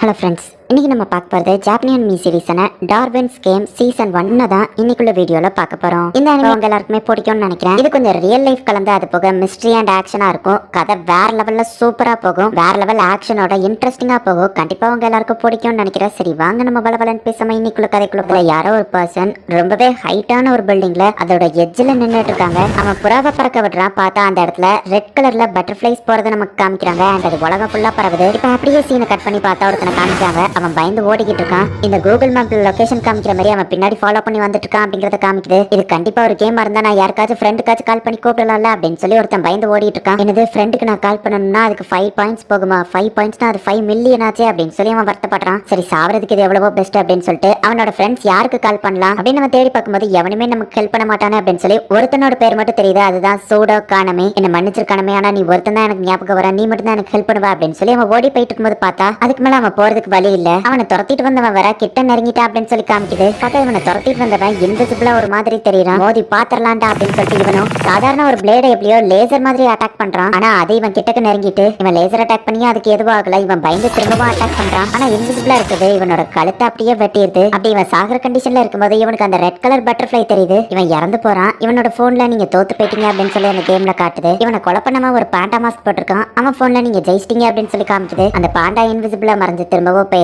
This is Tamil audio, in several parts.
ஹலோ ஃப்ரெண்ட்ஸ், இன்னைக்கு நம்ம பார்க்க போகிறது ஜாப்பனியன் மீ சீரிஸான டார்வின்ஸ் கேம் சீசன் 1 தான் இன்னைக்குள்ள வீடியோல பார்க்க போறோம். இந்த அனிமே உங்க எல்லாருக்குமே பிடிக்கும்னு நினைக்கிறேன். இது கொஞ்சம் ரியல் லைஃப் கலந்து அது போக மிஸ்ட்ரி அண்ட் ஆக்ஷனா இருக்கும். கதை வேற லெவல்ல சூப்பரா போகும். வேற லெவல் ஆக்ஷனோட இன்ட்ரெஸ்டிங்கா போகும். கண்டிப்பா உங்க எல்லாருக்கும் பிடிக்கும்னு நினைக்கிறேன். சரி வாங்க நம்ம வளவலன்னு பேசாம இன்னைக்குள்ள கதைக்குள்ள யாரோ ஒரு பர்சன் ரொம்பவே ஹைட்டான ஒரு பில்டிங்ல அதோட எட்ஜ்ல நின்னுட்டு இருக்காங்க. அவன் புறாவை பறக்க விடுறான். பார்த்தா அந்த இடத்துல ரெட் கலர்ல பட்டர்ஃபிளைஸ் போறதை நமக்கு காமிக்கிறாங்க. அண்ட் அது உலகம் ஃபுல்லா பரவுது. இப்போ அப்படியே சீனை கட் பண்ணி பார்த்தா ஒருத்தனை காமிச்சாங்க. அவன் பயந்து ஓடிக்கிட்டு இருக்கான். இந்த கூகுள் மேப்ல லொகேஷன் காமிக்கிற மாதிரி அவன் பின்னாடி ஃபாலோ பண்ணி வந்துட்டு இருக்கான் அப்படிங்கறத காமிக்குது. இது கண்டிப்பா ஒரு கேமா இருந்தா நான் யாருக்காச்சும் ஃப்ரெண்டுக்காச்சும் கால் பண்ணி கூப்பிடலாம்ல அப்படின்னு சொல்லி ஒருத்தன் பயந்து ஓடிட்டு இருக்கான். என்னது ஃப்ரெண்டுக்கு நான் கால் பண்ணணும்னா அதுக்கு 5 பாயிண்ட்ஸ் போகுமா? 5 பாயிண்ட்ஸ்னா அது 5 மில்லியன் ஆச்சு அப்படின்னு சொல்லி அவன் வருத்தப்படுறான். சரி சாவறதுக்கு இது எவ்வளவோ பெஸ்ட் அப்படின்னு சொல்லிட்டு அவனோட ஃப்ரெண்ட்ஸ் யாருக்கு கால் பண்ணலாம் அப்படின்னு நம்ம தேடி பார்க்கும்போது எவனுமே நமக்கு ஹெல்ப் பண்ண மாட்டானே அப்படின்னு சொல்லி ஒருத்தனோட பேர் மட்டும் தெரியுது. அதுதான் சூடோ கானமே. என்ன மன்னிச்சிருக்கானமே, ஆனா நீ ஒருத்தன் தான் எனக்கு ஞாபகம் வர, நீ மட்டும் தான் எனக்கு ஹெல்ப் பண்ணுவா அப்படின்னு சொல்லி அவன் ஓடி போயிட்டு இருக்கும்போது பார்த்தா அதுக்கு மேல அவன் போறதுக்கு வழி இல்ல. அவனை துரத்திட்டு வந்தவன் வர கிட்ட நெருங்கிட்டா அப்படின்னு சொல்லி காமிக்குது. பார்த்தா இவனை துரத்திட்டு வந்தவன் இன்விசிபிளா ஒரு மாதிரி தெரியறான். மோதி பாத்திரலாண்டா அப்படின்னு சொல்லிட்டு இவனும் சாதாரண ஒரு பிளேட எப்படியோ லேசர் மாதிரி அட்டாக் பண்றான். ஆனா அதை இவன் கிட்டக்கு நெருங்கிட்டு இவன் லேசர் அட்டாக் பண்ணி அதுக்கு எதுவும் ஆகல. இவன் பயந்து திரும்பவும் அட்டாக் பண்றான். ஆனா இன்விசிபிளா இருக்குது. இவனோட கழுத்தை அப்படியே வெட்டிடுது. அப்படி இவன் சாகர கண்டிஷன்ல இருக்கும்போது இவனுக்கு அந்த ரெட் கலர் பட்டர்ஃபிளை தெரியுது. இவன் இறந்து போறான். இவனோட போன்ல நீங்க தோத்து போயிட்டீங்க அப்படின்னு சொல்லி அந்த கேம்ல காட்டுது. இவனை கொலை பண்ணாம ஒரு பாண்டா மாஸ்க் போட்டிருக்கான். அவன் போன்ல நீங்க ஜெயிச்சிட்டீங்க அப்படின்னு சொல்லி காமிக்குது. அந்த பாண்டா இன்விசிபிளா மறைஞ்சு திரும்பவும் போயிருந்தான்.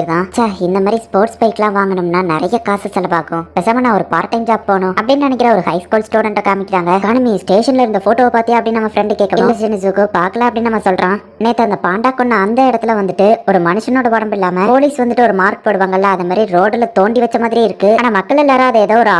இந்த மாதிரி ஸ்போர்ட்ஸ் பைக்லாம் வாங்கணும்னா நிறைய காசு செலவாகும். பேசாம நான் ஒரு பார்ட் டைம் ஜாப் போகணும் அப்படின்னு நினைக்கிற ஒரு ஹை ஸ்கூல் ஸ்டூடெண்ட்டை காமிக்கிறாங்க. கானமி ஸ்டேஷன்ல இருந்த போட்டோவை பார்த்தியா அப்படின்னு நம்ம ஃப்ரெண்டு கேட்கலாம். ஷினிசுகு பார்க்கல அப்படின்னு நம்ம சொல்றான். நேத்து அந்த பாண்டா கொன்ன அந்த இடத்துல வந்துட்டு ஒரு மனுஷனோட உடம்பு இல்லாம போலீஸ் வந்துட்டு ஒரு மார்க் போடுவாங்கல்ல, அது மாதிரி ரோட்ல தோண்டி வச்ச மாதிரி இருக்கு. ஆனா மக்கள் எல்லாரும் அது ஏதோ ஒரு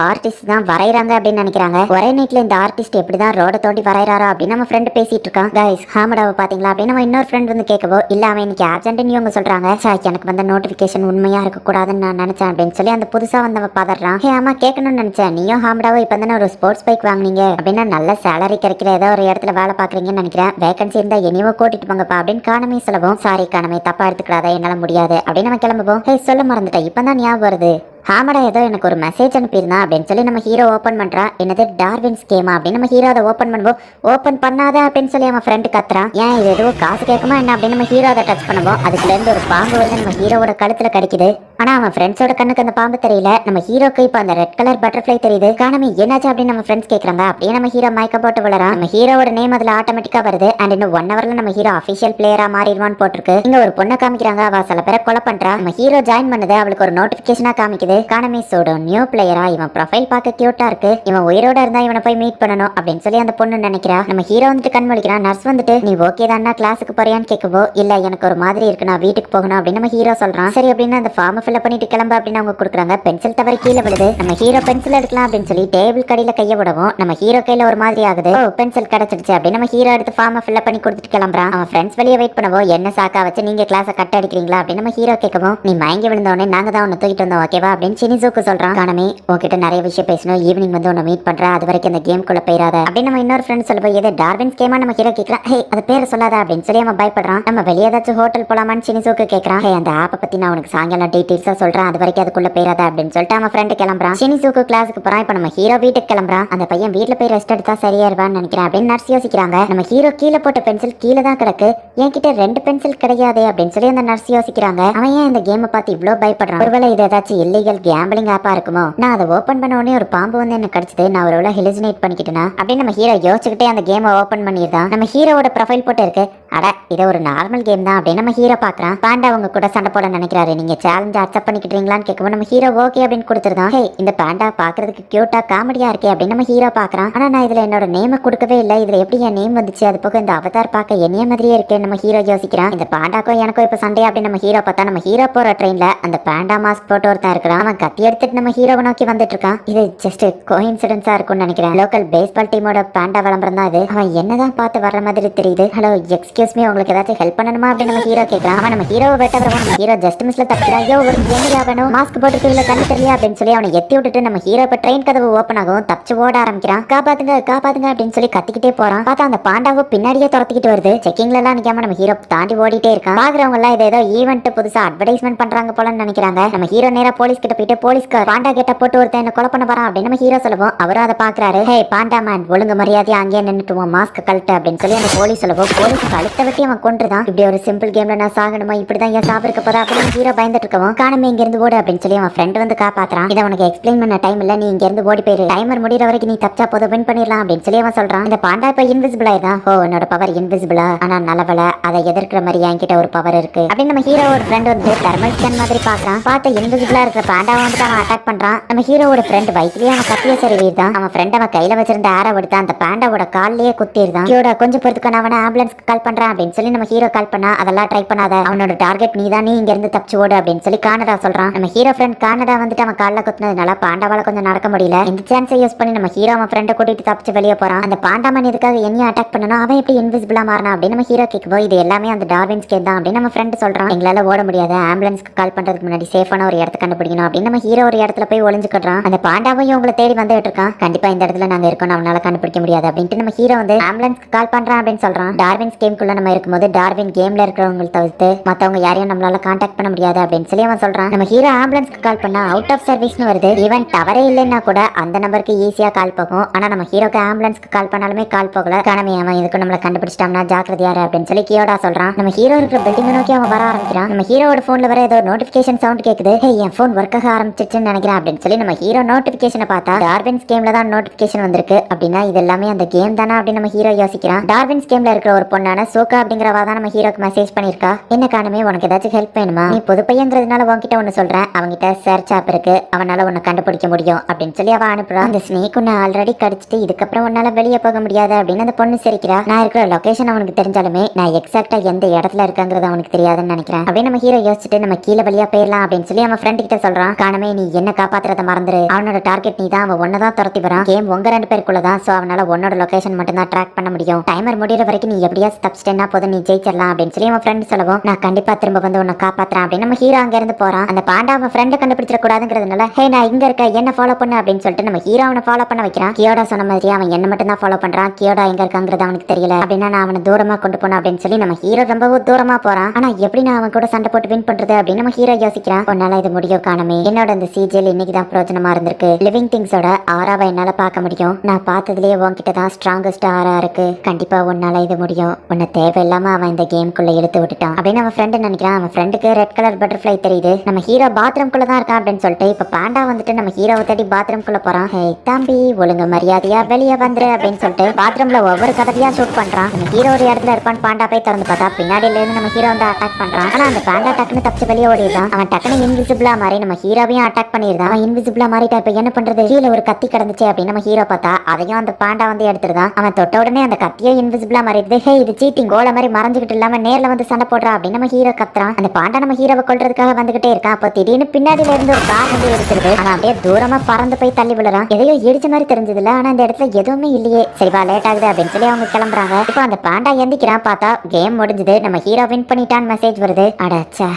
ஆர்டிஸ்ட் தான் வரையறாங்க அப்படின்னு நினைக்கிறாங்க. ஒரே நைட்ல இந்த ஆர்டிஸ்ட் எப்படிதான் ரோட தோண்டி வரையறாரோ அப்படின்னு நம்ம ஃப்ரெண்டு பேசிட்டு இருக்கான். கைஸ் ஹாமடாவை பாத்தீங்களா அப்படின்னு நம்ம இன்னொரு ஃப்ரெண்ட் வந்து கேட்கவோ, இல்ல அவன் இன்னைக்கு ஆப்சென்ட்னு இவங்க சொல்றாங்க. எனக்கு வந்த நோட்டிபிகேஷன் உண்மையா இருக்க கூடாதுன்னு நான் நினைச்சேன் அப்படின்னு சொல்லி அந்த புதுசா வந்தவ பதறான். ஹே ஆமா கேட்கணும்னு நினைச்சேன், நீயும் ஹாமடாவோ இப்ப தானே ஒரு ஸ்போர்ட்ஸ் பைக் வாங்குனீங்க அப்படின்னா நல்ல சேலரி கிடைக்கிற ஏதோ ஒரு இடத்துல வேலை பாக்குறீங்கன்னு நினைக்கிறேன். வேகன்சி இருந்தா என்னையோ கூட்டிட்டு போங்கப்பா அப்படின்னு காணமே சொல்லவும், சாரி காணமே தப்பா எடுத்துக்கிறாத, என்னால முடியாது அப்படின்னு நம்ம கிளம்புவோம். ஹே சொல்ல மறந்துட்டேன், இப்பதான் ஞாபகம் வருது, ஹாமடா ஏதோ எனக்கு ஒரு மெசேஜ் அனுப்பியிருந்தான் அப்படின்னு சொல்லி நம்ம ஹீரோ ஓப்பன் பண்றான். என்னது டார்வின்ஸ் கேமா அப்படின்னு நம்ம ஹீரோ அதை ஓப்பன் பண்ணுவோம். ஓப்பன் பண்ணாத அப்படின்னு சொல்லி அவன் ஃப்ரெண்டு கத்துறான். ஏன் இது எதுவும் காசு கேட்குமா என்ன அப்படின்னு நம்ம ஹீரோ அதை டச் பண்ணுவோம். அதுக்குள்ள இருந்து ஒரு பாம்பு வந்து நம்ம ஹீரோவோட கழுத்துல கடிக்குது. ஆனா அவன் ஃப்ரெண்ட்ஸோட கண்ணுக்கு அந்த பாம்பு தெரியல. நம்ம ஹீரோக்கு இப்போ அந்த ரெட் கலர் பட்டர்ஃபிளை தெரியுது. காணமே என்னாச்சு அப்படின்னு நம்ம ஃப்ரெண்ட்ஸ் கேட்கறாங்க. அப்படியே நம்ம ஹீரோ மயக்க போட்டு விழறான். நம்ம ஹீரோவோட நேம் அதுல ஆட்டோமேட்டிக்கா வருது. அண்ட் இன்னும் 1 ஹவர்ல நம்ம ஹீரோ அபிஷியல் பிளேயரா மாறிடுவான்னு போட்டிருக்கு. இங்க ஒரு பொண்ணை காமிக்கிறாங்க. அவ சில பேரை கொலை பண்றா. நம்ம ஹீரோ ஜாயின் பண்ணது அவளுக்கு ஒரு நோட்டிபிகேஷனா காமிக்குது. காணமே சோட நியூ பிளேயரா, இவன் ப்ரொஃபைல் பார்க்க கியூட்டா இருக்கு, இவன் உயிரோட இருந்தா இவனை போய் மீட் பண்ணணும் அப்படின்னு சொல்லி அந்த பொண்ணு நினைக்கிறா. நம்ம ஹீரோ வந்துட்டு கண் வலிக்கிறான். நர்ஸ் வந்துட்டு நீ ஓகே தானா கிளாஸுக்கு போறியான்னு கேட்கவோ, இல்ல எனக்கு ஒரு மாதிரி இருக்கு, நான் வீட்டுக்கு போகணும் அப்படின்னு நம்ம ஹீரோ சொல்றான். சரி அப்படின்னு அந்த ஃபார்ம் ஃபில் பண்ணிட்டு கிளம்ப அப்படின்னு அவங்க கொடுக்குறாங்க. பென்சில் தவறி கீழே விழுது. நம்ம ஹீரோ பென்சில் எடுக்கலாம் அப்படின்னு சொல்லி டேபிள் கடையில கைய விடவும் நம்ம ஹீரோ கையில ஒரு மாதிரி ஆகுது. ஓ பென்சில் கிடைச்சிடுச்சு அப்படின்னு நம்ம ஹீரோ எடுத்து ஃபார்ம் ஃபில் பண்ணி கொடுத்துட்டு கிளம்புறான். அவன் ஃப்ரெண்ட்ஸ் வெளியே வெயிட் பண்ணவோ, என்ன சாக்கா வச்சு நீங்க கிளாஸை கட் அடிக்கிறீங்களா அப்படின்னு நம்ம ஹீரோ கேட்கவும், நீ மயங்கி விழுந்தோடனே நாங்க தான் உன்னை தூக்கிட்டு வந்தோம் ஓகேவா அப்படின்னு ஷினிசுக்கு சொல்றான். காணமே உன்கிட்ட நிறைய விஷயம் பேசணும், ஈவினிங் வந்து உன்னை மீட் பண்றேன், அது வரைக்கும் இந்த கேம் குள்ள போயிடாத அப்படின்னு நம்ம இன்னொரு ஃப்ரெண்ட் சொல்லுவோம். இது டார்வின்ஸ் கேமா நம்ம ஹீரோ கேட்கறான். ஹே அது பேரை சொல்லாத அப்படின்னு சொல்லி அவன் பயப்படுறான். நம்ம வெளியே ஏதாச்சும் ஹோட்டல் போலாமான்னு ஷினிசுக்கு கேட்கறான். ஹே அந்த ஆப்பை பத்தி நான் உனக்கு சாயங்காலம் டீட்டெயில்ஸா சொல்றேன், அது வரைக்கும் அதுக்குள்ள போயிடாத அப்படின்னு சொல்லிட்டு அவன் ஃப்ரெண்டு கிளம்புறான். ஷினிசுக்கு கிளாஸுக்கு போறான். இப்ப நம்ம ஹீரோ வீட்டுக்கு கிளம்புறான். அந்த பையன் வீட்டுல போய் ரெஸ்ட் எடுத்தா சரியாயிருவான்னு நினைக்கிறேன் அப்படின்னு நர்ஸ் யோசிக்கிறாங்க. நம்ம ஹீரோ கீழே போட்ட பென்சில் கீழே தான் கிடக்கு, என்கிட்ட 2 பென்சில் கிடையாது அப்படின்னு சொல்லி அந்த நர்ஸ் யோசிக்கிறாங்க. அவன் ஏன் இந்த கேமை பார்த்து இவ்வளவு பயப்படுறான்? ஒருவேளை இது ஏதாச்சும் இல்லீகல் கேம்பிளிங் ஆப்பா இருக்குமோ? நான் அதை ஓபன் பண்ண உடனே ஒரு பாம்பு வந்து என்ன கிடைச்சது, நான் ஒரு ஹெலிசினேட் பண்ணிக்கிட்டேனா அப்படின்னு நம்ம ஹீரோ யோசிச்சுக்கிட்டே அந்த கேமை ஓபன் பண்ணிருந்தான். நம்ம ஹீரோவோட ப்ரொஃபைல் போட்டு இருக்கு. அட இது ஒரு நார்மல் கேம் தான் அப்படின்னு நம்ம ஹீரோ பாக்குறான். பாண்டா அவங்க கூட சண்டை போட நினைக்கிறாரு. நீங்க சேலஞ்ச் அக்செப்ட் பண்ணிக்கிட்டீங்களான்னு கேட்கவும் நம்ம ஹீரோ ஓகே அப்படின்னு கொடுத்துருந்தான். ஹே இந்த பாண்டா பாக்குறதுக்கு கியூட்டா காமெடியா இருக்கே அப்படின்னு நம்ம ஹீரோ பாக்குறான். ஆனா நான் இதுல என்னோட நேமை கொடுக்கவே இல்லை, இதுல எப்படி என் நேம் வந்துச்சு, அது போக இந்த அவதார் பார்க்க என்னைய மாதிரியே இருக்கே நம்ம ஹீரோ யோசிக்கிறான். இந்த பாண்டாக்கும் எனக்கும் இப்ப சண்டையா அப்படின்னு நம்ம ஹீரோ பார்த்தா நம்ம ஹீரோ போற ட்ரெயின்ல அந்த பாண்டா மாஸ்க் போட்டு ஒருத்தன் இருக்கிறான். அவன் கத்தி எடுத்துட்டு நம்ம ஹீரோவை நோக்கி வந்துட்டு இருக்கான். இது ஜஸ்ட் கோஇன்சிடென்ஸா இருக்கும்னு நினைக்கிறேன். லோக்கல் பேஸ்பால் டீமோட பாண்டா விளம்பரம் தான் இது. அவன் என்னதான் பார்த்து வர்ற மாதிரி தெரியுது. ஹலோ எக்ஸ்கியூஸ் மீ, உங்களுக்கு ஏதாச்சும் ஹெல்ப் பண்ணணுமா அப்படின்னு நம்ம ஹீரோ கேட்கறான். அவன் நம்ம ஹீரோவை வெட்ட நம்ம ஹீரோ ஜஸ்ட் மிஸ்ல தப்பிக்கிறான். ஐயோ ஒரு என்ன வேணும் மாஸ்க் போட்டுருக்கீங்களா கண்ணு தெரியல அப்படின்னு சொல்லி அவனை எத்தி விட்டுட்டு நம்ம ஹீரோ இப்ப ட்ரெயின் கதவு ஓப்பன் ஆகும் தப்பிச்சு ஓட ஆரம்பிக்கிறான். காப்பாத்துங்க காப்பாத்துங்க அப்படின்னு சொல்லி கத்திக்கிட்டே போறான். பார்த்தா அந்த பாண்டாவை பின்னாடியே துரத்திக்கிட்டு வருது. செக்கிங்ல எல்லாம் நிக்காம நம்ம ஹீரோ தாண்டி ஓடிட்டே இருக்கான். பாக்குறவங்க எல்லாம் ஏதோ ஈவென்ட் புதுசா அட்வர்டைஸ்மெண்ட் பண்றாங்க போலன்னு நினைக்கிறாங்க. நம்ம ஹீரோ நேரா போலீஸ் கிட்ட போயிட்டு போலீஸ்க்கு பாண்டா கிட்ட போட்டு ஒருத்தன் என்ன கொலை பண்ண போறான் அப்படின்னு நம்ம ஹீரோ சொல்லுவோம். அவரும் அதை பாக்குறாரு. ஹே பாண்டா மேன் ஒழுங்கு மரியாதையா அங்கேயே நின்னுட்டு மாஸ்க் கழட்டு அப்படின்னு சொல்லி அந்த போலீஸ் சொல்லுவோம். போலீஸ் கழுத்தை வெட்டி அவன் கொண்டுதான். இப்படி ஒரு சிம்பிள் கேம்ல நான் சாகணுமா இப்படிதான் ஏன் சாப்பிட போறா அப்படின்னு ஹீரோ பயந்துட்டு இருக்கவும் காணமே இங்க இருந்து ஓடு அப்படின்னு சொல்லி அவன் ஃப்ரெண்ட் வந்து காப்பாத்துறான். இதை உனக்கு எக்ஸ்பிளைன் பண்ண டைம் இல்ல, நீ இங்க இருந்து ஓடி போயிரு, டைமர் முடிகிற வரைக்கும் நீ தப்பிச்சா போதும் வின் பண்ணிடலாம் அப்படின்னு சொல்லி அவன் சொல்றான். இந்த பாண்டா இப்ப இன்விசிபிள் ஆயிதான். ஓ என்னோட பவர் இன்விசிபிளா, ஆனா நல்லவல அதை எதிர்க்கிற மாதிரி என்கிட்ட ஒரு பவர் இருக்கு அப்படின்னு நம்ம ஹீரோ ஒரு ஃப்ரெண்ட் வந்து தெர்மல் ஸ்கேன் மாதிரி பாக்குறான். பார்த்து இன்விசிபிளா இருக்கிற பாண்டாவை வந்துட்டு அவன் அட்டாக் பண்றான். நம்ம ஹீரோவோட ஃப்ரெண்ட் பைக்லயே அவன் கத்திய சரி வீர்தான். அவன் ஃப்ரெண்ட் அவன் கையில வச்சிருந்த ஆரோ எடுத்து அந்த பாண்டாவோட கால்லயே குத்திருந்தான். ஹீரோட கொஞ்சம் பொறுத்துக்கான அவனை ஆம்புலன்ஸ்க்கு கால் பண்றான் அப்படின்னு சொல்லி நம்ம ஹீரோ கால் பண்ணா அதெல்லாம் ட்ரை பண்ணாத, அவனோட டார்கெட் நீ தான், நீ இங்க இருந்து தப்பிச்சு ஓடு அப்படின்னு சொல்லி கானடா சொல்றான். நம்ம ஹீரோ ஃப்ரெண்ட் கானடா வந்துட்டு அவன் கால்ல குத்துனதுனால பாண்டாவால கொஞ்சம் நடக்க முடியல. இந்த சான்ஸை யூஸ் பண்ணி நம்ம ஹீரோ அவன் ஃப்ரெண்டை கூட்டிட்டு தப்பிச்சு வெளியே போறான். அந்த பாண்டாமன் எதுக்காக என்னையும் அட்டாக் பண்ணணும், அவன் எப்படி இன்விசிபிளா மாறினா அப்படின்னு நம்ம ஹீரோ கேட்கும். இது எல்லாமே அந்த டார்வின்ஸ் கேம் தான் அப்படின்னு நம்ம ஃப்ரெண்ட் சொல்றான். எங்களால ஓட முடியாது, ஆம்புலன்ஸ்க்கு கால் பண்றதுக்கு முன்னாடி சேஃபான ஒரு இடத்த கண்டுபிடிக்கணும் அப்படின்னு நம்ம ஹீரோ ஒரு இடத்துல போய் ஒளிஞ்சுக்கிறான். அந்த பாண்டாவும் இவங்களை தேடி வந்துட்டு இருக்கான். கண்டிப்பா இந்த இடத்துல நாங்க இருக்கணும், அவனால கண்டுபிடிக்க முடியாது அப்படின்ட்டு நம்ம ஹீரோ வந்து ஆம்புலன்ஸ்க்கு கால் பண்றான் அப்படின்னு சொல்றான். டார்வின்ஸ் கேம்குள்ள நம்ம இருக்கும்போது டார்வின் கேம்ல இருக்கிறவங்க தவிர்த்து மத்தவங்க யாரையும் நம்மளால கான்டாக்ட் பண்ண முடியாது அப்படின்னு சொல்லி அவன் சொல்றான். நம்ம ஹீரோ ஆம்புலன்ஸ்க்கு கால் பண்ணா அவுட் ஆஃப் சர்வீஸ்னு வருது. ஈவன் டவரே இல்லைன்னா கூட அந்த நம்பருக்கு ஈஸியா கால் போகும். ஆனா நம்ம ஹீரோக்கு ஆம்புலன்ஸ்க்கு கால் பண்ணாலுமே கால் போகல. காணமே அவன் இதுக்கு நம்மள கண்டுபிடிச்சிட்டான்னா ஜாக்கிரதையாரு அப்படின்னு சொல்லி கியோடா சொல்றான். நம்ம ஹீரோ இருக்கிற பில்டிங் நோக்கி அவன் வர ஆரம்பிக்கிறான். நம்ம ஹீரோட போன்ல வர ஏதோ நோட்டிபிகேஷன் சவுண்ட் கேக்குது. ஹே என் போன் ஒர்க் ஆக ஆரம்பிச்சிருச்சுன்னு நினைக்கிறேன் அப்படின்னு சொல்லி நம்ம ஹீரோ நோட்டிபிகேஷனை பார்த்தா டார்வின்ஸ் கேம்ல தான் நோட்டிபிகேஷன் வந்திருக்கு. அப்படின்னா இது எல்லாமே அந்த கேம் தானா அப்படின்னு நம்ம ஹீரோ யோசிக்கிறான். டார்வின்ஸ் கேம்ல இருக்கிற ஒரு பொண்ணான சோகா அப்படிங்கிறவா தான் நம்ம ஹீரோக்கு மெசேஜ் பண்ணிருக்கா. என்ன காணுமே உனக்கு ஏதாச்சும் ஹெல்ப் வேணுமா, நீ புது பையங்கிறதுனால உன்கிட்ட ஒன்னு சொல்றேன், அவங்கிட்ட சர்ச் ஆப் இருக்கு, அவனால உன்னை கண்டுபிடிக்க முடியும் அப்படின்னு சொல்லி அவ அனுப்புறான். அந்த ஸ்னேக் உன்னை ஆல்ரெடி கடிச்சிட்டு இதுக்கப்புறம் உன்னால வெளியே போக முடியாது அப்படின்னு அந்த பொண்ணு சிரிக்கிறா. நான் இருக்கிற லொகேஷன் அவனுக்கு தெரிஞ்சாலுமே நான் எக்ஸாக்டா எந்த இடத்துல இருக்கங்கிறது அவனுக்கு தெரியாதுன்னு நினைக்கிறேன் அப்படின்னு நம்ம ஹீரோ யோசிச்சுட்டு நம்ம கீழே வழியா போயிடலாம் அப்படின்னு சொல்லி அவன் ஃப்ரெண்ட் கிட்ட சொல்றான். காணமே நீ என்ன காப்பாத்துறத மறந்துரு, அவனோட டார்கெட் நீ தான், அவன் ஒன்னதான் துரத்தி வரான். கேம் உங்க ரெண்டு பேருக்குள்ளதான், சோ அவனால உன்னோட லொகேஷன் மட்டும் தான் ட்ராக் பண்ண முடியும். டைமர் முடிகிற வரைக்கும் நீ எப்படியா தப்பிச்சிட்டேன்னா போதும், நீ ஜெயிச்சிடலாம் அப்படின்னு சொல்லி அவன் ஃப்ரெண்ட் சொல்லவும் நான் கண்டிப்பா திரும்ப வந்து உன்னை காப்பாத்துறேன் அப்படின்னு நம்ம ஹீரோ அங்க இருந்து போறான். அந்த பாண்டா அவன் ஃப்ரெண்டை கண்டுபிடிச்சிட கூடாதுங்கிறதுனால ஹே நான் இங்க இருக்க என்ன ஃபாலோ பண்ணு அப்படின்னு சொல்லிட்டு நம்ம ஹீரோ அவனை ஃபாலோ பண்ண வைக்கிறான். கியோடா சொன்ன மாதிரி அவன் என்ன மட்டும் தான் ஃபாலோ பண்றான். கியோடா எங்க இருக்காங்கிறது அவனுக்கு தெரியல அப்படின்னா நான் அவனை தூரமா கொண்டு போனேன் அப்படின்னு சொல்லி நம்ம ஹீரோ ரொம்பவும் தூரமா போறான். ஆனா எப்படி நான் அவன் கூட சண்டை போட்டு வின் பண்றது அப்படின்னு நம்ம ஹீரோ யோசிக்கிறான். உன்னால இது முடியும் காணமே, என்னோட அந்த சிஜிஎல் இன்னைக்கு தான் பிரயோஜனமா இருந்திருக்கு. லிவிங் திங்ஸோட ஆறாவை என்னால பார்க்க முடியும். நான் பார்த்ததுலயே உன்கிட்ட தான் ஸ்ட்ராங்கஸ்ட் ஆறா இருக்கு. கண்டிப்பா உன்னால இது முடியும். உன்னை தேவையில்லாம அவன் இந்த கேம்குள்ள இழுத்து விட்டுட்டான் அப்படின்னு அவன் ஃப்ரெண்டு நினைக்கிறான். அவன் ஃப்ரெண்டுக்கு ரெட் கலர் பட்டர்ஃப்ளை தெரியுது. நம்ம ஹீரோ பாத்ரூம்குள்ள தான் இருக்கான் அப்படின்னு சொல்லிட்டு இப்ப பாண்டா வந்துட்டு நம்ம ஹீரோவை தேடி பாத்ரூம்குள்ள போறான். ஹே தம்பி ஒழுங்கு மரியாதையா வெளியே வந்துரு அப்படின்னு சொல்லிட்டு பாத்ரூம்ல ஒவ்வொரு கதவையா ஷூட் பண்றான். நம்ம ஹீரோ ஒரு இடத்துல இருப்பான். பாண்டா போய் திறந்து பார்த்தா பின்னாடியில இருந்து நம்ம ஹீரோ வந்து அட்டாக் பண்றான். ஆனா அந்த பாண்டா டக்குன்னு தப்பிச்சு வெளியே ஓடிடுறான். அவன் டக்குன்னு இன்விசிபிளா மாறி நம்ம ஹீரோவையும் அட்டாக் பண்ணிடுறான். அவன் இன்விசிபிளா மாறிட்டா இப்ப என்ன பண்றது, கீழே ஒரு கத்தி கிடந்துச்சு அப்படின்னு நம்ம ஹீரோ பார்த்தா அதையும் அந்த பாண்டா வந்து எடுத்துருதான். அவன் தொட்ட உடனே அந்த கத்தியே இன்விசிபிளா மாறிடுது. ஹே இது சீட்டிங், கோல மாதிரி மறைஞ்சுக்கிட்டு இல்லாம நேர்ல வந்து சண்டை போடுறா அப்படின்னு நம்ம ஹீரோ கத்துறான். அந்த பாண்டா நம்ம ஹீரோவை கொல்றதுக்காக வந்துகிட்டே இருக்கான். அப்போ திடீர்னு பின்னாடியில இருந்து ஒரு கார் வந்து எடுத்துருது. அவன் அப்படியே தூரமா பறந்து போய் தள்ளி விழுறான். எதையோ இடிச்ச மாதிரி தெரிஞ்சதுல, ஆனா அந்த இடத்துல எதுவுமே இல்லையே. சரிவா லேட் ஆகுது அப்படின்னு சொல்லி அவங்க கிளம்புறாங்க. இப்போ அந்த பாண்டா எந்திக்கிறான். பார்த்தா கேம் முடிஞ்சது, நம்ம ஹீரோ வின் பண்ணிட்டான்னு மெசேஜ் வருது. அடச்சா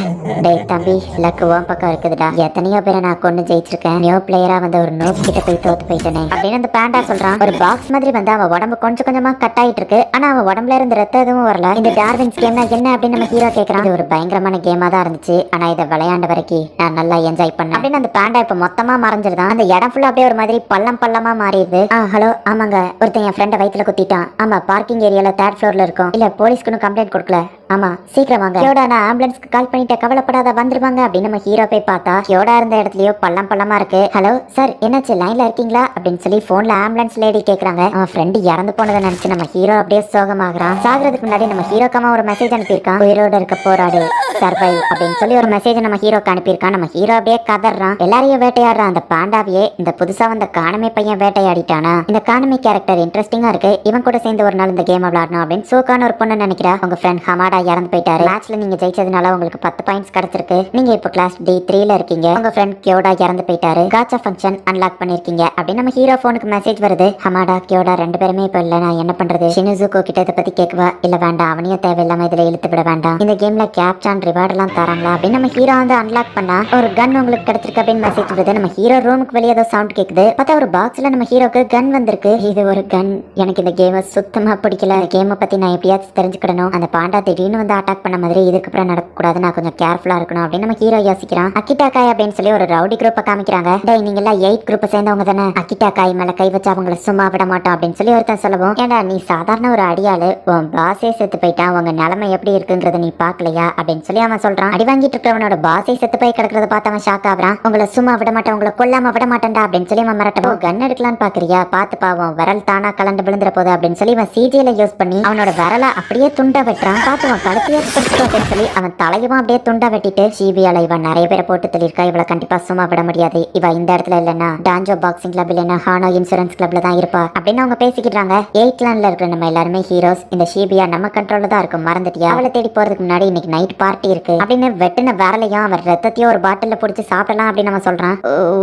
டேய் தம்பி லக்கு உன் பக்கம் இருக்குதுடா, எத்தனையோ பேரை நான் கொண்டு ஜெயிச்சிருக்கேன், நியூ பிளேயரா வந்து ஒரு நோப் கிட்ட போய் தோத்து போயிட்டேனே அப்படின்னு அந்த பாண்டா சொல்றான். ஒரு பாக்ஸ் மாதிரி வந்து அவன் உடம்பு கொஞ்சம் கொஞ்சமா கட் ஆயிட்டு இருக்கு. ஆனா அவன் உடம்புல இருந்து ரத்தம் எதுவும் வரல. இந்த டார்வின்ஸ் கேம்னா என்ன அப்படின்னு நம்ம ஹீரோ கேட்கறான். இது ஒரு பயங்கரமான கேமா தான் இருந்துச்சு, ஆனா இதை விளையாண்ட வரைக்கும் நான் நல்லா என்ஜாய் பண்ணேன் அப்படின்னு அந்த பாண்டா இப்ப மொத்தமா மறைஞ்சிருதான். அந்த இடம் ஃபுல்லா அப்படியே ஒரு மாதிரி பள்ளம் பள்ளமா மாறிடுது. ஹலோ ஆமாங்க, ஒருத்தன் என் ஃப்ரெண்டை வயித்துல குத்திட்டான். ஆமா பார்க்கிங் ஏரியால 3rd ஃப்ளோர்ல இருக்கும். இல்ல போலீஸ்க்கு கம்ப்ளைண்ட் கொடுக்கல. ஆமா சீக்கிரம் வாங்க. கியோடா நான் ஆம்புலன்ஸ்க்கு கால் பண்ணிட்டு கவலைப்படாத வந்துருவாங்க அப்படின்னு நம்ம ஹீரோ போய் பார்த்தா கியோடா இருந்த இடத்துலயோ பள்ளம் பள்ளமா இருக்கு. ஹலோ சார் என்னாச்சு லைன்ல இருக்கீங்களா அப்படின்னு சொல்லி போன்ல ஆம்புலன்ஸ் லேடி கேக்குறாங்க. அவன் ஃப்ரெண்டு இறந்து போனதை நினைச்சு நம்ம ஹீரோ அப்படியே சோகமாகறான். சாகிறதுக்கு முன்னாடி நம்ம ஹீரோக்காம ஒரு மெசேஜ் அனுப்பியிருக்கான். உயிரோட இருக்க போராடு சர்வைவ் அப்படின்னு சொல்லி ஒரு மெசேஜ் நம்ம ஹீரோக்கு அனுப்பியிருக்கான். நம்ம ஹீரோ அப்படியே கதறான். எல்லாரையும் வேட்டையாடுறான். அந்த பாண்டாவையே இந்த புதுசா வந்த காணமே பையன் வேட்டையாடிட்டானா. இந்த காணமே கேரக்டர் இன்ட்ரெஸ்டிங்கா இருக்கு, இவன் கூட சேர்ந்து ஒரு நாள் இந்த கேம் விளையாடணும் அப்படின்னு சோகான ஒரு பொண்ணு நினைக்கிறா. உங்க ஃப்ரெண்ட் ஹமாடா ஹமாடா இறந்து போயிட்டாரு. மேட்ச்ல நீங்க ஜெயிச்சதுனால உங்களுக்கு 10 பாயிண்ட்ஸ் கிடைச்சிருக்கு. நீங்க இப்போ கிளாஸ் D3ல இருக்கீங்க. உங்க ஃப்ரெண்ட் கியோடா இறந்து போயிட்டாரு. காச்சா ஃபங்க்ஷன் அன்லாக் பண்ணிருக்கீங்க அப்படின்னு நம்ம ஹீரோ போனுக்கு மெசேஜ் வருது. ஹமாடா கியோடா 2 பேருமே இப்ப இல்ல, நான் என்ன பண்றது? ஷினுசுகோ கிட்ட இதை பத்தி கேட்கவா? இல்ல வேண்டாம், அவனையும் தேவையில்லாம இதுல இழுத்து விட வேண்டாம். இந்த கேம்ல கேப்சான் ரிவார்ட் எல்லாம் தராங்களா அப்படின்னு நம்ம ஹீரோ வந்து அன்லாக் பண்ணா ஒரு கன் உங்களுக்கு கிடைச்சிருக்கு அப்படின்னு மெசேஜ் வருது. நம்ம ஹீரோ ரூமுக்கு வெளியே ஏதோ சவுண்ட் கேக்குது. பார்த்தா ஒரு பாக்ஸ்ல நம்ம ஹீரோக்கு கன் வந்திருக்கு. இது ஒரு கன். எனக்கு இந்த கேமை சுத்தமா பிடிக்கல. இந்த கேமை பத்தி நான் எப்படியாச்சும் தெரிஞ்சுக்கணும். அந்த பாண்டா திடீர்னு வந்து அட்டாக் பண்ண மாதிரி இதுக்கப்புறம் நடக்கக்கூடாது, நான் கொஞ்சம் கேர்ஃபுல்லா இருக்கணும் அப்படின்னு நம்ம ஹீரோ யோசிக்கிறான். அக்கிட்டாக்காய் அப்படின்னு சொல்லி ஒரு ரவுடி குரூப்பை காமிக்கிறாங்க. டேய் நீங்க எல்லாம் 8 குரூப்பை சேர்ந்தவங்க தானே, அக்கிட்டாக்காய் மேல கை வச்சு அவங்கள சும்மா விட மாட்டோம் அப்படின்னு சொல்லி ஒருத்தன் சொல்லவும், ஏண்டா நீ சாதாரண ஒரு அடியாளு, உன் பாஸே செத்து போயிட்டான், உங்க நிலைமை எப்படி இருக்குன்றத நீ பாக்கலையா அப்படின்னு சொல்லி அவன் சொல்றான். அடி வாங்கிட்டு இருக்கிறவனோட பாஸே செத்து போய் கிடக்கிறத பார்த்து அவன் ஷாக் ஆகுறான். உங்களை சும்மா விட மாட்டேன், உங்களை கொல்லாம விட மாட்டேன்டா அப்படின்னு சொல்லி அவன் மிரட்டவும், கன் எடுக்கலான்னு பாக்குறியா, பார்த்து பாவம் விரல் தானா கலண்டு விழுந்துற போது அப்படின்னு சொல்லி அவன் CGல யூஸ் பண்ணி அவனோட விரலை அப்படியே துண்டா வெட்டுறான். பார்த்து அவன் கழுத்தையே அப்படின்னு சொல்லி அவன் தலையும் அப்படியே துண்டா வெட்டிட்டு, சிபிஆல இவன் நிறைய பேரை போட்டு தெளிஇருக்கா, இவளை கண்டிப்பா சும்மா விட முடியாது, இவ இந்த இடத்துல இல்லைன்னா டான்ஜோ பாக்ஸிங் கிளப் இல்லைன்னா ஹானோ இன்சூரன்ஸ் கிளப்ல தான் இருப்பா அப்படின்னு அவங்க பேசிக்கிறாங்க. 8 லேண்ட்ல இருக்கிற நம்ம எல்லாருமே ஹீரோஸ். இந்த சிபிஆ நம்ம கண்ட்ரோல்ல தான் இருக்கும், மறந்துட்டியா? அவளை தேடி போறதுக்கு முன்னாடி இன்னைக்கு நைட் பார்ட்டி இருக்கு அப்படின்னு வெட்டின விரலையும் அவர் ரத்தத்தையும் ஒரு பாட்டில புடிச்சு சாப்பிடலாம் அப்படின்னு அவன் சொல்றான்.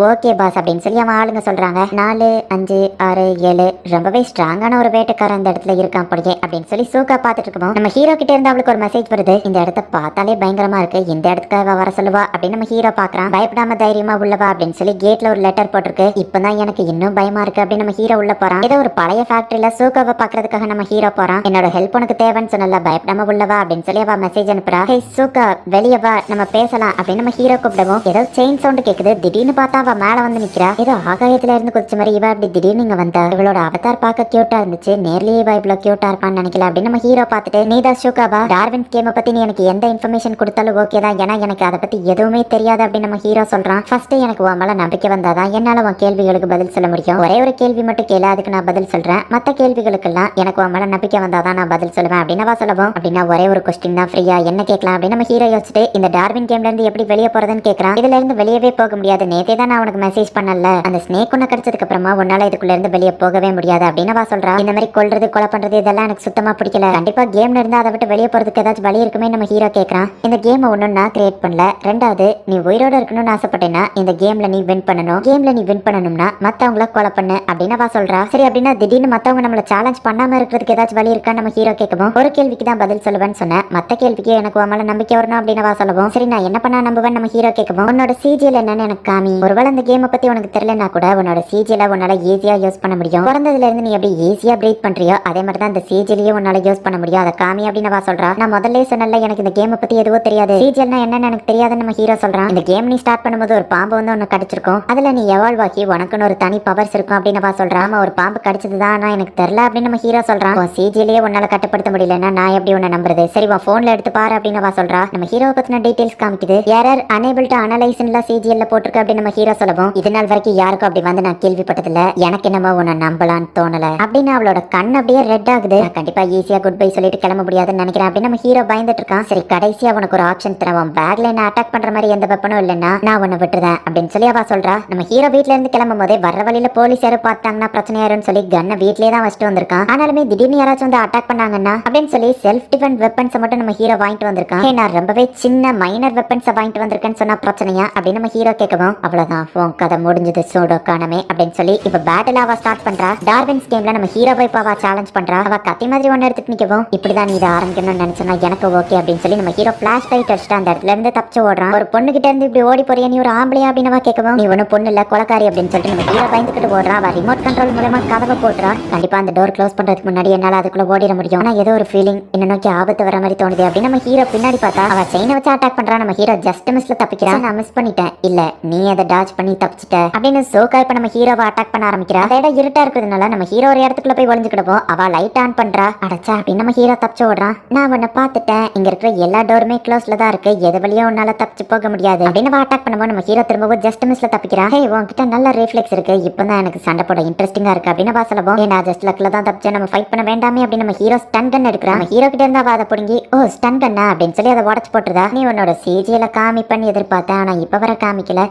ஓகே பாஸ் அப்படின்னு சொல்லி அவன் ஆளுங்க சொல்றாங்க. 4 5 6 7 ரொம்பவே ஸ்ட்ராங்கான ஒரு வேட்டைக்காரன் இந்த இடத்துல இருக்கான் அப்படியே அப்படின்னு சொல்லி சூக்கா பாத்துட்டு இருக்கோம். நம்ம ஹீரோ கிட்ட இருந்து அவளுக்கு ஒரு மெசேஜ் வருது. இந்த இடத்த பார்த்தாலே பயங்கரமா இருக்கு, இந்த இடத்துக்கு வர சொல்லுவா அப்படின்னு நம்ம ஹீரோ பாக்குறான். பயப்படாம தைரியமா உள்ளவா அப்படின்னு சொல்லி கேட்ல ஒரு லெட்டர் போட்டிருக்கு. இப்பதான் எனக்கு இன்னும் பயமா இருக்கு அப்படின்னு நம்ம ஹீரோ உள்ள போறான். ஏதோ ஒரு பழைய ஃபேக்டரியில சூக்காவை பாக்குறதுக்காக நம்ம ஹீரோ போறான். என்னோட ஹெல்ப் உனக்கு தேவைன்னு சொன்னல, பயப்படாம உள்ளவா அப்படின்னு சொல்லி அவ மெசேஜ் அனுப்புறா. ஹே சூக்கா வெளியே வா, நம்ம பேசலாம் அப்படின்னு நம்ம ஹீரோ கூப்பிடுவோம். ஏதோ செயின் சவுண்ட் கேக்குது. திடீர்னு பார்த்தா அவ மேல வந்து நிக்கிறா. ஏதோ ஆகாயத்துல இருந்து குதிச்ச மாதிரி இவ அப்படி திடீர்னு இங்க வந்தா. இவளோட அவதார் பார்க்க கியூட்டா இருந்துச்சு, நேர்லயே இவ இவ்வளவு கியூட்டா இருப்பான்னு நினைக்கல அப்படின்னு நம்ம ஹீரோ பார்த்துட்டு, நீதா சூக்காவா? டார்வின் கேமை பத்தி நீ எனக்கு எந்த இன்ஃபர்மேஷன் கொடுத்தாலும் ஓகே தான், ஏன்னா எனக்கு அதை பத்தி எதுவுமே தெரியாது அப்படின்னு நம்ம ஹீரோ சொல்றான். ஃபர்ஸ்ட் எனக்கு உன் மேல நம்பிக்கை வந்தாதான் என்னால உன் கேள்விகளுக்கு பதில் சொல்ல முடியும். ஒரே ஒரு கேள்வி மட்டும் கேளு, அதுக்கு நான் பதில் சொல்றேன். மத்த கேள்விகளுக்கெல்லாம் எனக்கு உன் மேல நம்பிக்கை வந்தாதான் நான் பதில் சொல்லுவேன் அப்படின்னு சொல்லவும், அப்படின்னா ஒரே ஒரு கொஸ்டின் தான், ஃப்ரீயா என்ன கேட்கலாம் அப்படின்னு நம்ம ஹீரோ யோசிச்சுட்டு, இந்த டார்வின் கேம்ல இருந்து எப்படி வெளியே போறதுன்னு கேட்கறான். இதுல இருந்து வெளியவே போக முடியாது, நேத்தே தான் நான் உனக்கு மெசேஜ் பண்ணல, அந்த ஸ்னேக் ஒண்ணு கிடைச்சதுக்கு அப்புறமா உன்னால இதுக்குள்ள இருந்து வெளியே போகவே முடியாது அப்படின்னு சொல்றா. இந்த மாதிரி கொல்றது கொலை பண்றது இதெல்லாம் எனக்கு சுத்தமா பிடிக்கல, கண்டிப்பா கேம்ல இருந்து அதை விட்டு வெளியே போறதுக்கு ஏதாச்சும் வழி இருக்குமே நம்ம ஹீரோ கேட்கறான். இந்த கேமை ஒன்னும் நான் கிரியேட் பண்ணல, ரெண்டாவது நீ உயிரோட இருக்கணும்னு ஆசைப்பட்டேன்னா இந்த கேம்ல நீ வின் பண்ணணும், கேம்ல நீ வின் பண்ணணும்னா மத்தவங்கள கொலை பண்ணு அப்படின்னு சொல்றா. சரி அப்படின்னா திடீர்னு மத்தவங்க நம்மள சேலஞ்ச் பண்ணாம இருக்கிறதுக்கு ஏதாச்சும் வழி இருக்கா நம்ம ஹீரோ கேட்கவும், ஒரு கேள்விக்கு தான் பதில் சொல்லுவேன்னு சொன்னேன், மத்த கேள்விக்கு எனக்கு உன் மேல நம்பிக்கை வரணும் அப்படின்னு சொல்லவும், சரி நான் என்ன பண்ணா நம்புவேன் நம்ம ஹீரோ கேட்கவும், உன்னோட சிஜிஎல் என்னன்னு எனக்கு காமி, ஒருவேளை இந்த கேமை பத்தி உனக்கு தெரியலன்னா கூட உன்னோட சிஜிஎல உன்னால ஈஸியா யூஸ் பண்ண முடியும், பிறந்ததுல இருந்து நீ எப்படி ஈஸியா பிரீத் பண்றியோ அதே மாதிரி தான் இந்த சிஜிஎலையும் உன்னால யூஸ் பண்ண முடியும், அதை காமி அப்படின்னு சொல்றா. நான் முதல்ல சொன்னல எனக்கு இந்த கேமை பத்தி எதுவும் தெரியாது, சிஜிஎல்னா என்னன்னு எனக்கு தெரியாதுன்னு நம்ம ஹீரோ சொல்றான். இந்த கேம் நீ ஸ்டார்ட் பண்ணும்போது ஒரு பாம்பு வந்து உனக்கு கடிச்சிருக்கும், அதுல நீ எவால்வ் ஆகி உனக்குன்னு ஒரு தனி பவர்ஸ் இருக்கும் அப்படின்னு சொல்றான். ஒரு பாம்பு கடிச்சதுதான் ஆனா எனக்கு தெரியல அப்படின்னு நம்ம ஹீரோ சொல்றான். சிஜிஎலையே உன்னால கட்டுப்படுத்த முடியலன்னா நான் எப்படி உன்னை நம்புறது, சரி உன் போன்ல எடுத்து பாரு அப்படின்னு சொல்றா. நம்ம ஹீரோ பத்தின டீடைல்ஸ் காமிக்குது. எரர் அனேபிள் டு அனலைஸ்ல சிஜிஎல்ல போட்டிருக்கு அப்படின்னு நம்ம ஹீரோ சொல்லவும், இது நாள் வரைக்கும் யாருக்கும் அப்படி வந்து நான் கேள்விப்பட்டதில்ல, எனக்கு என்னமோ உன்னை நம்பலான்னு தோணல அப்படின்னு அவளோட கண் அப்படியே ரெட் ஆகுது. கண்டிப்பா ஈஸியா குட் பை சொல்லிட்டு கிளம்ப முடியாதுன்னு நினைக்கிறேன் அப்படின்னு நம்ம ஹீரோ பயந்துட்டு இருக்கான். சரி கடைசியா உனக்கு ஒரு ஆப்ஷன் தரவும், பேக்ல என்ன அட்டாக் பண்ற மாதிரி எந்த வெப்பனும் இல்லைன்னா நான் உன்னை விட்டுறேன் அப்படின்னு சொல்லி அவ சொல்றா. நம்ம ஹீரோ வீட்ல இருந்து கிளம்பும் போதே வர்ற வழியில போலீஸ் யாரும் பார்த்தாங்கன்னா பிரச்சனையாருன்னு சொல்லி கன்னை வீட்லயே தான் வச்சுட்டு வந்திருக்கான். ஆனாலுமே திடீர்னு யாராச்சும் வந்து அட்டாக் பண்ணாங்கன்னா அப்படின்னு சொல்லி செல்ஃப் டிஃபென்ஸ் வெப்பன்ஸ் மட்டும் நம்ம ஹீரோ வாங்கிட்டு வந்திருக்கான். நான் ரொம்பவே சின்ன மைனர் வெப்பன்ஸ் வாங்கிட்டு வந்திருக்கேன்னு சொன்னா பிரச்சனையா அப்படின்னு நம்ம ஹீரோ கேட்கவும், அவ்வளவுதான் உன் கதை முடிஞ்சது சூடோ காணமே அப்படின்னு சொல்லி இப்ப பேட்டில் அவ ஸ்டார்ட் பண்றா. டார்வின்ஸ் கேம்ல நம்ம ஹீரோவை இப்ப அவ சேலஞ்ச் பண்றா. அவ கத்தி மாதிரி ஒன்னு எடுத்துட்டு நிக்கவும், இப்படிதான் நீ இதை ஆரம்பிக்கணும்னு நினைச்சா எனக்கு ஓகே அப்படின்னு சொல்லி நம்ம ஹீரோ பிளாஷ் லைட் அடிச்சுட்டு அந்த இடத்துல இருந்து தப்பிச்சு ஓடுறான். ஒரு பொண்ணு கிட்ட இருந்து இப்படி ஓடி போறியா, நீ ஒரு ஆம்பளையா அப்படின்னு கேட்கவும், நீ ஒன்னும் பொண்ணு இல்ல கொலக்காரி அப்படின்னு சொல்லிட்டு நம்ம ஹீரோ பயந்துக்கிட்டு ஓடுறா. அவ ரிமோட் கண்ட்ரோல் மூலமா கதவை போடுறா. கண்டிப்பா அந்த டோர் க்ளோஸ் பண்றதுக்கு முன்னாடி என்னால அதுக்குள்ள ஓடிட முடியும், ஆனா ஏதோ ஒரு ஃபீலிங் என்ன நோக்கி ஆபத்து வர மாதிரி தோணுது அப்படின்னு நம்ம ஹீரோ பின்னாடி பார்த்தா அவ செயினை வச்சு அட்டாக் பண்றா. நம்ம ஹீரோ ஜஸ்ட் மிஸ்ல தப்பிக்கிறான். நான் மிஸ் பண்ணிட்டேன், இல்ல நீ அதை டாச் பண்ணி தப்பிச்சிட்ட அப்படின்னு சோகா இப்ப நம்ம ஹீரோவை அட்டாக் பண்ண ஆரம்பிக்கிறா. அந்த இடம் இருட்டா இருக்கிறதுனால நம்ம ஹீரோ ஒரு இடத்துக்குள்ள போய் ஒளிஞ்சுக்கிடுவோம். அவ லைட் ஆன் பண்றா. அடைச்சா அப்படின்னு நம்ம ஹீரோ தப்பிச்சு ஓடுறான். நான் உன்னை பார்த்துட்டேன், இங்க இருக்கிற எல்லா டோருமே க்ளோஸ்ல தான் இருக்கு, எது வழியா உன்னால தப்பிச்சு போக முடியாது அப்படின்னு அட்டாக் பண்ணும்போது நம்ம ஹீரோ திரும்பவும் ஜஸ்ட் மிஸ்ல தப்பிக்கிறா. ஹே உன்கிட்ட நல்ல ரிஃப்ளெக்ஸ் இருக்கு, இப்பதான் எனக்கு சண்டை போட இன்ட்ரெஸ்டிங்கா இருக்கு அப்படின்னு சொல்லவும், ஏன்னா ஜஸ்ட் லக்ல தான் தப்பிச்சு நம்ம ஃபைட் பண்ண வேண்டாமே அப்படின்னு நம்ம ஹீரோ ஸ்டன் கன் எடுக்கிறான். நம்ம ஹீரோ கிட்ட இருந்தா அதை பிடுங்கி, ஓ ஸ்டன் கன்னா அப்படின்னு சொல்லி அதை உடச்சு போட்டுருதா. நீ உன்னோட சிஜிஎல காமி பண்ணி எதிர்பார்த்தேன், ஆனா இப்ப வர காமிக்கல,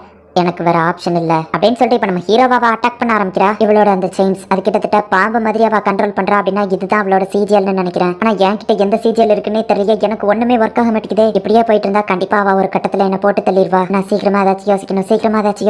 எனக்கு வேற ஆப்ஷன் இல்ல அப்படின்னு சொல்லிட்டு இப்ப நம்ம ஹீரோவாவை அட்டாக் பண்ண ஆரம்பிக்கிறா. இவளோட அந்த செயின்ஸ் அது கிட்டத்தட்ட பாம்பு மாதிரி அவ கண்ட்ரோல் பண்றா அப்படின்னா இதுதான் அவளோட சிஜிஎல்னு நினைக்கிறேன். ஆனா என்கிட்ட எந்த சிஜிஎல் இருக்குன்னே தெரியல, எனக்கு ஒண்ணுமே ஒர்க் ஆக மாட்டேங்குது. இப்படியே போயிட்டு இருந்தா கண்டிப்பா அவ ஒரு கட்டத்துல என்ன போட்டு தள்ளிடுவா. நான் சீக்கிரமா ஏதாச்சும்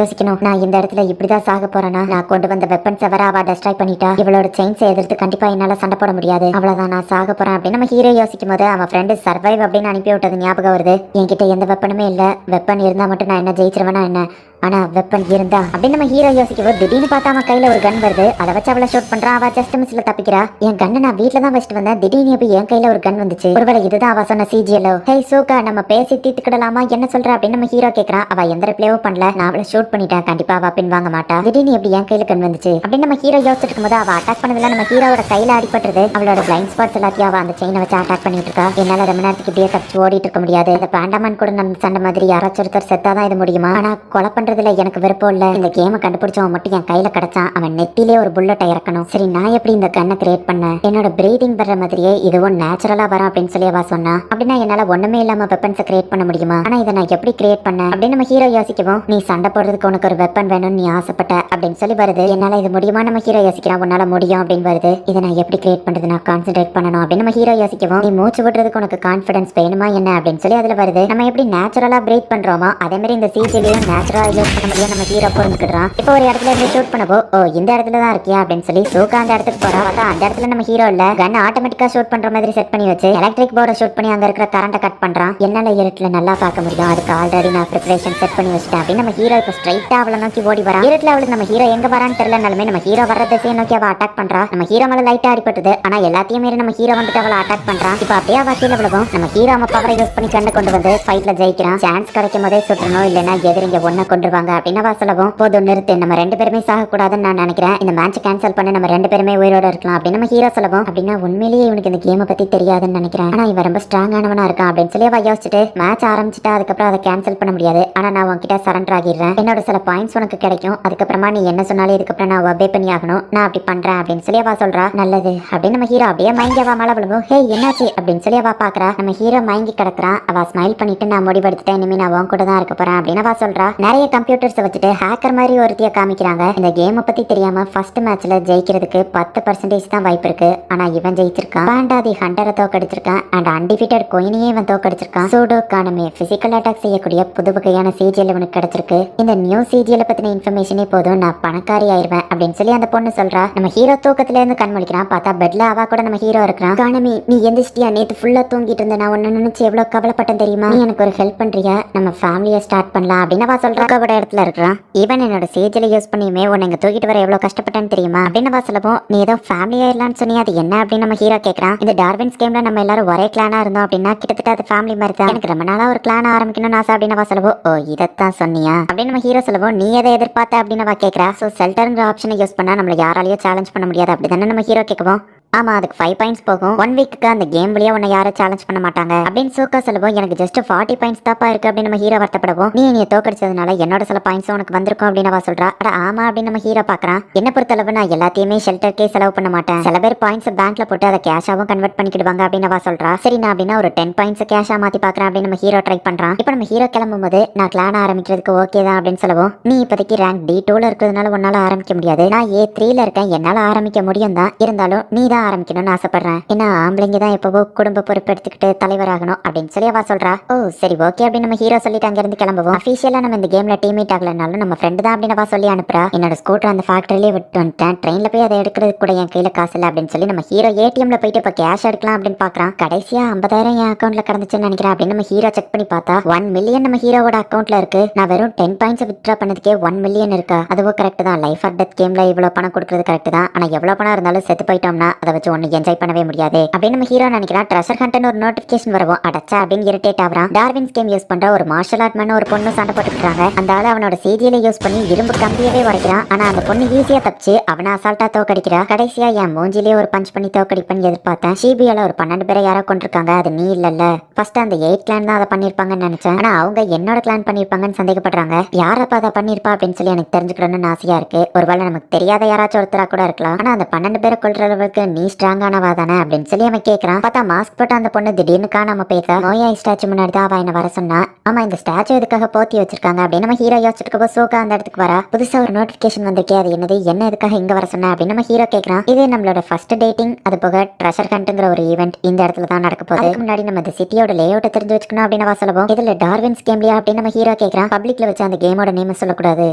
யோசிக்கணும். நான் இந்த இடத்துல இப்படிதான் சாக போறேன்னா நான் கொண்டு வந்த வெப்பன்ஸை வர அவ டெஸ்ட்ராய் பண்ணிட்டா. இவளோட செயின்ஸை எதிர்த்து கண்டிப்பா என்னால சண்டை போட முடியாது. அவ்வளவுதான், நான் சாக போறேன் அப்படின்னு நம்ம ஹீரோ யோசிக்கும் போது அவன் ஃப்ரெண்டு சர்வைவ் அப்படின்னு அனுப்பி விட்டது ஞாபகம் வருது. என்கிட்ட எந்த வெப்பனுமே இல்ல, வெப்பன் இருந்தா மட்டும் நான் என்ன ஜெயிச்சிருவேனா என்ன, ஆனா வெப்பன் இருந்தா அப்படின்னு நம்ம ஹீரோ யோசிக்கும். திடீர்னு பார்த்தா அவன் கையில ஒரு கன் வருது. அதை வச்சு அவளை ஷூட் பண்றான். அவ ஜஸ்ட் மிஸ்ல தப்பிக்கிறா. என் கண்ணை நான் வீட்டுல தான் வச்சுட்டு வந்தேன், திடீர்னு போய் என் கையில ஒரு கன் வந்துச்சு. ஒருவேளை இதுதான் அவ சொன்ன சிஜிஎல். ஹே சூக்கா, நம்ம பேசி தீர்த்துக்கிடலாமா, என்ன சொல்ற அப்படின்னு நம்ம ஹீரோ கேட்கறான். அவ எந்த ரிப்ளையும் பண்ணல. நான் அவளை ஷூட் பண்ணிட்டேன், கண்டிப்பா அவ பின் வாங்க மாட்டா. திடீர்னு எப்படி என் கையில கன் வந்துச்சு அப்படின்னு நம்ம ஹீரோ யோசிச்சுட்டு இருக்கும்போது அவ அட்டாக் பண்ணதுல நம்ம ஹீரோட கையில அடிபட்டுருது. அவளோட பிளைண்ட் ஸ்பாட்ஸ் எல்லாத்தையும் அவ அந்த செயினை வச்சு அட்டாக் பண்ணிட்டு இருக்கா. என்னால ரொம்ப நேரத்துக்கு இப்படியே தப்பிச்சு ஓடிட்டு இருக்க முடியாது. இந்த பேண்டமான் கூட நம்ம சண்டை மாதிரி யாராச்சும் ஒருத்தர் செத்தாதான் இது முடியுமா. ஆனா கொலை பண்றதுல எனக்கு விருப்பம் இல்ல. இந்த கேமை கண்டுபிடிச்சவன் மட்டும் என் கையில கிடைச்சான், அவன் நெத்திலே ஒரு புல்லட்டை இறக்கணும். சரி, நான் எப்படி இந்த கன்னை கிரியேட் பண்ணேன், என்னோட பிரீதிங் வர்ற மாதிரியே இதுவும் நேச்சுரலா வரும் அப்படின்னு சொல்லி அவ சொன்னா. அப்படின்னா என்னால ஒண்ணுமே இல்லாம வெப்பன்ஸை கிரியேட் பண்ண முடியுமா. ஆனா இதை நான் எப்படி கிரியேட் பண்ணேன் அப்படின்னு நம்ம ஹீரோ யோசிக்கவும், நீ சண்டை போடுறதுக்கு உனக்கு ஒரு வெப்பன் வேணும்னு நீ ஆசைப்பட்ட அப்படின்னு சொல்லி வருது. என்னால இது முடியுமா நம்ம ஹீரோ யோசிக்கிறான். உன்னால முடியும் அப்படின்னு வருது. இதை நான் எப்படி கிரியேட் பண்றது, நான் கான்சென்ட்ரேட் பண்ணணும் அப்படின்னு நம்ம ஹீரோ யோசிக்கவும், நீ மூச்சு விடுறதுக்கு உனக்கு கான்ஃபிடன்ஸ் வேணுமா என்ன அப்படின்னு சொல்லி அதுல வருது. நம்ம எப்படி நேச்சுரலா பிரீத் பண்றோமோ அதே மாதிரி இந்த சிஜிலையும் நேச்சுரலா யூஸ் பண்ண முடியும் நம்ம ஹீரோ புரிஞ்சுக்கிட்டான். இப்போ ஒரு இடத்துல இருந்து ஷூட் பண்ணப்போ, ஓ இந்த இடத்துல தான் இருக்கியா அப்படின்னு சொல்லி சூக்கா அந்த இடத்துக்கு போறா. அந்த இடத்துல நம்ம ஹீரோ இல்ல, கன் ஆட்டோமேட்டிக்கா ஷூட் பண்ற மாதிரி செட் பண்ணி வச்சு எலக்ட்ரிக் போர்டை ஷூட் பண்ணி அங்க இருக்கிற கரண்ட்டை கட் பண்றான். என்னால இருட்டுல நல்லா பார்க்க முடியும், அதுக்கு ஆல்ரெடி நான் ப்ரிப்பரேஷன் செட் பண்ணி வச்சிட்டேன் அப்படின்னு நம்ம ஹீரோ இப்போ ஸ்ட்ரைட்டா அவளை நோக்கி ஓடி வரா. இருட்டுல அவளுக்கு நம்ம ஹீரோ எங்க வரான்னு தெரியலனாலுமே நம்ம ஹீரோ வர்ற திசையை நோக்கி அவ அட்டாக் பண்றா. நம்ம ஹீரோ மேல லைட்டா அடிபட்டது, ஆனா எல்லாத்தையும் மீறி நம்ம ஹீரோ வந்துட்டு அவளை அட்டாக் பண்றான். இப்போ அப்படியே அவ கீழே விழுகும். நம்ம ஹீரோ நம்ம பவரை யூஸ் பண்ணி கண்ணை கொண்டு வந்து ஃபைட்ல ஜெயிக்கிறான். சான்ஸ் கிடைக்கும் போதே சுற்றணும், இல்லைன்னா எதிரிங்க ஒன்ன கொண்டுருவாங்க அப்படின்னு அவ சொல்லவும், போதும் நிறுத்து, நம்ம ரெண்டு பேருமே சாக கூடாதுன்னு நான் நினைக்கிறேன், இந்த மேட்ச் கேன்சல் பண்ண நம்ம ரெண்டு பேருமே உயிரோட இருக்கலாம் அப்படின்னு நம்ம ஹீரோ சொல்லவும், அப்படின்னா உண்மையிலேயே இவனுக்கு இந்த கேமை பத்தி தெரியாதுன்னு நினைக்கிறேன், ஆனா இவன் ரொம்ப ஸ்ட்ராங்கானவனா இருக்கான் அப்படின்னு சொல்லி அவ யோசிச்சுட்டு மேட்ச் ஆரம்பிச்சுட்டா. அதுக்கப்புறம் அதை கேன்சல் பண்ண முடியாது, ஆனா நான் உன்கிட்ட சரண்டர் ஆகிடுறேன், என்னோட சில பாயிண்ட்ஸ் உனக்கு கிடைக்கும், அதுக்கப்புறமா நீ என்ன சொன்னாலும் இதுக்கப்புறம் நான் ஒபே பண்ணி ஆகணும், நான் அப்படி பண்றேன் அப்படின்னு சொல்லி அவ சொல்றா. நல்லது அப்படின்னு நம்ம ஹீரோ அப்படியே மயங்கி அவ மேல விழுவும். ஹே என்னாச்சு அப்படின்னு சொல்லி அவ பாக்குறா. நம்ம ஹீரோ மயங்கி கிடக்குறான். அவ ஸ்மைல் பண்ணிட்டு நான் முடிவெடுத்துட்டேன், இனிமே நான் உன் கூட தான் இருக்க போறேன் அப்படின்னு அவ சொல்றா. நிறைய கம்ப்யூட்டர்ஸ் வச்சுட்டு ஹேக்கர் மாதிரி ஒருத்திய காமிக்கிறாங்க. இந்த கேமை பத்தி தெரியாம ஃபர்ஸ்ட் மேட்ச்ல ஜெயிக்கிறதுக்கு 10% தான் வாய்ப்பு இருக்கு, ஆனா இவன் ஜெயிச்சிருக்கான். பாண்டாதி ஹண்டரை தோக்கடிச்சிருக்கான் அண்ட் அன்டிஃபீட்டட் கோயினையே இவன் தோக்கடிச்சிருக்கான். சூடோ கானமே பிசிக்கல் அட்டாக் செய்யக்கூடிய புது வகையான சிஜிஎல் இவனுக்கு கிடைச்சிருக்கு. இந்த நியூ சிஜிஎல் பத்தின இன்ஃபர்மேஷனே போதும், நான் பணக்காரி ஆயிருவேன் அப்படின்னு சொல்லி அந்த பொண்ணு சொல்றா. நம்ம ஹீரோ தூக்கத்துல இருந்து கண்மொழிக்கிறான். பார்த்தா பெட்ல அவ கூட நம்ம ஹீரோ இருக்கிறான். கானமே நீ எந்திரிச்சிட்டியா, நேத்து ஃபுல்லா தூங்கிட்டு இருந்த, நான் ஒன்னு நினைச்சு எவ்வளவு கவலைப்பட்டேன் தெரியுமா, நீ எனக்கு ஒரு ஹெல்ப் பண்றியா, நம்ம ஃபேமிலியை ஸ்டார்ட் பண்ணலாம் அப்படின்னு அவ சொல்றா. இடத்துல இருக்கிறான். ஈவன் என்னோட சிஜிஎல் யூஸ் பண்ணியுமே உன்னை இங்க தூக்கிட்டு வர எவ்வளவு கஷ்டப்பட்டேன்னு தெரியுமா அப்படின்னு அவ சொல்லவும், நீ ஏதோ ஃபேமிலியா இல்லன்னு சொன்னி, அது என்ன அப்படின்னு நம்ம ஹீரோ கேட்கறான். இந்த டார்வின்ஸ் கேம்ல நம்ம எல்லாரும் ஒரே கிளானா இருந்தோம் அப்படின்னா கிட்டத்தட்ட அது ஃபேமிலி மாதிரி தான், எனக்கு ரொம்ப நாளா ஒரு கிளான் ஆரம்பிக்கணும்னு ஆசை அப்படின்னு அவ சொல்லவும், ஓ இதைத்தான் சொன்னியா அப்படின்னு நம்ம ஹீரோ சொல்லவும், நீ எதை எதிர்பார்த்த அப்படின்னு அவ கேட்கறா. சோ ஷெல்டர்ங்கிற ஆப்ஷனை யூஸ் பண்ணா நம்மள யாராலையும் சேலஞ்ச் பண்ண முடியாது அப்படிதானே நம்ம ஹீரோ கேட்கவும், ஆமா அதுக்கு 5 பாயிண்ட்ஸ் போகும், 1 வீக்கு அந்த கேம்லயே உன்னை யாரும் சேலஞ்ச் பண்ண மாட்டாங்க அப்படின்னு சூக்கா சொல்லவும், எனக்கு ஜஸ்ட் 40 பாயிண்ட்ஸ் தாப்பா இருக்கு அப்படின்னு நம்ம ஹீரோ வருத்தப்படவும், நீ என்னைய தோக்கடிச்சதுனால என்னோட சில பாயிண்ட்ஸ் உனக்கு வந்திருக்கும் அப்படின்னு அவ சொல்றா. அட ஆமா அப்படின்னு நம்ம ஹீரோ பாக்குறான். என்ன பொறுத்தளவு நான் எல்லாத்தையுமே ஷெல்டர்க்கே செலவு பண்ண மாட்டேன், சில பேர் பாயிண்ட்ஸ் பேங்க்ல போட்டு அதை கேஷாவும் கன்வெர்ட் பண்ணிக்கிடுவாங்க அப்படின்னு அவ சொல்றா. சரி நான் அப்படின்னா ஒரு 10 பாயிண்ட்ஸ் கேஷா மாத்தி பாக்குறேன் அப்படின்னு நம்ம ஹீரோ ட்ரை பண்றான். இப்போ நம்ம ஹீரோ கிளம்பும் போது, நான் கிளான் ஆரம்பிக்கிறதுக்கு ஓகே தான் அப்படின்னு சொல்லவும், நீ இப்போதைக்கு ரேங்க் D2ல இருக்கிறதுனால உன்னால ஆரம்பிக்க முடியாது, நான் A3ல இருக்கேன், என்னால ஆரம்பிக்க முடியும் தான், இருந்தாலும் நீ தான் ஆரம்பிக்கணும்னு ஆசைப்படுறேன், ஏன்னா ஆம்பளைங்க தான் எப்பவோ குடும்ப பொறுப்பு எடுத்துக்கிட்டு தலைவராகணும் அப்படின்னு சொல்லி அவ சொல்றா. ஓ சரி ஓகே அப்படின்னு நம்ம ஹீரோ சொல்லிட்டு அங்க இருந்து கிளம்புவோம். அபிஷியலா நம்ம இந்த கேம்ல டீம்மேட் ஆகலனாலும் நம்ம ஃப்ரெண்ட் தான் அப்படின்னு அவ சொல்லி அனுப்புறா. என்னோட ஸ்கூட்டர் அந்த ஃபேக்டரியிலே விட்டு வந்துட்டேன், ட்ரெயின்ல போய் அதை எடுக்கிறதுக்கு கூட என் கையில காசு இல்லை அப்படின்னு சொல்லி நம்ம ஹீரோ ஏடிஎம்ல போயிட்டு இப்ப கேஷ் எடுக்கலாம் அப்படின்னு பாக்குறான். கடைசியா 50,000 என் அக்கௌண்ட்ல கிடந்துச்சுன்னு நினைக்கிறேன் அப்படின்னு நம்ம ஹீரோ செக் பண்ணி பார்த்தா 1 மில்லியன் நம்ம ஹீரோவோட அக்கௌண்ட்ல இருக்கு. நான் வெறும் 10 பாயிண்ட்ஸ் வித்ட்ரா பண்ணதுக்கே 1 மில்லியன் இருக்கா. அதுவும் கரெக்ட் தான், லைஃப் ஆர் டெத் கேம்ல இவ்வளவு பணம் கொடுக்கறது கரெக்ட் தான், ஆனா எவ்வளவு பணம் இருந்தாலும் செத்து போயிட்டோம்னா அதை வச்சு ஒன்னு என்ஜாய் பண்ணவே முடியாது அப்படின்னு நம்ம ஹீரோ நினைக்கிறான். ட்ரெஷர் ஹண்ட்னு ஒரு நோட்டிபிகேஷன் வரவும் அடச்சா அப்படின்னு இரிட்டேட் ஆகுறான். டார்வின்ஸ் கேம் யூஸ் பண்ற ஒரு மார்ஷல் ஆர்ட் மேன் ஒரு பொண்ணு சண்டை போட்டுக்கிறாங்க. அந்த ஆளு அவனோட சிஜிஎல யூஸ் பண்ணி இரும்பு கம்பியவே உடைக்கிறான். ஆனா அந்த பொண்ணு ஈஸியா தப்பிச்சு அவனை அசால்ட்டா தோக்கடிக்கிறா. கடைசியா என் மூஞ்சிலேயே ஒரு பஞ்ச் பண்ணி தோக்கடிப்பேன்னு எதிர்பார்த்தேன். ஷிபியால ஒரு 12 பேரை யாரோ கொண்டிருக்காங்க, அது நீ இல்லல்ல. ஃபர்ஸ்ட் அந்த 8 கிளான் தான் அதை பண்ணிருப்பாங்கன்னு நினைச்சேன், ஆனா அவங்க என்னோட கிளான் பண்ணிருப்பாங்கன்னு சந்தேகப்படுறாங்க. யாரப்ப அதை பண்ணிருப்பா அப்படின்னு சொல்லி எனக்கு தெரிஞ்சுக்கணும்னு ஆசையா இருக்கு. ஒருவேளை நமக்கு தெரியாத யாராச்சும் ஒருத்தரா கூட இருக்கலாம், ஆனா அந்த 12 பேரை கொல்ற அளவுக்கு நீ ஸ்ட்ராங்கானவா தானே அப்படின்னு சொல்லி அவன் கேட்கறான். பார்த்தா மாஸ்க் போட்டு அந்த பொண்ணு திடீர்னு காணாம போயிருக்கா. நோயா ஸ்டாச்சு முன்னாடி தான் அவ என்ன வர சொன்னா. ஆமா, இந்த ஸ்டாச்சு எதுக்காக போத்தி வச்சிருக்காங்க அப்படின்னு நம்ம ஹீரோ யோசிச்சிருக்கப்போ சோகா அந்த இடத்துக்கு வரா. புதுசா ஒரு நோட்டிபிகேஷன் வந்திருக்கே, அது என்னது, என்ன எதுக்காக இங்க வர சொன்ன அப்படின்னு நம்ம ஹீரோ கேட்கறான். இது நம்மளோட ஃபர்ஸ்ட் டேட்டிங், அது போக ட்ரெஷர் ஹண்ட்ங்கிற ஒரு ஈவெண்ட் இந்த இடத்துல தான் நடக்க போகுது. அதுக்கு முன்னாடி நம்ம இந்த சிட்டியோட லேஅவுட்டை தெரிஞ்சு வச்சுக்கணும் அப்படின்னு அவ சொல்லுவோம். இதுல டார்வின்ஸ் கேம்லியா அப்படின்னு நம்ம ஹீரோ கேட்கறான். பப்ளிக்ல வச்சு அந்த கேமோட நேம் சொல்லக்கூடாது.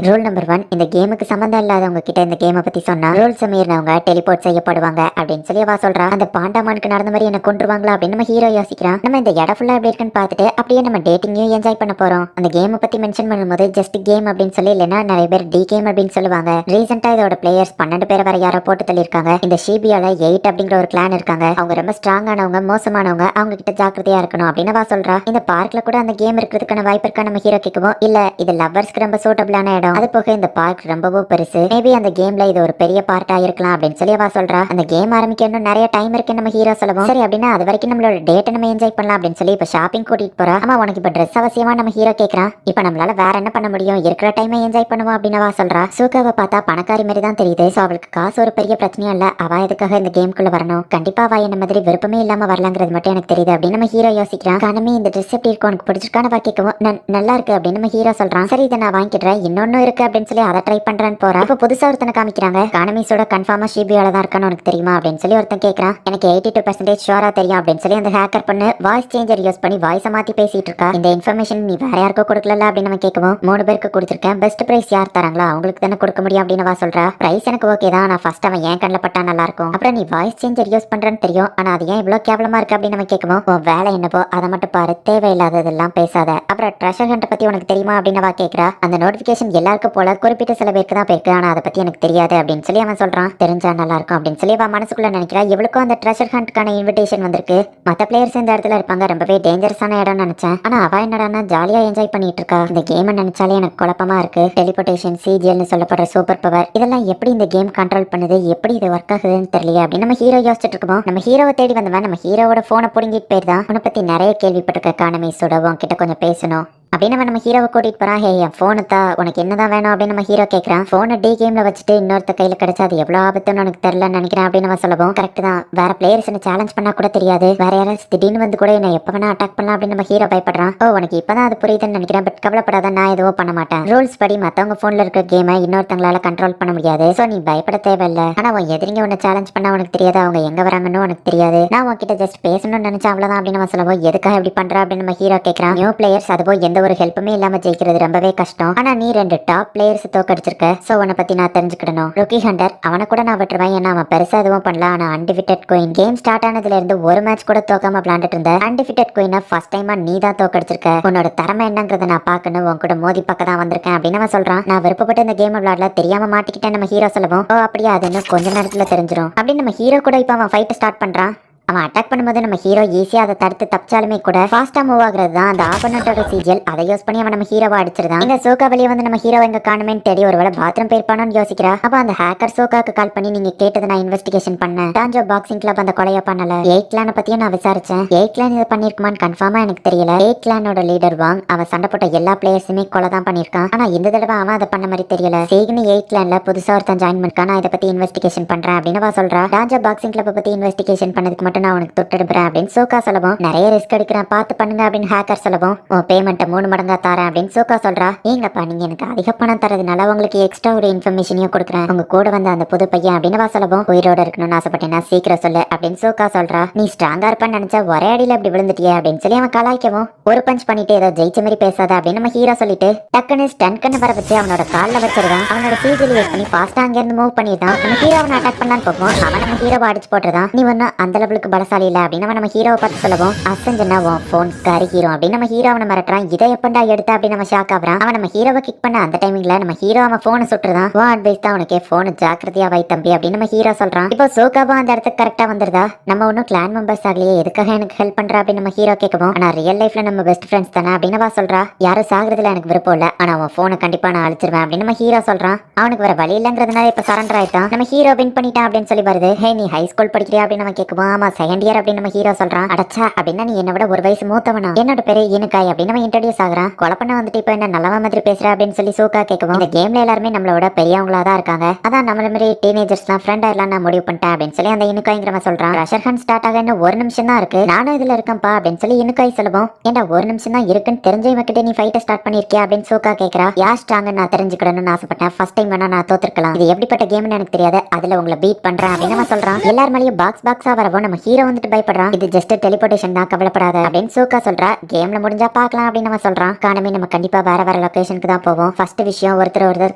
ரூல் நம்பர் 1, இந்த கேமுக்கு சம்பந்தம் இல்லாதவங்க கிட்ட இந்த கேமை பத்தி சொன்னா ரூல்ஸ் மீறினவங்க டெலிபோர்ட் செய்யப்படுவாங்க அப்படின்னு சொல்லி அவ சொல்றா. அந்த பாண்டாமானுக்கு நடந்த மாதிரி என்ன கொண்டுருவாங்களா அப்படின்னு நம்ம ஹீரோ யோசிக்கிறான். நம்ம இந்த இடம் ஃபுல்லா எப்படி இருக்குன்னு பார்த்துட்டு அப்படியே நம்ம டேட்டிங்கையும் என்ஜாய் பண்ண போறோம். அந்த கேமை பத்தி மென்ஷன் பண்ணும்போது ஜஸ்ட் கேம் அப்படின்னு சொல்லி, இல்லைன்னா நிறைய பேர் டி கேம் அப்படின்னு சொல்லுவாங்க. ரீசெண்டா இதோட பிளேயர்ஸ் 12 பேர் வரை யாரோ போட்டு தள்ளிருக்காங்க. இந்த ஷிபியால 8 அப்படிங்கிற ஒரு கிளான் இருக்காங்க. அவங்க ரொம்ப ஸ்ட்ராங்கானவங்க, மோசமானவங்க, அவங்க கிட்ட ஜாக்கிரதையா இருக்கணும் அப்படின்னு அவ சொல்றா. இந்த பார்க்ல கூட அந்த கேம் இருக்கிறதுக்கான வாய்ப்பு இருக்கா நம்ம ஹீரோ கேட்கவும், இல்ல இது லவ்வர்ஸ்க்கு ரொம்ப சூட்டபிளான இடம், அது போக இந்த பார்க் ரொம்பவும் பெருசு, மேபி அந்த கேம்ல இது ஒரு பெரிய பார்ட்டா இருக்கலாம் அப்படின்னு சொல்லி அவ சொல்றா. அந்த கேம் ஆரம்பிக்க இன்னும் நிறைய டைம் இருக்கு நம்ம ஹீரோ சொல்லுவோம். சரி அப்படின்னா அது வரைக்கும் நம்மளோட டேட்டை நம்ம என்ஜாய் பண்ணலாம் அப்படின்னு சொல்லி இப்ப ஷாப்பிங் கூட்டிட்டு போறா. ஆமா, உனக்கு இப்ப ட்ரெஸ் அவசியமா நம்ம ஹீரோ கேட்கறான். இப்ப நம்மளால வேற என்ன பண்ண முடியும், இருக்கிற டைமை என்ஜாய் பண்ணுவோம் அப்படின்னு அவ சொல்றா. சூகாவை பார்த்தா பணக்காரி மாதிரி தான் தெரியுது. சோ அவளுக்கு காசு ஒரு பெரிய பிரச்சனையா இல்ல. அவ எதுக்காக இந்த கேம்குள்ள வரணும், கண்டிப்பா அவ என்ன மாதிரி விருப்பமே இல்லாம வரலாங்கிறது மட்டும் எனக்கு தெரியுது அப்படின்னு நம்ம ஹீரோ யோசிக்கிறான். காணமே இந்த ட்ரெஸ் எப்படி இருக்கும், உனக்கு பிடிச்சிருக்கான கேட்கவும் நல்லா இருக்கு அப்படின்னு நம்ம ஹீரோ சொல்றான். சரி, இதை நான் வாங்கிக்கிறேன், இன்னொன்னு இருக்கு அப்படின்னு சொல்லி அதை ட்ரை பண்றேன்னு போறா. இப்ப புதுசா ஒருத்தனை காமிக்கிறாங்க. கானமீஸோட கன்ஃபார்மா ஷிபியால தான் இருக்கான்னு உனக்கு தெரியுமா அப்படின்னு சொல்லி ஒருத்தன் கேட்கறான். எனக்கு 82% ஷோரா தெரியும் அப்படின்னு சொல்லி அந்த ஹேக்கர் பண்ணு வாய்ஸ் சேஞ்சர் யூஸ் பண்ணி வாய்ஸை மாத்தி பேசிட்டு இருக்கா. இந்த இன்ஃபர்மேஷன் நீ வேற யாருக்கோ கொடுக்கல அப்படின்னு நம்ம கேட்கவும், 3 பேருக்கு கொடுத்துருக்கேன், பெஸ்ட் பிரைஸ் யார் தராங்களோ அவங்களுக்கு தானே கொடுக்க முடியும் அப்படின்னு வா சொல்றா. பிரைஸ் எனக்கு ஓகே தான், நான் ஃபர்ஸ்ட் அவன் ஏன் கண்ணில் பட்டா நல்லா இருக்கும். அப்புறம் நீ வாய்ஸ் சேஞ்சர் யூஸ் பண்றேன்னு தெரியும், ஆனா அது ஏன் இவ்வளவு கேவலமா இருக்கு அப்படின்னு நம்ம கேட்கவும், உன் வேலை என்னப்போ அதை மட்டும் பாரு, தேவையில்லாததெல்லாம் பேசாத. அப்புறம் ட்ரெஷர் ஹண்ட் பத்தி உனக்கு தெரியுமா அப்படின்னு வா கேட்கறா. அந்த நோட்டிபிகேஷன் எல்லாருக்கும் போல குறிப்பிட்ட சில பேருக்கு தான் போயிருக்கு, ஆனா அதை பத்தி எனக்கு தெரியாது அப்படின்னு சொல்லி அவன் சொல்றான். தெரிஞ்சா நல்லா இருக்கும் அப்படின்னு சொல்லி அவன் மனசுக்குள்ள நினைக்கிறா. இவளுக்கும் அந்த ட்ரெஷர் ஹண்ட்கான இன்விடேஷன் வந்திருக்கு. மத்த பிளேயர்ஸ் இந்த இடத்துல இருப்பாங்க, ரொம்பவே டேஞ்சரஸான இடம் நினைச்சேன். ஆனா அவ என்னடானா ஜாலியா என்ஜாய் பண்ணிட்டு இருக்கா. இந்த கேம் நினைச்சாலே எனக்கு குழப்பமா இருக்கு. டெலிபோர்டேஷன், சிஜிஎல்னு சொல்லப்படுற சூப்பர் பவர், இதெல்லாம் எப்படி இந்த கேம் கண்ட்ரோல் பண்ணுது, எப்படி இது ஒர்க் ஆகுதுன்னு தெரியல அப்படின்னு நம்ம ஹீரோ யோசிச்சுட்டு இருக்கோம். நம்ம ஹீரோவை தேடி வந்தவன் நம்ம ஹீரோவோட போனை புடுங்கிட்டு போயிருந்தான். உன்னை பத்தி நிறைய கேள்விப்பட்டிருக்க கானமீஸோட, உன்கிட்ட கொஞ்சம் பேசணும் அப்படின்னு நம்ம ஹீரோவை கூட்டிட்டு போறான். ஹே, என் போனு தான், உனக்கு என்னதான் வேணும் அப்படின்னு நம்ம ஹீரோ கேட்கறான். போனை டி கேம்ல வச்சுட்டு இன்னொருத்த கையில கிடைச்சா அது எவ்வளவு ஆபத்துன்னு உனக்கு தெரியலன்னு நினைக்கிறேன் அப்படின்னு நம்ம சொல்லவும், கரெக்ட் தான், வேற பிளேயர்ஸ் என்ன சேலஞ்ச் பண்ணா கூட தெரியாது, வேற யாராவது திடீர்னு வந்து கூட என்ன எப்ப வேணா அட்டாக் பண்ணலாம் அப்படின்னு நம்ம ஹீரோ பயப்படுறான். ஓ, உனக்கு இப்பதான் அது புரியுதுன்னு நினைக்கிறேன், பட் கவலைப்படாத, நான் எதுவும் பண்ண மாட்டேன். ரூல்ஸ் படி மத்தவங்க போன்ல இருக்க கேமை இன்னொருத்தங்களால கண்ட்ரோல் பண்ண முடியாது, சோ நீ பயப்பட தேவையில்லை. ஆனா உன் எதிரிங்க உன்னை சேலஞ்ச் பண்ணா உனக்கு தெரியாது, அவங்க எங்க வராங்கன்னு உனக்கு தெரியாது, நான் உன்கிட்ட ஜஸ்ட் பேசணும்னு நினைச்சா அவ்வளவுதான் அப்படின்னு நம்ம சொல்லவும், எதுக்காக இப்படி பண்ற அப்படின்னு நம்ம ஹீரோ கேட்கறான். நியூ பிளேயர்ஸ் அதுபோ எந்த ஒரு ஹெல்ப்புமே இல்லாம ஜெயிக்கிறது ரொம்பவே கஷ்டம். ஆனா நீ 2 டாப் பிளேயர்ஸ் தோக்கடிச்சிருக்க, சோ உன்னை பத்தி நான் தெரிஞ்சுக்கணும். ருக்கி ஹண்டர், அவனை கூட நான் விட்டுருவேன், ஏன்னா அவன் பெருசா எதுவும் பண்ணல. ஆனா அன்டிஃபிட்டட் குயின், கேம் ஸ்டார்ட் ஆனதுல இருந்து ஒரு மேட்ச் கூட தோக்காம விளையாண்டுட்டு இருந்த அன்டிஃபிட்டட் குயினை ஃபர்ஸ்ட் டைமா நீ தான் தோக்கடிச்சிருக்க. உன்னோட திறமை என்னங்கறத நான் பார்க்கணும், உன் கூட மோதி பக்கம் தான் வந்திருக்கேன் அப்படின்னு அவன் சொல்றான். நான் விருப்பப்பட்டு இந்த கேம் விளையாடல, தெரியாம மாட்டிக்கிட்டேன் நம்ம ஹீரோ சொல்லவும், ஓ அப்படியே அது இன்னும் கொஞ்ச நேரத்துல தெரிஞ்சிடும் அப்படின்னு நம்ம ஹீரோ கூட இப்ப அவன் ஃபைட் ஸ்டார்ட் பண்றான். அவன் அட்டாக் பண்ணும்போது நம்ம ஹீரோ ஈஸியா அதை தடுத்து தப்பிச்சாலுமே கூட ஃபாஸ்டா மூவ் ஆகுறது தான் அந்த ஆப்போனன்ட்டோட சிஜிஎல். அதை யூஸ் பண்ணி அவன் நம்ம ஹீரோவை அடிச்சிருந்தான். இந்த சோகா வெளியே வந்து நம்ம ஹீரோ எங்க காணுமேன்னு தேடி ஒருவேளை பாத்ரூம் போயிருப்பானோன்னு யோசிக்கிறா. அப்ப அந்த ஹேக்கர் சோகாக்கு கால் பண்ணி, நீங்க கேட்டதை நான் இன்வெஸ்டிகேஷன் பண்ணேன், டான்ஜோ பாக்ஸிங் கிளப் அந்த கொலையை பண்ணல, 8 கிளானை பத்தியும் நான் விசாரிச்சேன், 8 கிளான் இதை பண்ணிருக்குமான்னு கன்ஃபார்மா எனக்கு தெரியல. 8 கிளானோட லீடர் வாங், அவன் சண்டை போட்ட எல்லா பிளேயர்ஸுமே கொலை தான் பண்ணிருக்கான். ஆனா இந்த தடவை அவன் அதை பண்ண மாதிரி தெரியல. சேகனி 8 கிளான்ல புதுசா ஒருத்தன் ஜாயின் பண்ணிருக்கான், நான் இதை பத்தி இன்வெஸ்டிகேஷன் பண்றேன் அப்படின்னு சொல்றா. டான்ஜோ பாக்ஸிங் கிளப் பத்தி இன்வெஸ்டிகேஷன் பண்ணதுக்கு மட்டும் நான் உனக்கு தொட்டு அப்படின்னு சோகா சொல்லவும், நிறைய ரிஸ்க் எடுக்கிறேன் பார்த்து பண்ணுங்க அப்படின்னு ஹேக்கர் சொல்லவும், உன் பேமெண்ட்டை 3 மடங்கா தரேன் அப்படின்னு சோகா சொல்றா. ஏங்கப்பா, நீங்க எனக்கு அதிக பணம் தரதுனால உங்களுக்கு எக்ஸ்ட்ரா ஒரு இன்ஃபர்மேஷனையும் கொடுக்குறேன், உங்க கூட வந்த அந்த புது பையன் அப்படின்னு சொல்லவும், உயிரோட இருக்கணும்னு ஆசைப்பட்டேன்னா சீக்கிரம் சொல்லு அப்படின்னு சோகா சொல்றா. நீ ஸ்ட்ராங்கா இருப்பான்னு நினைச்சா ஒரே அடியில இப்படி விழுந்துட்டியே அப்படின்னு சொல்லி அவன் கலாய்க்கவும், ஒரு பஞ்ச் பண்ணிட்டு ஏதோ ஜெயிச்ச மாதிரி பேசாத அப்படின்னு நம்ம ஹீரோ சொல்லிட்டு டக்குன்னு ஸ்டன் கண்ணு வர வச்சு அவனோட காலில் வச்சிருந்தான். அவனோட சீஜில் யூஸ் பண்ணி ஃபாஸ்டா அங்க இருந்து மூவ் பண்ணிட்டான். நம்ம ஹீரோ அவனை அட்டாக் பண்ணலான்னு போகும், அவன் நம்ம ஹீரோவை அடிச்சு போட்டுருதான். நீ ஒன்னும் அந்த லெவலுக்கு பலசாலி இல்ல அப்படின்னு நம்ம ஹீரோவை பார்த்து சொல்லவும், அசஞ்சனா உன் போன் கருகிறோம் அப்படின்னு நம்ம ஹீரோ அவனை மிரட்டுறான். இதை எப்பண்டா எடுத்த அப்படின்னு நம்ம ஷாக் ஆகுறான். அவன் நம்ம ஹீரோவை கிக் பண்ண அந்த டைமிங்ல நம்ம ஹீரோ அவன் போனை சுட்டுறான். வா அட்வைஸ் தான் உனக்கே, போனை ஜாக்கிரதையா வை தம்பி அப்படின்னு நம்ம ஹீரோ சொல்றான். இப்போ சோகாபா அந்த இடத்துக்கு கரெக்டா வந்துருதா. நம்ம ஒன்னும் கிளான் மெம்பர்ஸ் ஆகலையே, எதுக்காக எனக்கு ஹெல்ப் பண்ற அப்படின்னு நம்ம ஹீரோ கேட்கவும், ஆனா ரியல் லைஃப்ல நம்ம பெஸ்ட் ஃப்ரெண்ட்ஸ் தானே அப்படின்னு சொல்றா. யாரும் சாகுறதுல எனக்கு விருப்பம் இல்ல, ஆனா அவன் போனை கண்டிப்பா நான் அழிச்சிருவேன் அப்படின்னு நம்ம ஹீரோ சொல்றான். அவனுக்கு வேற வழி இல்லங்கிறதுனால இப்ப சரண்டர் ஆயிட்டான். நம்ம ஹீரோ வின் பண்ணிட்டான் அப்படின்னு சொல்லி வருது. ஹே, நீ ஹை ஸ்கூல் படிக்கிறியா அப்படின்னு நம்ம கேட்கவும், ஆமா நான் செகண்ட் இயர் அப்படின்னு நம்ம ஹீரோ சொல்றான். அடச்சா அப்படின்னா நீ என்ன விட ஒரு வயசு மூத்தவனா? என்னோட பேரு இனுக்காய் அப்படின்னு நம்ம இன்ட்ரோடியூஸ் ஆகுறான். கொலை பண்ண வந்துட்டு இப்ப என்ன நல்லவ மாதிரி பேசுற அப்படின்னு சொல்லி சூக்கா கேட்கவும், இந்த கேம்ல எல்லாருமே நம்மளோட பெரியவங்களா தான் இருக்காங்க, அதான் நம்மள மாதிரி டீனேஜர்ஸ்லாம் ஃப்ரெண்ட் ஆயிடலாம் நான் முடிவு பண்ணிட்டேன் அப்படின்னு சொல்லி அந்த இனுக்காய்ங்கிறவன் சொல்றான். ப்ரெஷர் ஹண்ட் ஸ்டார்ட் ஆக இன்னும் ஒரு நிமிஷம் தான் இருக்கு, நானும் இதுல இருக்கேன்ப்பா அப்படின்னு சொல்லி இனுக்காய் சொல்லுவோம். ஏன்டா ஒரு நிமிஷம் தான் இருக்குன்னு தெரிஞ்சவங்க கிட்ட நீ ஃபைட்டை ஸ்டார்ட் பண்ணிருக்கியா அப்படின்னு சூக்கா கேட்கறா. யார் ஸ்ட்ராங்னு நான் தெரிஞ்சுக்கணும்னு ஆசைப்பட்டேன். ஃபர்ஸ்ட் டைம் வேணா நான் தோத்துருக்கலாம், இது எப்படிப்பட்ட கேம்னு எனக்கு தெரியாது, அதுல உங்களை பீட் பண்றேன் அப்படின்னு அவன் சொல்றான். எல்லார் மேலயும் பாக்ஸா வரவும் நம்ம ஹீரோ வந்துட்டு பயப்படுறான். இது ஜஸ்ட் டெலிபோர்டேஷன் தான், கவலைப்படாத அப்படின்னு சூக்கா சொல்றா. கேம்ல முடிஞ்சா பார்க்கலாம் அப்படின்னு அவன் சொல்றான். காணமே நம்ம கண்டிப்பா வேற லொகேஷனுக்கு தான் போவோம், ஃபர்ஸ்ட் விஷயம் ஒருத்தர்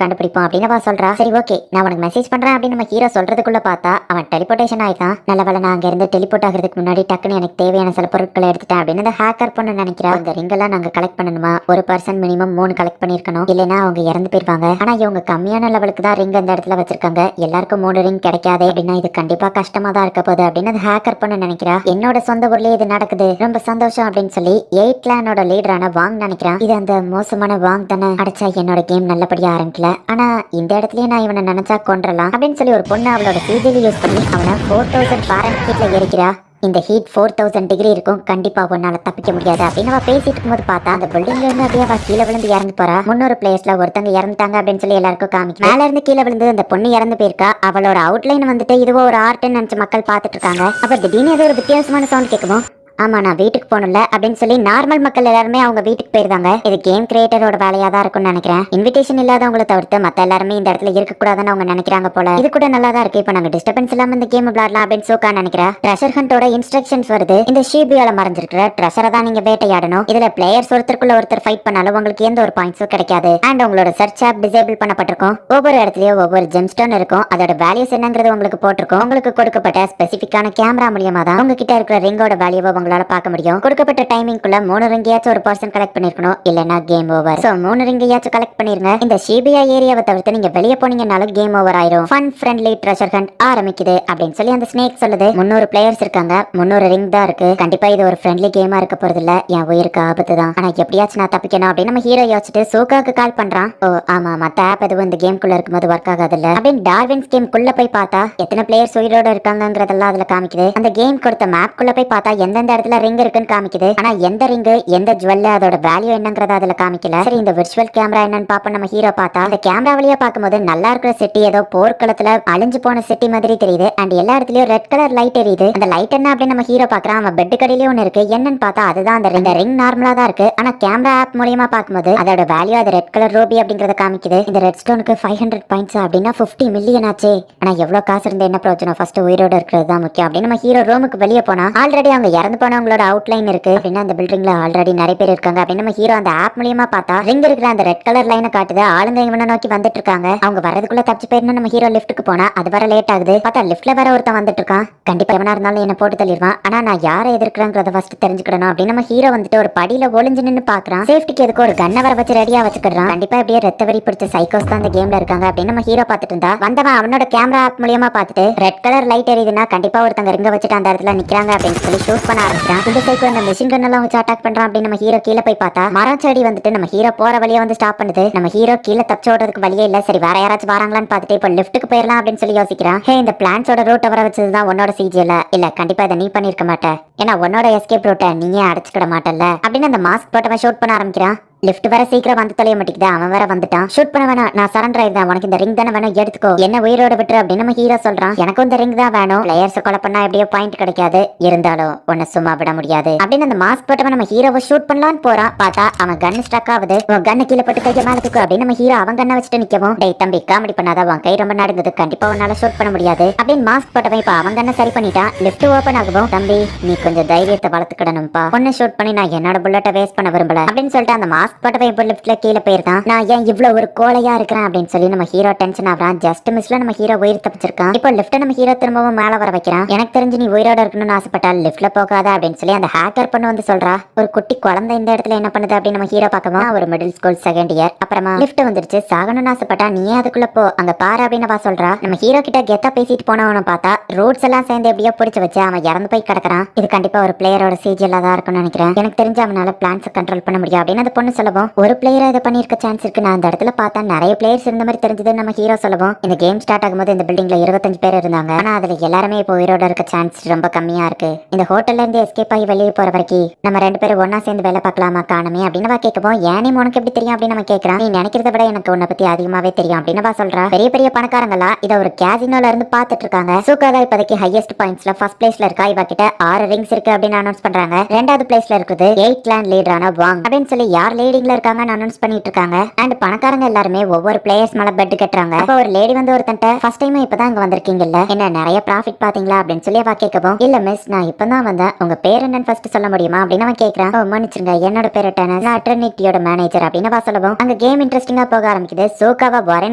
கண்டுபிடிப்போம் அப்படின்னு அவன் சொல்றா. சரி ஓகே நான் உனக்கு மெசேஜ் பண்றேன் அப்படின்னு நம்ம ஹீரோ சொல்றதுக்குள்ள பார்த்தா அவன் டெலிபோர்டேஷன் ஆயிட்டான். நல்ல வேளை நான் அங்க இருந்து டெலிபோர்ட் ஆகிறதுக்கு முன்னாடி டக்குன்னு எனக்கு தேவையான சில பொருட்களை எடுத்துட்டேன் அப்படின்னு அந்த ஹேக்கர் பண்ண நினைக்கிறா. அந்த ரிங் எல்லாம் நாங்க கலெக்ட் பண்ணணுமா? ஒரு பர்சன் மினிமம் 3 கலெக்ட் பண்ணிருக்கணும், இல்லைன்னா அவங்க இறந்து போயிருவாங்க. ஆனா இவங்க கம்மியான லெவலுக்கு தான் ரிங் அந்த இடத்துல வச்சிருக்காங்க, எல்லாருக்கும் 3 ரிங் கிடைக்காது அப்படின்னா இது கண்டிப்பா கஷ்டமா தான் இருக்க போகுது அப்படின்னு அந்த ஹேக்கர் பண்ண நினைக்கிறா. என்னோட சொந்த ஊர்லயே இது நடக்குது, ரொம்ப சந்தோஷம் அப்படின்னு சொல்லி 8 கிளானோட லீடரான வாங் நினைக்கிறான். இது அந்த மோசமான வாங் தானே? அடைச்சா என்னோட கேம் நல்லபடியா ஆரம்பிக்கல, ஆனா இந்த இடத்துலயே நான் இவனை நினைச்சா கொன்றலாம் அப்படின்னு சொல்லி ஒரு பொண்ணு அவளோட சீஜிலி யூஸ் பண்ணி அவனை 4000 ஃபாரன்ஹீட்ல எரிக்கிறா. இந்த ஹீட் 4000 டிகிரி இருக்கும், கண்டிப்பா உன்னால தப்பிக்க முடியாது அப்படின்னு அவ பேசிட்டு இருக்கும்போது பார்த்தா அந்த பில்டிங்ல இருந்து அப்படியே அவ கீழே விழுந்து இறந்து போறா. 300 பிளேயர்ஸ்ல ஒருத்தங்க இறந்துட்டாங்க அப்படின்னு சொல்லி எல்லாருக்கும் காமிக்கும். மேல இருந்து கீழே விழுந்து அந்த பொண்ணு இறந்து போயிருக்கா. அவளோட அவுட்லைன் வந்துட்டு இதுவோ ஒரு ஆர்ட்னு நினைச்ச மக்கள் பார்த்துட்டு இருக்காங்க. அப்ப திடீர்னு ஏதோ ஒரு வித்தியாசமான சவுண்ட் கேட்கும். ஆமா நான் வீட்டுக்கு போகணும்ல அப்படின்னு சொல்லி நார்மல் மக்கள் எல்லாருமே அவங்க வீட்டுக்கு போயிருந்தாங்க. இது கேம் கிரியேட்டரோட வேலையா தான் இருக்கும்னு நினைக்கிறேன். இன்விடேஷன் இல்லாதவங்களை தவிர்த்து மத்த எல்லாருமே இந்த இடத்துல இருக்கக்கூடாதுன்னு அவங்க நினைக்கிறாங்க போல. இது கூட நல்லா தான் இருக்கு, இப்ப நாங்க டிஸ்டர்பன்ஸ் இல்லாம இந்த கேம் விளையாடலாம் அப்படின்னு சோக்கா நினைக்கிறேன். ட்ரெஷர் ஹண்டோட இன்ஸ்ட்ரக்ஷன்ஸ் வருது. இந்த ஷீபியால மறைஞ்சிருக்கிற ட்ரெஷரை தான் நீங்க வேட்டையாடணும். இதுல பிளேயர்ஸ் ஒருத்தருக்குள்ள ஒருத்தர் ஃபைட் பண்ணாலும் உங்களுக்கு எந்த ஒரு பாயிண்ட்ஸும் கிடைக்காது. அண்ட் உங்களோட சர்ச் ஆப் டிசேபிள் பண்ணப்பட்டிருக்கும். ஒவ்வொரு இடத்துலயும் ஒவ்வொரு ஜெம்ஸ்டோன் இருக்கும், அதோட வேல்யூஸ் என்னங்கிறது உங்களுக்கு போட்டிருக்கும். உங்களுக்கு கொடுக்கப்பட்ட ஸ்பெசிபிக்கான கேமரா மூலியமா தான் உங்ககிட்ட இருக்கிற ரிங்கோட வேல்யூவை உங்களால பார்க்க முடியும். கொடுக்கப்பட்ட டைமிங்குள்ள 3 ரிங்கையாச்சும் ஒரு பர்சன் கலெக்ட் பண்ணிருக்கணும், இல்லனா கேம் ஓவர். சோ 3 ரிங்கையாச்சும் கலெக்ட் பண்ணிருங்க. இந்த ஷீபியா ஏரியாவை தவிர்த்து நீங்க வெளிய போனீங்கனாலும் கேம் ஓவர் ஆயிரும். ஃபன் ஃப்ரெண்ட்லி ட்ரெஷர் ஹண்ட் ஆரம்பிக்குது அப்படின்னு சொல்லி அந்த ஸ்னேக் சொல்லுது. 300 பிளேயர்ஸ் இருக்காங்க, 300 ரிங் தான் இருக்கு, கண்டிப்பா இது ஒரு ஃப்ரெண்ட்லி கேமா இருக்க போறது இல்ல, என் உயிருக்கு ஆபத்து தான், ஆனா எப்படியாச்சும் நான் தப்பிக்கணும் அப்படின்னு நம்ம ஹீரோ யோசிச்சுட்டு சோக்காக்கு கால் பண்றான். ஓ ஆமா மத்த ஆப் எதுவும் இந்த கேம்குள்ள இருக்கும்போது ஒர்க் ஆகாது இல்ல அப்படின்னு டார்வின்ஸ் கேம்குள்ள போய் பார்த்தா எத்தனை பிளேயர்ஸ் உயிரோட இருக்காங்கிறதெல்லாம் அதுல காமிக்குது. அந்த கேம் கொடுத்த மேப் குள்ள போய் பார்த்தா எந்தெந்த இடத்துல ரிங் இருக்குன்னு காமிக்குது, ஆனா எந்த ரிங் எந்த ஜுவல் அதோட வேல்யூ என்னங்கறத அதுல காமிக்கல. சரி இந்த விர்ச்சுவல் கேமரா என்னன்னு பாப்போம். நம்ம ஹீரோ பார்த்தா அந்த கேமரா வழியா பார்க்கும்போது நல்லா இருக்கிற சிட்டி ஏதோ போர்க்களத்துல அழிஞ்சு போன சிட்டி மாதிரி தெரியுது. அண்ட் எல்லா இடத்துலயும் ரெட் கலர் லைட் எரியுது. அந்த லைட் என்ன அப்படின்னு நம்ம ஹீரோ பாக்குறான். அவன் பெட் கடையிலயும் ஒன்னு இருக்கு, என்னன்னு பார்த்தா அதுதான் அந்த ரிங் நார்மலா தான் இருக்கு, ஆனா கேமரா ஆப் மூலியமா பார்க்கும்போது அதோட வேல்யூ அது ரெட் கலர் ரூபி அப்படிங்கறத காமிக்குது. இந்த ரெட் ஸ்டோனுக்கு 500 பாயிண்ட்ஸ் அப்படின்னா 50 மில்லியன் ஆச்சு. ஆனா எவ்வளவு காசு இருந்தா என்ன பிரயோஜனம், ஃபர்ஸ்ட் உயிரோட இருக்கிறது தான் முக்கியம் அப்படின்னு நம்ம ஹீரோ ரூமுக்கு வெளியே போனா ஆல்ரெடி அவங்க இறந்து போனவங்களோட அவுட்லைன் இருக்கு அப்படின்னா அந்த பில்டிங்ல ஆல்ரெடி நிறைய பேர் இருக்காங்க அப்படின்னு நம்ம ஹீரோ அந்த ஆப் மூலியமா பார்த்தா ரிங் இருக்கிற அந்த ரெட் கலர் லைனை காட்டுது. ஆளுங்க இவனை நோக்கி வந்துட்டு இருக்காங்க. அவங்க வரதுக்குள்ள தப்பிச்சு போயிருந்து நம்ம ஹீரோ லிஃப்ட்டுக்கு போனா அது வர லேட் ஆகுது. பார்த்தா லிஃப்ட்ல வேற ஒருத்தன் வந்துட்டு இருக்கான். கண்டிப்பா எவனா இருந்தாலும் என்ன போட்டு தள்ளிடுவான், ஆனா நான் யாரை எதிர்க்கிறேங்கிறத ஃபர்ஸ்ட் தெரிஞ்சுக்கணும் அப்படின்னு நம்ம ஹீரோ வந்துட்டு ஒரு படியில ஒளிஞ்சு நின்னு பாக்குறான். சேஃப்டிக்கு எதுக்கு ஒரு கண்ணை வர வச்சு ரெடியா வச்சுக்கிறான். கண்டிப்பா இப்படியே ரத்த வரி பிடிச்ச சைக்கோஸ் தான் இந்த கேம்ல இருக்காங்க அப்படின்னு நம்ம ஹீரோ பார்த்துட்டு இருந்தா வந்தவன் அவனோட கேமரா ஆப் மூலியமா பார்த்துட்டு ரெட் கலர் லைட் எரியுதுன்னா கண்டிப்பா ஒருத்தங்க ரிங்க வச்சுட்டு அந்த இடத்துல நிக்கிறாங்க அப்படின்னு சொல்லி ஷூட் பண்ண ஆரம்பிச்சான். இந்த சைக்கோ இந்த மிஷின் கன் எல்லாம் வச்சு அட்டாக் பண்றான் அப்படின்னு நம்ம ஹீரோ கீழே போய் பார்த்தா மரம் செடி வந்துட்டு நம்ம ஹீரோ போற வழியை வந்து ஸ்டாப் பண்ணுது. நம்ம ஹீரோ கீழே தப்பிச்சு ஓடுறதுக்கு வழியே இல்ல. சரி வேற யாராச்சும் வராங்களான்னு பார்த்துட்டு இப்போ லிஃப்ட்டுக்கு போயிடலாம் அப்படின்னு சொல்லி யோசிக்கிறான். ஹே இந்த பிளான்ஸோட ரூட்டை வர வச்சதுதான் உன்னோட சிஜிஎல் இல்ல, கண்டிப்பா இதை நீ பண்ணிருக்க மாட்டேன், ஏன்னா உன்னோட எஸ்கேப் ரூட்டை நீயே அடைச்சுக்கிட மாட்டல அப்படின்னு அந்த மாஸ்க் போட்டவன் ஷூட் பண்ண ஆரம்பிக்கிறான். லிஃப்ட் வேற சீக்கிரம் வந்து தொலைய மாட்டேங்குது, அவன் வேற வந்துட்டான். ஷூட் பண்ண வேணாம், நான் சரண்டர் ஆயிடுதான், உனக்கு இந்த ரிங் தானே வேணும் எடுத்துக்கோ, என்ன உயிரோட விட்டுரு அப்படின்னு நம்ம ஹீரோ சொல்றான். எனக்கும் இந்த ரிங் தான் வேணும், பிளேயர்ஸ் கொலை பண்ணா எப்படியோ பாயிண்ட் கிடைக்காது, இருந்தாலும் உன்னை சும்மா விட முடியாது அப்படின்னு அந்த மாஸ்க் போட்டவன் நம்ம ஹீரோவை ஷூட் பண்ணலான்னு போறான். பார்த்தா அவன் கன் ஸ்டக் ஆகுது. கண்ணை கீழே போட்டு கையை மேல தூக்கு அப்படின்னு நம்ம ஹீரோ அவன் கண்ணை வச்சுட்டு நிக்கவும், டேய் தம்பி காமெடி பண்ணாத, உன் கை ரொம்ப நடுங்குது, கண்டிப்பா உன்னால ஷூட் பண்ண முடியாது அப்படின்னு மாஸ்க் போட்டவன் இப்ப அவன் கண்ணை சரி பண்ணிட்டான். லிஃப்ட் ஓபன் ஆகும். தம்பி நீ கொஞ்சம் தைரியத்தை வளர்த்துக்கிடணும்பா, பொண்ணை ஷூட் பண்ணி நான் என்னோட புல்லட்டை வேஸ்ட் பண்ண விரும்பல அப்படின்னு சொல்லிட்டு அந்த மாஸ்க் போட்டவன் இப்ப லிஃப்ட்ல கீழே போயிருக்கான். நான் ஏன் இவ்வளவு ஒரு கோலையா இருக்கிறேன் அப்படின்னு சொல்லி நம்ம ஹீரோ டென்ஷன் ஆகிறான். ஜஸ்ட் மிஸ்ல நம்ம ஹீரோ உயிர் தப்பிச்சிருக்கான். இப்போ லிஃப்ட் நம்ம ஹீரோ திரும்பவும் மேல வர வைக்கிறான். எனக்கு தெரிஞ்சு நீ உயிரோட இருக்கணும்னு ஆசைப்பட்டா லிஃப்ட்ல போகாத அப்படின்னு சொல்லி அந்த ஹேக்கர் பண்ண வந்து சொல்றா. ஒரு குட்டி குழந்தை இந்த இடத்துல என்ன பண்ணுது அப்படின்னு நம்ம ஹீரோ பார்க்கவும் ஒரு மிடில் ஸ்கூல் செகண்ட் இயர். அப்புறமா லிஃப்ட் வந்துருச்சு, சாகணும்னு ஆசைப்பட்டா நீயே அதுக்குள்ள போ, அங்க பாரு அப்படின்னு அவ சொல்றா. நம்ம ஹீரோ கிட்ட கெத்தா பேசிட்டு போனவனை பார்த்தா ரோட்ஸ் எல்லாம் சேர்ந்து எப்படியோ பிடிச்சு வச்சு அவன் இறந்து போய் கிடக்குறான். இது கண்டிப்பா ஒரு பிளேயரோட சிஜிஎல் தான் இருக்கும்னு நினைக்கிறேன். எனக்கு தெரிஞ்சு அவனால பிளான்ஸ் கண்ட்ரோல் பண்ண முடியும் அப்படின்னு அந்த பொண்ணு அப்படின்னு சொல்லவும் ஒரு பிளேயரா இதை பண்ணிருக்க சான்ஸ் இருக்கு. நான் அந்த இடத்துல பார்த்தா நிறைய பிளேயர்ஸ் இருந்த மாதிரி தெரிஞ்சது நம்ம ஹீரோ சொல்லவும் இந்த கேம் ஸ்டார்ட் ஆகும்போது இந்த பில்டிங்ல 25 பேர் இருந்தாங்க. ஆனா அதுல எல்லாருமே இப்போ உயிரோட இருக்க சான்ஸ் ரொம்ப கம்மியா இருக்கு. இந்த ஹோட்டல்ல இருந்து எஸ்கேப் ஆகி வெளியே போற வரைக்கும் நம்ம 2 பேரும் ஒன்னா சேர்ந்து வேலை பார்க்கலாமா காணுமே அப்படின்னு கேட்கவும் ஏனே உனக்கு எப்படி தெரியும் அப்படின்னு நம்ம கேட்கறான். நீ நினைக்கிறத விட எனக்கு உன்னை பத்தி அதிகமாவே தெரியும் அப்படின்னு சொல்றா. பெரிய பெரிய பணக்காரங்களா இதை ஒரு கேசினோல இருந்து பாத்துட்டு இருக்காங்க. சூக்காதா இப்போதைக்கு ஹையஸ்ட் பாயிண்ட்ஸ்ல ஃபர்ஸ்ட் பிளேஸ்ல இருக்கா. இவ கிட்ட 6 ரிங்ஸ் இருக்கு அப்படின்னு அனௌன்ஸ் பண்றாங்க. 2வது பிளேஸ்ல இருக்குது 8 லேண்ட் லீடரான வாங் அப்படின்னு சொல்லி யார் லீடிங்ல இருக்காங்கன்னு அனௌன்ஸ் பண்ணிட்டு இருக்காங்க. அண்ட் பணக்காரங்க எல்லாருமே ஒவ்வொரு பிளேயர்ஸ் மேல பெட் கட்டுறாங்க. அப்ப ஒரு லேடி வந்து ஒருத்தன்ட்ட ஃபர்ஸ்ட் டைம் இப்பதான் இங்க வந்திருக்கீங்கல்ல, என்ன நிறைய ப்ராஃபிட் பாத்தீங்களா அப்படின்னு சொல்லி அவ கேட்கவும் இல்ல மிஸ் நான் இப்பதான் வந்தேன், உங்க பேர் என்னன்னு ஃபர்ஸ்ட் சொல்ல முடியுமா அப்படின்னு அவன் கேட்கறான். மன்னிச்சிருங்க என்னோட பேர் டெனஸ், நான் ட்ரினிட்டியோட மேனேஜர் அப்படின்னு சொல்லவும் அங்க கேம் இன்ட்ரெஸ்டிங்கா போக ஆரம்பிக்குது. சோகாவை ஒரே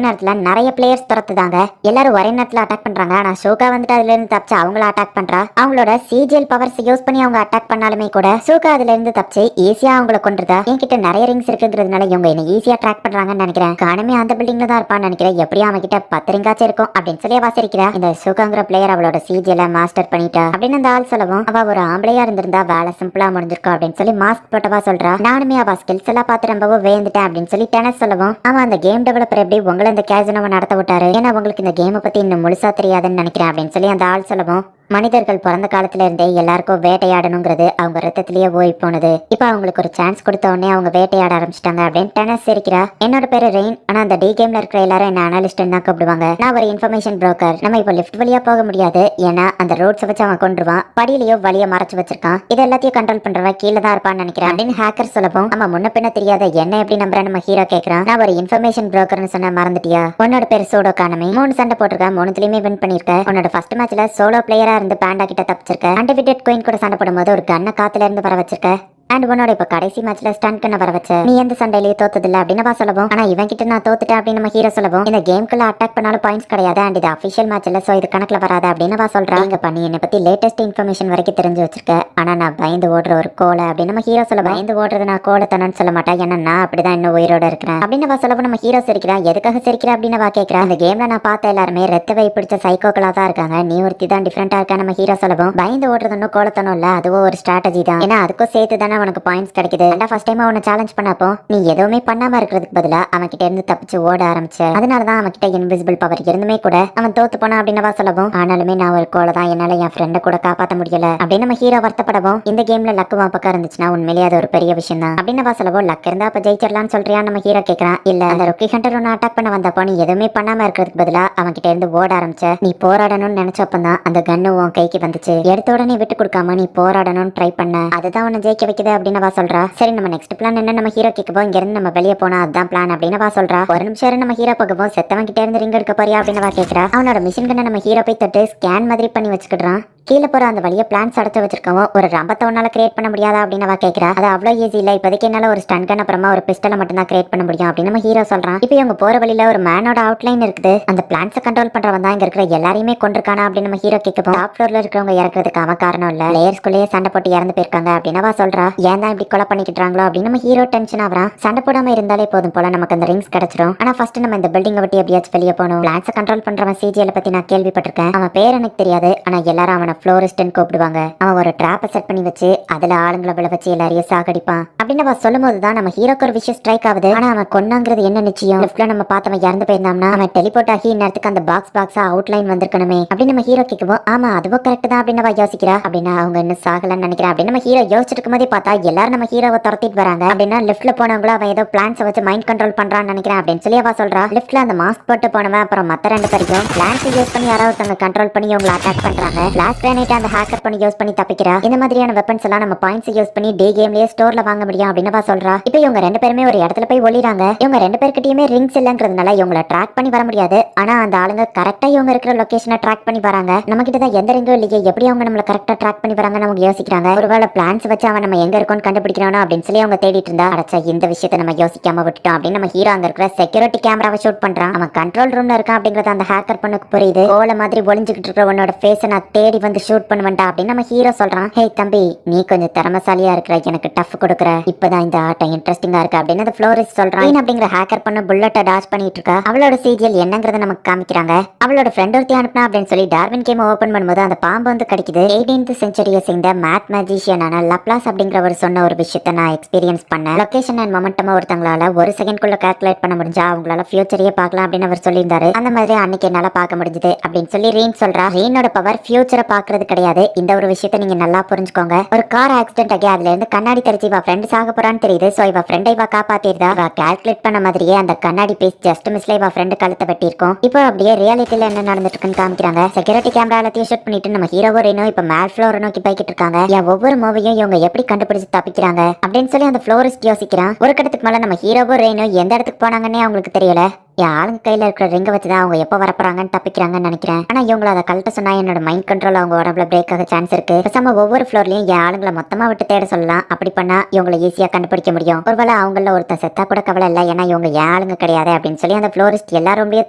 நேரத்துல நிறைய பிளேயர்ஸ் துரத்துதாங்க. எல்லாரும் ஒரே நேரத்துல அட்டாக் பண்றாங்க. ஆனா சோகா வந்துட்டு அதுல இருந்து தப்பிச்சு அவங்கள அட்டாக் பண்றா. அவங்களோட சிஜிஎல் பவர்ஸ் யூஸ் பண்ணி அவங்க அட்டாக் பண்ணாலுமே கூட சோகா அதுல இருந்து தப்பிச்சு ஈஸியா அவங்கள கொண்டுதா. என்கிட்ட நிறைய ரிங்ஸ் இருக்குங்கிறதுனால இவங்க என்ன ஈஸியா ட்ராக் பண்றாங்கன்னு நினைக்கிறேன். காணுமே அந்த பில்டிங்ல தான் இருப்பான்னு நினைக்கிறேன். எப்படியும் அவன் கிட்ட 10 ரிங்காச்சும் இருக்கும் அப்படின்னு சொல்லி வாசிக்கிறா. இந்த சோகாங்கிற பிளேயர் அவளோட சிஜிஎல மாஸ்டர் பண்ணிட்டா அப்படின்னு அந்த ஆள் சொல்லவும் அவ ஒரு ஆம்பளையா இருந்திருந்தா வேலை சிம்பிளா முடிஞ்சிருக்கும் அப்படின்னு சொல்லி மாஸ்க் போட்டவா சொல்றா. நானுமே அவ ஸ்கில்ஸ் எல்லாம் பார்த்து ரொம்பவும் வேந்துட்டேன் அப்படின்னு சொல்லி டெனஸ் சொல்லவும் அவன் அந்த கேம் டெவலப்பர் எப்படி உங்களை இந்த கேசினோவை நடத்த விட்டாரு, ஏன்னா உங்களுக்கு இந்த கேமை பத்தி இன்னும் முழுசா தெரியாதுன்னு நினைக்கிறேன் அப்படின்னு சொல்லி அந்த ஆள் சொல்லவும் மனிதர்கள் பிறந்த காலத்துல இருந்தே எல்லாருக்கும் வேட்டையாடணுங்கிறது அவங்க ரத்தத்திலேயே ஓய் போனது. இப்ப அவங்களுக்கு ஒரு சான்ஸ் கொடுத்த உடனே அவங்க வேட்டையாட ஆரம்பிச்சிட்டாங்க அப்படின்னு டெனஸ் சிரிக்கிறா. என்னோட பேரு ரெயின், ஆனா அந்த டி கேம்ல இருக்கிற எல்லாரும் என்ன அனலிஸ்ட் தான் கூப்பிடுவாங்க. நான் ஒரு இன்ஃபர்மேஷன் புரோக்கர். நம்ம இப்ப லிஃப்ட் வழியா போக முடியாது, ஏன்னா அந்த ரோட்ஸ் வச்சு அவன் கொண்டுருவான். படியிலயோ வழிய மறைச்சு வச்சிருக்கான். இது எல்லாத்தையும் கண்ட்ரோல் பண்றவன் கீழே தான் இருப்பான்னு நினைக்கிறேன் அப்படின்னு ஹேக்கர் சொல்லவும் நம்ம முன்ன பின்ன தெரியாத என்ன எப்படி நம்புற நம்ம ஹீரோ கேட்கறான். நான் ஒரு இன்ஃபர்மேஷன் புரோக்கர்னு சொன்ன மறந்துட்டியா? உன்னோட பேரு சோடோ கானமே. 3 சண்டை போட்டிருக்கேன், 3த்துலயுமே வின் பண்ணிருக்க. உன்னோட ஃபர்ஸ்ட் மேட்ச்ல சோலோ பிளேயரா இருந்து பேண்டா கிட்ட தப்பிச்சிருக்க. அன்டிஃபீட்டட் குயின் கூட சண்டை போடும்போது ஒரு கண்ணை காத்துல இருந்து வர வச்சிருக்க. அண்ட் உன்னோட இப்ப கடைசி மேட்ச்ல ஸ்டன் கண்ண வர வச்ச. நீ எந்த சண்டையிலேயே தோத்ததில்ல அப்படின்னு சொல்லவும் ஆனா இவன் கிட்ட நான் தோத்துட்டேன் அப்படின்னு நம்ம ஹீரோ சொல்லவும் இந்த கேம்குள்ள அட்டாக் பண்ணாலும் பாயிண்ட்ஸ் கிடையாது அண்ட் இது அபிஷியல் மேட்ச் இல்ல, சோ இது கணக்குல வராது அப்படின்னு சொல்றான். இங்க பண்ணி என்னை பத்தி லேட்டஸ்ட் இன்ஃபர்மேஷன் வரைக்கும் தெரிஞ்சு வச்சிருக்க, ஆனா நான் பயந்து ஓடுற ஒரு கோலை அப்படின்னு நம்ம ஹீரோ சொல்ல. பயந்து ஓடுறது நான் கோலத்தனன்னு சொல்ல மாட்டேன், ஏன்னா நான் அப்படிதான் இன்னும் உயிரோட இருக்கிறேன் அப்படின்னு சொல்லவும் நம்ம ஹீரோ சிரிக்கிறான். எதுக்காக சிரிக்கிறா அப்படின்னு கேட்கிறான். இந்த கேம்ல நான் பார்த்த எல்லாருமே ரத்தவை பிடிச்ச சைக்கோக்களா தான் இருக்காங்க, நீ ஒருத்தி தான் டிஃபரெண்டா இருக்கா நம்ம ஹீரோ சொல்லவும் பயந்து ஓடுறது இன்னும் கோலத்தனம் இல்ல, அதுவும் ஒரு ஸ்ட்ராட்டஜி தான், ஏன்னா அதுக்கும் சேர்த்து தானே உனக்கு பாயிண்ட்ஸ் கிடைக்குது. ஃபர்ஸ்ட் டைம் அவனை சேலஞ்ச் பண்ணப்போ நீ எதுவுமே பண்ணாம இருக்கிறதுக்கு பதிலா அவன் கிட்ட இருந்து தப்பிச்சு ஓட ஆரம்பிச்ச. அதனாலதான் அவன் கிட்ட இன்விசிபிள் பவர் இருந்துமே கூட அவன் தோத்து போனா அப்படின்னு சொல்லவும் ஆனாலுமே நான் ஒரு கோலை தான், என்னால என் ஃப்ரெண்டை கூட காப்பாற்ற முடியல அப்படின்னு நம்ம ஹீரோ வருத்தப்படவும் இந்த கேம்ல லக்கு பக்கம் இருந்துச்சுன்னா உண்மையிலேயே அது ஒரு பெரிய விஷயம் தான் அப்படின்னு சொல்லவும் லக் இருந்தா அப்ப ஜெயிச்சிடலாம்னு சொல்றியா நம்ம ஹீரோ கேட்கறான். இல்ல அந்த ரொக்கி ஹண்டர் ஒன்னு அட்டாக் பண்ண வந்தப்போ நீ எதுவுமே பண்ணாம இருக்கிறதுக்கு பதிலா அவன் கிட்ட இருந்து ஓட ஆரம்பிச்ச. நீ போராடணும்னு நினைச்சப்பதான் அந்த கன்னு உன் கைக்கு வந்துச்சு. எடுத்த உடனே விட்டு கொடுக்காம நீ போராடணும்னு ட்ரை பண்ண, அதுதான் உன்னை ஜெயிக்க வைக்குது அப்படின்னு சொல்றா. சரி நம்ம நெக்ஸ்ட் பிளான் என்ன நம்ம ஹீரோ கேட்கவும் இங்க இருந்து நம்ம வெளியே போனா அதுதான் பிளான் அப்படின்னு சொல்றா. ஒரு நிமிஷம் நம்ம ஹீரோ போகவும் செத்தவன் கிட்ட இருந்து ரிங் எடுக்க போறியா அப்படின்னு கேட்கறா. அவனோட மிஷின் கண்ணை நம்ம ஹீரோ போய் தொட்டு ஸ்கேன் மாதிரி பண்ணி வச்சுக்கிடுறான். கீழே போற அந்த வழியை பிளான்ஸ் அடைச்சு வச்சிருக்கவும் ஒரு ரம்பத்தை உன்னால கிரியேட் பண்ண முடியாதா அப்படின்னு கேட்கறா. அது அவ்வளவு ஈஸி இல்ல, இப்போதைக்கு என்னால ஒரு ஸ்டன் கன் அப்புறமா ஒரு பிஸ்டலை மட்டும் தான் கிரியேட் பண்ண முடியும் அப்படின்னு நம்ம ஹீரோ சொல்றான். இப்போ இவங்க போற வழியில ஒரு மேனோட அவுட்லைன் இருக்குது, அந்த பிளான்ஸை கண்ட்ரோல் பண்றவன் தான் இங்க இருக்கிற எல்லாரையுமே கொண்டிருக்கானா அப்படின்னு நம்ம ஹீரோ கேட்கவும் டாப் ஃப்ளோர்ல இருக்கிறவங்க இறக்குறதுக்கு அவன் காரணம் இல்ல, லேயர்ஸ்குள்ளேயே சண்டை போட்டு இறந்து போயிருக்காங்க அப்படின்னு சொல்றா. ஏன் தான் இப்படி கொலை பண்ணிக்கிட்டாங்களோ அப்படின்னு நம்ம ஹீரோ டென்ஷன் ஆகுறான். சண்டை போடாம இருந்தாலே போதும் போல நமக்கு அந்த ரிங்ஸ் கிடைச்சிடும். ஆனா ஃபர்ஸ்ட் நம்ம இந்த பில்டிங்கை விட்டு எப்படியாச்சும் வெளியே போகணும். பிளான்ஸை கண்ட்ரோல் பண்றவன் சிஜிஎல் பத்தி நான் கேள்விப்பட்டிருக்கேன், அவன் பேர் எனக்கு தெரியாது, ஆனா எல்லாரும் அவனை ஃப்ளோரிஸ்ட்னு கூப்பிடுவாங்க. அவன் ஒரு ட்ராப்பை செட் பண்ணி வச்சு அதுல ஆளுங்களை விழ வச்சு எல்லாரையும் சாகடிப்பான் அப்படின்னு அவன் சொல்லும் போதுதான் நம்ம ஹீரோக்கு ஒரு விஷயம் ஸ்ட்ரைக் ஆகுது. ஆனா அவன் கொன்னாங்கிறது என்ன நிச்சயம்? லெஃப்ட்ல நம்ம பார்த்தவன் இறந்து போயிருந்தாம்னா அவன் டெலிபோர்ட் ஆகி இந்நேரத்துக்கு அந்த பாக்ஸா அவுட்லைன் வந்திருக்கணுமே அப்படின்னு நம்ம ஹீரோ கேட்கவும் ஆமா அதுவும் கரெக்ட் தான் அப்படின்னு அவன் யோசிக்கிறா. அப்படின்னா அவங்க இன்னும் சாகலன்னு நினைக்கிறேன் அப்படின்னு நம்ம ஹீரோ யோசிச்சுட்டு இருக்கும் போதே பார்த்தா எல்லாரும் நம்ம ஹீரோவை துரத்திட்டு வராங்க. அப்படின்னா லெஃப்ட்ல போனவங்களும் அவன் ஏதோ பிளான்ஸை வச்சு மைண்ட் கண்ட்ரோல் பண்றான்னு நினைக்கிறேன் அப்படின்னு சொல்லி அவ சொல்றா. லெஃப்ட்ல அந்த மாஸ்க் போட்டு போனவன் அப்புறம் மத்த 2 பேருக்கும் பிளான்ஸ் யூஸ் பண்ணி யாராவது கண்ட்ரோல் பண்ணி இவங்களை அட்டாக் பண்றாங்க. பிளாஸ் கிரானைட் அந்த ஹேக்கர் பண்ணி யூஸ் பண்ணி தப்பிக்கிறா. இந்த மாதிரியான வெப்பன்ஸ் எல்லாம் நம்ம பாயிண்ட்ஸ் யூஸ் பண்ணி டே கேம்லயே ஸ்டோர்ல வாங்க முடியும் அப்படின்னு சொல்றா. இப்போ இவங்க 2 பேருமே ஒரு இடத்துல போய் ஒளிறாங்க. இவங்க 2 பேர்கிட்டயுமே ரிங்ஸ் இல்லங்கிறதுனால இவங்களை ட்ராக் பண்ணி வர முடியாது. ஆனா அந்த ஆளுங்க கரெக்டா இவங்க இருக்கிற லொகேஷனை ட்ராக் பண்ணி வராங்க. நம்ம கிட்ட தான் எந்த ரிங்கும் இல்லையே, எப்படி அவங்க நம்மள கரெக்டா ட்ராக் பண்ணி வராங்கன்னு அவங்க யோசிக்கிறாங்க. ஒருவேளை பிளான்ஸ் வச்சு அவன் நம்ம எங்க இருக்கோம்னு கண்டுபிடிக்கிறானோ அப்படின்னு சொல்லி அவங்க தேடிட்டு இருந்தா. அடச்சா இந்த விஷயத்தை நம்ம யோசிக்காம விட்டுட்டோம் அப்படின்னு நம்ம ஹீரோ அங்க இருக்கிற செக்யூரிட்டி கேமராவை ஷூட் பண்றான். அவன் கண்ட்ரோல் ரூம்ல இருக்கான் அப்படிங்கறது அந்த ஹேக்கர் பொண்ணுக்கு புரியுது. கோல மாதிரி ஒளிஞ்சுக்கிட்டு இருக்கிற உன்னோட ஃபேஸை நான் தேடி வந்து ஷூட் பண்ணுவேன்டா அப்படின்னு நம்ம ஹீரோ சொல்றான். ஹே தம்பி, நீ கொஞ்சம் திறமசாலியா இருக்கிற, எனக்கு டஃப் கொடுக்குற, இப்பதான் இந்த ஆட்டம் இன்ட்ரெஸ்டிங்கா இருக்கு அப்படின்னு அந்த ஃப்ளோரிஸ்ட் சொல்றான். அப்படிங்கிற ஹேக்கர் பண்ண புல்லட்டை டாஷ் பண்ணிட்டு இருக்கா. அவளோட சிஜிஎல் என்னங்கறத நமக்கு காமிக்கிறாங்க. அவளோட ஃப்ரெண்ட் ஒருத்தி அனுப்புனா அப்படின்னு சொல்லி டார்வின் கேம் ஓபன் பண்ணும்போது அந்த பாம்பு வந்து கிடைக்குது. 18th செஞ்சுரியை சேர்ந்த மேத் மேஜிஷியனான லப்லாஸ் அப்படிங்கிறவர் சொன்ன ஒரு விஷயத்தை நான் எக்ஸ்பீரியன்ஸ் பண்ணேன். லொகேஷன் அண்ட் மொமெண்டமா ஒருத்தங்களால ஒரு செகண்ட்குள்ள கால்குலேட் பண்ண முடிஞ்சா அவங்களால ஃபியூச்சரையே பார்க்கலாம் அப்படின்னு அவர் சொல்லியிருந்தாரு. அந்த மாதிரி அன்னைக்கு என்னால பார்க்க முடிஞ்சது அப்படின்னு சொல்லி ரீன் சொல்றா. ரீனோட பவர் ஃபியூச்சரை பாக்குறது கிடையாது. இந்த ஒரு விஷயத்தை நீங்க நல்லா புரிஞ்சுக்கோங்க. ஒரு கார் ஆக்சிடென்ட் ஆகி அதுல இருந்து கண்ணாடி தெரிச்சு இவ ஃப்ரெண்ட் சாக போறான்னு தெரியுது. சோ இவ ஃப்ரெண்டை இவ காப்பாத்திருந்தா. இவ கால்குலேட் பண்ண மாதிரியே அந்த கண்ணாடி பீஸ் ஜஸ்ட் மிஸ்ல இவ ஃப்ரெண்ட் கழுத்தை வெட்டி இருக்கும். இப்போ அப்படியே ரியாலிட்டியில என்ன நடந்துட்டு இருக்குன்னு காமிக்கிறாங்க. செக்யூரிட்டி கேமரா எல்லாத்தையும் ஷூட் பண்ணிட்டு நம்ம ஹீரோவோ ரீனோ இப்ப மேல் ஃப்ளோரை நோக்கி போய்கிட்டு இருக்காங்க. என் ஒவ்வொரு மூவியும் இவங்க எப்படி கண்டுபிடிச்சு தப்பிக்கிறாங்க அப்படின்னு சொல்லி அந்த ஃப்ளோரிஸ்ட் யோசிக்கிறான். ஒரு கட்டத்துக்கு மேல நம்ம ஹீரோவோ ரீனோ எந்த இடத்துக்கு போனாங்கன்னே அவங்களுக்கு தெரியல. என் ஆளுங்க கையில இருக்கிற ரிங்க வச்சுதான் அவங்க எப்ப வரப்போறாங்கன்னு தப்பிக்கிறாங்கன்னு நினைக்கிறேன். ஆனா இவங்களை அதை கழட்ட சொன்னா என்னோட மைண்ட் கண்ட்ரோல் அவங்க உடம்புல பிரேக் ஆக சான்ஸ் இருக்கு. பேசாம ஒவ்வொரு ஃப்ளோர்லயும் என் ஆளுங்களை மொத்தமா விட்டு தேட சொல்லலாம். அப்படி பண்ணா இவங்களை ஈஸியா கண்டுபிடிக்க முடியும். ஒருவேளை அவங்கள ஒருத்தர் செத்தா கூட கவலை இல்ல, ஏன்னா இவங்க என் ஆளுங்க கிடையாது அப்படின்னு சொல்லி அந்த ஃப்ளோரிஸ்ட் எல்லா ரூம்லயும்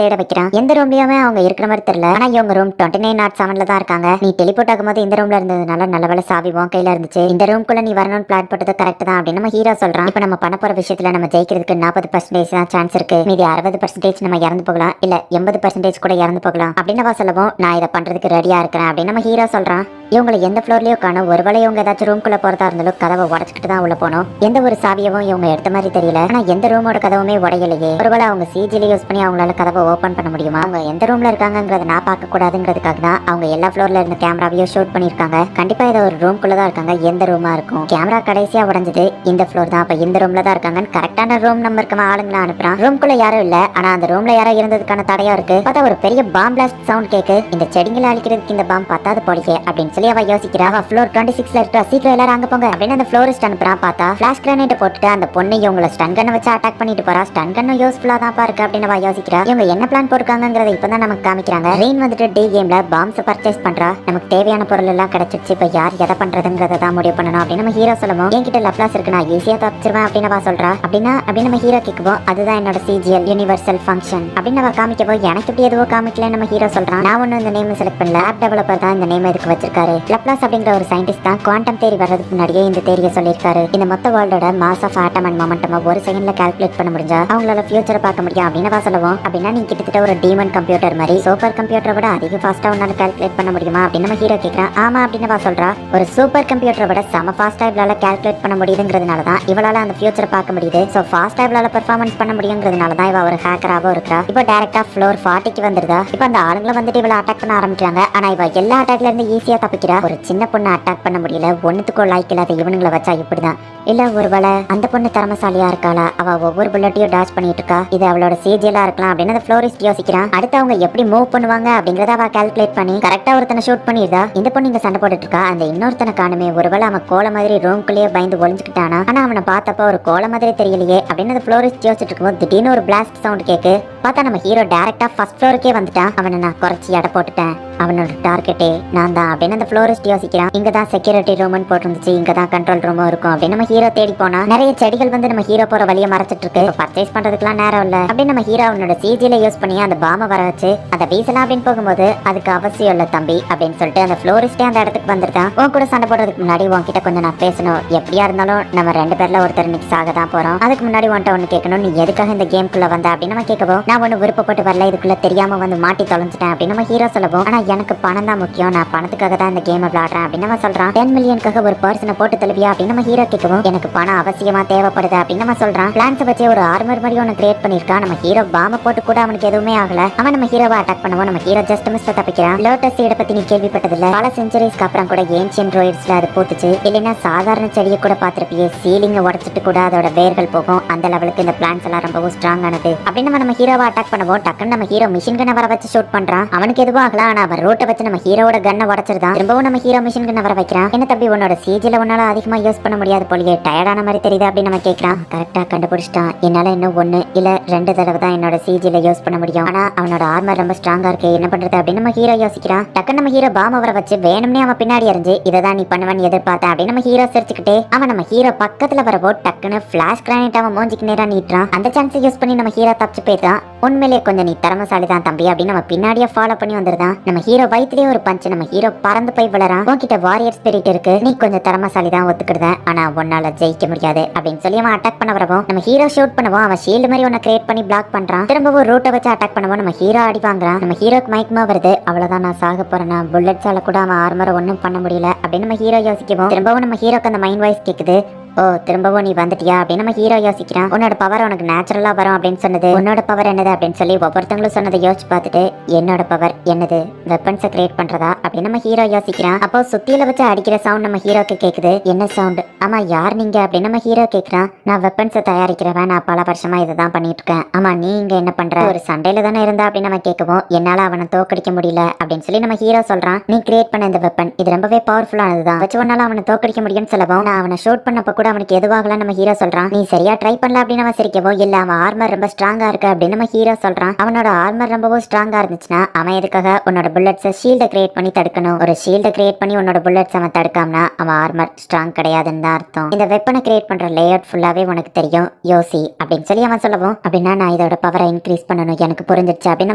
தேட வைக்கிறான். எந்த ரூம்லயுமே அவங்க இருக்கிற மாதிரி தெரியல. ஆனா இவங்க ரூம் 2907 தான் இருக்காங்க. நீ டெலிபோர்ட் ஆகும்போது இந்த ரூம்ல இருந்ததுனால நல்ல வேலை சாவி உன் கையில இருந்துச்சு. இந்த ரூம்குள்ள நீ வரணும்னு பிளான் போட்டது கரெக்ட் தான் அப்படின்னு நம்ம ஹீரோ சொல்றான். இப்ப நம்ம பண்ண போற விஷயத்துல நம்ம ஜெயிக்கிறதுக்கு 40% தான் சான்ஸ் இருக்கு. மீதி 60% நம்ம இறந்து போகலாம், இல்ல 80% கூட இறந்து போகலாம் அப்படின்னு சொல்லவும் நான் இதை பண்றதுக்கு ரெடியா இருக்கிறேன் அப்படின்னு நம்ம ஹீரோ சொல்றான். இவங்களை எந்த ஃப்ளோர்லயோ காணும். ஒருவேளை இவங்க ஏதாச்சும் ரூம்குள்ள போறதா இருந்தாலும் கதவை உடச்சிக்கிட்டு தான் உள்ள போனோம். எந்த ஒரு சாவியவும் இவங்க எடுத்த மாதிரி தெரியல. ஆனா எந்த ரூமோட கதவுமே உடையலையே. ஒருவேளை அவங்க சிஜில யூஸ் பண்ணி அவங்களால கதவை ஓபன் பண்ண முடியுமா? அவங்க எந்த ரூம்ல இருக்காங்கிறத நான் பார்க்க கூடாதுங்கிறதுக்காக தான் அவங்க எல்லா ஃப்ளோர்ல இருந்த கேமராவையும் ஷூட் பண்ணிருக்காங்க. கண்டிப்பா இதை ஒரு ரூம்குள்ள தான் இருக்காங்க. எந்த ரூமா இருக்கும்? கேமரா கடைசியா உடைஞ்சது இந்த ஃப்ளோர் தான். அப்ப இந்த ரூம்ல தான் இருக்காங்கன்னு கரெக்டான ரூம் நம்பருக்கு ஆளுங்களை அனுப்புறான். ரூம்குள்ள யாரும் இல்ல, ஆனா அந்த ரூம்ல யாரோ இருந்ததுக்கான தடையா இருக்கு. பார்த்தா ஒரு பெரிய பாம் பிளாஸ்ட் சவுண்ட் கேக்கு. இந்த செடிங்களை அழிக்கிறதுக்கு இந்த பாம் பத்தாது போலியே அப்படின்னு சொல்லி அவ யோசிக்கிறா. அவ ஃப்ளோர் 26ல இருக்கா. சீக்கிரம் எல்லாரும் அங்க போங்க அப்படின்னு அந்த ஃப்ளோரிஸ்ட் அனுப்புறான். பார்த்தா ஃபிளாஷ் கிரனேட் போட்டுட்டு அந்த பொண்ணு இவங்களை ஸ்டன் கன்னை வச்சு அட்டாக் பண்ணிட்டு போறா. ஸ்டன் கன்னும் யூஸ்ஃபுல்லா தான் இருக்கு அப்படின்னு அவ யோசிக்கிறா. இவங்க என்ன பிளான் போட்டுருக்காங்கிறத இப்பதான் நமக்கு காமிக்கிறாங்க. ரெயின் வந்துட்டு டி கேம்ல பாம்ஸ் பர்ச்சேஸ் பண்றா. நமக்கு தேவையான பொருள் எல்லாம் கிடைச்சிருச்சு. இப்ப யார் எதை பண்றதுங்கிறத தான் முடிவு பண்ணணும் அப்படின்னு நம்ம ஹீரோ சொல்லவும், என்கிட்ட லப்லாஸ் இருக்கு, நான் ஈஸியா தப்பிச்சிருவேன் அப்படின்னு அவ சொல்றா. அப்படின்னா அப்படின்னு நம்ம ஹீரோ கேட்கவும், அதுதான் என்னோட சிஜிஎல் யூனிவர்சல் ஃபங்க்ஷன் அப்படின்னு அவ காமிக்கவும், எனக்கு இப்படி எதுவோ காமிக்கல நம்ம ஹீரோ சொல்றான். நான் ஒன்னும் இந்த நேம் செலக்ட் பண்ணல, ஆப் டெவலப்பர் தான் இந்த நேம் இதுக்கு வச்சிருக்காரு. லப்லாஸ் அப்படிங்கிற ஒரு சயின்டிஸ்ட் தான் குவாண்டம் தியரி வர்றதுக்கு முன்னாடியே இந்த தியரியை சொல்லியிருக்காரு. இந்த மொத்த வேர்ல்டோட mass of atom and momentum ஒரு செகண்ட்ல கால்குலேட் பண்ண முடிஞ்சா அவங்களால ஃபியூச்சரை பார்க்க முடியும் அப்படின்னு சொல்லுவோம். அப்படின்னா நீ கிட்டத்தட்ட ஒரு டீமன் கம்ப்யூட்டர் மாதிரி சூப்பர் கம்ப்யூட்டரை விட அதிக ஃபாஸ்டா உன்னால கால்குலேட் பண்ண முடியுமா அப்படின்னு நம்ம ஹீரோ கேட்கிறான். ஆமா அப்படின்னு சொல்றா. ஒரு சூப்பர் கம்ப்யூட்டரை விட செம ஃபாஸ்டா இவளால கால்குலேட் பண்ண முடியுதுங்கிறதுனால தான் இவளால அந்த ஃபியூச்சரை பார்க்க முடியுது. சோ ஃபாஸ்டா இவளால பெர்ஃபார்மன்ஸ் பண்ண முடியுங்கிறதுனால தான் இவ ஒரு ஹேக்கராகவும் இருக்கா. இப்போ டைரக்டா ஃப்ளோர் 40க்கு வந்துருதா. இப்போ அந்த ஆளுங்களை வந்துட்டு இவளை அட்டாக் பண்ண ஆரம்பிக்கிறாங்க. ஆனா இவ எல்லா அட்டாக்ல இருந்து ஈஸியா தப்பிக்கிறா. ஒரு சின்ன பொண்ணு அட்டாக் பண்ண முடியல. ஒன்னுத்துக்கோ லைக் இல்லாத இவனுங்களை வச்சா இப்படிதான். இல்ல ஒருவேளை அந்த பொண்ணு திறமசாலியா இருக்காளா? அவ ஒவ்வொரு புல்லட்டையும் டாஷ் பண்ணிட்டு இருக்கா. இது அவளோட சிஜிஎலா இருக்கலாம் அப்படின்னு அந்த ஃப்ளோரிஸ்ட் யோசிக்கிறான். அடுத்து அவங்க எப்படி மூவ் பண்ணுவாங்க அப்படிங்கறத அவ கால்குலேட் பண்ணி கரெக்டா ஒருத்தனை ஷூட் பண்ணிருந்தா. இந்த பொண்ணு இங்க சண்டை போட்டுட்டு இருக்கா. அந்த இன்னொருத்தனை காணுமே. ஒருவேளை அவன் கோல மாதிரி ரூம்குள்ளேயே பயந்து ஒளிஞ்சுக்கிட்டானா? ஆனா அவனை பார்த்தப்ப ஒரு கோல மாதிரி தெரியலையே அப்படின்னு அந்த ஃப்ளோரிஸ்ட் யோசிச்சுட்டு இருக்கும்போது திடீர்னு ஒரு பிளாஸ்ட் சவுண்ட் கேக்கு. பார்த்தா நம்ம ஹீரோ டைரக்டா ஃபர்ஸ்ட் ஃப்ளோருக்கே வந்துட்டான். அவனை நான் குறைச்சி எடை போட்டுட்டேன். அவனோட டார்கெட்டே நான் தான் அப்படின்னு அந்த ஃப்ளோரிஸ்ட் யோசிக்கிறான். இங்கதான் செக்யூரிட்டி ரூம்னு போட்டுருந்துச்சு, இங்கதான் கண்ட்ரோல் ரூமும் இருக்கும் அப்படின்னு நம்ம ஹீரோ தேடி போனா நிறைய செடிகள் வந்து நம்ம ஹீரோ போற வழியை மறைச்சிட்டு இருக்கு. பர்ச்சேஸ் பண்றதுக்குலாம் நேரம் இல்ல அப்படின்னு நம்ம ஹீரோ அவனோட சிஜில யூஸ் பண்ணி அந்த பாம வர வச்சு அதை வீசலாம் அப்படின்னு போகும்போது அதுக்கு அவசியம் இல்ல தம்பி அப்படின்னு சொல்லிட்டு அந்த ஃப்ளோரிஸ்டே அந்த இடத்துக்கு வந்துருக்கான். உன் கூட சண்டை போடுறதுக்கு முன்னாடி உன்கிட்ட கொஞ்சம் நான் பேசணும். எப்படியா இருந்தாலும் நம்ம 2 பேர்ல ஒருத்தர் மிக்ஸ் ஆக தான் போறோம். அதுக்கு முன்னாடி உன்ட்ட ஒண்ணு கேட்கணும். நீ எதுக்காக இந்த கேம்குள்ள வந்த அப்படின்னு நம்ம கேட்கவும், நான் ஒண்ணு விருப்பப்பட்டு வரல, இதுக்குள்ள தெரியாம வந்து மாட்டி தொலைஞ்சிட்டேன் அப்படின்னு நம்ம ஹீரோ சொல்லவும், ஆனா எனக்கு பணம் தான் முக்கியம், நான் பணத்துக்காக தான் இந்த கேம் விளையாடுறேன் அப்படின்னு நம்ம சொல்றான். 10 மில்லியனுக்காக ஒரு பர்சனை போட்டு தழுவியா அப்படின்னு நம்ம ஹீரோ கேட்கவும், எனக்கு பணம் அவசியமா தேவைப்படுது அப்படின்னு நம்ம சொல்றான். பிளான்ஸ் வச்சு ஒரு ஆர்மர் மாதிரி ஒன்று கிரியேட் பண்ணிருக்கான். நம்ம ஹீரோ பாம போட்டு கூட அவனுக்கு எதுவுமே ஆகல. அவன் நம்ம ஹீரோவை அட்டாக் பண்ணுவோம். நம்ம ஹீரோ ஜஸ்ட் மிஸ் தப்பிக்கிறான். லோட்டஸ் சீடை பத்தி நீ கேள்விப்பட்டதில்ல? பல செஞ்சுரிஸ்க்கு அப்புறம் கூட ஏன்ஷியன்ட் ரோயிட்ஸ்ல அது பூத்துச்சு. இல்லைன்னா சாதாரண செடியை கூட பார்த்திருப்பியே, சீலிங்க உடைச்சிட்டு கூட அதோட வேர்கள் போகும். அந்த லெவலுக்கு இந்த பிளான்ஸ் எல்லாம் ரொம்பவும் ஸ்ட்ராங் ஆனது அப்படின்னு நம்ம ஹீரோவை அட்டாக் பண்ணுவோம். டக்குன்னு நம்ம ஹீரோ மிஷின் கண்ணை வர வச்சு ஷூட் பண்றான். அவனுக்கு எதுவும் ஆகல. ஆனா அவன் ரூட்டை வச்சு நம்ம ஹீரோட கண்ணை உடச்சிருந்தான். திரும்பவும் நம்ம ஹீரோ மிஷின் கண்ணை வர வைக்கிறான். என்ன தம்பி உன்னோட சிஜில உன்னால அதிகமா யூஸ் பண்ண முடியாது போலியே, டயர்டான மாதிரி தெரியுது அப்படின்னு நம்ம கேட்கறான். கரெக்டா கண்டுபிடிச்சிட்டான். என்னால இன்னும் 1 இல்ல 2 தடவை தான் என்னோட சிஜில யூஸ் பண்ண முடியும். ஆனா அவனோட ஆர்மர் ரொம்ப ஸ்ட்ராங்கா இருக்கு, என்ன பண்றது அப்படின்னு நம்ம ஹீரோ யோசிக்கிறான். டக்குன்னு நம்ம ஹீரோ பாம் வர வச்சு வேணும்னே அவன் பின்னாடி அறிஞ்சு இதான் நீ பண்ணுவன்னு எதிர்பார்த்தேன் அப்படின்னு நம்ம ஹீரோ சிரிச்சுக்கிட்டே அவன் நம்ம ஹீரோ பக்கத்துல வரவோ டக்குன்னு பிளாஷ் கிரானைட் அவன் மூஞ்சிக்கு நேரா நீட்டுறான். அந்த சான்ஸ் யூஸ் பண்ணி நம்ம ஹீரோ தப்பிச்சு போயிட்டான். உண்மையிலே கொஞ்சம் நீ திறமசாலி தான் தம்பி அப்படின்னு நம்ம பின்னாடியே ஃபாலோ பண்ணி வந்துருதான். நம்ம ஹீரோ வயிற்றுலயே ஒரு பஞ்ச், நம்ம ஹீரோ பறந்து போய் விழறான். உன்கிட்ட வாரியர் ஸ்பிரிட் இருக்கு, நீ கொஞ்சம் திறமசாலி தான் ஒத்துக்கிடுதேன், ஆனா உன்னால ஜெயிக்க முடியாது அப்படின்னு சொல்லி அவன் அட்டாக் பண்ண வரவும் நம்ம ஹீரோ ஷூட் பண்ணுவோம். அவன் ஷீல்டு மாதிரி ஒன்னு கிரியேட் பண்ணி பிளாக் பண்றான். திரும்பவும் ரூட்டை வச்சு அட்டாக் பண்ணுவோம். நம்ம ஹீரோ அடி வாங்குறான். நம்ம ஹீரோக்கு மயக்கமா வருது. அவ்வளவுதான், நான் சாக போறேன், புல்லட்ஸால கூட அவன் ஆர்மரை ஒன்னும் பண்ண முடியல அப்படின்னு நம்ம ஹீரோ யோசிக்கவும் திரும்பவும் நம்ம ஹீரோக்கு அந்த மைண்ட் வாய்ஸ் கேக்குது. ஓ, திரும்பவும் நீ வந்துட்டியா அப்படின்னு நம்ம ஹீரோ யோசிக்கிறான். உன்னோட பவர் உனக்கு நேச்சுரலா வரும் அப்படின்னு சொன்னது, உன்னோட பவர் என்னது அப்படின்னு சொல்லி ஒவ்வொருத்தங்களும் சொன்னதை யோசிச்சு பார்த்துட்டு என்னோட பவர் என்னது, வெப்பன்ஸை கிரியேட் பண்றதா அப்படின்னு நம்ம ஹீரோ யோசிக்கிறான். அப்போ சுத்தியில வச்சு அடிக்கிற சவுண்ட் நம்ம ஹீரோக்கு கேக்குது. என்ன சவுண்ட்? ஆமா, யார் நீங்க அப்படின்னு நம்ம ஹீரோ கேக்குறான். நான் வெப்பன்ஸை தயாரிக்கிறவன், நான் பல வருஷமா இதை தான் பண்ணிட்டு இருக்கேன். ஆமா, நீ இங்க என்ன பண்ற? ஒரு சண்டையில தானே இருந்தா அப்படின்னு நம்ம கேட்கவும் என்னால அவனை தோக்கடிக்க முடியல அப்படின்னு சொல்லி நம்ம ஹீரோ சொல்றான். நீ கிரியேட் பண்ண இந்த வெப்பன் இது ரொம்பவே பவர்ஃபுல்லானதுதான், வச்சு ஒன்னால அவனை தோக்கடிக்க முடியும்னு சொல்லவும் நான் அவனை ஷூட் பண்ணப்ப கூட அவனுக்கு எதுவாகல நம்ம ஹீரோ சொல்றான். நீ சரியா ட்ரை பண்ணல அப்படின்னு அவன் சிரிக்கவும் இல்ல, அவன் ஆர்மர் ரொம்ப ஸ்ட்ராங்கா இருக்கு அப்படின்னு நம்ம ஹீரோ சொல்றான். அவனோட ஆர்மர் ரொம்பவும் ஸ்ட்ராங்கா இருந்துச்சுன்னா அவன் எதுக்காக உன்னோட புல்லட்ஸை ஷீல்டை கிரியேட் பண்ணி தடுக்கணும்? ஒரு ஷீல்டை கிரியேட் பண்ணி உன்னோட புல்லட்ஸ் அவன் தடுக்காமனா அவன் ஆர்மர் ஸ்ட்ராங் கிடையாதுன்னு தான் அர்த்தம். இந்த வெப்பனை கிரியேட் பண்ற லேஅவுட் ஃபுல்லாவே உனக்கு தெரியும் யோசி அப்படின்னு சொல்லி அவன் சொல்லவும் அப்படின்னா நான் இதோட பவரை இன்க்ரீஸ் பண்ணணும், எனக்கு புரிஞ்சிருச்சு அப்படின்னு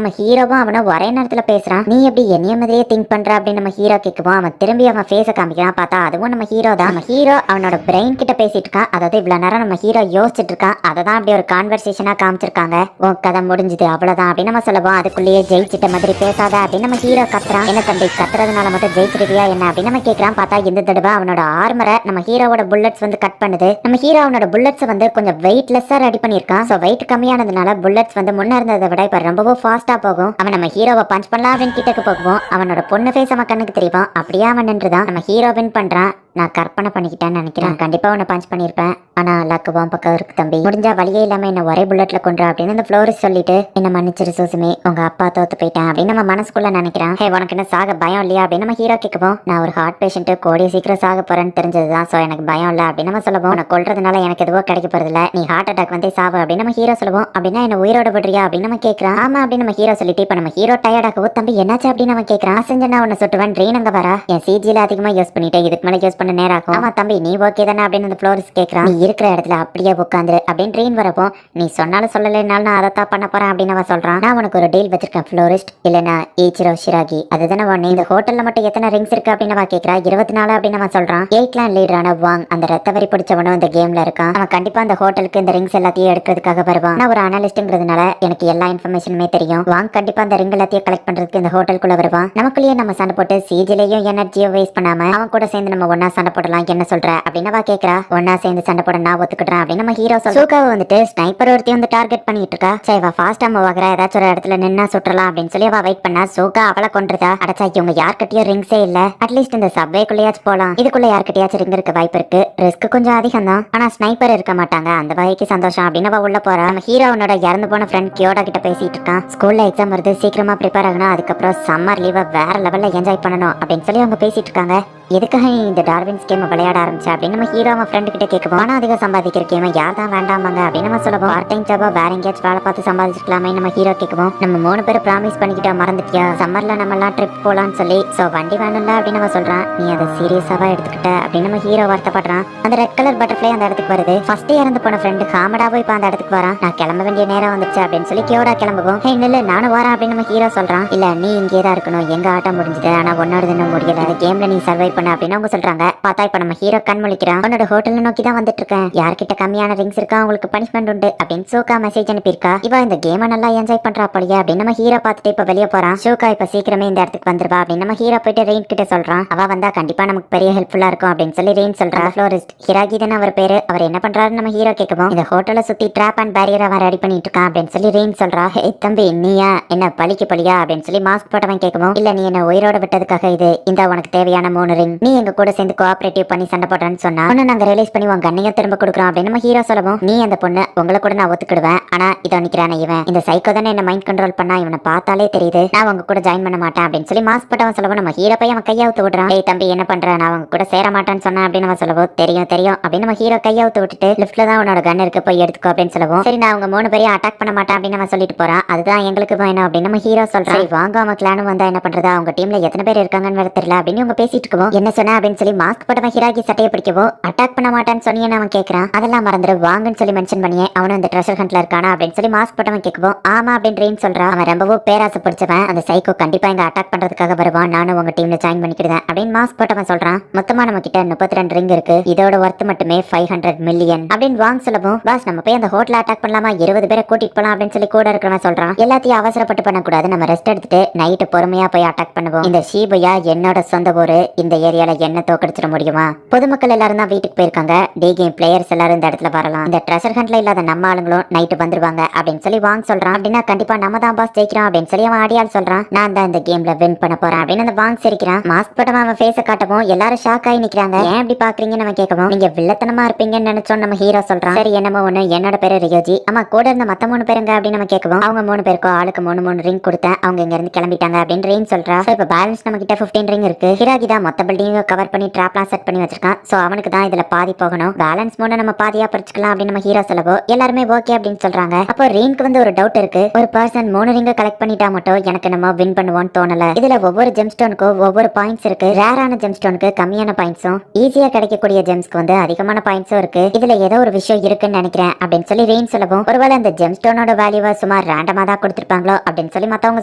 நம்ம ஹீரோவும் அவனை ஒரே நேரத்துல பேசுறான். நீ எப்படி என்னைய மாதிரியே திங்க் பண்ற அப்படின்னு நம்ம ஹீரோ கேட்கவும் அவன் திரும்பி அவன் ஃபேஸை காமிக்கிறான். பார்த்தா அதுவும் நம்ம ஹீரோ தான். நம்ம ஹீரோ அவனோட பிரெயின் கிட்ட பேசிட்டு இருக்கான். அதாவது இவ்வளவு நேரம் நம்ம ஹீரோ யோசிச்சுட்டு இருக்கான், அதை தான் அப்படி ஒரு கான்வர்சேஷனா காமிச்சிருக்காங்க. உன் கதை முடிஞ்சுது அவ்வளவுதான் அப்படின்னு நம்ம சொல்லுவோம். அதுக்குள்ளேயே ஜெயிச்சிட்ட மாதிரி பேசாத அப்படின்னு நம்ம ஹீரோ கத்துறான். என்ன தம்பி கத்துறதுனால மட்டும் ஜெயிச்சிருவியா என்ன அப்படின்னு நம்ம கேட்கறான். பார்த்தா இந்த தடவை அவனோட ஆர்மரை நம்ம ஹீரோவோட புல்லட்ஸ் வந்து கட் பண்ணுது. நம்ம ஹீரோ அவனோட புல்லட்ஸ் வந்து கொஞ்சம் வெயிட்லெஸ்ஸா ரெடி பண்ணிருக்கான். சோ வெயிட் கம்மியானதுனால புல்லட்ஸ் வந்து முன்ன இருந்ததை விட இப்ப ரொம்பவும் ஃபாஸ்டா போகும். அவன் நம்ம ஹீரோவை பஞ்ச் பண்ணலாம் அப்படின்னு கிட்டக்கு போகும். அவனோட பொண்ணு ஃபேஸ் அவன் கண்ணுக்கு தெரியும். அப்படியே அவன் நின்றுதான். நம்ம ஹீரோ வின் பண்றான். நான் கற்பனை பண்ணிக்கிட்டேன்னு நினைக்கிறேன், கண்டிப்பா உன்னை பஞ்ச் பண்ணிருப்பேன், ஆனா லக்கு வாம் பக்கம் இருக்கு தம்பி, முடிஞ்சா வழியே இல்லாம என்ன ஒரே புல்லட்ல கொண்டு அப்படின்னு அந்த ஃப்ளோரிஸ் சொல்லிட்டு என்ன மன்னிச்சிரு சூசுமே, உங்க அப்பா தோத்து போயிட்டேன் அப்படின்னு நம்ம மனசுக்குள்ள நினைக்கிறான். ஹே, உனக்கு என்ன சாக பயம் இல்லையா அப்படின்னு நம்ம ஹீரோ கேட்கவும் நான் ஒரு ஹார்ட் பேஷண்ட், கோடிய சீக்கிரம் சாக போறேன்னு தெரிஞ்சதுதான், சோ எனக்கு பயம் இல்லை அப்படின்னு நம்ம சொல்லுவோம். உனக்கு கொல்றதுனால எனக்கு எதுவோ கிடைக்க போறது இல்ல, நீ ஹார்ட் அட்டாக் வந்து சாவு அப்படின்னு நம்ம ஹீரோ சொல்லுவோம். அப்படின்னா என்ன உயிரோட விடுறியா அப்படின்னு நம்ம கேட்கறான். ஆமா அப்படின்னு நம்ம ஹீரோ சொல்லிட்டு இப்ப நம்ம ஹீரோ டயர்டாகவும் தம்பி என்னாச்சு அப்படின்னு அவன் கேட்கறான். செஞ்சா உன்னை சுட்டுவன், ட்ரெயின் அங்க வரா, என் சிஜில அதிகமா யூஸ் பண்ணிட்டேன், இதுக்கு மேலே யூஸ் பண்ண நேராகும். ஆமா தம்பி நீ ஓகே தானே அப்படின்னு அந்த ஃப்ளோரிஸ் கேட்கறான். நீ இருக்கிற இடத்துல அப்படியே உட்காந்துரு அப்படின்னு ட்ரெயின் வரப்போ நீ சொன்னாலும் சொல்லலைனாலும் நான் அதை தான் பண்ண போறேன் அப்படின்னு அவன் சொல்றான். நான் உனக்கு ஒரு டீல் வச்சிருக்கேன் ஃப்ளோரிஸ்ட், இல்லைன்னா ஈச்சிரோ ஷிராகி, அதுதானே ஒன்னு. இந்த ஹோட்டல்ல மட்டும் எத்தனை ரிங்ஸ் இருக்கு அப்படின்னு அவன் கேட்கறா. 24 அப்படின்னு அவன் சொல்றான். 8 கிளான் லீடரான வாங், அந்த ரத்த வரி பிடிச்சவனும் இந்த கேம்ல இருக்கான். அவன் கண்டிப்பா அந்த ஹோட்டலுக்கு இந்த ரிங்ஸ் எல்லாத்தையும் எடுக்கிறதுக்காக வருவான். நான் ஒரு அனலிஸ்ட்ங்கிறதுனால எனக்கு எல்லா இன்ஃபர்மேஷனுமே தெரியும். வாங் கண்டிப்பா அந்த ரிங் எல்லாத்தையும் கலெக்ட் பண்றதுக்கு இந்த ஹோட்டலுக்குள்ள வருவான். நமக்குள்ளேயே நம்ம சண்டை போட்டு சிஜிலையும் எனர்ஜியோ வேஸ்ட் பண்ணாம அவன் கூட சேர்ந்து நம்ம ஒன்னா சண்டை போடலாம், என்ன சொல்ற அப்படின்னு அவ கேக்குறா. ஒன்னா சேர்ந்து சண்டை போட நான் ஒத்துக்கிட்டேன் அப்படின்னு நம்ம ஹீரோ சொல்ற. சூகாவை வந்துட்டு ஸ்னைப்பர் ஒருத்தி வந்து டார்கெட் பண்ணிட்டு இருக்கா. சரி வா ஃபாஸ்டா மூவ் ஆகுற, ஏதாச்சும் ஒரு இடத்துல நின்னா சுற்றலாம் அப்படின்னு சொல்லி அவ வெயிட் பண்ணா. சூகா அவளை கொண்டுதா. அடச்சா இவங்க யார்கிட்டயும் ரிங்ஸே இல்ல, அட்லீஸ்ட் இந்த சப்வேக்குள்ளேயாச்சும் போலாம், இதுக்குள்ள யார்கிட்டயாச்சும் ரிங் இருக்க வாய்ப்பு இருக்கு, ரிஸ்க் கொஞ்சம் அதிகம் தான், ஆனா ஸ்னைப்பர் இருக்க மாட்டாங்க, அந்த வகைக்கு சந்தோஷம் அப்படின்னு அவ உள்ள போறா. நம்ம ஹீரோனோட இறந்து போன ஃப்ரெண்ட் கியோடா கிட்ட பேசிட்டு இருக்கான். ஸ்கூல்ல எக்ஸாம் வருது, சீக்கிரமா ப்ரிப்பேர் ஆகணும், அதுக்கப்புறம் சம்மர் லீவை வேற லெவல்ல என்ஜாய் பண்ணணும் அப்படின்னு சொல்லி அவங்க பேசிட்டு இருக்காங்க. எதுக்காக இந்த டார்வின்ஸ் கேம் விளையாட ஆரம்பிச்சா அப்படின்னு நம்ம ஹீரோ அவன் ஃப்ரெண்ட் கிட்ட கேட்கும். பணம் அதிகம் சம்பாதிக்கிற கேம் யார் தான் வேண்டாமாங்க அப்படின்னு நம்ம சொல்லுவோம். பார்ட் டைம் ஜாபா வேற எங்கேயாச்சும் வேலை பார்த்து சம்பாதிச்சிக்கலாமே நம்ம ஹீரோ கேட்கும். நம்ம 3 பேரும் ப்ராமிஸ் பண்ணிக்கிட்டா மறந்துட்டியா, சம்மர்ல நம்ம எல்லாம் ட்ரிப் போலான்னு சொல்லி, சோ வண்டி வேணும்ல அப்படின்னு நம்ம சொல்றான். நீ அதை சீரியஸாவா எடுத்துக்கிட்ட அப்படின்னு நம்ம ஹீரோ வருத்தப்படுறான். அந்த ரெட் கலர் பட்டர்ஃப்ளை அந்த இடத்துக்கு வருது. ஃபர்ஸ்ட் இறந்து போன ஃப்ரெண்டு காமடாவும் இப்ப அந்த இடத்துக்கு வரான். நான் கிளம்ப வேண்டிய நேரம் வந்துச்சு அப்படின்னு சொல்லி கியோடா கிளம்புவோம். ஹே நில்லு, நானும் வரேன் அப்படின்னு நம்ம ஹீரோ சொல்றான். இல்ல நீ இங்கே தான் இருக்கணும், எங்க ஆட்டம் முடிஞ்சது, ஆனா உன்னோட இன்னும் முடியல, இந்த கேம்ல நீ சர்வை பண்ண அப்படின்னு அவங்க சொல்றாங்க. பார்த்தா இப்ப நம்ம ஹீரோ கண் முழிக்கிறான். உன்னோட ஹோட்டல் நோக்கி தான் வந்துட்டு இருக்கேன், யார்கிட்ட கம்மியான ரிங்ஸ் இருக்கா உங்களுக்கு பனிஷ்மெண்ட் உண்டு அப்படின்னு சூகா மெசேஜ் அனுப்பியிருக்கா. இவ இந்த கேமை நல்லா என்ஜாய் பண்றா போலியா அப்படின்னு நம்ம ஹீரோ பார்த்துட்டு இப்ப வெளியே போறான். சூகா இப்ப சீக்கிரமே இந்த இடத்துக்கு வந்துருவா அப்படின்னு நம்ம ஹீரோ போயிட்டு ரெயின் கிட்ட சொல்றான். அவ வந்தா கண்டிப்பா நமக்கு பெரிய ஹெல்ப்ஃபுல்லா இருக்கும் அப்படின்னு சொல்லி ரெயின் சொல்றா. ஃப்ளோரிஸ்ட் ஹிராகி தானே அவர் பேரு, அவர் என்ன பண்றாருன்னு நம்ம ஹீரோ கேட்கவும் இந்த ஹோட்டலை சுத்தி ட்ராப் அண்ட் பேரியர் அவன் ரெடி பண்ணிட்டு இருக்கான் அப்படின்னு சொல்லி ரெயின் சொல்றா. ஹே தம்பி நீயா என்ன பழிக்கு பழியா அப்படின்னு சொல்லி மாஸ்க் போட்டவன் கேட்கவும் இல்ல நீ என்ன உயிரோட விட்டதுக்காக இது இந்த உனக்கு தேவையான 3 ரிங், நீ எங்க கூட சேர்ந்து கோஆபரேட்டிவ் பண்ணி சண்டை போடுறேன்னு சொன்னா உன்னை நாங்க ரிலீஸ் பண்ணி உன் கண்ணையும் திரும்ப கொடுக்குறோம் அப்படின்னு நம்ம ஹீரோ சொல்லவும் நீ அந்த பொண்ணு உங்களை கூட நான் ஒத்துக்கிடுவேன், ஆனா இதோ நிக்கிறான இவன் இந்த சைக்கோ தானே என்ன மைண்ட் கண்ட்ரோல் பண்ணா, இவனை பார்த்தாலே தெரியுது, நான் உங்க கூட ஜாயின் பண்ண மாட்டேன் அப்படின்னு சொல்லி மாஸ்க் போட்டவன் சொல்லவும் நம்ம ஹீரோ போய் அவன் கையாவுத்து விடுறான். ஏய் தம்பி என்ன பண்ற, நான் அவங்க கூட சேர மாட்டேன்னு சொன்னேன் அப்படின்னு நம்ம சொல்லவும் தெரியும் தெரியும் அப்படின்னு நம்ம ஹீரோ கையாவுத்து விட்டுட்டு லிஃப்ட்ல தான் உன்னோட கன் இருக்கு போய் எடுத்துக்கோ அப்படின்னு சொல்லவும் சரி நான் அவங்க 3 பேரையும் அட்டாக் பண்ண மாட்டேன் அப்படின்னு நம்ம சொல்லிட்டு போறான். அதுதான் எங்களுக்கு வேணும் அப்படின்னு நம்ம ஹீரோ சொல்றான். வாங்க அவன் கிளானும் வந்தா என்ன பண்றதா, அவங்க டீம்ல எத்தனை பேர் இருக்காங்கன்னு வேற தெரியல அப்படின்னு அவங்க பேசிட்டு இருக்கோம். என்ன சொன்ன அப்படின்னு சொல்லி மாஸ்க் போட்டவன் ஹிராகி சட்டையை பிடிக்கவோ அட்டாக் பண்ண மாட்டான்னு சொன்னீங்கன்னு அவன் கேட்கறான். அதெல்லாம் மறந்துடு வாங்கன்னு சொல்லி மென்ஷன் பண்ணியே அவனும் இந்த ட்ரெஷர் ஹண்ட்ல இருக்கானா அப்படின்னு சொல்லி மாஸ்க் போட்டவன் கேட்கவோ ஆமா அப்படின்னு ரீன் சொல்றான். அவன் ரொம்பவும் பேராசை பிடிச்சவன். அந்த சைக்கோ கண்டிப்பா இங்க அட்டாக் பண்றதுக்காக வருவான். நானும் உங்க டீம்ல ஜாயின் பண்ணிக்கிட்டேன் அப்படின்னு மாஸ்க் போட்டவன் சொல்றான். மொத்தமா நம்ம கிட்ட 32 ரிங் இருக்கு. இதோட ஒர்த் மட்டுமே 500 மில்லியன் அப்படின்னு வாங்க சொல்லவும் பாஸ் நம்ம போய் அந்த ஹோட்டல் அட்டாக் பண்ணலாமா 20 பேரை கூட்டிட்டு போலாம் அப்படின்னு சொல்லி கூட இருக்கிறவன் சொல்றான். எல்லாத்தையும் அவசரப்பட்டு பண்ணக்கூடாது. நம்ம ரெஸ்ட் எடுத்துட்டு நைட்டு பொறுமையா போய் அட்டாக் பண்ணுவோம். இந்த ஷீபுயா என்னோட சொந்த ஊரு. இந்த ஏரியால என்ன தோக்கடிச்சிட முடியுமா? பொதுமக்கள் எல்லாரும் தான் வீட்டுக்கு போயிருக்காங்க. டி கேம் பிளேயர்ஸ் எல்லாரும் இந்த இடத்துல வரலாம். இந்த ட்ரெஷர் ஹண்ட்ல இல்லாத நம்ம ஆளுங்களும் நைட்டு வந்துருவாங்க அப்படின்னு சொல்லி வாங்க சொல்றான். அப்படின்னா கண்டிப்பா நம்ம தான் பாஸ் ஜெயிக்கிறோம் அப்படின்னு சொல்லி அவன் அடியால் சொல்றான். நான் தான் இந்த கேம்ல வின் பண்ண போறேன் அப்படின்னு அந்த வாங்க சிரிக்கிறான். மாஸ்க் போட்டவன் அவன் ஃபேஸை காட்டவும் எல்லாரும் ஷாக் ஆகி நிக்கிறாங்க. ஏன் இப்படி பாக்குறீங்கன்னு நம்ம கேட்கவும் நீங்க வில்லத்தனமா இருப்பீங்கன்னு நினைச்சோம் நம்ம ஹீரோ சொல்றான். சரி என்னமோ ஒண்ணு என்னோட பேரு ரியோஜி. அம்மா கூட இருந்த மத்த 3 பேருங்க அப்படின்னு நம்ம கேட்கவும் அவங்க 3 பேருக்கும் ஆளுக்கு 3 ரிங் கொடுத்தேன். அவங்க இங்க இருந்து கிளம்பிட்டாங்க அப்படின்னு ரீன் சொல்றா. இப்ப பேலன்ஸ் நம்ம கிட்ட 15 ரிங் இருக்கு. ஹிராகி தான் மொத்த பில்டிங் கவர் பண்ணி ட்ராப்லாம் செட் பண்ணி வச்சிருக்கான். சோ அவனுக்கு தான் இதுல பாதி போகணும். பேலன்ஸ் 3 நம்ம பாதியா பிரிச்சுக்கலாம் அப்படின்னு நம்ம ஹீரோ சொல்லவோ எல்லாருமே ஓகே அப்படின்னு சொல்றாங்க. அப்போ ரீனுக்கு வந்து ஒரு டவுட் இருக்கு. ஒரு பர்சன் 3 ரிங்க கலெக்ட் பண்ணிட்டா மட்டும் எனக்கு நம்ம வின் பண்ணுவோம்னு தோணல. இதுல ஒவ்வொரு ஜெம்ஸ்டோனுக்கும் ஒவ்வொரு பாயிண்ட்ஸ் இருக்கு. ரேரான ஜெம்ஸ்டோனுக்கு கம்மியான பாயிண்ட்ஸும் ஈஸியா கிடைக்கக்கூடிய ஜெம்ஸ்க்கு வந்து அதிகமான பாயிண்ட்ஸும் இருக்கு. இதுல ஏதோ ஒரு விஷயம் இருக்குன்னு நினைக்கிறேன் அப்படின்னு சொல்லி ரீன் சொல்லவும் ஒருவேளை அந்த ஜெம்ஸ்டோனோட வேல்யூவை சுமார் ரேண்டமா தான் கொடுத்திருப்பாங்களோ அப்படின்னு சொல்லி மத்தவங்க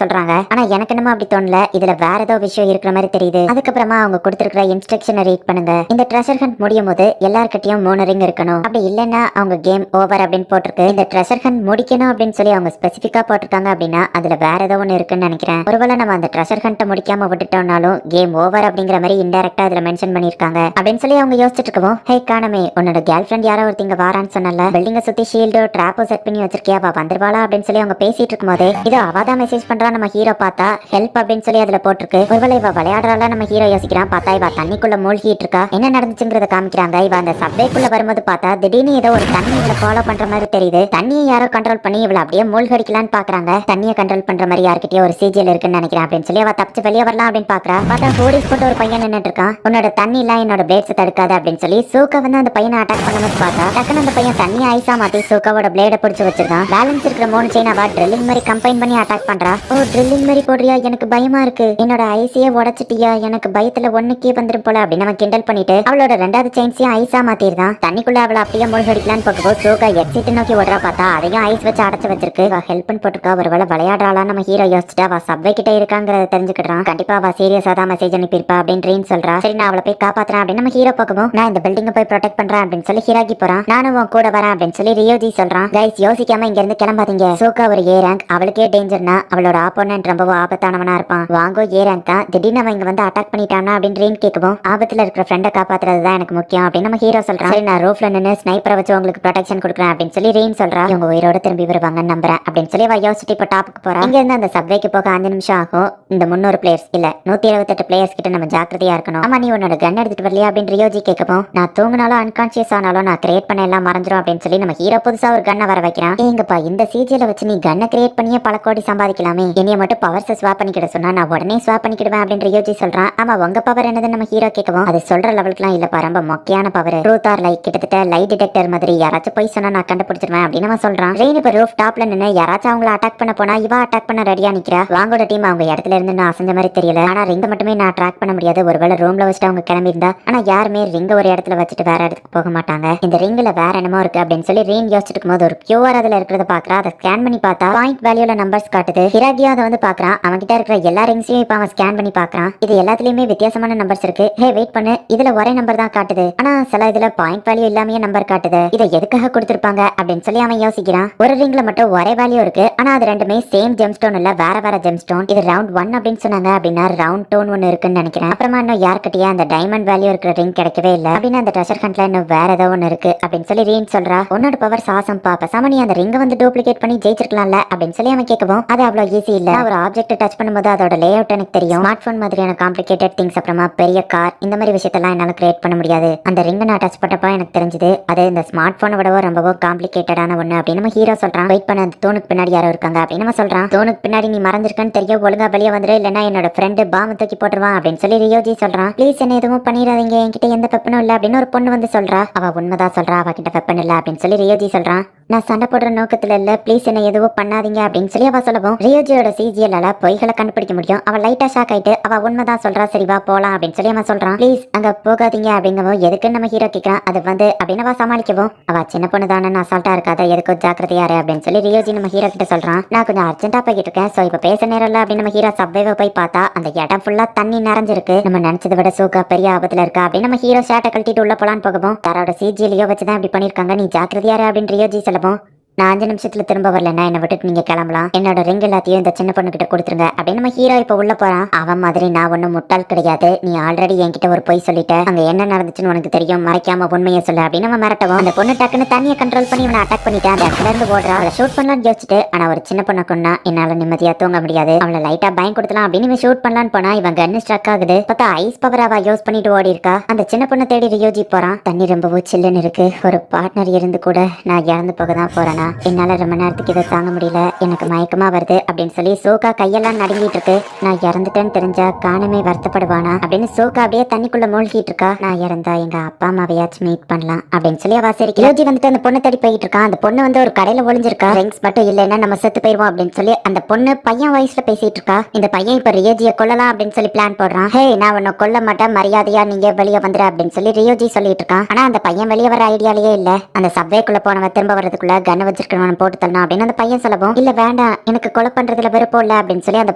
சொல்றாங்க. ஆனா எனக்கு என்னமோ அப்படி தோணல. இதுல வேற ஏதோ விஷயம் இருக்கிற மாதிரி தெரியுது. அதுக்கப்புறமா அவங்க கொடுத்திருக்கிற இன்ஸ்ட்ரக்ஷனை ரீட் பண்ணுங்க. இந்த ட்ரெஷர் ஹண்ட் முடியும் போது எல்லார்கிட்டயும் 3 ரிங் இருக்கணும். அப்படி இல்லைன்னா அவங்க கேம் ஓவர் அப்படின்னு போட்டிருக்கு. இந்த ட்ரெஷர் ஹண்ட் முடிக்கணும் அப்படின்னு சொல்லி அவங்க ஸ்பெசிபிக்கா போட்டிருக்காங்க அப்படின்னா அதுல வேற ஏதோ ஒண்ணு இருக்குன்னு நினைக்கிறேன். ஒருவேளை நம்ம அந்த ட்ரெஷர் ஹண்ட்டை முடிக்காம விட்டுட்டோம்னாலும் கேம் ஓவர் அப்படிங்கிற மாதிரி இன்டைரக்டா இதுல மென்ஷன் பண்ணிருக்காங்க அப்படின்னு சொல்லி அவங்க யோசிச்சுட்டு இருக்கவும் ஹே காணமே உன்னோட கேர்ள் ஃப்ரெண்ட் யாரோ ஒருத்தங்க வாரான்னு சொன்னல. பில்டிங்க சுத்தி ஷீல்டோ ட்ராப்போ செட் பண்ணி வச்சிருக்கியா அவ வந்துருவாளா அப்படின்னு சொல்லி அவங்க பேசிட்டு இருக்கும் போதே இதோ அவதான் மெசேஜ் பண்றா. நம்ம ஹீரோ பார்த்தா ஹெல்ப் அப்படின்னு சொல்லி அதுல போட்டிருக்கு. ஒருவேளை இவ விளையாடுறாளா நம்ம ஹீரோ யோசிக்கிறான். பார்த்தா இவ தண்ணிக்குள்ள மூழ்கிட்டு இருக்கா. என்ன நடந்துச்சுங்கிறத காமிக்கிறாங்க. இவ அந்த சப்வேக்குள்ள வரும்போது பார்த்தா திடீர்னு ஏதோ ஒரு தண்ணி இவளை ஃபாலோ பண்ற மாதிரி தெரியுது. தண்ணியை யாரோ கண்ட்ரோல் பண்ணி இவளை அப்படியே மூழ்கடிக்கலான்னு பாக்குறாங்க. தண்ணியை கண்ட்ரோல் பண்ற மாதிரி யார்கிட்டயோ ஒரு சிஜிஎல் இருக்குன்னு நினைக்கிறேன் அப்படின்னு சொல்லி அவ தப்பிச்சு வெளியே வரலாம் அப்படின்னு பாக்குறா. பார்த்தா ஹோடிஸ் போட்டு ஒரு பையன் நின்னுட்டு இருக்கான். உன்னோட தண்ணி எல்லாம் என்னோட பிளேட்ஸ் தடுக்காது அப்படின்னு சொல்லி சூக்கா வந்து அந்த பையனை அட்டாக் பண்ணும்போது பார்த்தா டக்குனு அந்த பையன் தண்ணி ஐஸா மாத்தி சூக்காவோட பிளேட பிடிச்சு வச்சிருக்கான். பேலன்ஸ் இருக்கிற 3 செயின் அவ ட்ரில்லிங் மாதிரி கம்பைன் பண்ணி அட்டாக் பண்றா. ஓ ட்ரில்லிங் மாதிரி போடுறியா எனக்கு பயமா இருக்கு. என்னோட ஐஸையே உடைச்சிட்டியா எனக்கு பயத்துல ஒண்ணுக்கே வந்துரும் போல அப்படின்னு அவன் கிண்டல் பண்ணிட்டு அவளோட 2வது செயின்ஸையும் ஐஸா மாத்திருந்தான். தண்ணிக்குள்ள அவளை அப்படியே மூழ்கடிக்கலான்னு பார்க்கும்போது சூக்கா எக்ஸிட் நோக்கி ஓடுறா. பார்த்தா அதையும் ஐஸ் வச்சு அடைச்சு வச்சிருக்கு. அவ ஹெல்ப் போட்டுருக்கா. ஒருவேளை விளையாடுறாளா நம்ம ஹீரோ யோசிச்சுட்டு அவ சப்வே கிட்ட இருக்காங்கிறத தெரிஞ்சுக்கிட்டான். கண்டிப்பா அவ சீரியஸா தான் மெசேஜ் அனுப்பியிருப்பா அப்படின்னு ரீன் சொல்றா. சரி நான் அவளை போய் காப்பாத்துறேன் அப்படின்னு நம்ம ஹீரோ பார்க்கவும் நான் இந்த பில்டிங்கை போய் ப்ரொடெக்ட் பண்றேன் அப்படின்னு சொல்லி ஹிராகி போறான். நானும் உன் கூட வரேன் அப்படின்னு சொல்லி ரியோஜி சொல்றான். கைஸ் யோசிக்காம இங்க இருந்து கிளம்பாதீங்க. சூக்கா ஒரு ஏ ரேங்க். அவளுக்கே டேஞ்சர்னா அவளோட ஆப்போனன்ட் ரொம்பவும் ஆபத்தானவனா இருப்பான். வாங்கோ ஏ ரேங்க் தான். திடீர்னு அவன் இங்க வந்து அட்டாக் பண்ணிட்டானா அப்படின்னு ரீன் கேட்கவும் ஆபத்துல இருக்கிற ஃப்ரெண்டை காப்பாத்துறது தான் எனக்கு முக்கியம் அப்படின்னு நம்ம ஹீரோ சொல்றான். சரி நான் ரூஃப்ல நின்று ஸ்னைப்பரை வச்சு உங்களுக்கு ப்ரொடெக்ஷன் கொடுக்குறேன் அப்படின்னு சொல்லி ரீன் சொல்றா. இவங்க உயிரோட திரும்பி வருவாங்கன்னு நம்புறேன் அப்படின்னு சொல்லி அவ யோசிச்சுட்டு இப்ப டாப்புக்கு போறா. இங்க இருந்து அந்த சப்வேக்கு போக 5 நிமிஷம் ஆகும். இந்த 300 பிளேயர்ஸ் இல்ல 178 பிளேயர்ஸ் கிட்ட நம்ம ஜாக்கிரதையா இருக்கணும். ஆமா நீ உன்னோட கன் எடுத்துட்டு வரலையா அப்படின்னு ரியோஜி கேட்கவும் நான் தூங்கினாலும் அன்கான்சியஸ் ஆனாலும் நான் கிரியேட் பண்ண எல்லாம் மறந்துடும் அப்படின்னு சொல்லி நம்ம ஹீரோ புதுசா ஒரு கன்னை வர வைக்கிறான். எங்கப்பா இந்த சிஜில வச்சு நீ கன்னை கிரியேட் பண்ணியே பல கோடி சம்பாதிக்கலாமே. என்னைய மட்டும் பவர்ஸ் ஸ்வாப் பண்ணிக்கிட சொன்னா நான் உடனே ஸ்வாப் பண்ணிக்கிடுவேன் அப்படின்னு ரியோஜி சொல்றான். ஆமா உங்க பவர் என்னதுன்னு நம்ம ஹீரோ கேட்கவும் அது சொல்ற லெவலுக்குலாம் இல்லப்பா ரொம்ப மொக்கையான பவர். ட்ரூத் ஆர் லைக் கிட்டத்தட்ட லைட் டிடெக்டர் மாதிரி யாராச்சும் போய் சொன்னா நான் கண்டுபிடிச்சிருவேன் அப்படின்னு அவன் சொல்றான். ரெயின் இப்ப ரூஃப் டாப்ல நின்று யாராச்சும் அவங்கள அட்டாக் பண்ண போனா இவ அட்டாக் பண்ண ரெடியா நிக்கிறா. வாங்கோட டீம் அவங்க இடத்துல இருந்து நான் அசைஞ்ச மாதிரி தெரியல. ஆனா ரிங்க மட்டுமே நான் ட்ராக் பண்ண முடியாது. ஒருவேளை ரூம்ல வச்சுட்டு அவங்க கிளம்பி இருந்தா ஆனா யாருமே ரிங்க ஒரு இடத்துல வச்சுட்டு வேற இடத்துக்கு போக மாட்டாங்க. இந்த ரிங்ல வேற என்னமோ இருக்கு அப்படின்னு சொல்லி ரீன் யோசிச்சுட்டு இருக்கும்போது ஒரு கியூஆர் அதுல இருக்கிறத பாக்குறா. அதை ஸ்கேன் பண்ணி பார்த்தா பாயிண்ட் வேல்யூல நம்பர்ஸ் காட்டுது. ஹிராகியா அதை வந்து பாக்குறான். அவன் கிட்ட இருக்கிற எல்லா ரிங்ஸையும் இப்ப அவன் ஸ்கேன் பண்ணி பாக்குறான். இது எல்லாத்துலயுமே வித்தியாசமான நம்பர்ஸ் இருக்கு. ஹே வெயிட் பண்ணு இதுல ஒரே நம்பர் தான் காட்டுது. ஆனா சில இதுல பாயிண்ட் வேல்யூ இல்லாமயே நம்பர் காட்டுது. இதை எதுக்காக கொடுத்திருப்பாங்க அப்படின்னு சொல்லி அவன் யோசிக்கிறான். ஒரு ரிங்ல மட்டும் ஒரே வேல்யூ இருக்கு. ஆனா அது ரெண்டுமே சேம் ஜெம்ஸ்டோன் இல்ல வேற வேற ஜெம்ஸ்டோன். இது ரவுண்ட் 1 அப்படின்னு சொன்னாங்க. அப்படின்னா ரவுண்ட் 2 ஒன்னு இருக்குன்னு நினைக்கிறேன். அப்புறமா இன்னும் யார்கிட்டயே அந்த டைமண்ட் வேல்யூ இருக்கிற ரிங் கிடைக்கவே இல்ல அப்படின்னு அந்த ட்ரெஷர் ஹண்ட்ல இன்னும் வேற ஏதோ ஒன்னு இருக்கு அப்படின்னு சொல்லி ரீன் சொல்றா. உன்னோட பவர் சாசம் பாப்ப சமனி அந்த ரிங்க வந்து டூப்ளிகேட் பண்ணி ஜெயிச்சிருக்கலாம்ல அப்படின்னு சொல்லி அவன் கேட்கவும் அது அவ்வளவு ஈஸி இல்ல. ஒரு ஆப்ஜெக்ட் டச் பண்ணும்போது அதோட லே அவுட் எனக்கு தெரியும். ஸ்மார்ட் போன் மாதிரியான காம்ப்ளிகேட்டட் திங்ஸ் அப்புறமா பெரிய கார் இந்த மாதிரி விஷயத்தெல்லாம் என்னால கிரியேட் பண்ண முடியாது. அந்த ரிங்க நான் டச் பண்ணப்ப எனக்கு தெரிஞ்சது அது இந்த ஸ்மார்ட் போனை விடவோ ரொம்பவோ காம்ப்ளிகேட்டடான ஒண்ணு அப்படின்னு நம்ம ஹீரோ சொல்றான். வெயிட் பண்ண அந்த தூணுக்கு பின்னாடி யாரோ இருக்காங்க அப்படின்னு நம்ம சொல்றான். தூணுக்கு பின்னாடி நீ மறந்துருக்கன்னு தெரியும். ஒழுங்கா வெளியே வந்துரு இல்லன்னா என்னோட ஃப்ரெண்டு பாம்பு தூக்கி போட்டுருவான் அப்படின்னு சொல்லி ரியோஜி சொல்றான். ப்ளீஸ் என்ன எதுவும் பண்ணிடாதீங்க என்கிட்ட எந்த வெப்பனும் இல்ல அப்படின்னு ஒரு பொண்ணு வந்து சொல்றா. அவ உண்மைதான் சொல்றா. அவகிட்ட வெப்பன் இல்ல அப்படின்னு சொல்லி ரியோஜி சொல்றான். நான் சண்டை போடுற நோக்கத்துல இல்ல ப்ளீஸ் என்ன எதுவும் பண்ணாதீங்க அப்படின்னு சொல்லி அவ சொல்லவும் ரியோஜியோட சிஜிஎல்லால பொய்களை கண்டுபிடிக்க முடியும். அவ லைட்டா ஷாக் ஆயிட்டு அவ உண்மைதான் சொல்றா. சரி வா போலாம் போலாம் அப்படின்னு சொல்லி அவன் சொல்றான். ப்ளீஸ் அங்க போகாதீங்க அப்படிங்கவும் எதுக்குன்னு நம்ம ஹீரோ கேட்கறான். அது வந்து அப்படின்னு அவ சமாளிக்கவும் அவ சின்ன பொண்ணு தானே அசால்ட்டா இருக்காத எதுக்கும் ஜாக்கிரதையாரு அப்படின்னு சொல்லி ரியோஜி நம்ம ஹீரோ கிட்ட சொல்றான். நான் கொஞ்சம் அர்ஜென்ட்டா போய்கிட்டு இருக்கேன், சோ இப்ப பேச நேரம் இல்ல அப்படின்னு நம்ம ஹீரோ சப்வேவை போய் பார்த்தா அந்த இடம் ஃபுல்லா தண்ணி நிறைஞ்சிருக்கு. நம்ம நினைச்சதை விட சூக்கா பெரிய ஆபத்துல இருக்கா அப்படின்னு நம்ம ஹீரோ ஷர்ட்டை கழட்டிட்டு உள்ள போலான்னு போகவும் யாரோட சிஜிலியோ வச்சுதான் இப்படி பண்ணிருக்காங்க, நீ ஜாக்கிரதையாரு அப்படின்னு ரியோஜி சொல்லவும் நான் 5 நிமிஷத்துல திரும்ப வரலன்னா என்ன விட்டுட்டு நீங்க கிளம்பலாம், என்னோட ரிங் எல்லாத்தையும் இந்த சின்ன பொண்ணு கிட்ட கொடுத்துருங்க அப்படின்னு நம்ம ஹீரோ இப்ப உள்ள போறான். அவன் மாதிரி நான் ஒன்னும் முட்டாள் கிடையாது, நீ ஆல்ரெடி என்கிட்ட ஒரு பொய் சொல்லிட்ட, அங்க என்ன நடந்துச்சுன்னு உனக்கு தெரியும், மறைக்காம உண்மையை சொல்லு அப்படின்னு அவன் மிரட்டவும் அந்த பொண்ணு டக்குன்னு தண்ணியை கண்ட்ரோல் பண்ணி அவனை அட்டாக் பண்ணிட்டான். அந்த இடத்துல இருந்து ஓடுறா. அவளை ஷூட் பண்ணலான்னு யோசிச்சுட்டு ஆனா ஒரு சின்ன பொண்ணை கொண்டா என்னால நிம்மதியா தூங்க முடியாது, அவளை லைட்டா பயம் கொடுக்கலாம் அப்படின்னு இவன் ஷூட் பண்ணலான்னு போனா இவன் கன்னு ஸ்ட்ரக் ஆகுது. பார்த்தா ஐஸ் பவர் அவ யூஸ் பண்ணிட்டு ஓடி இருக்கா. அந்த சின்ன பொண்ணை தேடி ரியோஜி போறான். தண்ணி ரொம்பவும் சில்லுன்னு இருக்கு, ஒரு பார்ட்னர் இருந்து கூட நான் இறந்து போக தான் போறேனா, என்னால ரொம்ப நேரத்துக்கு இதை தாங்க முடியல, எனக்கு மயக்கமா வருது அப்படின்னு சொல்லி சோகா கையெல்லாம் நடுங்கிட்டு இருக்கு. நான் இறந்துட்டேன்னு தெரிஞ்சா காணமே வருத்தப்படுவானா அப்படின்னு சோகா அப்படியே தண்ணிக்குள்ள மூழ்கிட்டு இருக்கா. நான் இறந்தா எங்க அப்பா அம்மாவையாச்சும் மீட் பண்ணலாம் அப்படின்னு சொல்லி அவ சரி ரியோஜி வந்துட்டு அந்த பொண்ணை தேடி போயிட்டு இருக்கான். அந்த பொண்ணு வந்து ஒரு கடையில ஒளிஞ்சிருக்கா. ரிங்ஸ் மட்டும் இல்லைன்னா நம்ம செத்து போயிருவோம் அப்படின்னு சொல்லி அந்த பொண்ணு பையன் வயசுல பேசிட்டு இருக்கா. இந்த பையன் இப்ப ரியோஜியை கொல்லலாம் அப்படின்னு சொல்லி பிளான் போடுறான். ஹே நான் உன்னை கொல்ல மாட்டேன், மரியாதையா நீங்க வெளியே வந்துரு அப்படின்னு சொல்லி ரியோஜி சொல்லிட்டு இருக்கான். ஆனா அந்த பையன் வெளியே வர ஐடியாலேயே இல்ல. அந்த சப்வேக்குள்ள போனவன் திரும்ப வரதுக்குள்ள கண்ணு வச்சிருக்கணும் போட்டு தரணும் அப்படின்னு அந்த பையன் சொல்லவும் இல்ல வேண்டாம் எனக்கு கொலை பண்றதுல விருப்பம் இல்ல அப்படின்னு சொல்லி அந்த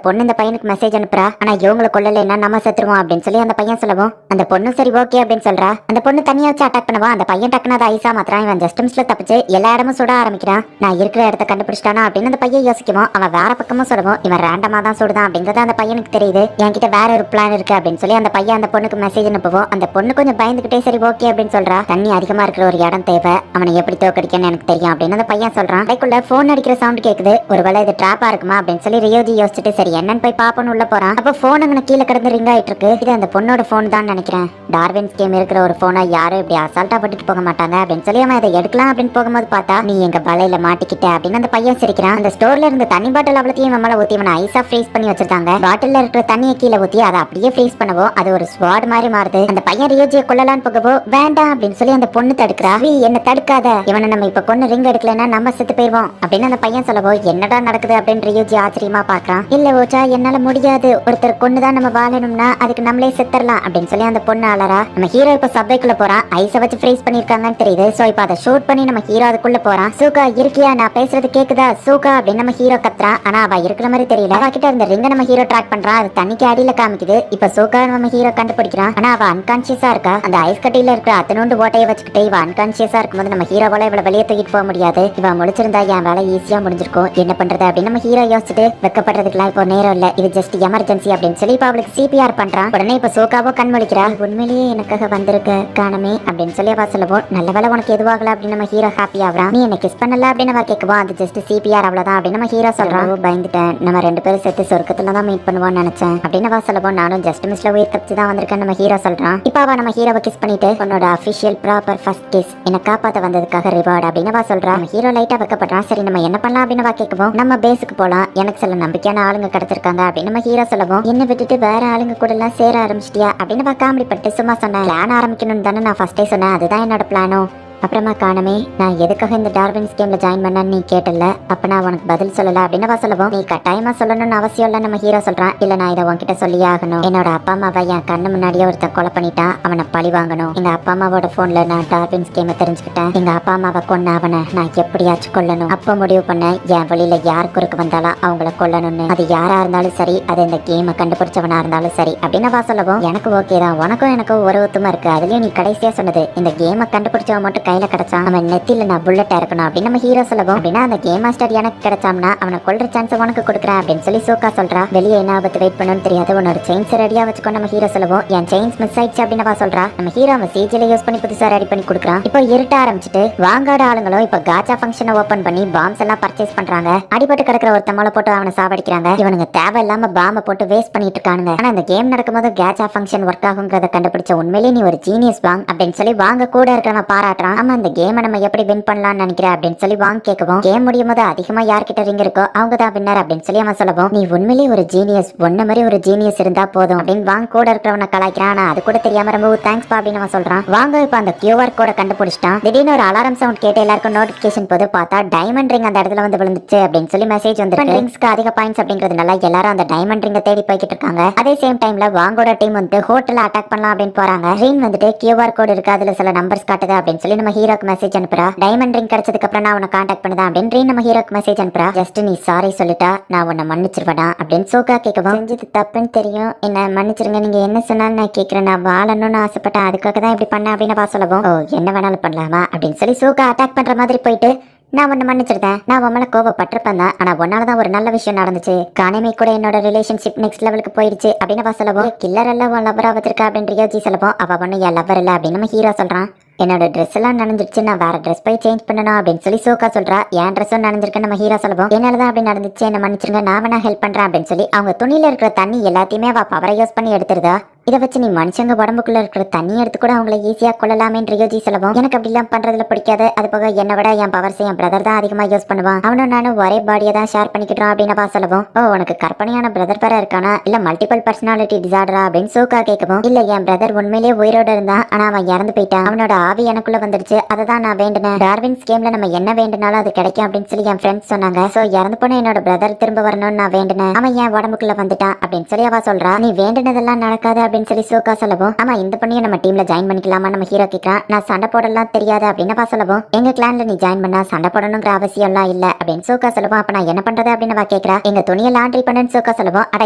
பொண்ணு இந்த பையனுக்கு மெசேஜ் அனுப்புறா. ஆனா இவங்களை கொல்லலைன்னா நம்ம செத்துருவோம் அப்படின்னு சொல்லி அந்த பையன் சொல்லவும் அந்த பொண்ணு சரி ஓகே அப்படின்னு சொல்றா. அந்த பொண்ணு தனியா வச்சு அட்டாக் பண்ணுவா. அந்த பையன் டக்குனு அதை ஐசா மாத்திரம் இவன் ஜஸ்ட் மிஸ்ல தப்பிச்சு எல்லா இடமும் சுட ஆரம்பிக்கிறான். நான் இருக்கிற இடத்த கண்டுபிடிச்சிட்டானா அப்படின்னு அந்த பையன் யோசிக்கவும் அவன் வேற பக்கமும் சொல்லவும் இவன் ரேண்டமா தான் சுடுதான் அப்படிங்கறது அந்த பையனுக்கு தெரியுது. என்கிட்ட வேற ஒரு பிளான் இருக்கு அப்படின்னு சொல்லி அந்த பையன் அந்த பொண்ணுக்கு மெசேஜ் அனுப்புவோம். அந்த பொண்ணு கொஞ்சம் பயந்துகிட்டே சரி ஓகே அப்படின்னு சொல்றா. தண்ணி அதிகமா இருக்கிற ஒரு இடம் தேவை, அவனை எப்படி தோக்கடிக்கன்னு எனக்கு தெரியும் அப்படின்னு அந்த பையன் சொல்றான். அதுக்குள்ள போன் அடிக்கிற சவுண்ட் கேக்குது. ஒருவேளை இது டிராப்பா இருக்குமா அப்படின்னு சொல்லி ரியோஜி யோசிச்சுட்டு சரி என்னன்னு போய் பாப்போன்னு உள்ள போறான். அப்ப போன் அங்க கீழே கிடந்து ரிங் ஆயிட்டு இருக்கு. இது அந்த பொண்ணோட போன் தான் நினைக்கிறேன். டார்வின்ஸ் கேம் இருக்கிற ஒரு போனை யாரும் இப்படி அசால்ட்டா பட்டுட்டு போக மாட்டாங்க அப்படின்னு சொல்லி அவன் இதை எடுக்கலாம் அப்படின்னு போகும்போது பார்த்தா நீ எங்க வலையில மாட்டிக்கிட்ட அப்படின்னு அந்த பையன் சிரிக்கிறான். அந்த ஸ்டோர்ல இருந்த தண்ணி பாட்டில் அவ்வளத்தையும் இவன் மேல ஊத்தி இவனை ஐஸா ஃப்ரீஸ் பண்ணி வச்சிருக்காங்க. பாட்டில்ல இருக்கிற தண்ணியை கீழே ஊத்தி அதை அப்படியே ஃப்ரீஸ் பண்ணவோ அது ஒரு ஸ்வாட் மாதிரி மாறுது. அந்த பையன் ரியோஜியை கொல்லலான்னு போகவோ வேண்டாம் அப்படின்னு சொல்லி அந்த பொண்ணு தடுக்கிறா. என்ன தடுக்காத, இவனை நம்ம இப்ப கொண்டு ரிங் எடுக்கலன்னா நம்ம செத்து போயிருவோம் அப்படின்னு அந்த பையன் சொல்லவோ என்னடா நடக்குது அப்படின்னு ரியோஜி ஆச்சரியமா பாக்குறான். இல்ல ஓச்சா என்னால முடியாது, ஒருத்தர் கொண்டுதான் நம்ம வாழணும்னா அதுக்கு நம்மளே செத்துறலாம் அப்படின்னு சொல்லி அந்த பொண்ணு அலறா. நம்ம ஹீரோ இப்ப சப்வேக்குள்ள போறான். ஐஸ வச்சு ஃப்ரீஸ் பண்ணிருக்காங்கன்னு தெரியுது. சோ இப்ப அதை ஷூட் பண்ணி நம்ம ஹீரோ அதுக்குள்ள போறான். சூகா இருக்கியா, நான் பேசுறது கேக்குதா சூகா அப்படின்னு நம்ம ஹீரோ கத்துறான். ஆனா அவ இருக்கிற மாதிரி தெரியல. அவ கிட்ட இருந்த ரிங்க நம்ம ஹீரோ ட்ராக் பண்றான். அது தண்ணிக்கு அடியில காமிக்குது. இப்ப சூகா நம்ம ஹீரோ கண்டுபிடிக்கிறான். ஆனா அவ அன்கான்சியஸா இருக்கா. அந்த ஐஸ் கட்டியில இருக்கிற அத்தனோண்டு ஓட்டையை வச்சுக்கிட்டு இவ அன்கான்சியஸா இருக்கும்போது நம்ம ஹீரோவால இவளை வெளியே தூக்கிட்டு போக முடியாது. இவ முடிச்சிருந்தா என் வேலை ஈஸியா முடிஞ்சிருக்கும், என்ன பண்றது அப்படின்னு நம்ம ஹீரோ யோசிச்சுட்டு வெக்கப்படுறதுக்குலாம் இப்போ நேரம் இல்ல, இது ஜஸ்ட் எமர்ஜென்சி அப்படின்னு சொல்லி இப்ப அவளுக்கு சிபிஆர் பண்றான். உடனே இப்ப சோகாவோ கண் முழிக்கிறா. உண்மையிலேயே எனக்காக வந்திருக்க காணமே அப்படின்னு சொல்லி அவ சொல்லவும் நல்ல வேலை உனக்கு எதுவாகல அப்படின்னு நம்ம ஹீரோ ஹாப்பி ஆகுறான். நீ என்ன கிஸ் பண்ணல அப்படின்னு அவ கேட்கவும் அது ஜஸ்ட் சிபிஆர் அவ்வளவுதான் அப்படின்னு நம்ம ஹீரோ சொல்றான். பயந்துட்டேன், நம்ம 2 பேரும் சேர்த்து சொர்க்கத்துல தான் மீட் பண்ணுவோம்னு நினைச்சேன் அப்படின்னு அவ சொல்லவும் நானும் ஜஸ்ட் மிஸ்ல உயிர் தப்பிச்சு தான் வந்திருக்கேன் நம்ம ஹீரோ சொல்றான். இப்ப அவ நம்ம ஹீரோவை கிஸ் பண்ணிட்டு உன்னோட அபிஷியல் ப்ராப்பர் ஃபர்ஸ்ட் கிஸ் என்ன காப்பாத்த வந்ததுக்காக ரிவார்ட் அப்படின்னு அவ சொல்றா. நம்ம ஹீரோ லைட்டா வைக்கப்படுறான். சரி நம்ம என்ன பண்ணலாம் அப்படின்னு அவ கேட்கவும் நம்ம பேஸுக்கு போலாம், எனக்கு சில நம்பிக்கையான ஆளுங்க கிடைச்சிருக்காங்க அப்படின்னு நம்ம ஹீரோ சொல்லவும் என்ன விட்டுட்டு வேற ஆளுங்க கூட எல்லாம் சேர ஆரம்பிச்சிட்டியா அப்படின்னு காமெடி பட்டு சும்மா சொன்னேன். பிளான் ஆரம்பிக்கணும்னு தானே நான் ஃபர்ஸ்டே சொன்னேன், அதுதான் என்னோட பிளானும். அப்புறமா காணமே நான் எதுக்காக இந்த டார்வின்ஸ் கேம்ல ஜாயின் பண்ணான்னு நீ கேட்டல, அப்ப நான் உனக்கு பதில் சொல்லல அப்படின்னு சொல்லவும் நீ கட்டாயமா சொல்லணும்னு அவசியம் இல்ல நம்ம ஹீரோ சொல்றான். இல்ல நான் இதை உன்கிட்ட சொல்லி ஆகணும், என்னோட அப்பா அம்மாவை என் கண்ணு முன்னாடியே ஒருத்தன் கொலை பண்ணிட்டான், அவனை பழி வாங்கணும். எங்க அப்பா அம்மாவோட போன்ல நான் டார்வின்ஸ் கேமை தெரிஞ்சுக்கிட்டேன், எங்க அப்பா அம்மாவை கொன்ன அவனை நான் எப்படியாச்சும் கொல்லணும். அப்ப முடிவு பண்ண என் வழியில யார் குறுக்கு வந்தாலும் அவங்கள கொல்லணும்னு, அது யாரா இருந்தாலும் சரி, அது இந்த கேமை கண்டுபிடிச்சவனா இருந்தாலும் சரி அப்படின்னு சொல்லவும் எனக்கு ஓகே தான், உனக்கும் எனக்கும் ஒரு ஒத்துமா இருக்கு. அதுலயும் நீ கடைசியா சொன்னது இந்த கேமை கண்டுபிடிச்சவன் மட்டும் கையில கிடைச்சான் அவன் நெத்தில நான் புல்லட் இருக்கணும் அப்படின்னு நம்ம ஹீரோ சொல்லவும் அப்படின்னா அந்த கேம் மாஸ்டர் எனக்கு கிடைச்சாம்னா அவனை கொல்ற சான்ஸ் உனக்கு கொடுக்குறேன் அப்படின்னு சொல்லி சோகா சொல்றா. வெளியே என்ன ஆபத்து வெயிட் பண்ணணும்னு தெரியாது, உன்னோட செயின்ஸ் ரெடியா வச்சுக்கோ நம்ம ஹீரோ சொல்லவும் என் செயின்ஸ் மிஸ் ஆயிடுச்சு அப்படின்னு சொல்றா. நம்ம ஹீரோ அவன் சிஜில யூஸ் பண்ணி புதுசா ரெடி பண்ணி கொடுக்குறான். இப்போ இருட்ட ஆரம்பிச்சுட்டு வாங்காட ஆளுங்களும் இப்ப காச்சா ஃபங்க்ஷனை ஓபன் பண்ணி பாம்ஸ் எல்லாம் பர்ச்சேஸ் பண்றாங்க. அடிபட்டு கிடக்கிற ஒரு தம்மலை போட்டு அவனை சாவடிக்கிறாங்க. இவனுங்க தேவையில்லாம பாம்பை போட்டு வேஸ்ட் பண்ணிட்டு இருக்கானுங்க. ஆனா இந்த கேம் நடக்கும்போது காச்சா ஃபங்க்ஷன் ஒர்க் ஆகுங்கிறத கண்டுபிடிச்ச உண்மையிலேயே நீ ஒரு ஜீனியஸ் வாங் அப்படின்னு சொல்லி வாங்க கூட இருக்கிறவன் பாராட்டுறான். சொல்றான். ஆமா இந்த கேமை நம்ம எப்படி வின் பண்ணலாம்னு நினைக்கிற அப்படின்னு சொல்லி வாங்க கேட்கவும், கேம் முடியும் போது அதிகமா யார்கிட்ட ரிங் இருக்கோ அவங்க தான் வின்னர் அப்படின்னு சொல்லி அவன் சொல்லவும், நீ உண்மையிலேயே ஒரு ஜீனியஸ், ஒன்ன மாதிரி ஒரு ஜீனியஸ் இருந்தா போதும் அப்படின்னு வாங்க கூட இருக்கிறவனை கலாய்க்கிறான். ஆனா அது கூட தெரியாம ரொம்ப தேங்க்ஸ் பா அப்படின்னு அவன் சொல்றான். வாங்க இப்ப அந்த QR கோட கண்டுபிடிச்சிட்டான். திடீர்னு ஒரு அலாரம் சவுண்ட் கேட்டு எல்லாருக்கும் நோட்டிபிகேஷன் போது பார்த்தா டைமண்ட் ரிங் அந்த இடத்துல வந்து விழுந்துச்சு அப்படின்னு சொல்லி மெசேஜ் வந்து ரிங்ஸ்க்கு அதிக பாயிண்ட்ஸ் அப்படிங்கிறதுனால எல்லாரும் அந்த டைமண்ட் ரிங்கை தேடி போய்கிட்டு இருக்காங்க. அதே சேம் டைம்ல வாங்கோட டீம் வந்து ஹோட்டல்ல அட்டாக் பண்ணலாம் அப்படின்னு போறாங்க. ரீன் வந்துட்டு QR கோட் இருக்கு, அதுல சில நம்பர்ஸ் காட்டுது அப்படின்னு சொல்லி நம்ம ஹீரோக்கு மெசேஜ் அனுப்புறா. டைமண்ட் ரிங் கிடைச்சதுக்கு அப்புறம் நான் உன்னை கான்டாக்ட் பண்ணுதேன் அப்படின்னு ரீன் நம்ம ஹீரோக்கு மெசேஜ் அனுப்புறா. ஜஸ்ட் நீ சாரி சொல்லிட்டா நான் உன்னை மன்னிச்சிருவேடா அப்படின்னு சோகா கேட்கவும், செஞ்சது தப்புன்னு தெரியும், என்ன மன்னிச்சிருங்க, நீங்க என்ன சொன்னாலும் நான் கேட்கிறேன், நான் வாழணும்னு ஆசைப்பட்டேன், அதுக்காக தான் இப்படி பண்ண அப்படின்னு சொல்லவும், ஓ என்ன வேணாலும் பண்ணலாமா அப்படின்னு சொல்லி சோகா அட்டாக் பண்ற மாதிரி போயிட்டு, நான் உன்னை மன்னிச்சிருந்தேன், நான் உன் மேல கோவப்பட்டிருப்பேன் தான், ஆனா உன்னாலதான் ஒரு நல்ல விஷயம் நடந்துச்சு, காணமே கூட என்னோட ரிலேஷன்ஷிப் நெக்ஸ்ட் லெவலுக்கு போயிடுச்சு அப்படின்னு சொல்லவும், கில்லர் எல்லாம் உன் லவ்வரா வச்சிருக்கா அப்படின்னு ரியோஜி சொல்லவும், அவ ஒன்னும் என் லவ்வர் இல்ல அப்படின்னு நம்ம ஹீரோ சொல்றான். என்னோட ட்ரெஸ் எல்லாம் நனைஞ்சிருச்சு, நான் வேற ட்ரெஸ் போய் சேஞ்ச் பண்ணணும் அப்படின்னு சொல்லி சோகா சொல்றா. என் ட்ரெஸ்ஸும் நனைஞ்சிருக்கு நம்ம ஹீரோ சொல்லவும், என்னாலதான் அப்படி நடந்துச்சு, என்ன மன்னிச்சிருங்க, நான் வேணா ஹெல்ப் பண்றேன் அப்படின்னு சொல்லி அவங்க துணியில இருக்கிற தண்ணி எல்லாத்தையுமே அவ பவரை யூஸ் பண்ணி எடுத்துருதா. இதை வச்சு நீ மனுஷங்க உடம்புக்குள்ள இருக்கிற தண்ணி எடுத்து கூட அவங்களை ஈஸியா கொள்ளலாமே ரியோஜி சொல்லவும், எனக்கு அப்படி எல்லாம் பண்றதுல பிடிக்காது, அது போக என்னை விட என் பவர்ஸ் என் பிரதர் தான் அதிகமா யூஸ் பண்ணுவான், அவனும் நானும் ஒரே பாடியை தான் ஷேர் பண்ணிக்கிட்டோம் அப்படின்னு சொல்லவும், ஓ உனக்கு கற்பனையான பிரதர் வேற இருக்கானா இல்ல மல்டிபிள் பர்சனாலிட்டி டிசார்டரா அப்படின்னு சோகா கேட்கவும், இல்ல என் பிரதர் உண்மையிலேயே உயிரோட இருந்தான், ஆனா அவன் இறந்து போயிட்டான், அவனோட ஆவி எனக்குள்ள வந்துடுச்சு, அதை தான் நான் வேண்டினேன், டார்வின்ஸ் கேம்ல நம்ம என்ன வேண்டுனாலும் அது கிடைக்கும் அப்படின்னு சொல்லி என் ஃப்ரெண்ட்ஸ் சொன்னாங்க, சோ இறந்து போன என்னோட பிரதர் திரும்ப வரணும்னு நான் வேண்டினேன், அவன் என் உடம்புக்குள்ள வந்துட்டான் அப்படின்னு சொல்லி அவ சொல்றா. நீ வேண்டினதெல்லாம் நடக்காது அப்படின்னு சொல்லி சோகா சொல்ல, ஆமா இந்த பொண்ணையும் நம்ம டீம்ல ஜாயின் பண்ணிக்கலாமா நம்ம ஹீரோ கேட்கறான். நான் சண்டை போடலாம் தெரியாது அப்படின்னு சொல்லவும், எங்க கிளான்ல நீ ஜாயின் பண்ணா சண்டை போடணுங்கிற அவசியம் எல்லாம் இல்ல அப்படின்னு சோகா சொல்லவும், அப்ப நான் என்ன பண்றது அப்படின்னு கேட்கறா. எங்க துணியை லாண்ட்ரி பண்ணுன்னு சோகா சொல்லவும், அட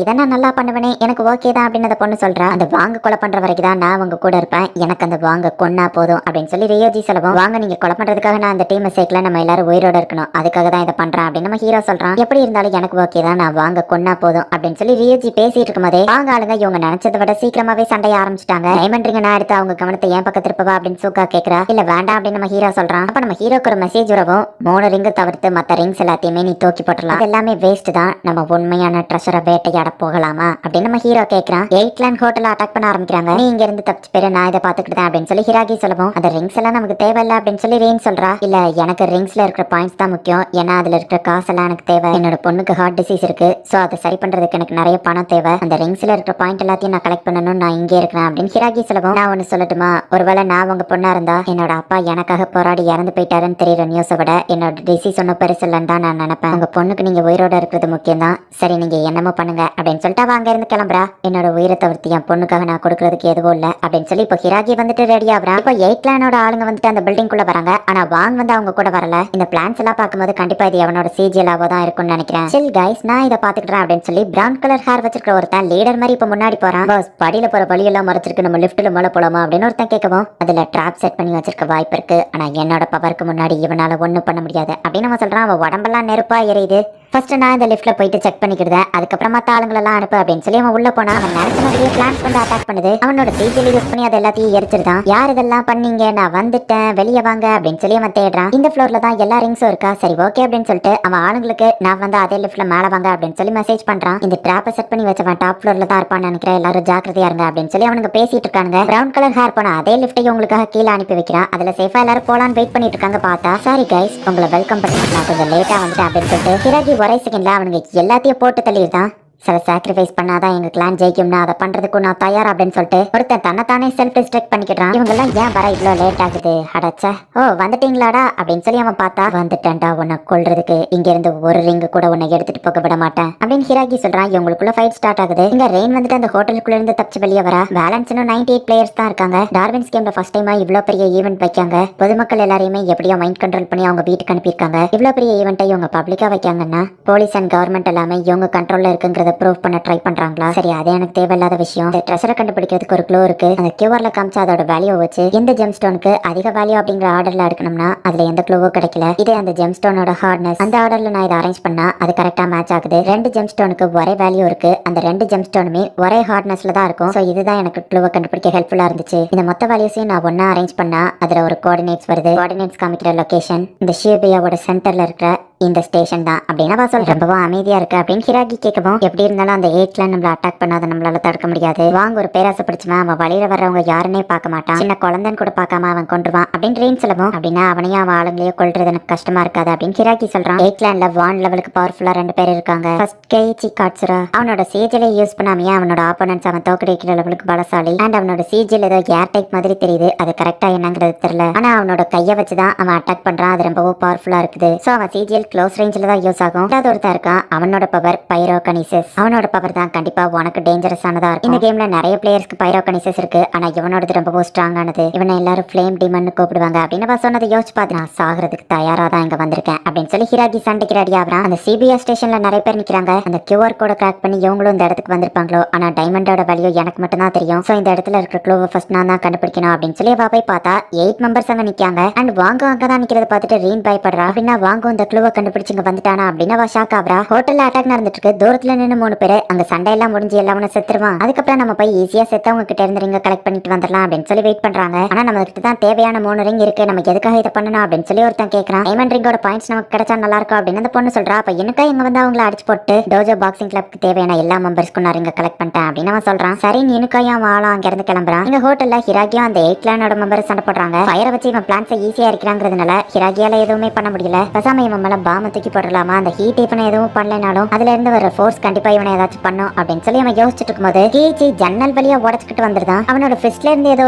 இதை நான் நல்லா பண்ணுவேனே, எனக்கு ஓகே தான் அப்படின்னு அந்த பொண்ணு சொல்றா. அந்த வாங்க கொலை பண்ற வரைக்கும் தான் நான் உங்க கூட இருப்பேன், எனக்கு அந்த வாங்க கொன்னா போதும் அப்படின்னு சொல்லி ரியோஜி சொல்லவும், வாங்க நீங்க கொலை பண்றதுக்காக நான் அந்த டீமை சேர்க்கல, நம்ம எல்லாரும் உயிரோட இருக்கணும், அதுக்காக தான் இதை பண்றேன் அப்படின்னு நம்ம ஹீரோ சொல்றான். எப்படி இருந்தாலும் எனக்கு ஓகே தான், நான் வாங்க கொன்னா போதும் அப்படின்னு சொல்லி ரியோஜி பேசிட்டு இருக்கும் போதே வாங்க ஆளுங்க இவங்க நினைச்சதை விட சீக்கிரமாவே சண்டைய ஆரம்பிச்சிட்டாங்க. டைமண்ட் ரிங்க நான் எடுத்து அவங்க கவனத்தை ஏன் பக்கத்து இருப்பவா அப்படின்னு சோகா கேட்கறா. இல்ல வேண்டாம் அப்படின்னு நம்ம ஹீரோ சொல்றான். அப்ப நம்ம ஹீரோக்கு ஒரு மெசேஜ் வரவும், 3 ரிங்கு தவிர்த்து மத்த ரிங்ஸ் எல்லாத்தையுமே நீ தூக்கி போட்டலாம், எல்லாமே வேஸ்ட் தான், நம்ம உண்மையான ட்ரெஷரை வேட்டையாட போகலாமா அப்படின்னு நம்ம ஹீரோ கேட்கறான். 8 லேண்ட் ஹோட்டல் அட்டாக் பண்ண ஆரம்பிக்கிறாங்க. நீ இங்க இருந்து தப்பிச்சு பேரு நான் இதை பாத்துக்கிட்டேன் அப்படின்னு சொல்லி ஹிராகி சொல்லவும், அந்த ரிங்ஸ் எல்லாம் நமக்கு தேவையில்ல அப்படின்னு சொல்லி ரேன் சொல்றா. இல்ல எனக்கு ரிங்ஸ்ல இருக்கிற பாயிண்ட்ஸ் தான் முக்கியம், ஏன்னா அதுல இருக்கிற காசெல்லாம் எனக்கு தேவை, என்னோட பொண்ணுக்கு ஹார்ட் டிசீஸ் இருக்கு, சோ அதை சரி பண்றதுக்கு எனக்கு நிறைய பணம் தேவை, அந்த ரிங்ஸ்ல இருக்கிற பாயிண்ட் எல்லாத்தையும் நான் கலெக்ட் பண்ணணும், நான் இங்கே இருக்கிறேன் அப்படின்னு ஹிராகி சொல்லவும், நான் ஒன்னு சொல்லட்டுமா, ஒருவேளை நான் உங்க பொண்ணா இருந்தா என்னோட அப்பா எனக்காக போராடி இறந்து போயிட்டாருன்னு தெரியுற நியூஸை விட என்னோட டிசீஸ் ஒன்னும் பெருசு இல்லைன்னு தான் நான் நினைப்பேன், உங்க பொண்ணுக்கு நீங்க உயிரோட இருக்கிறது முக்கியம் தான், சரி நீங்க என்னமோ பண்ணுங்க அப்படின்னு சொல்லிட்டு அவ அங்க இருந்து கிளம்புறா. என்னோட உயிரை தவிர்த்து என் பொண்ணுக்காக நான் கொடுக்கறதுக்கு எதுவும் இல்ல அப்படின்னு சொல்லி இப்போ ஹிராகி வந்துட்டு ரெடி ஆகுறா. இப்போ 8 பிளானோட ஆளுங்க வந்துட்டு அந்த பில்டிங் குள்ள வராங்க. ஆனா வாங் வந்து அவங்க கூட வரல. இந்த பிளான்ஸ் எல்லாம் பார்க்கும்போது கண்டிப்பா இது அவனோட சிஜிஎலாவோ தான் இருக்கும்னு நினைக்கிறேன். சில் கைஸ், நான் இதை பாத்துக்கிறேன் அப்படின்னு சொல்லி பிரவுன் கலர் ஹேர் வச்சிருக்கிற ஒருத்தன் லீடர் மாதிரி இப்ப முன்னாடி போறான். பாஸ் படியில போற வழி எல்லாம் மறைச்சிருக்கு, நம்ம லிஃப்ட்ல மேல போலாமா அப்படின்னு ஒருத்தன் கேட்கவும், அதுல ட்ராப் செட் பண்ணி வச்சிருக்க வாய்ப்பு இருக்கு, ஆனா என்னோட பவருக்கு முன்னாடி இவனால ஒண்ணும் பண்ண முடியாது அப்படின்னு அவன் சொல்றான். அவன் உடம்பெல்லாம் நெருப்பா எரியுது. ஃபர்ஸ்ட் நான் இந்த லிஃப்ட்ல போயிட்டு செக் பண்ணிக்கிட்டேன், அதுக்கப்புறமா ஆளுங்களெல்லாம் அனுப்பு அப்படின்னு சொல்லி அவன் உள்ள போனா. அவன் நினைச்ச மாதிரியே பிளான்ஸ் வந்து அட்டாக் பண்ணுது. அவனோட டீச்சர் யூஸ் பண்ணி அதை எல்லாத்தையும் எரிச்சிருந்தான். யார் இதெல்லாம் பண்ணீங்க, நான் வந்துட்டேன் வெளியே வாங்க அப்படின்னு சொல்லி அவன் தேடுறான். இந்த ஃப்ளோர்ல தான் எல்லா ரிங்ஸும் இருக்கா, சரி ஓகே அப்படின்னு சொல்லிட்டு அவன் ஆளுங்களுக்கு நான் வந்து அதே லிஃப்ட்ல மேல வாங்க அப்படின்னு சொல்லி மெசேஜ் பண்றான். இந்த ட்ராப்பை செட் பண்ணி வச்சவன் டாப் ஃப்ளோர்ல தான் இருப்பான்னு நினைக்கிறேன், எல்லாரும் ஜாக்கிரதையா இருங்க அப்படின்னு சொல்லி அவனுங்க பேசிட்டு இருக்காங்க. பிரவுன் கலர் ஹேர் போன அதே லிஃப்ட்டையும் உங்களுக்காக கீழே அனுப்பி வைக்கிறான். அதுல சேஃபா எல்லாரும் போலான்னு வெயிட் பண்ணிட்டு இருக்காங்க. பார்த்தா சாரி கைஸ் உங்களை வெல்கம் பண்ணி நான் கொஞ்சம் லேட்டா வந்துட்டேன் அப்படின்னு சொல்லிட்டு ஹிராகி ஒரே செகண்ட்ல அவனுங்க எல்லாத்தையும் போட்டு தள்ளிடுதான். சில சாக்ரிஃபைஸ் பண்ணாதான் எங்க கிளான் ஜெயிக்கும்னா அதை பண்றதுக்கும் நான் தயார் அப்படின்னு சொல்லிட்டு ஒருத்தன் தன்னைத்தானே செல்ஃப் டிஸ்ட்ரக்ட் பண்ணிக்கிறான். இவங்க எல்லாம் ஏன் வர இவ்வளோ லேட் ஆகுது, அடச்சா ஓ வந்துட்டீங்களாடா அப்படின்னு சொல்லி அவன் பார்த்தா, வந்துட்டேன்டா உன்னை கொல்றதுக்கு, இங்க இருந்து ஒரு ரிங்கு கூட உன்னை எடுத்துட்டு போக விட மாட்டேன் அப்படின்னு ஹிராகி சொல்றான். இவங்களுக்குள்ள ஃபைட் ஸ்டார்ட் ஆகுது. இங்க ரெயின் வந்துட்டு அந்த ஹோட்டலுக்குள்ள இருந்து தப்பிச்சு வெளியே வர. பேலன்ஸ் இன்னும் 98 பிளேயர்ஸ் தான் இருக்காங்க. டார்வின்ஸ் கேம்ல ஃபர்ஸ்ட் டைமா இவ்வளவு பெரிய ஈவென்ட் வைக்காங்க. பொதுமக்கள் எல்லாரையுமே எப்படியோ மைண்ட் கண்ட்ரோல் பண்ணி அவங்க வீட்டுக்கு அனுப்பியிருக்காங்க. இவ்வளவு பெரிய ஈவெண்ட்டை இவங்க பப்ளிக்கா வைக்காங்கன்னா போலீஸ் அண்ட் கவர்மெண்ட் எல்லாமே இவங்க கண்ட்ரோல்ல இருக்குங்கிறத ப்ரூவ் பண்ண ட்ரை பண்றாங்களா? சரி அது எனக்கு தேவையில்லாத விஷயம். இந்த ட்ரெஷரை கண்டுபிடிக்கிறதுக்கு ஒரு க்ளூ இருக்கு. அந்த கியூஆர்ல காமிச்சா அதோட வேல்யூ வச்சு எந்த ஜெம்ஸ்டோனுக்கு அதிக வேல்யூ அப்படிங்கிற ஆர்டர்ல இருக்கணும்னா அதுல எந்த க்ளூவும் கிடைக்கல. இதே அந்த ஜெம்ஸ்டோனோட ஹார்ட்னஸ் அந்த ஆர்டர்ல நான் இதை அரேஞ்ச் பண்ணா அது கரெக்டா மேட்ச் ஆகுது. 2 ஜெம்ஸ்டோனுக்கு ஒரே வேல்யூ இருக்கு, அந்த 2 ஜெம்ஸ்டோனுமே ஒரே ஹார்ட்னஸ்ல தான் இருக்கும். சோ இதுதான் எனக்கு க்ளூவை கண்டுபிடிக்க ஹெல்ப்ஃபுல்லா இருந்துச்சு. இந்த மொத்த வேல்யூஸையும் நான் ஒன்னா அரேஞ்ச் பண்ணா அதுல ஒரு கோஆர்டினேட்ஸ் வருது. கோஆர்டினேட்ஸ் காமிக்கிற லொகேஷன் இந்த ஷியோபியாவோட சென்டர்ல இருக்கிற இந்த ஸ்டேஷன் தான் அப்படின்னு அவ சொல்ற. ரொம்பவும் அமைதியா இருக்கு அப்படின்னு ஹிராகி கேட்கவும், எப்படி இருந்தாலும் அந்த ஏட்ல நம்மள அட்டாக் பண்ணாத நம்மளால தடுக்க முடியாது. வாங்க ஒரு பேராசை பிடிச்சவன் அவன் வழியில வர்றவங்க யாருன்னே பார்க்க மாட்டான், சின்ன குழந்தைன்னு கூட பார்க்காம அவன் கொண்டுருவான் அப்படின்னு ரீன் சொல்லவும், அப்படின்னா அவனையும் அவன் ஆளுங்களையோ கொள்றது எனக்கு கஷ்டமா இருக்காது அப்படின்னு ஹிராகி சொல்றான். ஏட்லாண்ட்ல வான் லெவலுக்கு பவர்ஃபுல்லா 2 பேர் இருக்காங்க. ஃபர்ஸ்ட் கெய்ச்சி காட்சுரா, அவனோட சிஜில யூஸ் பண்ணாமையே அவனோட ஆப்போனன்ட்ஸ் அவன் தோக்கடிக்கிற லெவலுக்கு பலசாலி. அண்ட் அவனோட சிஜில ஏதோ ஏர் டைப் மாதிரி தெரியுது, அது கரெக்டா என்னங்கிறது தெரியல. ஆனா அவனோட கையை வச்சுதான் அவன் அட்டாக் பண்றான், அது ரொம்பவும் பவர்ஃபுல்லா இருக்குது. சோ அவன் சிஜிஎல் க்ளோஸ் ரேஞ்சில தான் யூஸ் ஆகும். அதாவது ஒருத்தர் இருக்கான், அவனோட பவர் பைரோகனிசஸ். அவனோட பவர் தான் கண்டிப்பா உனக்கு டேஞ்சரஸ் ஆனதா இருக்கும். இந்த கேம்ல நிறைய பிளேயர்ஸ்க்கு பைரோகனிசஸ் இருக்கு, ஆனா இவனோடது ரொம்பவும் ஸ்ட்ராங் ஆனது. இவனை எல்லாரும் ஃப்ளேம் டிமன் கூப்பிடுவாங்க அப்படின்னு சொன்னதை யோசிச்சு பார்த்து நான் சாகிறதுக்கு தயாரா தான் இங்க வந்திருக்கேன் அப்படின்னு சொல்லி ஹிராகி சண்டைக்கு ரெடி ஆகிறான். அந்த சிபிஎஸ் ஸ்டேஷன்ல நிறைய பேர் நிக்கிறாங்க. அந்த கியூஆர் கோட கிராக் பண்ணி இவங்களும் இந்த இடத்துக்கு வந்திருப்பாங்களோ, ஆனா டைமண்டோட வேல்யூ எனக்கு மட்டும் தான் தெரியும். சோ இந்த இடத்துல இருக்கிற க்ளூவை ஃபர்ஸ்ட் நான் தான் கண்டுபிடிக்கணும் அப்படின்னு சொல்லி அவ போய் பார்த்தா 8 மெம்பர்ஸ் அங்க நிக்காங்க. அண்ட் வாங்க அங்க தான் நிக்கிறத பார்த்துட்டு ரீன் பயப்படுறா. அப்படின்னா வாங்க இந்த க்ளூவை கண்டுபிடிச்சு இங்க வந்துட்டானா அப்படின்னு அவ ஷாக் ஆகுறா. ஹோட்டல்ல அட்டாக் நடந்துட்டு இருக்கு, தூரத்துல நின்று 3 பேர் அங்க சண்டையெல்லாம் முடிஞ்சு எல்லாமே செத்துருவான். அதுக்கப்புறம் நம்ம போய் ஈஸியா செத்தவங்க கிட்ட இருந்து ரிங்க கலெக்ட் பண்ணிட்டு வந்துடலாம் அப்படின்னு சொல்லி வெயிட் பண்றாங்க. ஆனா நம்ம கிட்ட தான் தேவையான 3 ரிங் இருக்கு, நமக்கு எதுக்காக இதை பண்ணணும் அப்படின்னு சொல்லி ஒருத்தன் கேட்கறான். டைமண்ட் ரிங்கோட பாயிண்ட்ஸ் நமக்கு கிடைச்சா நல்லா இருக்கும் அப்படின்னு அந்த பொண்ணு சொல்றா. அப்ப எனக்கா இங்க வந்து அவங்கள அடிச்சு போட்டு டோஜோ பாக்ஸிங் கிளப்க்கு தேவையான எல்லா மெம்பர்ஸ்க்கும் நான் ரிங்க கலெக்ட் பண்ணிட்டேன் அப்படின்னு அவன் சொல்றான். சரி எனக்காயும் அவன் ஆளும் அங்க இருந்து கிளம்புறான். இந்த ஹோட்டல்ல ஹிராகியும் அந்த ஏட்லானோட மெம்பர் சண்டை போடுறாங்க. ஃபயரை வச்சு இவன் பிளான்ஸை ஈஸியா இருக்கிறாங்கிறதுனால ஹிராகியால எதுவுமே பண்ண முடியல. பசாம இவன் மேல பாம தூக்கி போடலாமா, அந்த ஹீட் இவனை எதுவும் பண்ணலனாலும் அதுல இருந்து வர ஃபோர்ஸ் கண்டிப்பா இவனை ஏதாச்சும் பண்ணும் அப்படின்னு சொல்லி அவன் யோசிச்சுட்டு இருக்கும்போது கீச்சி ஜன்னல் வழியா உடச்சுக்கிட்டு வந்துருதான். அவனோட ஃபிஸ்ட்ல இருந்து ஏதோ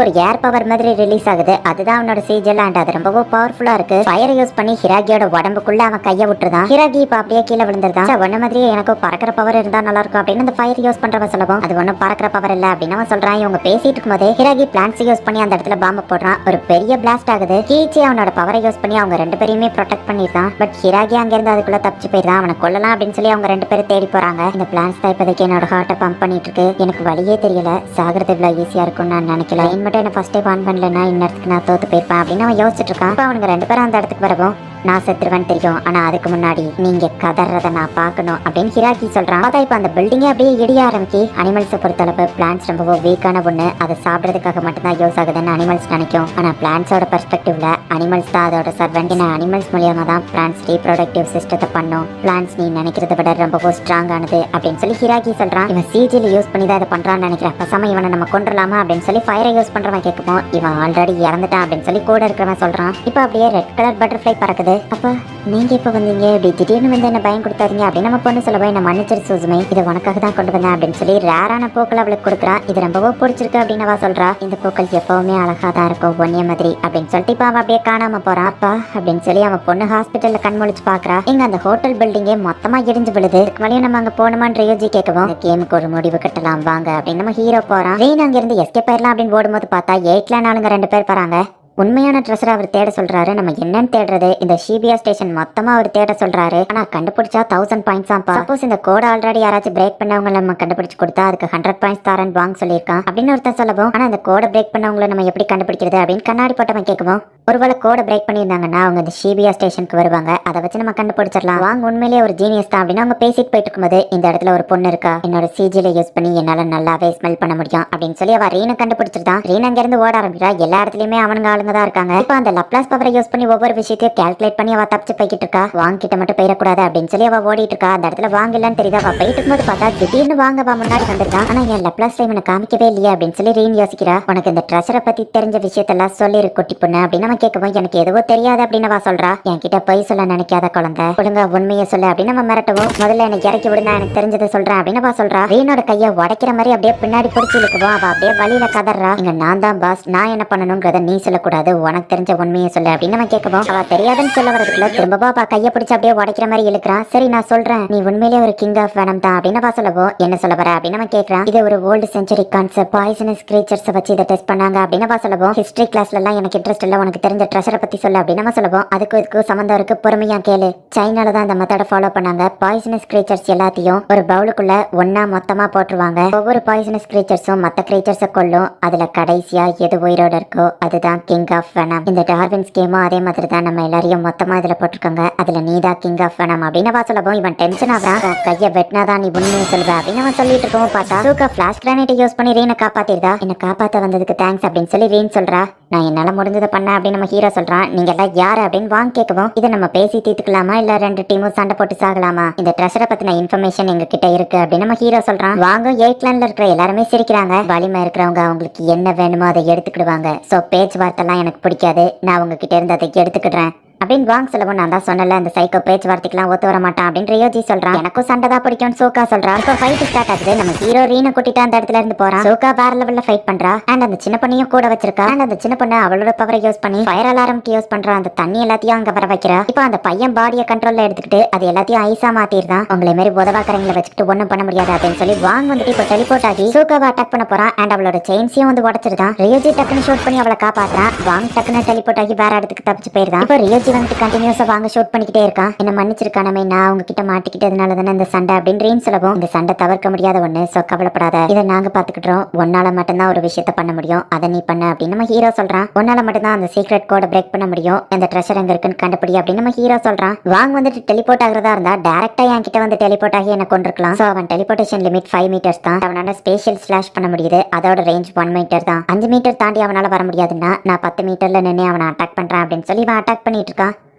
ஒரு ஏர் பவர் மாதிரி ரிலீஸ் ஆகுது, அதுதான் அவனோட சீஜல். அண்ட் அது ரொம்பவும் பவர்ஃபுல்லா இருக்கு. ஃபயரை யூஸ் பண்ணி ஹிராகியோட உடம்புக்குள்ள அவன் கையை விட்டுருதான். ஹிராகி இப்ப அப்படியே கீழே விழுந்துருதான். ஒன்ன மாதிரியே எனக்கு பறக்கிற பவர் இருந்தா நல்லா இருக்கும் அப்படின்னு அந்த ஃபயர் யூஸ் பண்றவன் சொல்லவும், அது ஒன்னும் பறக்கிற பவர் இல்ல அப்படின்னு அவன் சொல்றான். இவங்க பேசிட்டு இருக்கும்போது ஹிராகி பிளான்ஸ் யூஸ் பண்ணி அந்த இடத்துல பாம்பு போடுறான். ஒரு பெரிய பிளாஸ்ட் ஆகுது. கீச்சி அவனோட பவரை யூஸ் பண்ணி அவங்க 2 பேரையுமே ப்ரொடெக்ட் பண்ணிருந்தான். பட் ஹிராகி அங்க இருந்து அதுக்குள்ள தப்பிச்சு போயிருந்தான். அவனை கொல்லலாம் அப்படின்னு சொல்லி அவங்க 2 பேரும் தேடி போறாங்க. இந்த பிளான்ஸ் தான் இப்போதைக்கு என்னோட ஹார்ட்டை பம்ப் பண்ணிட்டு இருக்கு. எனக்கு வழியே தெரியல, சாகிறது இவ்வளவு ஈஸியா இருக்கும்னு நான் நினைக்கல. மட்டும் என்ன ஃபர்ஸ்ட் டைம் ஆன் பண்ணலன்னா இன்னத்துக்கு நான் தோத்து போயிருப்பேன் அப்படின்னு அவன் யோசிச்சுட்டு இருக்கான். அப்ப அவனுங்க 2 பேரும் அந்த இடத்துக்கு வரவும் நான் செத்துருவேன் தெரியும், ஆனா அதுக்கு முன்னாடி நீங்க கதறத நான் பார்க்கணும் அப்படின்னு ஹிராகி சொல்றான். அதான் இப்ப அந்த பில்டிங்கே அப்படியே இடிய ஆரம்பிக்கி. அனிமல்ஸை பொறுத்தளவு பிளான்ஸ் ரொம்ப வீக்கான ஒண்ணு, அதை சாப்பிடறதுக்காக மட்டும்தான் யூஸ் ஆகுதுன்னு அனிமல்ஸ் நினைக்கும். ஆனா பிளான்ஸோட பெர்ஸ்பெக்டிவ்ல அனிமல்ஸ் தான் அதோட சர்வெண்ட். அனிமல்ஸ் மூலியமா தான் பிளான்ஸ் ரீப்ரொடக்டிவ் சிஸ்டத்தை பண்ணும். பிளான்ஸ் நீ நினைக்கிறத விட ரொம்ப ஸ்ட்ராங் ஆனது அப்படின்னு சொல்லி ஹிராகி சொல்றான். இவன் சிஜில யூஸ் பண்ணி தான் இதை பண்றான்னு நினைக்கிறேன். பசாம இவனை நம்ம கொண்டுலாமா அப்படின்னு சொல்லி ஃபயரை யூஸ் பண்றவன் கேட்கும். இவன் ஆல்ரெடி இறந்துட்டான் அப்படின்னு சொல்லி கூட இருக்கிறவன் சொல்றான். இப்ப அப்படியே ரெட் கலர் பட்டர்ஃப்ளை பறக்குது. அப்ப நீங்க இப்ப வந்தீங்க, இப்படி திடீர்னு வந்து என்ன பயம் கொடுத்தாதீங்க அப்படின்னு நம்ம பொண்ணு சொல்லவே, என்ன மன்னிச்சிரு சூசுமை, இதை உனக்காக தான் கொண்டு வந்தேன் அப்படின்னு சொல்லி ரேரான பூக்கள் அவளுக்கு கொடுக்குறான். இது ரொம்பவோ பிடிச்சிருக்கு அப்படின்னு அவ சொல்றா. இந்த பூக்கள் எப்பவுமே அழகா தான் இருக்கும் ஒன்னிய மாதிரி அப்படின்னு சொல்லிட்டு இப்ப அவன் அப்படியே காணாம போறான். அப்பா அப்படின்னு சொல்லி அவன் பொண்ணு ஹாஸ்பிட்டல்ல கண் முழிச்சு பாக்குறா. இங்க அந்த ஹோட்டல் பில்டிங்கே மொத்தமா இடிஞ்சு விழுது. வழியும் நம்ம அங்க போனோமான்னு ரியோஜி கேட்கவும், கேமுக்கு ஒரு முடிவு கட்டலாம் வாங்க அப்படின்னு நம்ம ஹீரோ போறான். ரீன் அங்க இருந்து எஸ்கேப் ஆயிடலாம் அப்படின்னு ஓடும்போது பார்த்தா ஏட்லான் ஆளுங்க 2 பேர் போறாங்க. உண்மையான ட்ரெஸ்ஸரை அவர் தேட சொல்றாரு. நம்ம என்னன்னு தேடுறது, இந்த ஷிபியா ஸ்டேஷன் மொத்தமா அவர் தேட சொல்றாரு. ஆனா கண்டுபிடிச்சா 1000 பாயிண்ட்ஸ் ஆப்பா. சப்போஸ் இந்த கோட் ஆல்ரெடி யாராச்சும் பிரேக் பண்ணவங்க நம்ம கண்டுபிடிச்சு கொடுத்தா அதுக்கு 100 பாயிண்ட்ஸ் தரேன் வாங்க சொல்லியிருக்கான் அப்படின்னு ஒருத்தன் சொல்லவும், ஆனா அந்த கோடை பிரேக் பண்ணவங்களை நம்ம எப்படி கண்டுபிடிக்கிறது அப்படின்னு கண்ணாடி போட்டவன் கேட்கவும், ஒருவேளை கோடை பிரேக் பண்ணியிருந்தாங்கன்னா அவங்க இந்த ஷிபியா ஸ்டேஷனுக்கு வருவாங்க, அதை வச்சு நம்ம கண்டுபிடிச்சிடலாம் வாங்க, உண்மையிலேயே ஒரு ஜீனியஸ் தான் அப்படின்னு அவங்க பேசிட்டு போயிட்டு இருக்கும்போது இந்த இடத்துல ஒரு பொண்ணு இருக்கா, என்னோட சிஜில யூஸ் பண்ணி என்னால நல்லாவே ஸ்மெல் பண்ண முடியும் அப்படின்னு சொல்லி அவ ரீனை கண்டுபிடிச்சிருந்தான். ரீன் அங்க இருந்து ஓட ஆரம்பிக்கிறா. எல்லா இடத்துலயுமே அவனுங்க ஆளுங்க தான் இருக்காங்க. இப்ப அந்த லப்ளாஸ் பவரை யூஸ் பண்ணி ஒவ்வொரு விஷயத்தையும் கால்குலேட் பண்ணி அவ தப்பிச்சு போய்கிட்டு இருக்கா. வாங்க கிட்ட மட்டும் போயிடக்கூடாது அப்படின்னு சொல்லி அவ ஓடிட்டு இருக்கா. அந்த இடத்துல வாங்க இல்லன்னு தெரியுதா. அவ போயிட்டு இருக்கும்போது பார்த்தா திடீர்னு வாங்க அவ முன்னாடி வந்துருக்கான். ஆனா என் லப்ளாஸ் டைம் காமிக்கவே இல்லையா அப்படின்னு சொல்லி ரீன் யோசிக்கிறா. உனக்கு இந்த ட்ரெஷரை பத்தி தெரிஞ்ச விஷயத்தெல்லாம் சொல்லிரு குட்டி பொண்ணு அப்படின்னு அவன் கேட்கவும், எனக்கு எதுவோ தெரியாது அப்படின்னு அவ சொல்றா. என்கிட்ட பொய் சொல்ல நினைக்காத குழந்தை, ஒழுங்கா உண்மையை சொல்ல அப்படின்னு நம்ம மிரட்டவும், முதல்ல எனக்கு இறக்கி விடுங்க, எனக்கு தெரிஞ்சதை சொல்றேன் அப்படின்னு அவ சொல்றா. ரீனோட கையை உடைக்கிற மாதிரி அப்படியே பின்னாடி பிடிச்சி இழுக்குவோம். அவ அப்படியே வழியில கதறா. இங்க நான் தான் பாஸ், நான் என்ன பண்ணணும்ன்றத நீ சொல்லக்கூடாது, உனக்கு தெரிஞ்ச உண்மையை சொல்லு அப்படின்னு நம்ம கேட்கவும், அவ தெரியாதுன்னு சொல்ல வரதுக்குள்ள திரும்பவும் அவ கையை பிடிச்சி அப்படியே உடைக்கிற மாதிரி இழுக்கிறான். சரி நான் சொல்றேன், நீ உண்மையிலேயே ஒரு கிங் ஆஃப் வேனம் தான் அப்படின்னு அவ சொல்லவும், என்ன சொல்ல வர அப்படின்னு நம்ம கேட்கறான். இது ஒரு old century concept, poisonous creatures வச்சு இதை டெஸ்ட் பண்ணாங்க அப்படின்னு அவ சொல்லவும், ஹிஸ்டரி கிளாஸ்ல எல்லாம் எனக்கு இன்ட்ரெஸ்ட் இல்ல, உனக்கு தெரிஞ்ச ட்ரெஷரை பத்தி சொல்லு அப்படின்னு நம்ம சொல்லவும், அதுக்கு இதுக்கு சம்பந்தம் இருக்கு, பொறுமையா கேளு. சைனால தான் இந்த மெத்தட ஃபாலோ பண்ணாங்க. பாய்சனஸ் கிரீச்சர்ஸ் எல்லாத்தையும் ஒரு பவுலுக்குள்ள ஒன்னா மொத்தமா போட்டுருவாங்க. ஒவ்வொரு பாய்சனஸ் கிரீச்சர்ஸும் மத்த கிரீச்சர்ஸை கொல்லும். அதுல கடைசியா எது உயிரோட இருக்கோ அதுதான் கிங் ஆஃப் வேனம். இந்த டார்வின்ஸ் கேமும் அதே மாதிரி தான், நம்ம எல்லாரையும் மொத்தமா இதுல போட்டிருக்காங்க. அதுல நீ தான் கிங் ஆஃப் வேனம் அப்படின்னு அவ சொல்லவும், இவன் டென்ஷன் ஆகிறான். கையை வெட்டினாதான் நீ உண்மையை சொல்லுவ அப்படின்னு அவன் சொல்லிட்டு இருக்கவும் பார்த்தா சூக்கா ஃபிளாஷ் கிரானைட்டை யூஸ் பண்ணி ரீனை காப்பாத்திருதா. என்ன காப்பாத்த வந்ததுக்கு தேங்க்ஸ் அப்படின்னு சொல்லி ரீன் சொல்றா. நான் என்னால முடிஞ்சதை பண்ண அப்படின்னு அப்படின்னு நம்ம ஹீரோ சொல்றான். நீங்க எல்லாம் யாரு அப்படின்னு வாங்க கேட்கவும், இதை நம்ம பேசி தீர்த்துக்கலாமா இல்ல ரெண்டு டீமும் சண்டை போட்டு சாகலாமா, இந்த ட்ரெஷரை பத்தின இன்ஃபர்மேஷன் எங்க கிட்ட இருக்கு அப்படின்னு நம்ம ஹீரோ சொல்றான். வாங்க 8 லைன்ல இருக்கிற எல்லாருமே சிரிக்கிறாங்க. வலிமை இருக்கிறவங்க அவங்களுக்கு என்ன வேணுமோ அதை எடுத்துக்கிடுவாங்க. சோ பேச்சுவார்த்தை எல்லாம் எனக்கு பிடிக்காது, நான் உங்ககிட்ட இருந்து அதை எடுத்துக்கிடுறேன் அப்படின்னு வாங்க சொல்லவும், நான் தான் சொன்னல அந்த சைக்கோ பேச்சுவார்த்தைக்கெல்லாம் ஒத்து வர மாட்டான் அப்படின்னு ரியோஜி சொல்றான். எனக்கும் சண்டை தான் பிடிக்கும்னு சோகா சொல்றான். இப்போ ஃபைட் ஸ்டார்ட் ஆகுது. நம்ம ஹீரோ ரீனை கூட்டிட்டு அந்த இடத்துல இருந்து போறான். சோகா வேற லெவல்ல ஃபைட் பண்றா. அண்ட் அந்த சின்ன பொண்ணையும் கூட வச்சிருக்கா. அண்ட் அந்த சின்ன பொண்ணு அவளோட பவரை யூஸ் பண்ணி ஃபயர் அலாரம்க்கு யூஸ் பண்றா. அந்த தண்ணி எல்லாத்தையும் அங்க வர வைக்கிறா. இப்போ அந்த பையன் பாடியை கண்ட்ரோல்ல எடுத்துக்கிட்டு அது எல்லாத்தையும் ஐஸா மாத்திருந்தான். உங்களை மாதிரி உதவாக்கறங்களை வச்சுக்கிட்டு ஒண்ணும் பண்ண முடியாது அப்படின்னு சொல்லி வாங்க வந்துட்டு இப்போ டெலிபோர்ட் ஆகி சோகாவை அட்டாக் பண்ண போறான். அண்ட் அவளோட செயின்ஸையும் வந்து உடச்சிருதான். ரியோஜி டக்குன்னு ஷூட் பண்ணி அவளை காப்பாத்துறான். வாங்க டக்குன்னு டெலிபோர்ட் ஆகி வேற இடத்துக்கு தப்பிச்சு போயிருந்தான். இப்போ ரியோஜி வந்துட்டு கண்டினியூஸா வாங்க ஷூட் பண்ணிக்கிட்டே இருக்கான். என்ன மன்னிச்சிருக்கானமே, நான் உங்ககிட்ட மாட்டிக்கிட்டதுனால தானே இந்த சண்டை அப்படின்னு ரீன் சொல்லவும், இந்த சண்டை தவிர்க்க முடியாத ஒண்ணு, சோ கவலைப்படாத, இதை நாங்க பாத்துக்கிட்டோம். உன்னால மட்டும்தான் ஒரு விஷயத்த பண்ண முடியும், அதை நீ பண்ண அப்படின்னு நம்ம ஹீரோ சொல்றான். உன்னால மட்டும்தான் அந்த சீக்ரெட் கோட பிரேக் பண்ண முடியும், அந்த ட்ரெஷர் எங்க இருக்குன்னு கண்டுபிடி அப்படின்னு நம்ம ஹீரோ சொல்றான். வாங்க வந்துட்டு டெலிபோர்ட் ஆகிறதா இருந்தா டைரக்டா என்கிட்ட வந்து டெலிபோர்ட் ஆகி என்ன கொண்டிருக்கலாம். சோ அவன் டெலிபோர்டேஷன் லிமிட் 5 மீட்டர்ஸ் தான். அவனால ஸ்பேஷியல் ஸ்லாஷ் பண்ண முடியுது. அதோட ரேஞ்ச் 1 மீட்டர் தான். 5 மீட்டர் தாண்டி அவனால வர முடியாதுன்னா நான் 10 மீட்டர்ல நின்று அவனை அட்டாக் பண்றான் அப்படின்னு சொல்லி இவன் அட்டாக் பண்ணிட்டு இருக்கான்.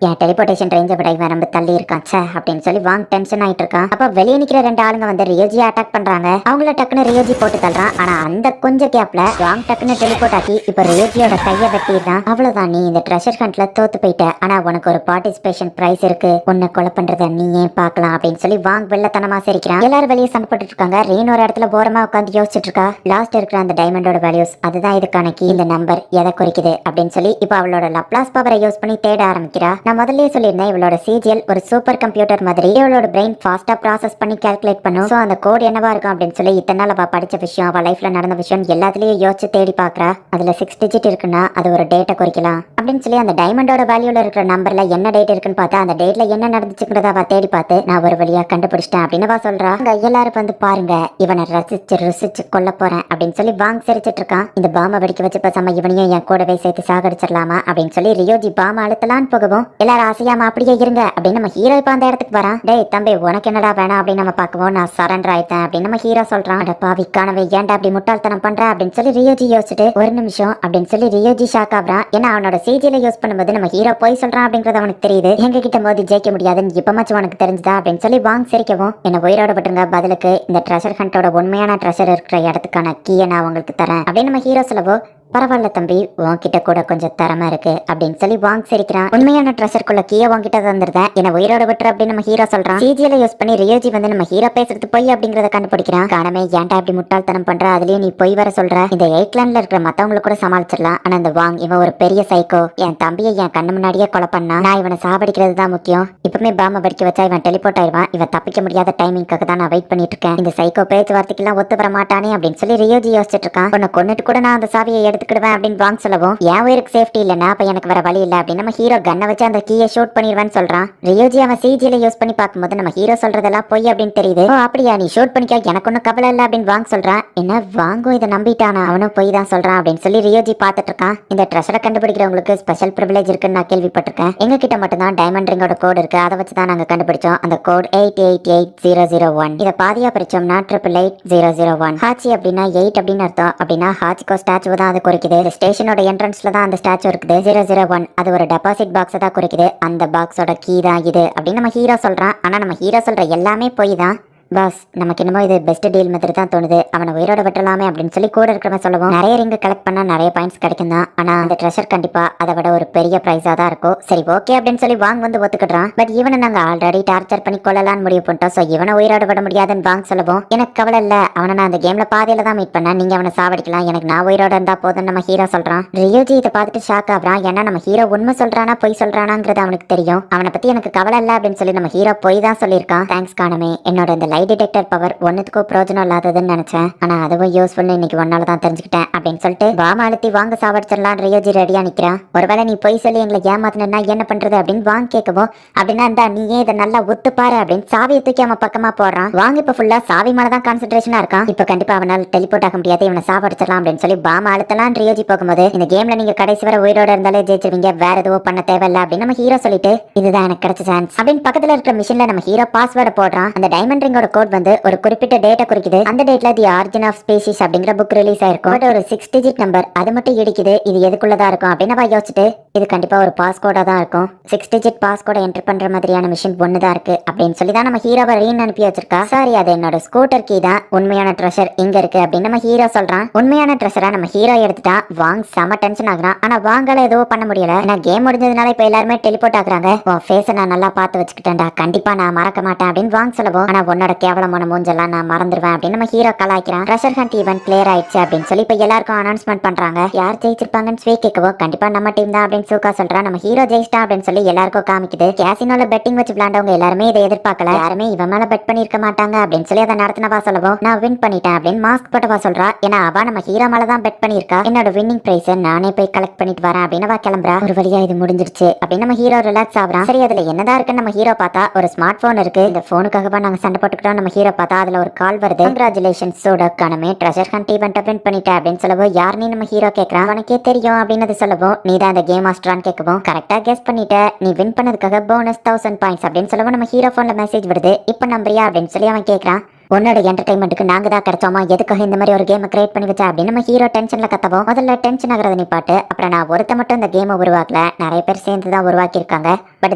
என் டெலிபோர்டேஷன் ரேஞ்சை விட இவன் ரொம்ப தள்ளி இருக்கான் சே அப்படின்னு சொல்லி வாங்க டென்ஷன் ஆயிட்டு இருக்கான். அப்ப வெளியே நிக்கிற 2 ஆளுங்க வந்து ரியோஜியை அட்டாக் பண்றாங்க. அவங்கள டக்குன்னு ரியோஜி போட்டு தள்ளுறான். ஆனா அந்த கொஞ்சம் கேப்ல வாங்க டக்குன்னு டெலிபோர்ட் ஆக்கி இப்ப ரியோஜியோட கையை வெட்டிடுறான். அவ்வளவுதான், நீ இந்த ட்ரெஷர் ஹண்ட்ல தோத்து போயிட்ட. ஆனா உனக்கு ஒரு பார்ட்டிசிபேஷன் பிரைஸ் இருக்கு, உன்னை கொலை பண்றத நீ ஏன் பாக்கலாம் அப்படின்னு சொல்லி வாங்க வெள்ளத்தனமா சிரிக்கிறான். எல்லாரும் வெளியே சண்டை போட்டுட்டு இருக்காங்க. ரீன் ஒரு இடத்துல போரமா உட்காந்து யோசிச்சுட்டு இருக்கா. லாஸ்ட் இருக்கிற அந்த டைமண்டோட வேல்யூஸ் அதுதான் இதுக்கான கீ. இந்த நம்பர் எதை குறிக்குது அப்படின்னு சொல்லி இப்ப அவளோட லப்ளாஸ் பவரை யூஸ் பண்ணி தேட ஆரம்பிக்கிறா. நான் முதல்ல சொல்லியிருந்தேன் இவளோட சிஜிஎல் ஒரு சூப்பர் கம்ப்யூட்டர் மாதிரி. இவளோட பிரெயின் ஃபாஸ்டா ப்ராசஸ் பண்ணி கால்குலேட் பண்ணும். சோ அந்த கோட் என்னவா இருக்கும் அப்படின்னு சொல்லி இத்தனை நாள் அவ படிச்ச விஷயம், அவ லைஃப்ல நடந்த விஷயம் எல்லாத்துலயும் யோசிச்சு தேடி பாக்குறா. அதுல 6 டிஜிட் இருக்குன்னா அது ஒரு டேட்டை குறிக்கலாம் அப்படின்னு சொல்லி அந்த டைமண்டோட வேல்யூல இருக்கிற நம்பர்ல என்ன டேட் இருக்குன்னு பார்த்தா அந்த டேட்ல என்ன நடந்துச்சுங்கிறத அவ தேடி பார்த்து நான் ஒரு வழியா கண்டுபிடிச்சிட்டேன் அப்படின்னு அவ சொல்றா. அங்க எல்லாரும் வந்து பாருங்க, இவனை ரசிச்சு கொல்ல போறேன் அப்படின்னு சொல்லி வாங்க சிரிச்சிட்டு இருக்கான். இந்த பாம்பை வெடிக்க வச்சு பேசாம இவனையும் என் கூடவே சேர்த்து சாகடிச்சிடலாமா அப்படின்னு சொல்லி ரியோஜி பாம்பை அழுத்தலான்னு போகவும் எல்லாரும் அசையாம அப்படியே இருங்க அப்படின்னு நம்ம ஹீரோ இப்ப அந்த இடத்துக்கு வரான். டேய் தம்பி, உனக்கு என்னடா வேணாம் அப்படின்னு நம்ம பார்க்கவும், நான் சரண்டர் ஆயிட்டேன் அப்படின்னு நம்ம ஹீரோ சொல்றான். அட பாவிக்கானவே, ஏன்டா அப்படி முட்டாள்தனம் பண்ற அப்படின்னு சொல்லி ரியோஜி யோசிச்சுட்டு ஒரு நிமிஷம் அப்படின்னு சொல்லி ரியோஜி ஷாக் ஆகுறான். ஏன்னா அவனோட சிஜில யூஸ் பண்ணும்போது நம்ம ஹீரோ போய் சொல்றான் அப்படிங்கறது அவனுக்கு தெரியுது. எங்க கிட்ட மோதி ஜெயிக்க முடியாதுன்னு இப்பமாச்சும் உனக்கு தெரிஞ்சுதா அப்படின்னு சொல்லி வாங்க சிரிக்கவும், என்ன உயிரோட விட்டுருங்க, பதிலுக்கு இந்த ட்ரெஷர் ஹண்டோட உண்மையான ட்ரெஷர் இருக்கிற இடத்துக்கான கீயை நான் உங்களுக்கு தரேன் அப்படின்னு நம்ம ஹீரோ சொல்லவோ, பரவாயில்ல தம்பி, உன்கிட்ட கூட கொஞ்சம் திறமை இருக்கு அப்படின்னு சொல்லி வாங்க சிரிக்கிறான். உண்மையான ட்ரெஷருக்குள்ள கீயை உன்கிட்ட தந்துருந்தேன், என்ன உயிரோட விட்டுரு அப்படின்னு நம்ம ஹீரோ சொல்றான். சிஜில யூஸ் பண்ணி ரியோஜி வந்து நம்ம ஹீரோ பேசுறது பொய் அப்படிங்கறத கண்டுபிடிக்கிறான். காணமே, ஏன்டா இப்படி முட்டாள்தனம் பண்ற, அதுலயும் நீ பொய் வர சொல்ற. இந்த 8 லைன்ல இருக்கிற மத்தவங்களை கூட சமாளிச்சிடலாம், ஆனா இந்த வாங் இவன் ஒரு பெரிய சைக்கோ. என் தம்பியை என் கண்ணு முன்னாடியே கொலை பண்ணா. நான் இவனை சாவடிக்கிறது தான் முக்கியம். இப்பவுமே பாம்பை படிக்க வச்சா இவன் டெலிபோர்ட் ஆயிடுவான். இவன் தப்பிக்க முடியாத டைமிங்காக தான் நான் வெயிட் பண்ணிட்டு இருக்கேன். இந்த சைக்கோ பேச்சுவார்த்தைக்கெல்லாம் ஒத்து வர மாட்டானே அப்படின்னு சொல்லி ரியோஜி யோசிச்சுட்டு இருக்கான். உன்னை கொன்னுட்டு கூட நான் அந்த சாவியை எடுத்துக்கிடுவேன் அப்படின்னு வாங்க சொல்லவும், என் உயிருக்கு சேஃப்டி இல்லைன்னா அப்ப எனக்கு வேற வழி இல்லை அப்படின்னு நம்ம ஹீரோ கண்ணை வச்சு அந்த கீயை ஷூட் பண்ணிடுவேன்னு சொல்றான். ரியோஜி அவன் சிஜில யூஸ் பண்ணி பார்க்கும்போது நம்ம ஹீரோ சொல்றதெல்லாம் பொய் அப்படின்னு தெரியுது. ஓ அப்படியா, நீ ஷூட் பண்ணிக்க, எனக்கு ஒன்னும் கவலை இல்லை அப்படின்னு வாங்க சொல்றான். என்ன வாங்கும் இதை நம்பிட்டானா, அவனும் பொய் தான் சொல்றான் அப்படின்னு சொல்லி ரியோஜி பார்த்துட்டு இருக்கான். இந்த ட்ரெஷரை கண்டுபிடிக்கிறவங்களுக்கு ஸ்பெஷல் ப்ரிவிலேஜ் இருக்குன்னு நான் கேள்விப்பட்டிருக்கேன். எங்க கிட்ட மட்டும் தான் டைமண்ட் ரிங்கோட கோட் இருக்கு, அதை வச்சு தான் நாங்க கண்டுபிடிச்சோம். அந்த கோட் 888001. இதை பாதியா பிரிச்சோம்னா 888001. ஹாச்சி அப்படின்னா 8 அப்படின்னு அர்த்தம். அப்படின்னா ஹாச்சிக்கோ ஸ்டாச்சு தான் அது குறிக்குது. ஸ்டேஷனோட என்ட்ரன்ஸ்ல தான் அந்த ஸ்டாச்சு இருக்குது. 001 அது ஒரு டெபாசிட் பாக்ஸ் தான் குறிக்குது. அந்த பாக்ஸோட கீ தான் இது அப்படின்னு நம்ம ஹீரோ சொல்றான். ஆனா நம்ம ஹீரோ சொல்ற எல்லாமே பொய் தான். பாஸ், நமக்கு என்னமோ இது பெஸ்ட் டீல் மாதிரி தான் தோணுது, அவனை உயிரோட விட்டுலாமே அப்படின்னு சொல்லி கூட இருக்கிறவன் சொல்லுவோம். நிறைய ரிங்கு கலெக்ட் பண்ணா நிறைய பாயிண்ட்ஸ் கிடைக்கும் தான், ஆனா அந்த ட்ரெஷர் கண்டிப்பா அதை விட ஒரு பெரிய பிரைஸா தான் இருக்கும். சரி ஓகே அப்படின்னு சொல்லி வாங்க வந்து ஒத்துக்கிடுறான். பட் இவனை நாங்க ஆல்ரெடி டார்ச்சர் பண்ணி கொள்ளலான்னு முடிவு பண்ணிட்டோம். சோ இவனை உயிரோட விட முடியாதுன்னு வாங்க சொல்லுவோம். எனக்கு கவலை இல்ல, அவனை நான் அந்த கேம்ல பாதியில தான் மீட் பண்ணேன், நீங்க அவனை சாவடிக்கலாம், எனக்கு நான் உயிரோட இருந்தா போதும் நம்ம ஹீரோ சொல்றான். ரியோஜி இதை பார்த்துட்டு ஷாக் ஆகுறான். ஏன்னா நம்ம ஹீரோ உண்மை சொல்றானா பொய் சொல்றானாங்கிறது அவனுக்கு தெரியும். அவனை பத்தி எனக்கு கவலை இல்ல அப்படின்னு சொல்லி நம்ம ஹீரோ பொய் தான் சொல்லியிருக்கான். தேங்க்ஸ் காணமே, என்னோட இந்த லை டிடெக்டர் பவர் ஒன்னுத்துக்கும் பிரயோஜனம் இல்லாததுன்னு நினைச்சேன், ஆனா அதுவும் யூஸ்ஃபுல் இன்னைக்கு ஒன்னால தான் தெரிஞ்சுக்கிட்டேன் அப்படின்னு சொல்லிட்டு பாமா அழுத்தி வாங்க சாவடிச்சிடலாம் ரியோஜி ரெடியா நிக்கிறான். ஒருவேளை நீ பொய் சொல்லி எங்களை ஏமாத்தினா என்ன பண்றது அப்படின்னு வாங்க கேட்கவும், அப்படின்னா இருந்தா நீயே இதை நல்லா ஒத்துப்பாரு அப்படின்னு சாவியை தூக்கி அவன் பக்கமா போடுறான். வாங்க இப்ப ஃபுல்லா சாவி மேலதான் கான்சென்ட்ரேஷனா இருக்கான். இப்ப கண்டிப்பா அவனால் டெலிபோர்ட் ஆக முடியாது, இவனை சாவடிச்சிடலாம் அப்படின்னு சொல்லி பாமா அழுத்தலாம் ரியோஜி போகும்போது, இந்த கேம்ல நீங்க கடைசி வரை உயிரோட இருந்தாலே ஜெயிச்சிருவீங்க, வேற எதுவும் பண்ண தேவையில்ல அப்படின்னு நம்ம ஹீரோ சொல்லிட்டு, இதுதான் எனக்கு கிடைச்ச சான்ஸ் அப்படின்னு பக்கத்துல இருக்கிற மிஷின்ல நம்ம ஹீரோ பாஸ்வேர்டை போடுறான். அந்த டைமண்ட் ரிங்கோட கோட் வந்து ஒரு குறிப்பிட்ட டேட்டை குறிக்குது. அந்த டேட்ல தி ஆரிஜின் ஆஃப் ஸ்பீசிஸ் அப்படிங்கிற புக் ரிலீஸ் ஆயிருக்கும். பட் ஒரு 6 டிஜிட் நம்பர் அது மட்டும் இடிக்குது. இது எதுக்குள்ளதா இருக்கும் அப்படின்னு அவ யோசிச்சுட்டு இது கண்டிப்பா ஒரு பாஸ்கோடா தான் இருக்கும். 6 டிஜிட் பாஸ்கோட என்டர் பண்ற மாதிரியான மிஷின் ஒண்ணுதான் இருக்கு அப்படின்னு சொல்லி தான் நம்ம ஹீரோவை ரீன் அனுப்பி வச்சிருக்கா. சாரி, அது என்னோட ஸ்கூட்டர் கீ தான். உண்மையான ட்ரெஷர் இங்க இருக்கு அப்படின்னு நம்ம ஹீரோ சொல்றான். உண்மையான ட்ரெஷரை நம்ம ஹீரோ எடுத்துட்டா வாங் செம டென்ஷன் ஆகுறான். ஆனா வாங்கால எதுவும் பண்ண முடியல. ஏன்னா கேம் முடிஞ்சதுனால இப்ப எல்லாருமே டெலிபோர்ட் ஆகுறாங்க. உன் ஃபேஸை நான் நல்லா பார்த்து வச்சுக்கிட்டேன்டா, கண்டிப்பா நான் மறக்க மாட்டேன் அப்படின்னு வாங் சொல்லவும், ஆனா உன்னோட கேவலமான மூஞ்செல்லாம் நான் மறந்துடுவேன் அப்படின்னு நம்ம ஹீரோ கலாய்க்கிறான். ட்ரெஷர் ஹண்ட் ஈவென்ட் கிளியர் ஆயிடுச்சு அப்படின்னு சொல்லி இப்ப எல்லாருக்கும் அனௌன்ஸ்மெண்ட் பண்றாங்க. யார் ஜெயிச்சிருப்பாங்கன்னு ஸ்வீ கேட்கவும் கண்டிப்பா நம்ம டீம் தான் அப்படின்னு சூக்கா சொல்றா. நம்ம ஹீரோ ஜெயிச்சிட்டா அப்படின்னு சொல்லி எல்லாருக்கும் காமிக்குது. கேசினோல பெட்டிங் வச்சு விளையாண்டவங்க எல்லாருமே இதை எதிர்பார்க்கல. யாருமே இவன் மேல பெட் பண்ணிருக்க மாட்டாங்க அப்படின்னு சொல்லி அதை நடத்தினவா சொல்லவும், நான் வின் பண்ணிட்டேன் அப்படின்னு மாஸ்க் போட்டவா சொல்றா. ஏன்னா அவ நம்ம ஹீரோ மேல தான் பெட் பண்ணிருக்கா. என்னோட வின்னிங் பிரைஸ் நானே போய் கலெக்ட் பண்ணிட்டு வரேன் அப்படின்னு கிளம்புறா. ஒரு வழியா இது முடிஞ்சிருச்சு அப்படின்னு நம்ம ஹீரோ ரிலாக்ஸ் ஆகுறான். சரி, அதுல என்னதான் இருக்குன்னு நம்ம ஹீரோ பார்த்தா ஒரு ஸ்மார்ட் போன் இருக்கு. இந்த போனுக்காக நாங்க சண்டை போட்டுக்கிட்டோம். நம்ம ஹீரோ பார்த்தா அதுல ஒரு கால் வருது. கங்க்ராச்சுலேஷன்ஸ் சோடக்கானமே ட்ரெஷர் ஹண்ட் ஈவென்ட் வின் பண்ணிட்டேன் அப்படின்னு சொல்லவும், யாருன்னு நம்ம ஹீரோ கேட்கறான். உனக்கே தெரியும் அப்படின்னு சொல்லவும், நீ தான் அந்த கேம் மாஸ்டரான்னு கேட்கவும், கரெக்டா கெஸ் பண்ணிட்ட, நீ வின் பண்ணதுக்காக போனஸ் 1000 பாயிண்ட்ஸ் அப்படின்னு சொல்லவும் நம்ம ஹீரோ போன்ல மெசேஜ் வருது. இப்ப நம்புறியா அப்படின்னு சொல்லி அவன் கேட்கறான். உன்னோட என்டர்டைன்மெண்ட்டுக்கு நாங்க தான் கிடைச்சோமா, எதுக்காக இந்த மாதிரி ஒரு கேமை கிரியேட் பண்ணி வச்சா அப்படின்னு நம்ம ஹீரோ டென்ஷன்ல கத்தவும், முதல்ல டென்ஷன் ஆகிறத நிப்பாட்டு. அப்புறம் நான் ஒருத்த மட்டும் இந்த கேமை உருவாக்கல, நிறைய பேர் சேர்ந்து தான் உருவாக்கியிருக்காங்க. பட்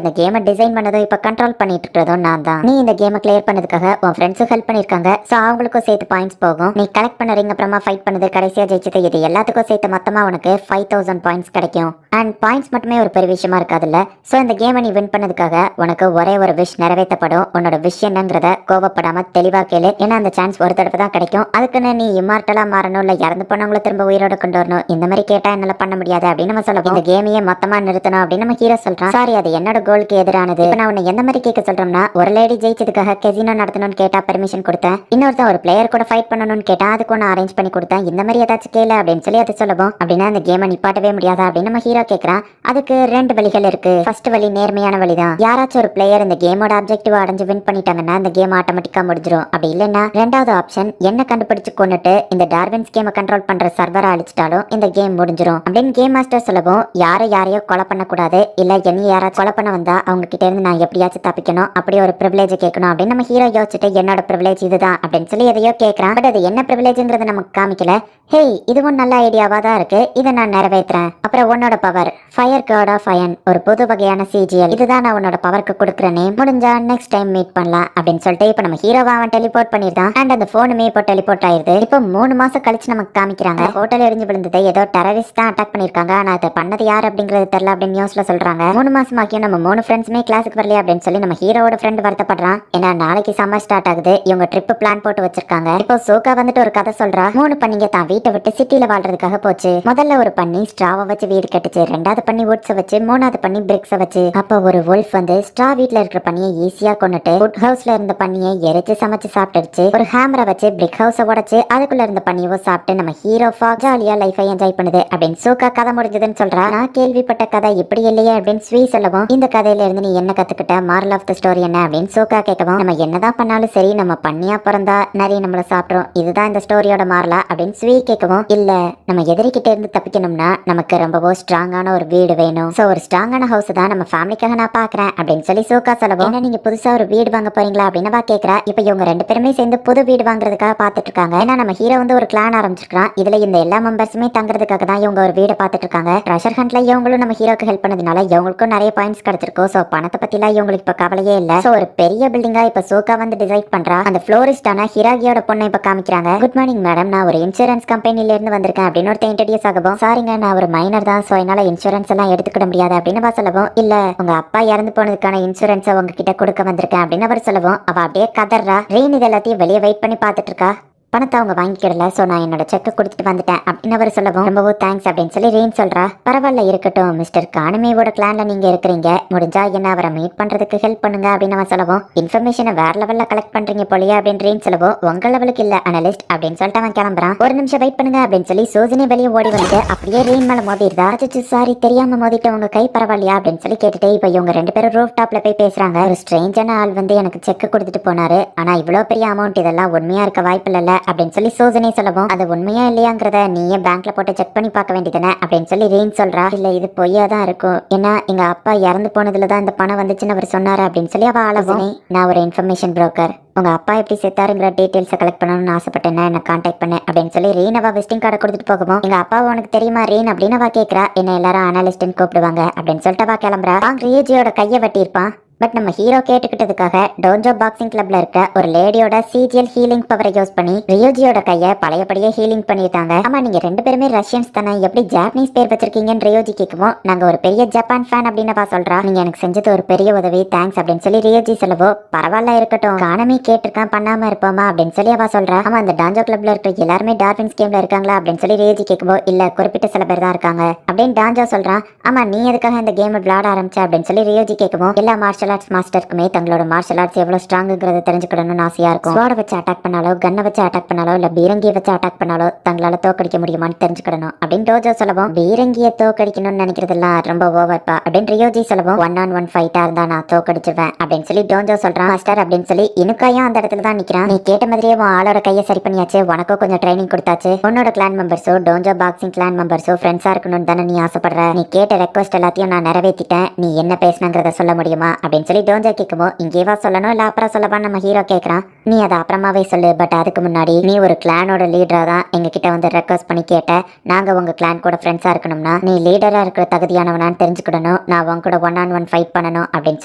இந்த கேமை டிசைன் பண்ணதும் இப்ப கண்ட்ரோல் பண்ணிட்டு இருக்கிறதும் நான் தான். நீ இந்த கேமை கிளியர் பண்ணதுக்காக உன் ஃப்ரெண்ட்ஸும் ஹெல்ப் பண்ணிருக்காங்க. சோ அவங்களுக்கும் சேர்த்து பாயிண்ட்ஸ் போகும். நீ கலெக்ட் பண்ண ரிங் அப்புறமா ஃபைட் பண்ணது கடைசியா ஜெயிச்சது இது எல்லாத்துக்கும் சேர்த்து மொத்தமா உனக்கு 5000 பாயிண்ட்ஸ் கிடைக்கும். அண்ட் பாயிண்ட்ஸ் மட்டுமே ஒரு பெரிய விஷயமா இருக்காதுல்ல. சோ இந்த கேமை நீ வின் பண்ணதுக்காக உனக்கு ஒரே ஒரு விஷ் நிறைவேற்றப்படும். உன்னோட விஷ் என்னங்கிறத கோவப்படாம தெளிவா கேளு. ஏன்னா அந்த சான்ஸ் ஒரு தடவை தான் கிடைக்கும். அதுக்குன்னு நீ இம்மார்டலா மாறணும், இல்ல இறந்து போனவங்கள திரும்ப உயிரோட கொண்டு வரணும், இந்த மாதிரி கேட்டா என்னால பண்ண முடியாது அப்படின்னு நம்ம சொல்லலாம். இந்த கேமையே மொத்தமா நிறுத்தணும் அப்படின்னு நம்ம ஹீரோ சொல்றான். சாரி, அது என்னோட கோலுக்கு எதிரானது. நான் உன்னை எந்த மாதிரி கேட்க சொல்றோம்னா, ஒரு லேடி ஜெயிச்சதுக்காக கெசினோ நடத்தணும்னு கேட்டா பெர்மிஷன் கொடுத்தேன். இன்னொருத்தன் ஒரு பிளேயர் கூட ஃபைட் பண்ணணும்னு கேட்டா அதுக்கு நான் அரேஞ்ச் பண்ணி கொடுத்தேன். இந்த மாதிரி ஏதாச்சும் கேளு அப்படின்னு சொல்லி அதை சொல்லவும், அப்படின்னா அந்த கேமை நிப்பாட்டவே முடியாதா அப்படின்னு நம்ம ஹீரோ கேட்கறான். அதுக்கு 2 வழிகள் இருக்கு. ஃபர்ஸ்ட் வழி நேர்மையான வழிதான். யாராச்சும் ஒரு பிளேயர் இந்த கேமோட ஆப்ஜெக்டிவ் அடைஞ்சு வின் பண்ணிட்டாங்கன்னா இந்த கேம் ஆட்டோமேட்டிக்கா முடிஞ்சிடும். அப்படி இல்லைன்னா ரெண்டாவது ஆப்ஷன், என்ன கண்டுபிடிச்சு கொண்டுட்டு இந்த டார்வின்ஸ் கேமை கண்ட்ரோல் பண்ற சர்வரை அழிச்சிட்டாலும் இந்த கேம் முடிஞ்சிடும் அப்படின்னு கேம் மாஸ்டர் சொல்லவும், யாரையோ கொலை பண்ணக்கூடாது, இல்ல என்ன யாராச்சும் கொலை பண்ண வந்தா அவங்க கிட்ட இருந்து நான் எப்படியாச்சும் தப்பிக்கணும், அப்படி ஒரு ப்ரிவிலேஜ் கேட்கணும் அப்படின்னு நம்ம ஹீரோ யோசிச்சுட்டு என்னோட ப்ரிவிலேஜ் இதுதான் அப்படின்னு சொல்லி எதையோ கேட்கறான். பட் அது என்ன ப்ரிவிலேஜ்ங்கிறத நமக்கு காமிக்கல. ஹேய், இதுவும் நல்ல ஐடியாவா தான் இருக்கு, இதை நான் நிறைவேற்றுறேன். அப்புறம் உன்னோட power fire god of iron, ஒரு புது வகையான சிஜிஎல், இதுதான் நான் உன்னோட பவருக்கு கொடுக்குற நேம். முடிஞ்சா நெக்ஸ்ட் டைம் மீட் பண்ணலாம் அப்படின்னு சொல்லிட்டு இப்ப நம்ம ஹீரோவை அவன் டெலிபோர்ட் பண்ணிருந்தான். அண்ட் அந்த போனுமே இப்போ டெலிபோர்ட் ஆயிருது. இப்போ 3 மாசம் கழிச்சு நமக்கு காமிக்கிறாங்க. ஹோட்டல் எரிஞ்சு விழுந்ததை ஏதோ டெரரிஸ்ட் தான் அட்டாக் பண்ணிருக்காங்க. ஆனா அதை பண்ணது யார் அப்படிங்கிறது தெரியல அப்படின்னு நியூஸ்ல சொல்றாங்க. 3 மாசமாக்கியும் நம்ம 3 ஃப்ரெண்ட்ஸுமே கிளாஸுக்கு வரலையா அப்படின்னு சொல்லி நம்ம ஹீரோவோட ஃப்ரெண்ட் வருத்தப்படுறான். ஏன்னா நாளைக்கு சம்மர் ஸ்டார்ட் ஆகுது, இவங்க ட்ரிப் பிளான் போட்டு வச்சிருக்காங்க. இப்போ சோகா வந்துட்டு ஒரு கதை சொல்றா. 3 பண்ணிங்க தான் வீட்டை விட்டு சிட்டில வாழ்றதுக்காக போச்சு. முதல்ல ஒரு பண்ணி ஸ்ட்ராவை வச்சு வீடு கட்டுச்சு, 2வது பண்ணி வுட்ஸை வச்சு, 3வது பண்ணி பிரிக்ஸை வச்சு. அப்ப ஒரு வுல்ஃப் வந்து ஸ்ட்ரா வீட்ல இருக்கிற பண்ணியை ஈஸியா கொண்டுட்டு வுட் ஹவுஸ்ல இருந்த பண்ணியை எரிச்சு சமைச்சு சாப்பிட்டுருச்சு. ஒரு ஹேமரை வச்சு பிரிக் ஹவுஸை உடைச்சு அதுக்குள்ள இருந்த பண்ணியவோ சாப்பிட்டு நம்ம ஹீரோ ஜாலியா லைஃபை என்ஜாய் பண்ணுது அப்படின்னு சூக்கா கதை முடிஞ்சதுன்னு சொல்றா. நான் கேள்விப்பட்ட கதை இப்படி இல்லையே அப்படின்னு ஸ்வீ சொல்லவும், இந்த கதையில இருந்து நீ என்ன கத்துக்கிட்ட, மாரல் ஆஃப் த ஸ்டோரி என்ன அப்படின்னு சூக்கா கேட்கவும், நம்ம என்னதான் பண்ணாலும் சரி நம்ம பண்ணியா பிறந்தா நிறைய நம்மள சாப்பிடும், இதுதான் இந்த ஸ்டோரியோட மாரலா அப்படின்னு ஸ்வீ கேட்கவும், இல்ல நம்ம எதிரிக்கிட்ட இருந்து தப்பிக்கணும்னா நமக்கு ரொம்பவோ ஸ்ட்ராங்கான ஒரு வீடு வேணும். சோ ஒரு ஸ்ட்ராங்கான ஹவுஸ் தான் நம்ம ஃபேமிலிக்காக நான் பாக்குறேன் அப்படின்னு சொல்லி சூக்கா சொல்லவும், என்ன நீங்க புதுசா ஒரு வீடு வாங்க போறீங்களா அப்படின்னு கேக்குறா. இப்ப இவங்க 2 பேருமே சேர்ந்து புது வீடு வாங்குறதுக்காக பாத்துட்டு இருக்காங்க. ஏன்னா நம்ம ஹீரோ வந்து ஒரு கிளான் ஆரம்பிச்சிருக்கான். இதுல இந்த எல்லா மெம்பர்ஸுமே தங்குறதுக்காக தான் இவங்க ஒரு வீடு பாத்துட்டு இருக்காங்க. ட்ரெஷர் ஹண்ட்ல இவங்களும் நம்ம ஹீரோக்கு ஹெல்ப் பண்ணதுனால இவங்களுக்கும் நிறைய பாயிண்ட்ஸ் கிடைச்சிருக்கும். சோ பணத்தை பத்திலாம் இவங்களுக்கு இப்ப கவலையே இல்ல. சோ ஒரு பெரிய பில்டிங்கா இப்ப சூக்கா வந்து டிசைட் பண்றா. அந்த ஃப்ளோரிஸ்டான ஹிராகியோட பொண்ணை இப்ப காமிக்கிறாங்க. குட் மார்னிங் மேடம், நான் ஒரு இன்சூரன்ஸ் கம்பெனில இருந்து வந்திருக்கேன் அப்படின்னு ஒருத்தர் இன்ட்ரோடியூஸ் ஆகவும், சாரிங்க நான் ஒரு மைனர் தான், சோ என்னால இன்சூரன்ஸ் எல்லாம் எடுத்துக்கிட முடியாது அப்படின்னு சொல்லவும், இல்ல உங்க அப்பா இறந்து போனதுக்கான இன்சூரன்ஸ் உங்ககிட்ட கொடுக்க வந்திருக்கேன் அப்படின்னு அவர் சொல்லவும், அவ அப்படியே கதறா. ரெயின் இது எல்லாத்தையும் வெளியே வெயிட் பண்ணி பாத்துட்டு இருக்கா. பணத்தை அவங்க வாங்கிக்கிடல, சோ நான் என்னோட செக்கை கொடுத்துட்டு வந்துட்டேன் அப்படின்னு அவர் சொல்லவும், ரொம்பவும் தேங்க்ஸ் அப்படின்னு சொல்லி ரீன் சொல்றா. பரவாயில்ல இருக்கட்டும், மிஸ்டர் கானமேவோட பிளான்ல நீங்க இருக்கிறீங்க, முடிஞ்சா என்ன அவரை மீட் பண்றதுக்கு ஹெல்ப் பண்ணுங்க அப்படின்னு அவன் சொல்லவும், இன்ஃபர்மேஷனை வேற லெவல்ல கலெக்ட் பண்றீங்க போலியா அப்படின்னு ரீன் சொல்லவும், உங்க லெவலுக்கு இல்ல அனலிஸ்ட் அப்படின்னு சொல்லிட்டு அவன் கிளம்புறான். ஒரு நிமிஷம் வெயிட் பண்ணுங்க அப்படின்னு சொல்லி சூசினி வெளியே ஓடி வந்து அப்படியே ரீன் மேல மோதிடுதா. சாரி தெரியாம மோதிட்டு உங்க கை பரவாயில்லையா அப்படின்னு சொல்லி கேட்டுட்டு இப்ப இவங்க 2 பேரும் ரூஃப் டாப்ல போய் பேசுறாங்க. ஒரு ஸ்ட்ரேஞ்சான ஆள் வந்து எனக்கு செக் கொடுத்துட்டு போனாரு, ஆனா இவ்வளவு பெரிய அமௌண்ட் இதெல்லாம் உண்மையா இருக்க வாய்ப்பு இல்ல அப்படின்னு சொல்லி சோதனை சொல்லவும் அது உண்மையா இல்லையாங்கிறத நீயே பேங்க்ல போட்டு செக் பண்ணி பார்க்க வேண்டியதானே அப்படின்னு சொல்லி ரீன் சொல்றா. இல்ல இது பொய்யா தான் இருக்கும், ஏன்னா எங்க அப்பா இறந்து போனதுலதான் இந்த பணம் வந்துச்சுன்னு அவர் சொன்னாரு அப்படின்னு சொல்லி அவ ஆலோசனை. நான் ஒரு இன்ஃபர்மேஷன் புரோக்கர், உங்க அப்பா எப்படி செத்தாருங்கிற டீடைல்ஸை கலெக்ட் பண்ணணும்னு ஆசைப்பட்டேன், என்ன கான்டாக்ட் பண்ணேன் அப்படின்னு சொல்லி ரீன் அவ விசிட்டிங் கார்டை கொடுத்துட்டு போகவும் எங்க அப்பா உனக்கு தெரியுமா ரீன் அப்படின்னு அவ கேட்கறா. என்ன எல்லாரும் அனாலிஸ்ட்னு கூப்பிடுவாங்க அப்படின்னு சொல்லிட்டு அவ கிளம்புறா. ரியோஜியோட கையை வெட்டியிருப்பான். பட் நம்ம ஹீரோ கேட்டுக்கிட்டதுக்காக டோன்ஜோ பாக்ஸிங் கிளப்ல இருக்க ஒரு லேடியோட சிஜிஎல் ஹீலிங் பவரை யூஸ் பண்ணி ரியோஜியோட கையை பழையபடியே ஹீலிங் பண்ணிட்டாங்க. ஆமா நீங்க ரெண்டு பேருமே ரஷ்யன்ஸ் தானே, எப்படி ஜாப்பனீஸ் பேர் வச்சிருக்கீங்கன்னு ரியோஜி கேட்கவும் நாங்க ஒரு பெரிய ஜப்பான் ஃபேன் அப்படின்னு பா சொல்றா. நீங்க எனக்கு செஞ்சது ஒரு பெரிய உதவி, தேங்க்ஸ் அப்படின்னு சொல்லி ரியோஜி சொல்லவோ பரவாயில்ல இருக்கட்டும், காணமே கேட்டிருக்கான் பண்ணாம இருப்போமா அப்படின்னு சொல்லி அவ சொல்றா. ஆமா அந்த டான்ஜோ கிளப்ல இருக்க எல்லாருமே டார்வின்ஸ் கேம்ல இருக்காங்களா அப்படின்னு சொல்லி ரியோஜி கேட்கவோ இல்ல குறிப்பிட்ட சில பேர் தான் இருக்காங்க அப்படின்னு டான்ஜோ சொல்றான். ஆமா நீ எதுக்காக இந்த கேம் விளையாட ஆரம்பிச்ச அப்படின்னு சொல்லி ரியோஜி கேட்கவும் எல்லா மார்ஷல் ஆர்ட்ஸ் மாஸ்டருக்குமே தங்களோட மார்ஷல் ஆர்ட்ஸ் எவ்வளவு ஸ்ட்ராங்குங்கிறத தெரிஞ்சுக்கணும்னு ஆசையா இருக்கும். ஸ்வாட வச்சு அட்டாக் பண்ணாலோ கன்னை வச்சு அட்டாக் பண்ணாலோ இல்ல பீரங்கியை வச்சு அட்டாக் பண்ணாலோ தங்களால தோக்கடிக்க முடியுமான்னு தெரிஞ்சுக்கணும் அப்படின்னு டோஜோ சொல்லவும் பீரங்கியை தோக்கடிக்கணும்னு நினைக்கிறதெல்லாம் ரொம்ப ஓவர்ப்பா அப்படின்னு ரியோஜி சொல்லவும் 1-on-1 ஃபைட்டா இருந்தா நான் தோக்கடிச்சிருவேன் அப்படின்னு சொல்லி டோஜோ சொல்றான். மாஸ்டர் அப்படின்னு சொல்லி இனுக்காயும் அந்த இடத்துல தான் நிக்கிறான். நீ கேட்ட மாதிரியே உன் ஆளோட கையை சரி பண்ணியாச்சு, உனக்கும் கொஞ்சம் ட்ரைனிங் கொடுத்தாச்சு, உன்னோட கிளான் மெம்பர்ஸோ டோஜோ பாக்ஸிங் கிளான் மெம்பர்ஸோ ஃப்ரெண்ட்ஸா இருக்கணும்னு தானே நீ ஆசைப்படுற, நீ கேட்ட ரெக்வஸ்ட் எல்லாத்தையும் நான் நிறைவேற்றிட்டேன், நீ என்ன பேசினங்கிறத சொல்ல முடியுமா அப்படின்னு சொல்லி டோஜோ கேட்கவும் இங்கேவா சொல்லணும் இல்ல அப்புறம் சொல்லவான்னு நம்ம ஹீரோ கேட்கறான். நீ அதை அப்புறமாவே சொல்லு, பட் அதுக்கு முன்னாடி நீ ஒரு கிளானோட லீடரா தான் எங்க கிட்ட வந்து ரெக்வஸ்ட் பண்ணி கேட்ட, நாங்க உங்க கிளான் கூட ஃப்ரெண்ட்ஸா இருக்கணும்னா நீ லீடரா இருக்கிற தகுதியானவனான்னு தெரிஞ்சுக்கிடணும், நான் உங்க கூட 1-on-1 ஃபைட் பண்ணணும் அப்படின்னு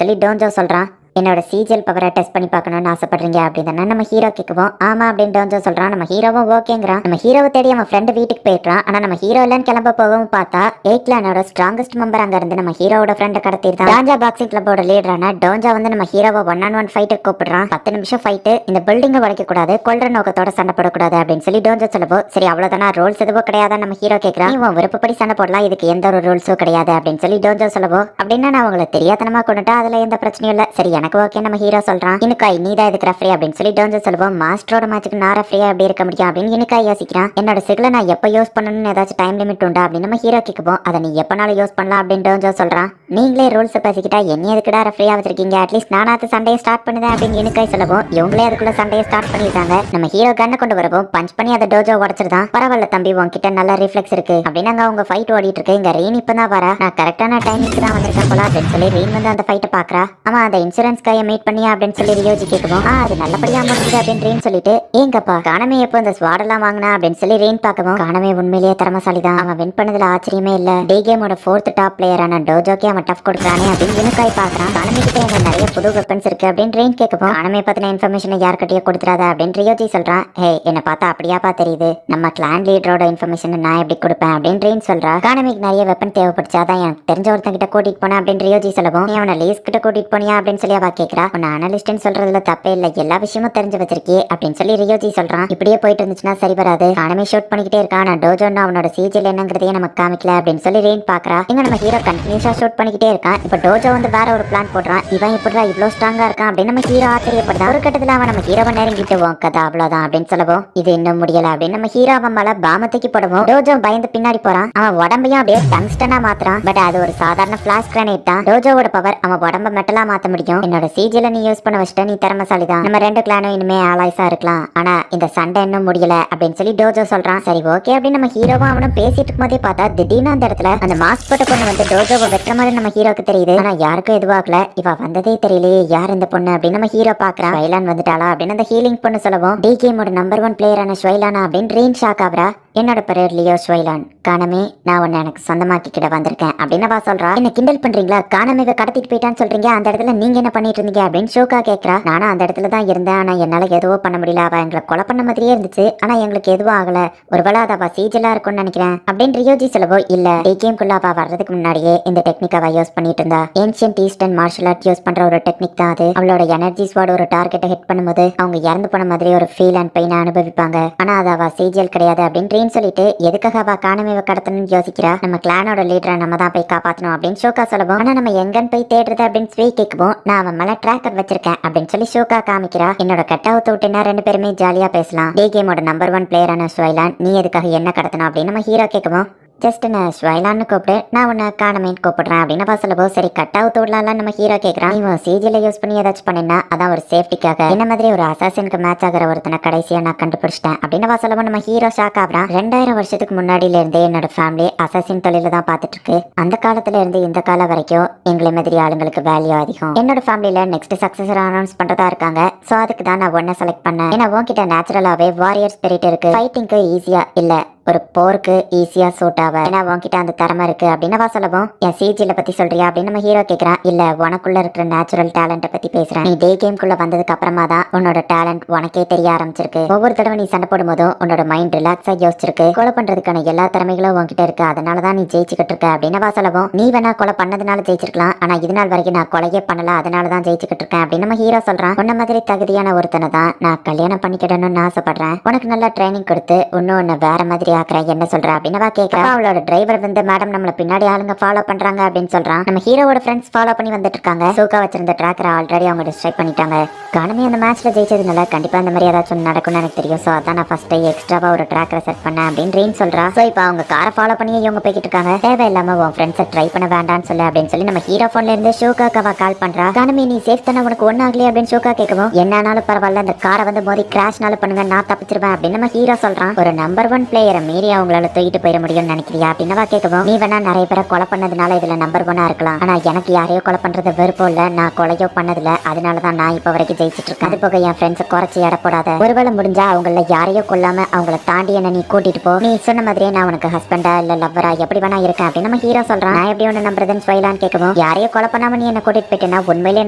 சொல்லி டோன்ஜோ சொல்றான். என்னோட சிஜிஎல் பவரை டெஸ்ட் பண்ணி பார்க்கணும்னு ஆசைப்படுறீங்க அப்படின்னு நம்ம ஹீரோ கேட்கவும் ஆமா அப்படின்னு டோன்ஜோ சொல்றான். நம்ம ஹீரோவும் ஓகேங்கிறான். நம்ம ஹீரோவை தேடி அவன் ஃப்ரெண்டு வீட்டுக்கு போயிட்டான். ஆனா நம்ம ஹீரோ இல்லன்னு கிளம்ப போகவும் பார்த்தா எய்ட்லானோட ஸ்ட்ராங்கஸ்ட் மெம்பர் அங்க இருந்து நம்ம ஹீரோவோட ஃப்ரெண்டை கடத்திருந்தான். டான்ஜா பாக்ஸிங் கிளப்போட லீடரான டோன்ஜா வந்து நம்ம ஹீரோவை 1-on-1 ஃபைட்டுக்கு கூப்பிடுறான். 10 நிமிஷம் ஃபைட்டு, இந்த பில்டிங்கை உடைக்க கூடாது, கொல்ற நோக்கத்தோட சண்டை போடக்கூடாது அப்படின்னு சொல்லி டோன்ஜோ சொல்லவோ சரி அவ்வளவுதானா, ரூல்ஸ் எதுவோ கிடையாதான் நம்ம ஹீரோ கேட்கறான். இவன் விருப்பப்படி சண்டை போடலாம், இதுக்கு எந்த ஒரு ரூல்ஸும் கிடையாது அப்படின்னு சொல்லி டோன்ஜோ சொல்லவோ அப்படின்னா நான் உங்களை தெரியாதனமா கொண்டுட்டா அதுல எந்த பிரச்சனையும் இல்ல, சரி எனக்கு ஓகே நம்ம ஹீரோ சொல்றான். இனுக்காய் நீ தான் இதுக்கு ரெஃப்ரி அப்படின்னு சொல்லி டோன்ஜோ சொல்லுவோம். மாஸ்டரோட மேட்சுக்கு நான் ரெஃப்ரியா எப்படி இருக்க முடியும் அப்படின்னு இனுக்காய் யோசிக்கிறான். என்னோட சிக்ல நான் எப்ப யூஸ் பண்ணணும்னு ஏதாச்சும் டைம் லிமிட் உண்டா அப்படின்னு நம்ம ஹீரோ கேட்போம். அதை நீ எப்பனாலும் யூஸ் பண்ணலாம் அப்படின்னு டோன்ஜோ சொல்றான். நீங்களே ரூல்ஸ் பேசிக்கிட்டா என்ன எதுக்குடா ரெஃப்ரியா வச்சிருக்கீங்க, அட்லீஸ்ட் நானாத்து சண்டையை ஸ்டார்ட் பண்ணுதேன் அப்படின்னு இனுக்காய் சொல்லவும் இவங்களே அதுக்குள்ள சண்டையை ஸ்டார்ட் பண்ணிருக்காங்க. நம்ம ஹீரோ கண்ணை கொண்டு வரவும் பஞ்ச் பண்ணி அதை டோஜோ உடச்சிருதான். பரவாயில்ல தம்பி உன்கிட்ட நல்ல ரிஃப்ளெக்ஸ் இருக்கு அப்படின்னு அங்க அவங்க ஃபைட் ஓடிட்டு இருக்கு. இங்க ரீன் இப்பதான் வரா, நான் கரெக்டான டைமிங்க்கு தான் வந்திருக்கேன் போல அப்படின்னு சொல்லி ரீன் வந்து அந்த ஃபைட்டை பாக்குறா. ஆமா அந்த இன்சூரன்ஸ் கையை மீட் பண்ணியா அப்படின்னு சொல்லி ரியோஜி கேட்கவும் அது நல்லபடியா முடிஞ்சது அப்படின்னு ரீன் சொல்லிட்டு ஏங்கப்பா காணமே எப்போ இந்த ஸ்வாடெல்லாம் வாங்கினா அப்படின்னு சொல்லி ரீன் பார்க்கவும் காணமே உண்மையிலேயே திறமசாலி தான், அவன் வின் பண்ணதுல ஆச்சரியமே இல்ல, டே கேமோட 4th டாப் பிளேயரான டோஜோக்கே அவன் டஃப் கொடுக்குறானே அப்படின்னு இனுக்காய் பாக்குறான். காணமே கிட்ட எங்க நிறைய புது வெப்பன்ஸ் இருக்கு அப்படின்னு ரீன் கேட்கவும் காணமே பத்தின இன்ஃபர்மேஷனை யார்கிட்டயே கொடுத்துறாத அப்படின்னு ரியோஜி சொல்றான். ஹே என்ன பார்த்தா அப்படியாப்பா தெரியுது, நம்ம கிளான் லீடரோட இன்ஃபர்மேஷன் நான் எப்படி கொடுப்பேன் அப்படின்னு ரீன் சொல்றா. காணமேக்கு நிறைய வெப்பன் தேவைப்படுச்சாதான் எனக்கு தெரிஞ்ச ஒருத்தங்கிட்ட கூட்டிட்டு போனேன் அப்படின்னு ரியோஜி சொல்லவும் நீ அவனை லீஸ் கிட்ட கூட்டிட்டு போனியா அப்படின்னு சொல்லி அவ கேட்கறா. உன்னை அனலிஸ்ட்னு சொல்றதுல தப்பே இல்ல, எல்லா விஷயமும் தெரிஞ்சு வச்சிருக்கே அப்படின்னு சொல்லி ரியோஜி சொல்றான். இப்படியே போயிட்டு இருந்துச்சுன்னா சரி வராது, காணமே ஷூட் பண்ணிக்கிட்டே இருக்கான், நான் டோஜோன்னு அவனோட சிஜிஎல் என்னங்கிறதையே நமக்கு காமிக்கல அப்படின்னு சொல்லி ரீன் பாக்குறா. இங்க நம்ம ஹீரோ கண்டினியூஸா ஷூட் பண்ணிக்கிட்டே இருக்கான். இப்ப டோஜோ வந்து வேற ஒரு பிளான் போடுறான். இவன் இப்படிதான் இவ்வளவு ஸ்ட்ராங்கா இருக்கான் அப்படின்னு நம்ம ஹீரோ ஆச்சரியப்படுறான். ஒரு கட்டத்துல அவன் நம்ம ஹீரோவை நெருங்கிட்டு கதை அவ்வளவுதான் அப்படின்னு சொல்லவும் இது இன்னும் முடியல அப்படின்னு நம்ம ஹீரோ அவன் மேல பாமத்தைக்கு போடுவோம். டோஜோ பயந்து பின்னாடி போறான். அவன் உடம்பையும் அப்படியே டங்ஸ்டனா மாத்துறான். பட் அது ஒரு சாதாரண பிளாஷ் கிரானைட் தான். டோஜோவோட பவர் அவன் உடம்ப மெட்டலா மாத்த முடியும். என்னோட சிஜிஎல் நீ யூஸ் பண்ண வச்சுட்ட, நீ திறமசாலி தான், நம்ம ரெண்டு கிளானும் இனிமே ஆலாய்ஸா இருக்கலாம், ஆனா இந்த சண்டை இன்னும் முடியல அப்படின்னு சொல்லி டோஜோ சொல்றான். சரி ஓகே அப்படின்னு நம்ம ஹீரோவும் அவனும் பேசிட்டு இருக்கும் போதே பார்த்தா திடீர்னு அந்த இடத்துல அந்த மாஸ்க் போட்ட பொண்ணு வந்து டோஜோவை வெட்டுற மாதிரி நம்ம ஹீரோக்கு தெரியுது. ஆனா யாருக்கும் எதுவாகல, இவ வந்ததே தெரியலையே யார் இந்த பொண்ணு அப்படின்னு நம்ம ஹீரோ பாக்குறான். ஸ்வைலான் வந்துட்டாளா அப்படின்னு அந்த ஹீலிங் பொண்ணு சொல்லவும் டி கேமோட நம்பர் 1 பிளேயரான ஸ்வைலானா அப்படின்னு ரீன் ஷாக் ஆகுறா. என்னோட பேரு லியோ ஸ்வைலான், காணமே நான் உன்னை எனக்கு சொந்தமாக்கிக்கிட்ட வந்திருக்கேன் அப்படின்னு அவ சொல்றா. என்ன கிண்டல் பண்றீங்களா, காணமே கடத்திட்டு போயிட்டான்னு சொல்றீங்க, அந்த இடத்துல நீங்க என்ன பண்ணிட்டு இருந்தீங்க அப்படின்னு ஷோக்கா கேட்கறா. நானும் அந்த இடத்துல தான் இருந்தேன், ஆனா என்னால எதுவும் பண்ண முடியல, அவ எங்களை கொலை பண்ண மாதிரியே இருந்துச்சு, ஆனா எங்களுக்கு எதுவும் ஆகல, ஒருவேளை அது அவ சீஜலா இருக்கும்னு நினைக்கிறேன் அப்படின்னு ரியோஜி சொல்லவோ இல்ல டி கேம்குள்ள அவ வர்றதுக்கு முன்னாடியே இந்த டெக்னிக் அவ யூஸ் பண்ணிட்டு இருந்தா. Ancient eastern marshal art use பண்ற ஒரு டெக்னிக் தான் அது. அவளோட எனர்ஜி ஸ்வாட் ஒரு டார்கெட்டை ஹிட் பண்ணும்போது அவங்க இறந்து போன மாதிரி ஒரு ஃபீல் அண்ட் பெயின் அனுபவிப்பாங்க. ஆனா அது அவ சீஜல் கிடையாது அப்படின்னு ரீன் சொல்லிட்டு எதுக்காக அவ காணமே கடத்தணும்னு யோசிக்கிறா. நம்ம கிளானோட லீடரை நம்ம தான் போய் காப்பாத்தணும் அப்படின்னு ஷோக்கா சொல்லவும் ஆனா நம்ம எங்கன்னு போய் தேடுறது அப்படின்னு ஸ்வீ கேட்கவும் நான் அவன் மேல ட்ராக்கர் வச்சிருக்கேன் அப்படின்னு சொல்லி ஷோக்கா காமிக்கிறா. என்னோட கட்டாவத்தை விட்டுனா ரெண்டு பேருமே ஜாலியா பேசலாம். டே கேமோட நம்பர் 1 பிளேயரான ஸ்வைலான் நீ எதுக்காக என்ன கடத்தணும் அப்படின்னு நம்ம ஹீரோ கேட்கவும் ஜஸ்ட் நான் ஸ்வைலான்னு கூப்பிடு, நான் உன்னை காணமேன்னு கூப்பிடுறேன் அப்படின்னு அவ சொல்லவும் சரி கட் அவுட் விடலாம் நம்ம ஹீரோ கேட்கறான். இவன் சிஜில யூஸ் பண்ணி ஏதாச்சும் பண்ணினா அதான் ஒரு சேஃப்டிக்காக என்ன மாதிரி ஒரு அசாசினுக்கு மேட்ச் ஆகிற ஒருத்தனை கடைசியா நான் கண்டுபிடிச்சிட்டேன் அப்படின்னு அவ சொல்லவும் நம்ம ஹீரோ ஷாக் ஆகுறான். 2000 வருஷத்துக்கு முன்னாடியில இருந்தே என்னோட ஃபேமிலி அசாசின் தொழில தான் பார்த்துட்டு இருக்கு. அந்த காலத்துல இருந்து இந்த காலம் வரைக்கும் எங்களை மாதிரி ஆளுங்களுக்கு வேல்யூ அதிகம். என்னோட ஃபேமிலியில நெக்ஸ்ட் சக்சஸர் அனௌன்ஸ் பண்றதா இருக்காங்க. சோ அதுக்கு தான் நான் ஒன்ன செலக்ட் பண்ணேன். ஏன்னா உன்கிட்ட நேச்சுரலாவே வாரியர் ஸ்பிரிட் இருக்கு. ஃபைட்டிங்க்கு ஈஸியா இல்ல ஒரு போருக்கு ஈஸியா சூட் ஆவ. ஏன்னா உன்கிட்ட அந்த திறமை இருக்கு அப்படின்னு சொல்லவும் என் சிஜில பத்தி சொல்றியா அப்படின்னு நம்ம ஹீரோ கேக்குறான். இல்ல உனக்குள்ள இருக்கிற நேச்சுரல் டேலண்ட பத்தி பேசுறேன். நீ டே கேம்குள்ள வந்ததுக்கு அப்புறமா தான் உன்னோட டேலண்ட் உனக்கே தெரிய ஆரம்பிச்சிருக்கு. ஒவ்வொரு தடவை நீ சண்டை போடும் போதும் உன்னோட மைண்ட் ரிலாக்ஸா யோசிச்சிருக்கு. கொலை பண்றதுக்கான எல்லா திறமைகளும் உன்கிட்ட இருக்கு. அதனாலதான் நீ ஜெயிச்சுக்கிட்டு இருக்க அப்படின்னு சொல்லவும் நீ வேணா கொலை பண்ணதுனால ஜெயிச்சிருக்கலாம். ஆனா இது நாள் வரைக்கும் நான் கொலையே பண்ணல, அதனாலதான் ஜெயிச்சுக்கிட்டு இருக்கேன் அப்படின்னு நம்ம ஹீரோ சொல்றான். உன்ன மாதிரி தகுதியான ஒருத்தனை தான் நான் கல்யாணம் பண்ணிக்கிடணும்னு ஆசைப்படுறேன். உனக்கு நல்லா ட்ரைனிங் கொடுத்து இன்னும் வேற மாதிரி ஆக்குறேன், என்ன சொல்ற அப்படின்னு கேட்கறா. அவளோட டிரைவர் வந்து மேடம் நம்மள பின்னாடி ஆளுங்க ஃபாலோ பண்றாங்க அப்படின்னு சொல்றான். நம்ம ஹீரோவோட ஃப்ரெண்ட்ஸ் ஃபாலோ பண்ணி வந்துட்டு இருக்காங்க. சூக்கா வச்சிருந்த ட்ராக்கரை ஆல்ரெடி அவங்க டிஸ்ட்ராக்ட் பண்ணிட்டாங்க. காணமே அந்த மேட்ச்ல ஜெயிச்சதுனால கண்டிப்பா இந்த மாதிரி ஏதாச்சும் நடக்கும்னு எனக்கு தெரியும். சோ அதான் நான் ஃபர்ஸ்ட் எக்ஸ்ட்ராவா ஒரு ட்ராக்கரை செட் பண்ணேன் அப்படின்னு ரீன் சொல்றா. சோ இப்போ அவங்க காரை ஃபாலோ பண்ணி இவங்க போய்கிட்டு இருக்காங்க. தேவையில்லாம உன் ஃப்ரெண்ட்ஸை ட்ரை பண்ண வேண்டாம்னு சொல்லு அப்படின்னு சொல்லி நம்ம ஹீரோ போன்ல இருந்து ஷோகாக்காவா கால் பண்றா. காணமே நீ சேஃப் தானே, உனக்கு ஒன்னும் ஆகலையே அப்படின்னு ஷோகா கேட்கவும் என்னானாலும் பரவாயில்ல, அந்த காரை வந்து மோதி கிராஷ்னாலும் பண்ணுங்க, நான் தப்பிச்சிருவேன் அப்படின்னு நம்ம ஹீரோ சொல்றான். ஒரு நம்பர் 1 பிளேயரை மீறி அவங்களால தூக்கிட்டு போயிட முடியும்னு நினைக்கிறியா அப்படின்னு கேட்கவும் நீ வேணா நிறைய பேரை கொலை பண்ணதுனால இதுல நம்பர் 1 இருக்கலாம். ஆனா எனக்கு யாரையோ கொலை பண்றது விருப்பம் இல்ல, நான் கொலையோ பண்ணதில்ல, அதனாலதான் நான் இப்ப வரைக்கும் ஜெயிச்சிட்டு இருக்கேன். அது போக என் ஃப்ரெண்ட்ஸை குறைச்சி எடை போடாத. ஒருவேளை முடிஞ்சா அவங்கள யாரையோ கொல்லாம அவங்கள தாண்டி என்ன நீ கூட்டிட்டு போ. நீ சொன்ன மாதிரியே நான் உனக்கு ஹஸ்பண்டா இல்ல லவ்வரா எப்படி வேணா இருக்கேன் அப்படின்னு நம்ம ஹீரோ சொல்றான். நான் எப்படி ஒண்ணு நம்புறதுன்னு ஸ்வைலான்னு கேட்கவும் யாரையோ கொலை பண்ணாம நீ என்ன கூட்டிட்டு போயிட்டேன்னா உண்மையிலே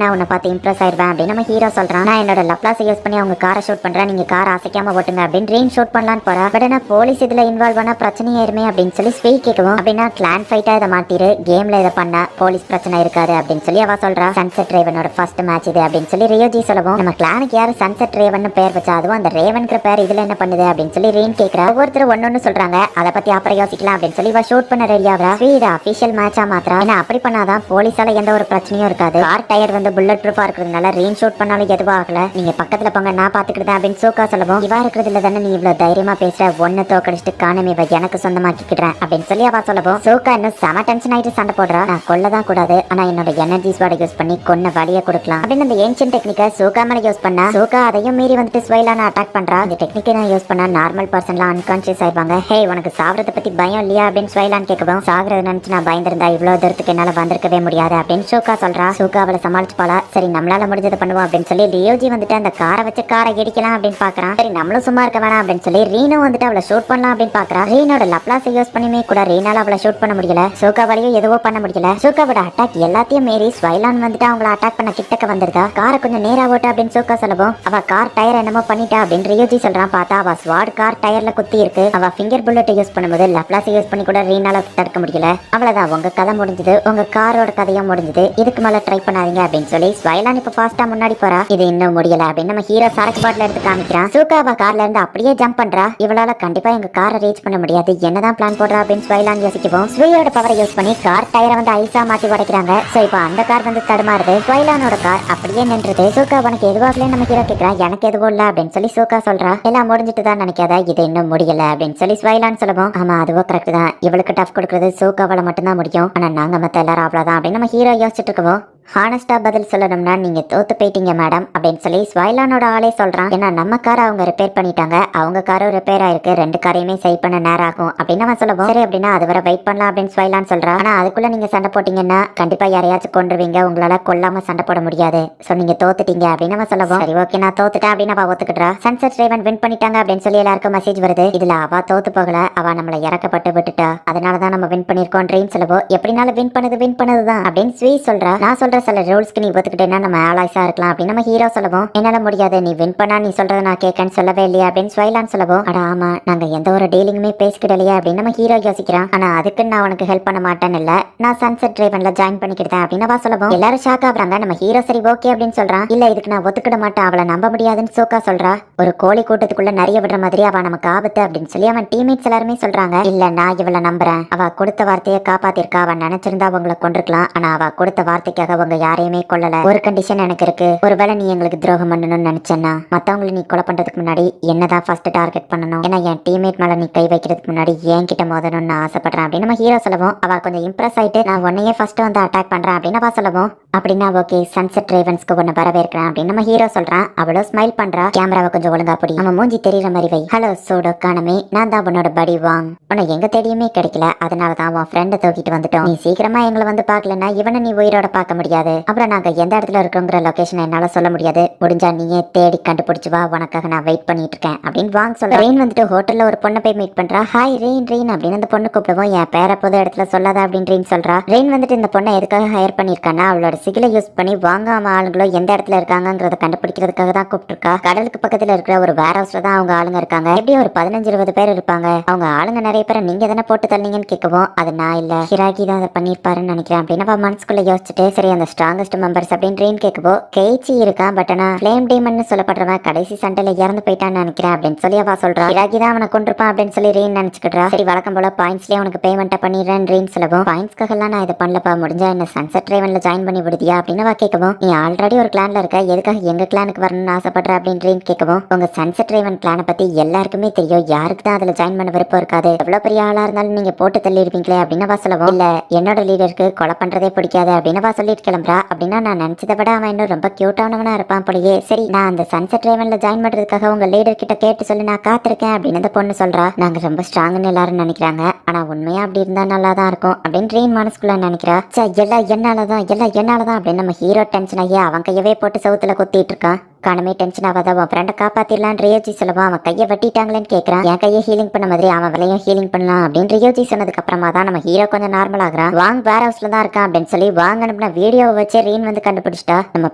நான் உன்னை பார்த்து இம்ப்ரெஸ் ஆயிடுவேன் அப்படின்னு நம்ம ஹீரோ சொல்றான். நான் என்னோட லப்லாஸை யூஸ் பண்ணி அவங்க காரை ஷூட் பண்றேன், நீங்க காரை அசைக்காம ஓட்டுங்க அப்படின்னு ரீன் ஷூட் பண்ணலான்னு போறா. பட் ஆனா போலீஸ் இதுல இன்வால்வ் ஆனா பிரச்சனையாயிருமே அப்படின்னு சொல்லி ஸ்வீ கேட்கவும் அப்படின்னா கிளான் ஃபைட்டா இதை மாத்திரு, கேம்ல இதை பண்ண போலீஸ் பிரச்சனை இருக்காது அப்படின்னு சொல்லி அவ சொல்றா. சன்செட் ரேவனோட ஃபர்ஸ்ட் மேட்ச் இது அப்படின்னு சொல்லி ரியோஜி சொல்லவும் நம்ம கிளானுக்கு யாரு சன்செட் ரேவன் பேர் வச்சா அதுவும் அந்த ரேவன்கிற பேர் இதுல என்ன பண்ணுது அப்படின்னு சொல்லி ரீன் கேட்கிறா. ஒவ்வொருத்தர் ஒன்னொன்னு சொல்றாங்க, அதை பத்தி அப்புறம் யோசிக்கலாம் அப்படின்னு சொல்லி இவ ஷூட் பண்ண ரெடி ஆகுறா. இது அபிஷியல் மேட்சா மாத்திரா. ஏன்னா அப்படி பண்ணாதான் போலீஸால எந்த ஒரு பிரச்சனையும் இருக்காது. கார் டயர் வந்து புல்லட் ப்ரூஃபா இருக்கிறதுனால ரீன் ஷூட் பண்ணாலும் எதுவும் ஆகல, நீங்க பக்கத்துல போங்க நான் பாத்துக்கிட்டேன் அப்படின்னு சோக்கா சொல்லவும் இவா இருக்கிறதுல தானே நீ இவ்வளவு தைரியமா பேசுற, ஒன்னு தோக்கடிச்சிட்டு காணமே இவ எனக்கு சொந்தமாக்கிக்கிறேன் அப்படின்னு சொல்லி அவ சொல்லவும் சோக்கா இன்னும் செம டென்ஷன் ஆயிட்டு சண்டை போடுறா. நான் கொல்லதான் கூடாது, ஆனா என்னோட எனர்ஜிஸ் வாட யூஸ் பண்ணி கொன்ன வழிய கொடுக்கலாம் அப்படின்னு அந்த ஏன்ஷியன் டெக்னிக்கை சோக்கா மேல யூஸ் பண்ணா. சோக்கா அதையும் மீறி வந்துட்டு ஸ்வைலான அட்டாக் பண்றா. இந்த டெக்னிக்கை நான் யூஸ் பண்ணா நார்மல் பர்சன்லாம் அன்கான்சியஸ் ஆயிடுவாங்க. ஹே உனக்கு சாவறத பத்தி பயம் இல்லையா அப்படின்னு ஸ்வைலான் கேட்கவும் சாகிறது நினைச்சு நான் பயந்திருந்தா இவ்வளவு தூரத்துக்கு என்னால வந்திருக்கவே முடியாது அப்படின்னு சோக்கா சொல்றா. சோக்கா அவளை சமாளிச்சு போல. சரி நம்மளால முடிஞ்சதை பண்ணுவோம் அப்படின்னு சொல்லி லியோஜி வந்துட்டு அந்த காரை வச்சு காரை இடிக்கலாம் அப்படின்னு பாக்குறான். சரி நம்மளும் சும்மா இருக்க வேணாம் அப்படின்னு சொல்லி ரீனும் வந்துட்டு அவளை ஷூட் பண்ணலாம் அப்படின்னு பாக்குறா. ரீனோட லப்லாஸை யூஸ் பண்ணியுமே கூட ரீனால அவளை ஷூட் பண்ண முடியல. சோக்காவாலையும் எதுவோ பண்ண முடியல. சோக்காவோட அட்டாக் எல்லாத்தையும் மீறி ஸ்வைலான் வந்துட்டு அவங்கள அட்டாக் பண்ண கிட்டக்க வந்துருதா. காரை கொஞ்சம் நேரா ஓட்டு அப்படின்னு சோக்கா சொல்லவும் அவ கார் டயர் என்னமோ பண்ணிட்டா அப்படின்னு ரியோஜி சொல்றான். பார்த்தா அவ ஸ்வாட் கார் டயர்ல குத்தி இருக்கு. அவ ஃபிங்கர் புல்லட் யூஸ் பண்ணும்போது லப்லாஸ் யூஸ் பண்ணி கூட ரீனால தடுக்க முடியல. அவ்வளவுதான், உங்க கதை முடிஞ்சது, உங்க காரோட கதையும் முடிஞ்சது, இதுக்கு மேல ட்ரை பண்ணாதீங்க அப்படின்னு சொல்லி ஸ்வைலான் இப்ப ஃபாஸ்டா முன்னாடி போறா. இது இன்னும் முடியல அப்படின்னு நம்ம ஹீரோ சரக்கு பாட்டில எடுத்து காமிக்கிறான். சோக்கா அவ கார்ல இருந்து அப்படியே ஜம்ப் பண்றா. இவளால கண்டிப்பா எங்க காரை ரீச் பண்ண முடியாது, என்னதான் பிளான் போடுறா அப்படின்னு ஸ்வைலான் யோசிக்கவும் ஸ்வீயோட பவரை யூஸ் பண்ணி கார் டயரை வந்து ஐஸா மாத்தி உடைக்கிறாங்க. சோ இப்போ அந்த கார் வந்து தடுமாறுது. ஸ்வைலானோட கார் அப்படியே நின்றுது. சோக்கா உனக்கு எதுவாகல நம்ம ஹீரோ கேட்கிறான். எனக்கு எதுவும் இல்ல அப்படின்னு சொல்லி சோக்கா சொல்றா. எல்லாம் முடிஞ்சிட்டு தான் நினைக்காத, இது இன்னும் முடியல அப்படின்னு சொல்லி ஸ்வைலான் சொல்லவும் ஆமா அதுவோ கரெக்ட் தான், இவளுக்கு டஃப் கொடுக்கறது சோக்காவால மட்டும்தான் முடியும், ஆனா நாங்க மத்த எல்லாரும் அவ்வளவுதான் அப்படின்னு நம்ம ஹீரோ யோசிச்சுட்டு இருக்கவும் ஹானஸ்டா பதில் சொல்லணும்னா நீங்க தோத்து போயிட்டீங்க மேடம் அப்படின்னு சொல்லி ஸ்வைலானோட ஆளே சொல்றான். ஏன்னா நம்ம காரை அவங்க ரிப்பேர் பண்ணிட்டாங்க, அவங்க காரும் ரிப்பேர் ஆயிருக்கு, 2 காரையுமே சரி பண்ண நேரம் ஆகும் அப்படின்னு அவன் சொல்லவும் சரி அப்படின்னா அது வரை வெயிட் பண்ணலாம் அப்படின்னு ஸ்வைலான் சொல்றான். ஆனா அதுக்குள்ள நீங்க சண்டை போட்டீங்கன்னா கண்டிப்பா யாரையாச்சும் கொண்டுருவீங்க, உங்களால கொல்லாம சண்டை போட முடியாது, சோ நீங்க தோத்துட்டீங்க அப்படின்னு அவன் சொல்லவும் சரி ஓகே நான் தோத்துட்டேன் அப்படின்னு அவ ஒத்துக்கிட்டா. சன்செட் ரேவன் வின் பண்ணிட்டாங்க அப்படின்னு சொல்லி எல்லாருக்கும் மெசேஜ் வருது. இதுல அவ தோத்து போகல, அவ நம்மள இறக்கப்பட்டு விட்டுட்டா, அதனாலதான் நம்ம வின் பண்ணிருக்கோம் ட்ரெயின் சொல்லவும் எப்படினாலும் வின் பண்ணதுதான் அப்படின்னு ஸ்வீ சொல்றா. நான் சொல்ற சில ரூல்ஸ்க்கு நீ ஒத்துக்கிட்டேன்னா நம்ம ஆலாய்ஸா இருக்கலாம் அப்படின்னு நம்ம ஹீரோ சொல்லவும் என்னால முடியாது, நீ வின் பண்ணா நீ சொல்றத நான் கேட்கன்னு சொல்லவே இல்லையா அப்படின்னு ஸ்வைலான் சொல்லவும் அட ஆமா நாங்க எந்த ஒரு டீலிங்குமே பேசிக்கிடலையா அப்படின்னு நம்ம ஹீரோ யோசிக்கிறான். ஆனா அதுக்கு நான் உனக்கு ஹெல்ப் பண்ண மாட்டேன்னு இல்ல, நான் சன்செட் டிரைவன்ல ஜாயின் பண்ணிக்கிட்டேன் அப்படின்னு அவ சொல்லவும் எல்லாரும் ஷாக் ஆகுறாங்க. நம்ம ஹீரோ சரி ஓகே அப்படின்னு சொல்றான். இல்ல இதுக்கு நான் ஒத்துக்கிட மாட்டேன், அவளை நம்ப முடியாதுன்னு சோக்கா சொல்றா. ஒரு கோழி கூட்டத்துக்குள்ள நிறைய விடுற மாதிரி அவ நமக்கு ஆபத்து அப்படின்னு சொல்லி அவன் டீம்மேட்ஸ் எல்லாருமே சொல்றாங்க. இல்ல நான் இவளை நம்புறேன், அவ கொடுத்த வார்த்தையை காப்பாத்திருக்கா, அவன் நினைச்சிருந்தா அவங்களை கொண்டிருக்கலாம், ஆனா அவ கொடுத்த வார்த்தைக்காக அவங்க யாரையுமே கொல்லல. ஒரு கண்டிஷன் எனக்கு இருக்கு. ஒருவேளை நீ எங்களுக்கு துரோகம் பண்ணணும்னு நினைச்சேன்னா மத்தவங்களை நீ கொலை பண்றதுக்கு முன்னாடி என்னதான் ஃபர்ஸ்ட் டார்கெட் பண்ணணும். ஏன்னா என் டீம்மேட் மேல நீ கை வைக்கிறதுக்கு முன்னாடி என் கிட்ட மோதணும்னு ஆசைப்படுறேன் அப்படின்னு நம்ம ஹீரோ சொல்லவும் அவ கொஞ்சம் இம்ப்ரெஸ் ஆயிட்டு நான் உன்னையே ஃபர்ஸ்ட் வந்து அட்டாக் பண்றேன் அப்படின்னு அவ சொல்லவும் அப்படின்னா ஓகே சன்செட் ரேவன்ஸ்க்கு ஒன்னு வரவேற்கிறேன் அப்படின்னு நம்ம ஹீரோ சொல்றான். அவளும் ஸ்மைல் பண்றா. கேமராவை கொஞ்சம் ஒழுங்கா போடி, நம்ம மூஞ்சி தெரியற மாதிரி வை. ஹலோ சோடோ கானமே, நான் தான் உன்னோட படி வாங். உன்னை எங்க தேடியுமே கிடைக்கல, அதனாலதான் உன் ஃப்ரெண்டை தூக்கிட்டு வந்துட்டோம். நீ சீக்கிரமா எங்களை வந்து பாக்கலன்னா இவனை நீ உயிரோட பார்க்க முடியாது. அப்புறம் நாங்க எந்த இடத்துல இருக்கோங்கிற லொகேஷன் என்னால சொல்ல முடியாது. முடிஞ்சா நீயே தேடி கண்டுபிடிச்சு வா, உனக்காக நான் வெயிட் பண்ணிட்டு இருக்கேன் அப்படின்னு வாங் சொல்ற. ரெயின் வந்துட்டு ஹோட்டல்ல ஒரு பொண்ணை போய் மீட் பண்றா. ஹாய் ரெயின் ரெயின் அப்படின்னு அந்த பொண்ணு கூப்பிடுவோம். என் பேரை பொது இடத்துல சொல்லாத அப்படின்னு ரெயின் சொல்றா. ரெயின் வந்துட்டு இந்த பொண்ணை எதுக்காக ஹையர் பண்ணிருக்கான்னா அவளோட சிகிலை யூஸ் பண்ணி வாங்காம ஆளுங்களோ எந்த இடத்துல இருக்காங்கிறத கண்டுபிடிக்கிறதுக்காக தான் கூப்பிட்டுருக்கா. கடலுக்கு பக்கத்துல இருக்கிற ஒரு வேர் ஹவுஸ்ல தான் அவங்க ஆளுங்க இருக்காங்க. எப்படி ஒரு 15-20 பேர் இருப்பாங்க. அவங்க ஆளுங்க நிறைய பேரை நீங்க தானே போட்டு தள்ளீங்கன்னு கேட்கவும் அது நான் இல்ல, ஹிராகி தான் அதை பண்ணிருப்பாருன்னு நினைக்கிறேன் அப்படின்னு அவ மனசுக்குள்ள யோசிச்சுட்டு சரி அந்த ஸ்ட்ராங்கஸ்ட் மெம்பர்ஸ் அப்படின்னு ரெயின் கேட்கவோ கெய்ச்சி இருக்கான். பட் ஆனா ஃபிளேம் டீமன் சொல்லப்படுறவன் கடைசி சண்டையில இறந்து போயிட்டான்னு நினைக்கிறேன் அப்படின்னு சொல்லி அவ சொல்றா. ஹிராகி தான் அவனை கொண்டிருப்பான் அப்படின்னு சொல்லி ரெயின் நினைச்சுக்கிட்டா. சரி வழக்கம் போல பாயிண்ட்ஸ்லயே உனக்கு பேமெண்ட் பண்ணிடுறேன் ரெயின் சொல்லவும் பாயிண்ட்ஸ்க்காக எல்லாம் நான் இதை பண்ணலப்பா, முடிஞ்சா என்ன சன்செட் ரேவன்ல ஜாயின் பண்ணி விடுதியா அப்படின்னு அவ கேட்கவும் நீ ஆல்ரெடி ஒரு கிளான்ல இருக்க, எதுக்காக எங்க கிளானுக்கு வரணும்னு ஆசைப்படுற அப்படின்னு ரெயின் கேட்கவும் உங்க சன்செட் ரேவன் கிளானை பத்தி எல்லாருக்குமே தெரியும், யாருக்கு தான் அதுல ஜாயின் பண்ண விருப்பம் இருக்காது, எவ்வளவு பெரிய ஆளா இருந்தாலும் நீங்க போட்டு தள்ளி இருப்பீங்களே அப்படின்னு அவ சொல்லவும் இல்ல என்னோட லீடருக்கு கொலை பண்றதே பிடிக்காது அப்படின்னு அவ சொல்லிட்டு கிளம்புறா. அப்படின்னா நான் நினைச்சதை விட அவன் இன்னும் ரொம்ப கியூட்டானவனா இருப்பான் போலயே. சரி நான் அந்த சன்செட் ரேவன்ல ஜாயின் பண்றதுக்காக உங்க லீடர் கிட்ட கேட்டு சொல்லி நான் காத்திருக்கேன் அப்படின்னு அந்த பொண்ணு சொல்றா. நாங்க ரொம்ப ஸ்ட்ராங்னு எல்லாரும் நினைக்கிறாங்க, ஆனா உண்மையா அப்படி இருந்தா நல்லா தான் இருக்கும் அப்படின்னு ரெயின் மனசுக்குள்ள நினைக்கிறா. எல்லாம் என்னாலதான் அப்படின்னு நம்ம ஹீரோ டென்ஷன் ஆகி அவன் கையவே போட்டு சவுத்துல கொத்திட்டு இருக்கான். காணமே டென்ஷன் ஆகாத உன் ஃப்ரெண்டை காப்பாத்திடலாம் ரியோஜி சொல்லவும் அவன் கையை வெட்டிட்டாங்களேன்னு கேட்கறான். என் கையை ஹீலிங் பண்ண மாதிரி அவன் விலையும் ஹீலிங் பண்ணலாம் அப்படின்னு ரியோஜி சொன்னதுக்கு அப்புறமா தான் நம்ம ஹீரோ கொஞ்சம் நார்மல் ஆகுறான். வாங் வேர் ஹவுஸ்ல தான் இருக்கான் அப்படின்னு சொல்லி வாங்க அனுப்பின வீடியோவை வச்சு ரீன் வந்து கண்டுபிடிச்சிட்டா. நம்ம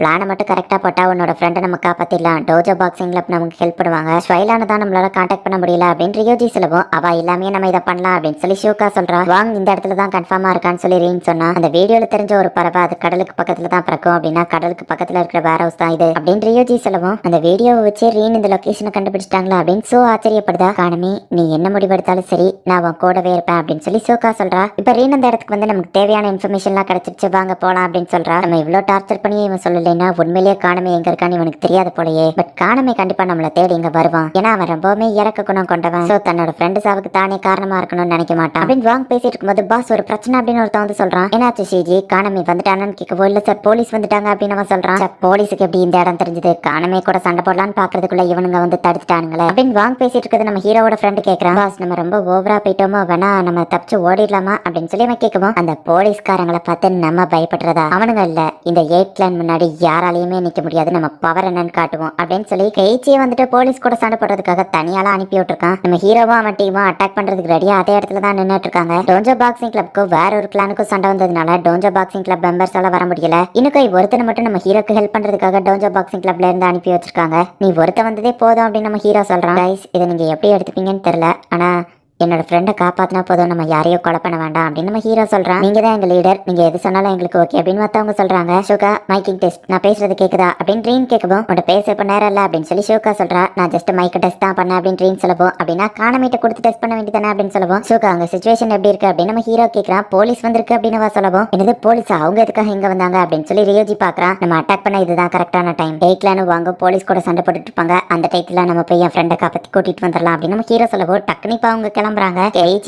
பிளானை மட்டும் கரெக்டா போட்டா உன்னோட ஃப்ரெண்டை நம்ம காப்பாத்திடலாம், டோஜோ பாக்ஸிங்ல நமக்கு ஹெல்ப் பண்ணுவாங்க, ஸ்வைலான தான் நம்மளால கான்டாக்ட் பண்ண முடியல அப்படின்னு ரியோஜி சொல்லவும் அவ எல்லாமே நம்ம இதை பண்ணலாம் அப்படின்னு சொல்லி ஷோக்கா சொல்றா. வாங் இந்த இடத்துல தான் கன்ஃபார்மா இருக்கான்னு சொல்லி ரீன் சொன்னா. அந்த வீடியோல தெரிஞ்ச ஒரு பறவை அது கடலுக்கு பக்கத்துல தான் பிறக்கும் அப்படின்னா கடலுக்கு பக்கத்துல இருக்கிற வேர் ஹவுஸ் தான் இது அப்படின்னு ரியோஜி சொல்லவும் அந்த வீடியோவை வச்சு ரீன் இந்த லொகேஷனை கண்டுபிடிச்சிட்டாங்களா அப்படின்னு சோ ஆச்சரியப்படுதா. காணமே நீ என்ன முடிவெடுத்தாலும் சரி நான் உன் கூடவே இருப்பேன் அப்படின்னு சொல்லி சோக்கா சொல்றா. இப்ப ரீன் அந்த இடத்துக்கு வந்து நமக்கு தேவையான இன்ஃபர்மேஷன் எல்லாம் கிடைச்சிருச்சு, வாங்க போலாம் அப்படின்னு சொல்றா. நம்ம இவ்வளவு டார்ச்சர் பண்ணி இவன் சொல்லலைன்னா உண்மையிலேயே காணமே எங்க இருக்கான்னு இவனுக்கு தெரியாது போலயே. பட் காணமே கண்டிப்பா நம்மள தேடி இங்க வருவான், ஏன்னா அவன் ரொம்பவுமே இறக்க குணம் கொண்டவன். சோ தன்னோட ஃப்ரெண்டு சாவுக்கு தானே காரணமா இருக்கணும்னு நினைக்க மாட்டான் அப்படின்னு வாங்க பேசிட்டு இருக்கும்போது பாஸ் ஒரு பிரச்சனை அப்படின்னு ஒருத்தன் வந்து சொல்றான். என்னாச்சு ஷிஜி காணமே வந்துட்டானு கேட்கவோ இல்ல சார் போலீஸ் வந்துட்டாங்க அப்படின்னு அவன் சொல்றான். போலீஸுக்கு எப்படி இந்த இடம் தெரிஞ்சது, காணமே கூட சண்டை போடலான்னு பாக்குறதுக்குள்ள இவனுங்க வந்து தடுத்துட்டானுங்களே அப்படின்னு வாங்க பேசிட்டு இருக்கிறது நம்ம ஹீரோவோட ஃப்ரெண்டு கேட்கறான். பாஸ் நம்ம ரொம்ப ஓவரா போயிட்டோமோ, வேணா நம்ம தப்பிச்சு ஓடிடலாமா அப்படின்னு சொல்லி அவன் கேட்கவும் அந்த போலீஸ்காரங்களை பார்த்து நம்ம பயப்படுறதா, அவனுங்க இல்ல இந்த 8 லைன் முன்னாடி யாராலையுமே நிக்க முடியாது, நம்ம பவர் என்னன்னு காட்டுவோம் அப்படின்னு சொல்லி கெய்ச்சியை வந்துட்டு போலீஸ் கூட சண்டை போடுறதுக்காக தனியால அனுப்பி விட்டுருக்கான். நம்ம ஹீரோவும் அவன் டீமும் அட்டாக் பண்றதுக்கு ரெடியா அதே இடத்துல தான் நின்னுட்டு இருக்காங்க. டோஞ்சோ பாக்ஸிங் கிளப்க்கு வேற ஒரு கிளானுக்கும் சண்டை வந்ததுனால டோஞ்சோ பாக்ஸிங் கிளப் மெம்பர்ஸால வர முடியல. இன்னும் ஒருத்தனை மட்டும் நம்ம ஹீரோக்கு ஹெல்ப் பண்றதுக்காக டோஞ்சோ பாக்ஸிங் கிளப்ல இருந்து அனுப்பி வச்சிருக்காங்க. நீ ஒருத்த வந்ததே போதும் அப்படின்னு நம்ம ஹீரோ சொல்றான். கைஸ் இதை நீங்க எப்படி எடுத்துப்பீங்கன்னு தெரியல, ஆனா என்னோட ஃப்ரெண்டை காப்பாத்தினா போதும், நம்ம யாரையும் கொலை பண்ண வேண்டாம் அப்படின்னு நம்ம ஹீரோ சொல்றான். நீங்க தான் எங்க லீடர், நீங்க எது சொன்னாலும் எங்களுக்கு ஓகே அப்படின்னு மத்தவங்க சொல்றாங்க. ஷோகா மைக்கிங் டெஸ்ட், நான் பேசுறது கேக்குதா அப்படின்னு ட்ரீன் கேட்கவும் உன்னோட பேச இப்ப நேரம் இல்ல அப்படின்னு சொல்லி ஷோகா சொல்றா. நான் ஜஸ்ட் மைக் டெஸ்ட் தான் பண்ணேன் அப்படின்னு ட்ரீன் சொல்லவும் அப்படின்னா காணமேட்ட கொடுத்து டெஸ்ட் பண்ண வேண்டியதானே அப்படின்னு சொல்லவும் ஷோகா அங்க சிச்சுவேஷன் எப்படி இருக்கு அப்படின்னு நம்ம ஹீரோ கேட்கறான். போலீஸ் வந்திருக்கு அப்படின்னு சொல்லவும் என்னது போலீஸ், அவங்க எதுக்காக இங்க வந்தாங்க அப்படின்னு சொல்லி ரியோஜி பாக்குறான். நம்ம அட்டாக் பண்ண இதுதான் கரெக்டான டைம், டேக்லான்னு வாங்க போலீஸ் கூட சண்டை போட்டுட்டு இருப்பாங்க, அந்த டைத்துல நம்ம போய் என் ஃப்ரெண்டை காப்பாத்தி கூட்டிட்டு வந்துடலாம் அப்படின்னு நம்ம ஹீரோ சொல்லவும் டக்குனு இப்ப அவங்க கிளம்புறாங்க.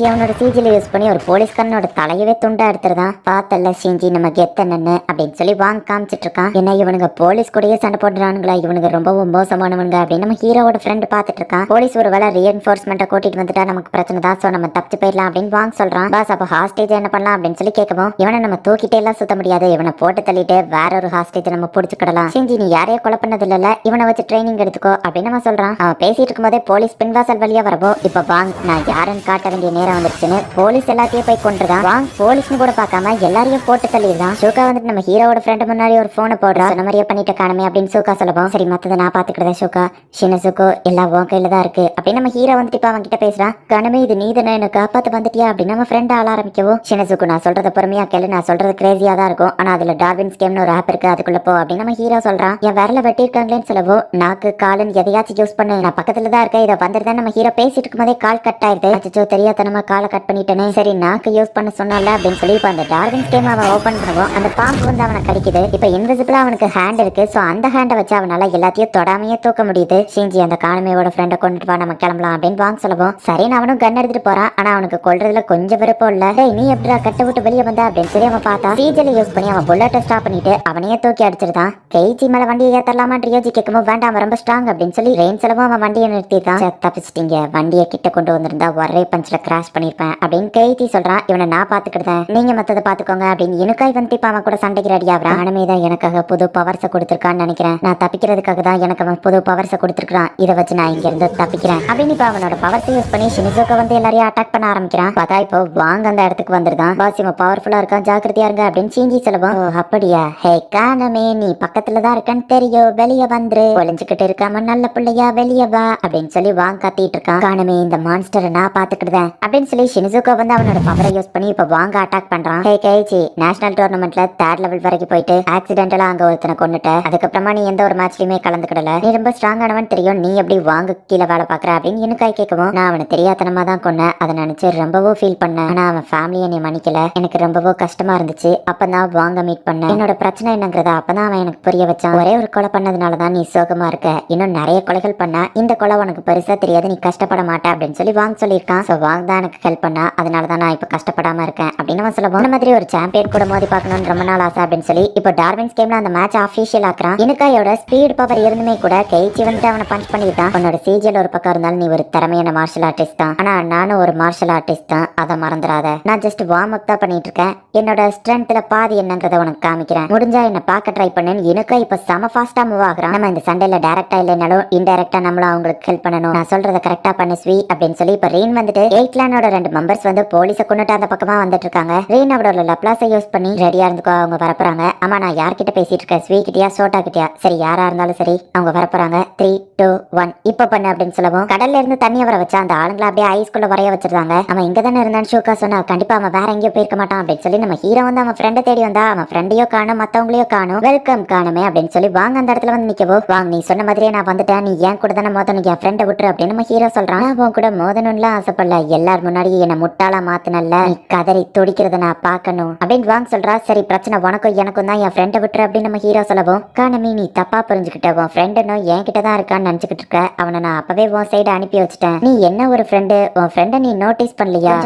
அவனோட சிஜில யூஸ் பண்ணி ஒரு போலீஸ்காரனோட தலையவே துண்டா எடுத்துருதான். பார்த்தல்ல சிஞ்சி நம்ம கெத்தன்னு அப்படின்னு சொல்லி வாங்க காமிச்சிட்டு இருக்கான். என்ன இவனுங்க போலீஸ் கூடயே சண்டை போடுறானுங்களா, இவனுங்க ரொம்பவும் மோசமானவனுங்க அப்படின்னு நம்ம ஹீரோவோட ஃப்ரெண்ட் பாத்துட்டு இருக்கான். போலீஸ் ஒரு வேலை ரீஎன்ஃபோர்ஸ்மெண்ட்டை கூட்டிட்டு வந்துட்டா நமக்கு பிரச்சனை தான், சோ நம்ம தப்பிச்சு போயிடலாம் அப்படின்னு வாங்க சொல்றான். பாஸ் அப்ப ஹாஸ்டேஜ் என்ன பண்ணலாம் அப்படின்னு சொல்லி கேட்கவும் இவனை நம்ம தூக்கிட்டே எல்லாம் சுத்த முடியாது, இவனை போட்டு தள்ளிட்டு வேற ஒரு ஹாஸ்டேஜ் நம்ம புடிச்சுக்கிடலாம். சிஞ்சி நீ யாரையும் கொலை பண்ணது இல்ல, இவனை வச்சு ட்ரைனிங் எடுத்துக்கோ அப்படின்னு நம்ம சொல்றான். அவன் பேசிட்டு இருக்கும் போதே போலீஸ் பின்வாசல் வழியா வரவோ இப்ப வாங்க நான் யாருன்னு காட்ட வேண்டிய நேரம் வந்துருச்சுன்னு போலீஸ் எல்லாத்தையும் போய் கொண்டுதான். வாங்க போலீஸ்னு கூட பார்க்காம எல்லாரையும் போட்டு தள்ளிடுறான். ஷோகா வந்துட்டு நம்ம ஹீரோவோட ஃப்ரெண்ட் முன்னாடி ஒரு போனை போடுறா. சொன்ன மாதிரியே பண்ணிட்டு காணமே அப்படின்னு ஷோகா சொல்லவும் சரி மத்ததை நான் பாத்துக்கிறதா ஷோகா, ஷினசுகோ எல்லாம் உன் கையில தான் இருக்கு அப்படின்னு நம்ம ஹீரோ வந்துட்டு இப்ப அவன் கிட்ட பேசுறான். காணமே இது நீ தானே என்ன காப்பாத்து வந்துட்டியா அப்படின்னு நம்ம ஃப்ரெண்ட் ஆள ஆரம்பிக்கவும் ஷினசுக்கு நான் சொல்றத பொறுமையா கேளு, நான் சொல்றது கிரேசியா தான் இருக்கும், ஆனா அதுல டார்வின் ஸ்கேம்னு ஒரு ஆப் இருக்கு, அதுக்குள்ள போ அப்படின்னு நம்ம ஹீரோ சொல்றான். என் விரல வெட்டிருக்காங்களேன்னு சொல்லவோ நாக்கு காலுன்னு எதையாச்சும் யூஸ் பண்ணு, நான் பக்கத்துல தான் இருக்கேன், இதை வந்துருதான் நம்ம ஹீரோ பேசிட்டு இருக்கும் போதே கால் கட் ஆயிருது. அச்சோ தெரியாதனமா காலை கட் பண்ணிட்டேனே, சரி நாக்கு யூஸ் பண்ண சொன்னால அப்படின்னு சொல்லி இப்ப அந்த டார்வின்ஸ் கேம் அவன் ஓபன் பண்ணுவோம். அந்த பாம்பு வந்து அவனை கடிக்குது. இப்ப இன்விசிபிளா அவனுக்கு ஹேண்ட் இருக்கு. சோ அந்த ஹேண்டை வச்சு அவனால எல்லாத்தையும் தொடாமையே தூக்க முடியுது. ஷின்ஜி அந்த காணமையோட ஃப்ரெண்டை கொண்டுட்டு வா நம்ம கிளம்பலாம் அப்படின்னு வாங்க சொல்லுவோம். சரின்னு அவனும் கன் எடுத்துட்டு போறான். ஆனா அவனுக்கு கொல்றதுல கொஞ்சம் விருப்பம் இல்ல. டேய் நீ எப்படிடா கட்ட விட்டு வெளியே வந்த அப்படின்னு சொல்லி அவன் பார்த்தா சீஜலை யூஸ் பண்ணி அவன் புல்லட்டை ஸ்டாப் பண்ணிட்டு அவனையே தூக்கி அடிச்சிருந்தான். கெய்ச்சி மேல வண்டியை ஏத்தரலாமா ரியோஜி கேட்கும்போது வேண்டாம் அவன் ரொம்ப ஸ்ட்ராங் அப்படின்னு சொல்லி ரெயின் செலவும் அவன் வண்டியை நிறுத்திட்டான். தப்பிச்சிட்டீங்க, வண்டியை கிட்ட கொண்டு வந்திருந்தா ஒரே பஞ்சில கிராஷ் பண்ணிருப்பேன் அப்படின்னு கெய்ச்சி சொல்றான். இவனை நான் பாத்துக்கிட்டேன், நீங்க மத்ததை பாத்துக்கோங்க அப்படின்னு எனக்காய் வந்து இப்ப அவன் கூட சண்டைக்கு ரெடி ஆகிறான். அவனமே தான் எனக்காக புது பவர்ஸை கொடுத்துருக்கான்னு நினைக்கிறேன். நான் தப்பிக்கிறதுக்காக தான் எனக்கு அவன் புது பவர்ஸை கொடுத்துருக்கான். இதை வச்சு நான் இங்க இருந்து தப்பிக்கிறேன் அப்படின்னு இப்ப அவனோட பவர்ஸை யூஸ் பண்ணி ஷினிசோக்கா வந்து எல்லாரையும் அட்டாக் பண்ண ஆரம்பிக்கிறான். பார்த்தா இப்போ வாங்க அந்த இடத்துக்கு வந்துருதான். பாஸ் இவன் பவர்ஃபுல்லா இருக்கான், ஜாக்கிரதையா இருங்க அப்படின்னு சீஞ்சி சொல்லுவோம். அப்படியா, ஹே காணமே நீ பக்கத்துல தான் இருக்கான்னு தெரியும், வெளியே வந்துரு, ஒளிஞ்சுக்கிட்டு இருக்காம நல்ல பிள்ளையா வெளியே வா அப்படின்னு சொல்லி வாங்க கத்திட்டு இருக்கான். காணமே இந்த மான்ஸ்டரை நான் பாத்துக்கிட்டேன் அப்படின்னு சொல்லி ஷினிசுகா வந்து அவனோட பவரை யூஸ் பண்ணி இப்ப வாங்க அட்டாக் பண்றான். ஹே கைச்சி, நேஷனல் டோர்னமெண்ட்ல 3rd லெவல் வரைக்கும் போயிட்டு ஆக்சிடென்டலா அங்க ஒருத்தனை கொண்டுட்ட, அதுக்கப்புறமா நீ எந்த ஒரு மேட்ச்லயுமே கலந்துக்கிடல, நீ ரொம்ப ஸ்ட்ராங்கானவன் தெரியும், நீ எப்படி வாங்க கீழே வேலை பாக்குற அப்படின்னு எனக்காய் கேட்கவும் நான் அவனை தெரியாதனமா தான் கொன்னேன், அதை நினைச்சு ரொம்பவோ ஃபீல் பண்ணேன். ஆனா அவன் ஃபேமிலியை நீ மன்னிக்கல, எனக்கு ரொம்பவோ கஷ்டமா இருந்துச்சு. அப்பதான் வாங்க மீட் பண்ணேன். என்னோட பிரச்சனை என்னங்கிறத அப்பதான் அவன் எனக்கு புரிய வச்சான். ஒரே ஒரு கொலை பண்ணதுனாலதான் நீ சோகமா இருக்க, இன்னும் நிறைய கொலைகள் பண்ணா இந்த கொலை உனக்கு பெருசா தெரியாது, நீ கஷ்டப்பட மாட்ட அப்படின்னு சொல்லி வாங்க சொல்லியிருக்கான். சோ வாங்க தான் எனக்கு ஹெல்ப் பண்ணா, அதனாலதான் நான் இப்ப கஷ்டப்படாம இருக்கேன் அப்படின்னு அவன் சொல்லுவோம். இந்த மாதிரி ஒரு சாம்பியன் கூட மோதி பார்க்கணும்னு ரொம்ப நாள் ஆசை அப்படின்னு சொல்லி இப்போ டார்வின்ஸ் கேம்ல அந்த மேட்ச் அஃபிஷியல் ஆக்குறான். எனக்காயோட ஸ்பீட் பவர் இருந்துமே கூட கெய்ச்சி வந்துட்டு அவனை பஞ்ச் பண்ணிட்டான். உன்னோட சிஜிஎல் ஒரு பக்கம் இருந்தாலும் நீ ஒரு திறமையான மார்ஷல் ஆர்டிஸ்ட் தான். ஆனா நானும் ஒரு மார்ஷல் ஆர்டிஸ்ட் தான், அதை மறந்துடாத. நான் ஜஸ்ட் வார்ம் அப் தான் பண்ணிட்டு இருக்கேன். என்னோட ஸ்ட்ரென்த்ல பாதி என்னன்றதை உனக்கு காமிக்கிறேன், முடிஞ்சா என்ன பார்க்க ட்ரை பண்ணுன்னு எனக்கு இப்ப செம ஃபாஸ்டா மூவ் ஆகுறான். நம்ம இந்த சண்டையில டைரக்டா இல்லைனாலும் இன்டைரக்டா நம்மளும் அவங்களுக்கு ஹெல்ப் பண்ணணும், நான் சொல்றதை கரெக்டா பண்ணு ஸ்வீ அப்படின்னு சொல்லி இப்ப ரெயின் வந்துட்டு 8 கிளானோட 2 மெம்பர்ஸ் வந்து போலீஸை கொண்டுட்டு அந்த பக்கமா வந்துட்டு இருக்காங்க. ரெயின் அவரோட லப்லாஸை யூஸ் பண்ணி ரெடியா இருந்துக்கோ, அவங்க வரப்போறாங்க. ஆமா நான் யார்கிட்ட பேசிட்டு இருக்கேன், ஸ்வீ கிட்டியா சோட்டா கிட்டியா, சரி யாரா இருந்தாலும் சரி அவங்க வரப்போறாங்க. 3 2 1 இப்ப பண்ணு அப்படின்னு சொல்லவும் கடல்ல இருந்து தண்ணியை வர வச்சா அந்த ஆளுங்களை அப்படியே ஐஸ்குள்ள வரைய வச்சிருந்தாங்க. அவன் இங்க தானே இருந்தான்னு ஷோக்கா சொன்னா கண்டிப்பா அவன் வேற எங்கேயோ போயிருக்க மாட்டான் அப்படின்னு சொல்லி நம்ம ஹீரோ வந்து அவன் ஃப்ரெண்டை தேடி வந்தா அவன் ஃப்ரெண்டையோ காணும் மத்தவங்களையோ காணும். வெல்கம் காணுமே அப்படின்னு சொல்லி வாங்க அந்த இடத்துல வந்து நிக்கவோ, வாங்க நீ சொன்ன மாதிரியே நான் வந்துட்டேன், நீ ஏன் கூட தானே மோதணும், என் ஃப்ரெண்டை விட்டுரு அப்படின்னு நம்ம ஹீரோ சொல்றான். நான் உன் கூட மோதணும்லாம் ஆசைப்படல, எல்லார் முன்னாடி என்ன முட்டாளா மாத்தினல்ல, நீ கதறி துடிக்கிறத நான் பார்க்கணும் அப்படின்னு வாங்க சொல்றா. சரி பிரச்சனை உனக்கும் எனக்கும் தான், என் ஃப்ரெண்டை விட்டுரு அப்படின்னு நம்ம ஹீரோ சொல்லவும் காணமே நீ தப்பா புரிஞ்சுக்கிட்ட, உன் ஃப்ரெண்டுன்னு என்கிட்ட தான் இருக்கான்னு நினைச்சுக்கிட்டு இருக்க, அவனை நான் அப்பவே உன் சைடு அனுப்பி வச்சுட்டேன். நீ என்ன ஒரு ஃப்ரெண்டு, உன் ஃப்ரெண்டை நீ நோட்டீஸ் பண்ணலையா,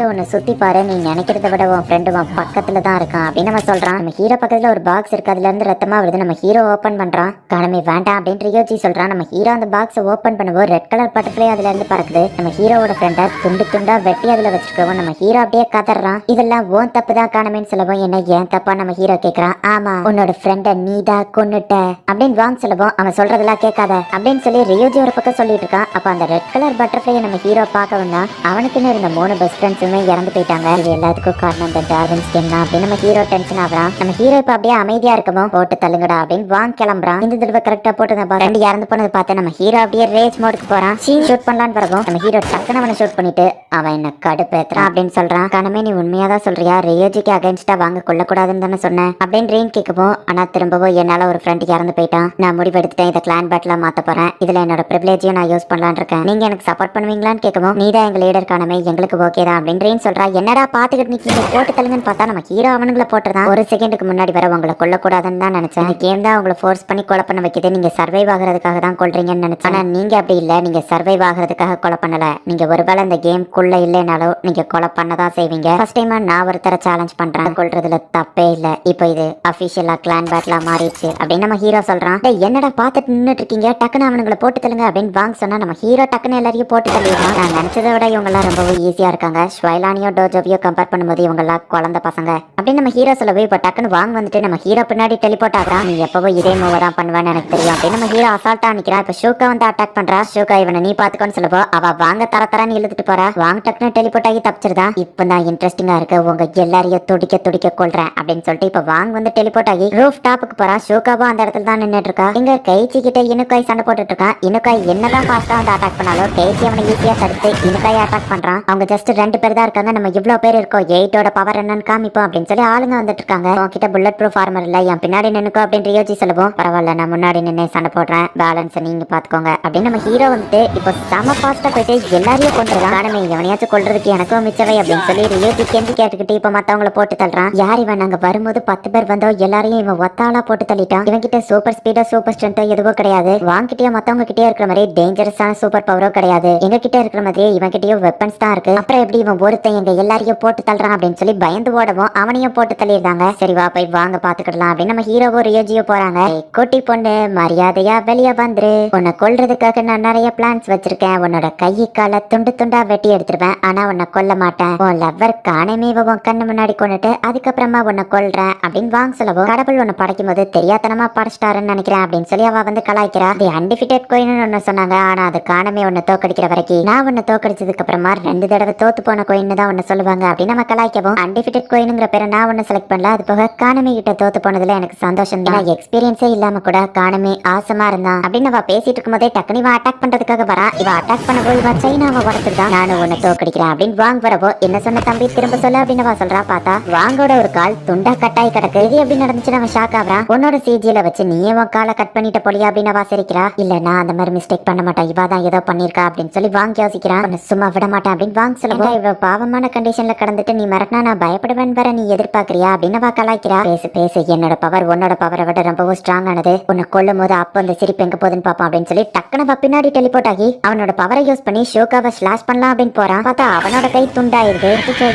உன்னை சுத்தி பாரு, நீ நினைக்கிறத விட உன் ஃப்ரெண்டு உன் பக்கத்துல தான் இருக்கான் அப்படின்னு நம்ம சொல்றான். நம்ம ஹீரோ பக்கத்துல ஒரு பாக்ஸ் இருக்கு, அதுல இருந்து ரத்தமா வருது. நம்ம ஹீரோ ஓபன் பண்றான். காணமே வேண்டாம் அப்படின்னு ரியோஜி சொல்றான். நம்ம ஹீரோ அந்த பாக்ஸை ஓபன் பண்ணுவோம், ரெட் கலர் பட்டர்ஃப்ளை அதுல இருந்து பறக்குது. நம்ம ஹீரோவோட ஃப்ரெண்டை துண்டு துண்டா வெட்டி அதுல வச்சிருக்கோம். நம்ம ஹீரோ அப்படியே கதறான். இதெல்லாம் ஓன் தப்பு தான் காணமேன்னு சொல்லவும் என்ன ஏன் தப்பா நம்ம ஹீரோ கேக்குறான். ஆமா உன்னோட ஃப்ரெண்டை நீடா கொன்னுட்ட அப்படின்னு வாங்க சொல்லவும் அவன் சொல்றதெல்லாம் கேட்காத அப்படின்னு சொல்லி ரியோஜி ஒரு பக்கம் சொல்லிட்டு இருக்கான். அப்ப அந்த ரெட் கலர் பட்டர்ஃப்ளை நம்ம ஹீரோ பார்க்கவும்னா அவனுக்குன்னு இருந்த 3 பெஸ்ட் ஃப்ரெண்ட்ஸுமே இறந்து போயிட்டாங்க. இது எல்லாத்துக்கும் காரணம் இந்த டார்வின்ஸ் கேம் தான் அப்படின்னு நம்ம ஹீரோ டென்ஷன் ஆகுறான். நம்ம ஹீரோ இப்ப அப்படியே அமைதியா இருக்கவும் போட்டு தள்ளுங்கடா அப்படின்னு வாங்க கிளம்புறான். இந்த தடவை கரெக்டா போட்டு ரெண்டு இறந்து போனது பார்த்து நம்ம ஹீரோ அப்படியே ரேஸ் மோடுக்கு போறான். ஷூட் பண்ணலான்னு பிறகும் நம்ம ஹீரோ டக்குன்னு அவனை ஷூட் பண்ணிட்டு அவன் என்ன கடுப்பேத்துறான் அப்படின்னு சொல்றான். கனமே நீ உண்மையா தான் சொல்றியா, ரியோஜிக்கு அகைன்ஸ்டா வாங்க கொள்ளக்கூடாதுன்னு தானே சொன்னேன் அப்படின்னு ரெயின் கேட்கவும், ஆனா திரும்பவும் என்னால ஒரு ஃப்ரெண்ட் இறந்து போயிட்டான், நான் முடிவெடுத்துட்டேன் இதை கிளான் பேட்ல மாத்த போறேன், இதுல என்னோட ப்ரிவிலேஜையும் நான் யூஸ் பண்ணலான்னு இருக்கேன், நீங்க எனக்கு சப்போர்ட் பண்ணுவீங்களான்னு கேட்கவும் நீ தான் எங்க லீடர் காணமே, எங்களுக்கு ஓகே தான் அப்படின்னு ரெயின் சொல்றா. என்னடா பாத்துக்கிட்டு நீங்க போட்டு தள்ளுங்கன்னு பார்த்தா நம்ம ஹீரோ அவனுங்களை போட்டுதான். ஒரு செகண்டுக்கு முன்னாடி வர உங்களை கொல்லக்கூடாதுன்னு தான் நினைச்சேன், இந்த கேம் தான் உங்களை ஃபோர்ஸ் பண்ணி கொலை பண்ண வைக்கிது, நீங்க சர்வைவ் ஆகிறதுக்காக தான் கொல்றீங்கன்னு நினைச்சேன். ஆனா நீங்க அப்படி இல்ல, நீங்க சர்வைவ் ஆகிறதுக்காக கொலை பண்ணல, நீங்க ஒருவேளை இந்த கேம்குள்ள இல்லைனாலும் நீங்க கொலை பண்ணதான் செய்வீங்க. ஃபர்ஸ்ட் டைமா நான் ஒருத்தர சேலஞ்ச் பண்றேன், கொல்றதுல தப்பே இல்ல, இப்போ இது அபிஷியலா கிளான் பேட்ல மாறிடுச்சு அப்படின்னு நம்ம ஹீரோ சொல்றான். என்னடா பார்த்துட்டு நின்னுட்டு இருக்கீங்க, டக்குன்னு அவனுங்களை போட்டு தள்ளுங்க அப்படின்னு வாங்க சொன்னா நம்ம ஹீரோ டக்குன்னு எல்லாரையும் போட்டு தள்ளிடுறான். நான் நினைச்சதை விட இவங்க எல்லாம் ரொம்பவும் ஈஸியா இருக்காங்க, ஸ்வைலானியோ டோஜோவியோ கம்பேர் பண்ணும்போது இவங்க எல்லாம் குழந்தை பசங்க அப்படின்னு நம்ம ஹீரோ சொல்லவே இப்போ டக்குன்னு வாங்க வந்துட்டு நம்ம ஹீரோ பின்னாடி டெலிபோர்ட் ஆகிறான். நீ எப்பவோ இதே மூவ் தான் பண்ணுவேன்னு எனக்கு தெரியும் அப்படின்னு நம்ம ஹீரோ அசால்ட்டா நிக்கிறான். இப்போ ஷூக்கா வந்து அட்டாக் பண்றா. ஷூக்கா இவனை நீ பாத்துக்கோன்னு சொல்லவோ அவ வாங்க தரன்னு இழுத்துட்டு போறா. வாங்க டக்குன்னு டெலிபோர்ட் ஆகி தப்பிச்சிருதா. இப்பதான் இன்ட்ரெஸ்டிங்கா இருக்கு, உங்க எல்லாரையும் துடிக்க கொள்றேன் அப்படின்னு சொல்லிட்டு இப்ப வாங்க வந்து டெலிபோர்ட் ஆகி ரூஃப் டாப்புக்கு போறா. ஷூக்காவும் அந்த இடத்துல தான் நின்னுட்டு இருக்கா. இங்க கைச்சி கிட்ட இனுக்காய் சண்டை போட்டுட்டு இருக்கான். இனுக்காய் என்னதான் ஃபாஸ்டா வந்து அட்டாக் பண்ணாலும் கைச்சி அவனை ஈஸியா தடுத்து இனுக்காய் அட்டாக் பண்றான். அவங்க ஜஸ்ட் 2 பேர் தான் இருக்காங்க, நம்ம இவ்வளவு பேர் இருக்கோம், 8ஓட பவர் என்னன்னு காமிப்போம் அப்படின்னு சொல்லி ஆளுங்க வந்துட்டு இருக்காங்க. உன்கிட்ட புல்லட் ப்ரூஃப் ஆர்மர் இல்ல, என் பின்னாடி நின்னுக்கோ அப்படின்னு ரியோஜி சொல்லுவோம். பரவாயில்ல நான் முன்னாடி நின்று சண்டை போடுறேன், பேலன்ஸ் நீங்க பாத்துக்கோங்க அப்படின்னு நம்ம ஹீரோ வந்துட்டு இப்போ செம ஃபாஸ்டா போயிட்டு எல்லாரையும் கொண்டுறான். காணமே, எவனையாச்சும் கொல்றதுக்கு எனக்கும் மிச்சவை அப்படின்னு சொல்லி ரியோஜி கெஞ்சி கேட்டுக்கிட்டு இப்ப மத்தவங்கள போட்டு தள்ளுறான். யார் இவன்? நாங்க வரும்போது 10 பேர் வந்தோ, எல்லாரையும் இவன் ஒத்தாளா போட்டு தள்ளிட்டான். இவன் கிட்ட சூப்பர் ஸ்பீடோ சூப்பர் ஸ்ட்ரென்த்தோ எதுவோ கிடையாது. வாங்கிட்டே மத்தவங்க கிட்டே இருக்கிற மாதிரி டேஞ்சரஸான சூப்பர் பவரோ கிடையாது. எங்க கிட்ட இருக்கிற மாதிரி இவன் கிட்டயும் வெப்பன்ஸ் தான் இருக்கு. அப்புறம் எப்படி இவன் ஒருத்தன் எங்க எல்லாரையும் போட்டு தள்ளுறான் அப்படின்னு சொல்லி பயந்து ஓடவும் அவனையும் போட்டு தள்ளிடுறாங்க. சரி வா போய் வாங்க பாத்துக்கிடலாம் அப்படின்னு நம்ம ஹீரோவோ ரியோஜியோ போறாங்க. குட்டி பொண்ணு, மரியாதையா வெளியே வந்துரு. உன்னை கொல்றதுக்காக நான் நிறைய பிளான்ஸ் வச்சிருக்கேன். உன்னோட கை கால துண்டு துண்டா வெட்டி எடுத்துருவேன். ஆனா உன்னை கொல்ல மாட்டேன். உன் லவ்வர் காணமே உன் கண்ணு முன்னாடி கொண்டுட்டு அதுக்கப்புறமா உன்னை கொல்றேன் அப்படின்னு வாங்க சொல்லவும், கடவுள் உன்னை படைக்கும் போது தெரியாதனமா படைச்சிட்டாருன்னு நினைக்கிறேன் அப்படின்னு சொல்லி அவ வந்து கலாய்க்கிறா. தி அன்டிஃபிட்டட் கோயின்னு ஒன்னு சொன்னாங்க. ஆனா அது காணமே உன்னை தோக்கடிக்கிற வரைக்கும் நான் உன்னை தோக்கடிச்சதுக்கு அப்புறமா 2 தடவை தோத்து போன கோயின்னு தான் உன்னை சொல்லுவாங்க அப்படின்னு நம்ம கலாய்க்கவும், அன்டிஃபிட்டட் கோயினுங்கிற பேரை நான் ஒன்னு செலக்ட் பண்ணல. அது போக காணமே கிட்ட தோத்து போனதுல எனக்கு சந்தோஷம் தான். எக்ஸ்பீரியன்ஸே இல்லாம கூட காணமே ஆசமா இருந்தான் அப்படின்னு அவ பேசிட்டு இருக்கும் போதே டக்குனு இவன் அட்டாக் பண்றதுக்காக வரா. இவ அட்டாக் பண்ண போய் இவன் சைனாவை உடச்சிருந்தான். நானும் உன்னை தோக்கடிக்கிறேன் அப்படின்னு வாங்க வரவோ, என்ன சொன்ன தம்பி திரும்ப சொல்ல அப்படின்னு அவ சொல்றா. பார்த்தா வாங்கோட ஒரு கால் துண்டா கட்டாய் கிடக்கு. இது எப்படி நடந்துச்சுன்னு அவன் ஷாக் ஆகுறான். உன்னோட சிஜில வச்சு நீயே உன் காலை கட் பண்ணிட்ட போலியா அப்படின்னு அவ சிரிக்கிறா. இல்ல நான் அந்த மாதிரி மிஸ்டேக் பண்ண மாட்டேன், இவ தான் ஏதோ பண்ணிருக்கா அப்படின்னு சொல்லி வாங்க யோசிக்கிறான். உன்னை சும்மா விட மாட்டேன் அப்படின்னு வாங்க சொல்லுவோம். இவ பாவமான கண்டிஷன்ல கடந்துட்டு நீ மிரட்டினா நான் பயப்படுவேன் வர நீ எதிர்பார்க்கறியா அப்படின்னு அவ கலாய்க்கிறா. பேசு பேசு, என்னோட பவர் உன்னோட பவரை விட ரொம்பவும் ஸ்ட்ராங் ஆனது. உன்னை கொல்லும் போது அப்ப அந்த சிரிப்பு எங்க போகுதுன்னு பாப்போம் அப்படின்னு சொல்லி டக்குனு பின்னாடி டெலிபோர்ட் ஆகி அவனோட பவரை யூஸ் பண்ணி ஷோகாவை ஸ்லாஷ் பண்ணலாம் அப்படின்னு போறான். பார்த்தா அவனோட கை துண்டாயிருது.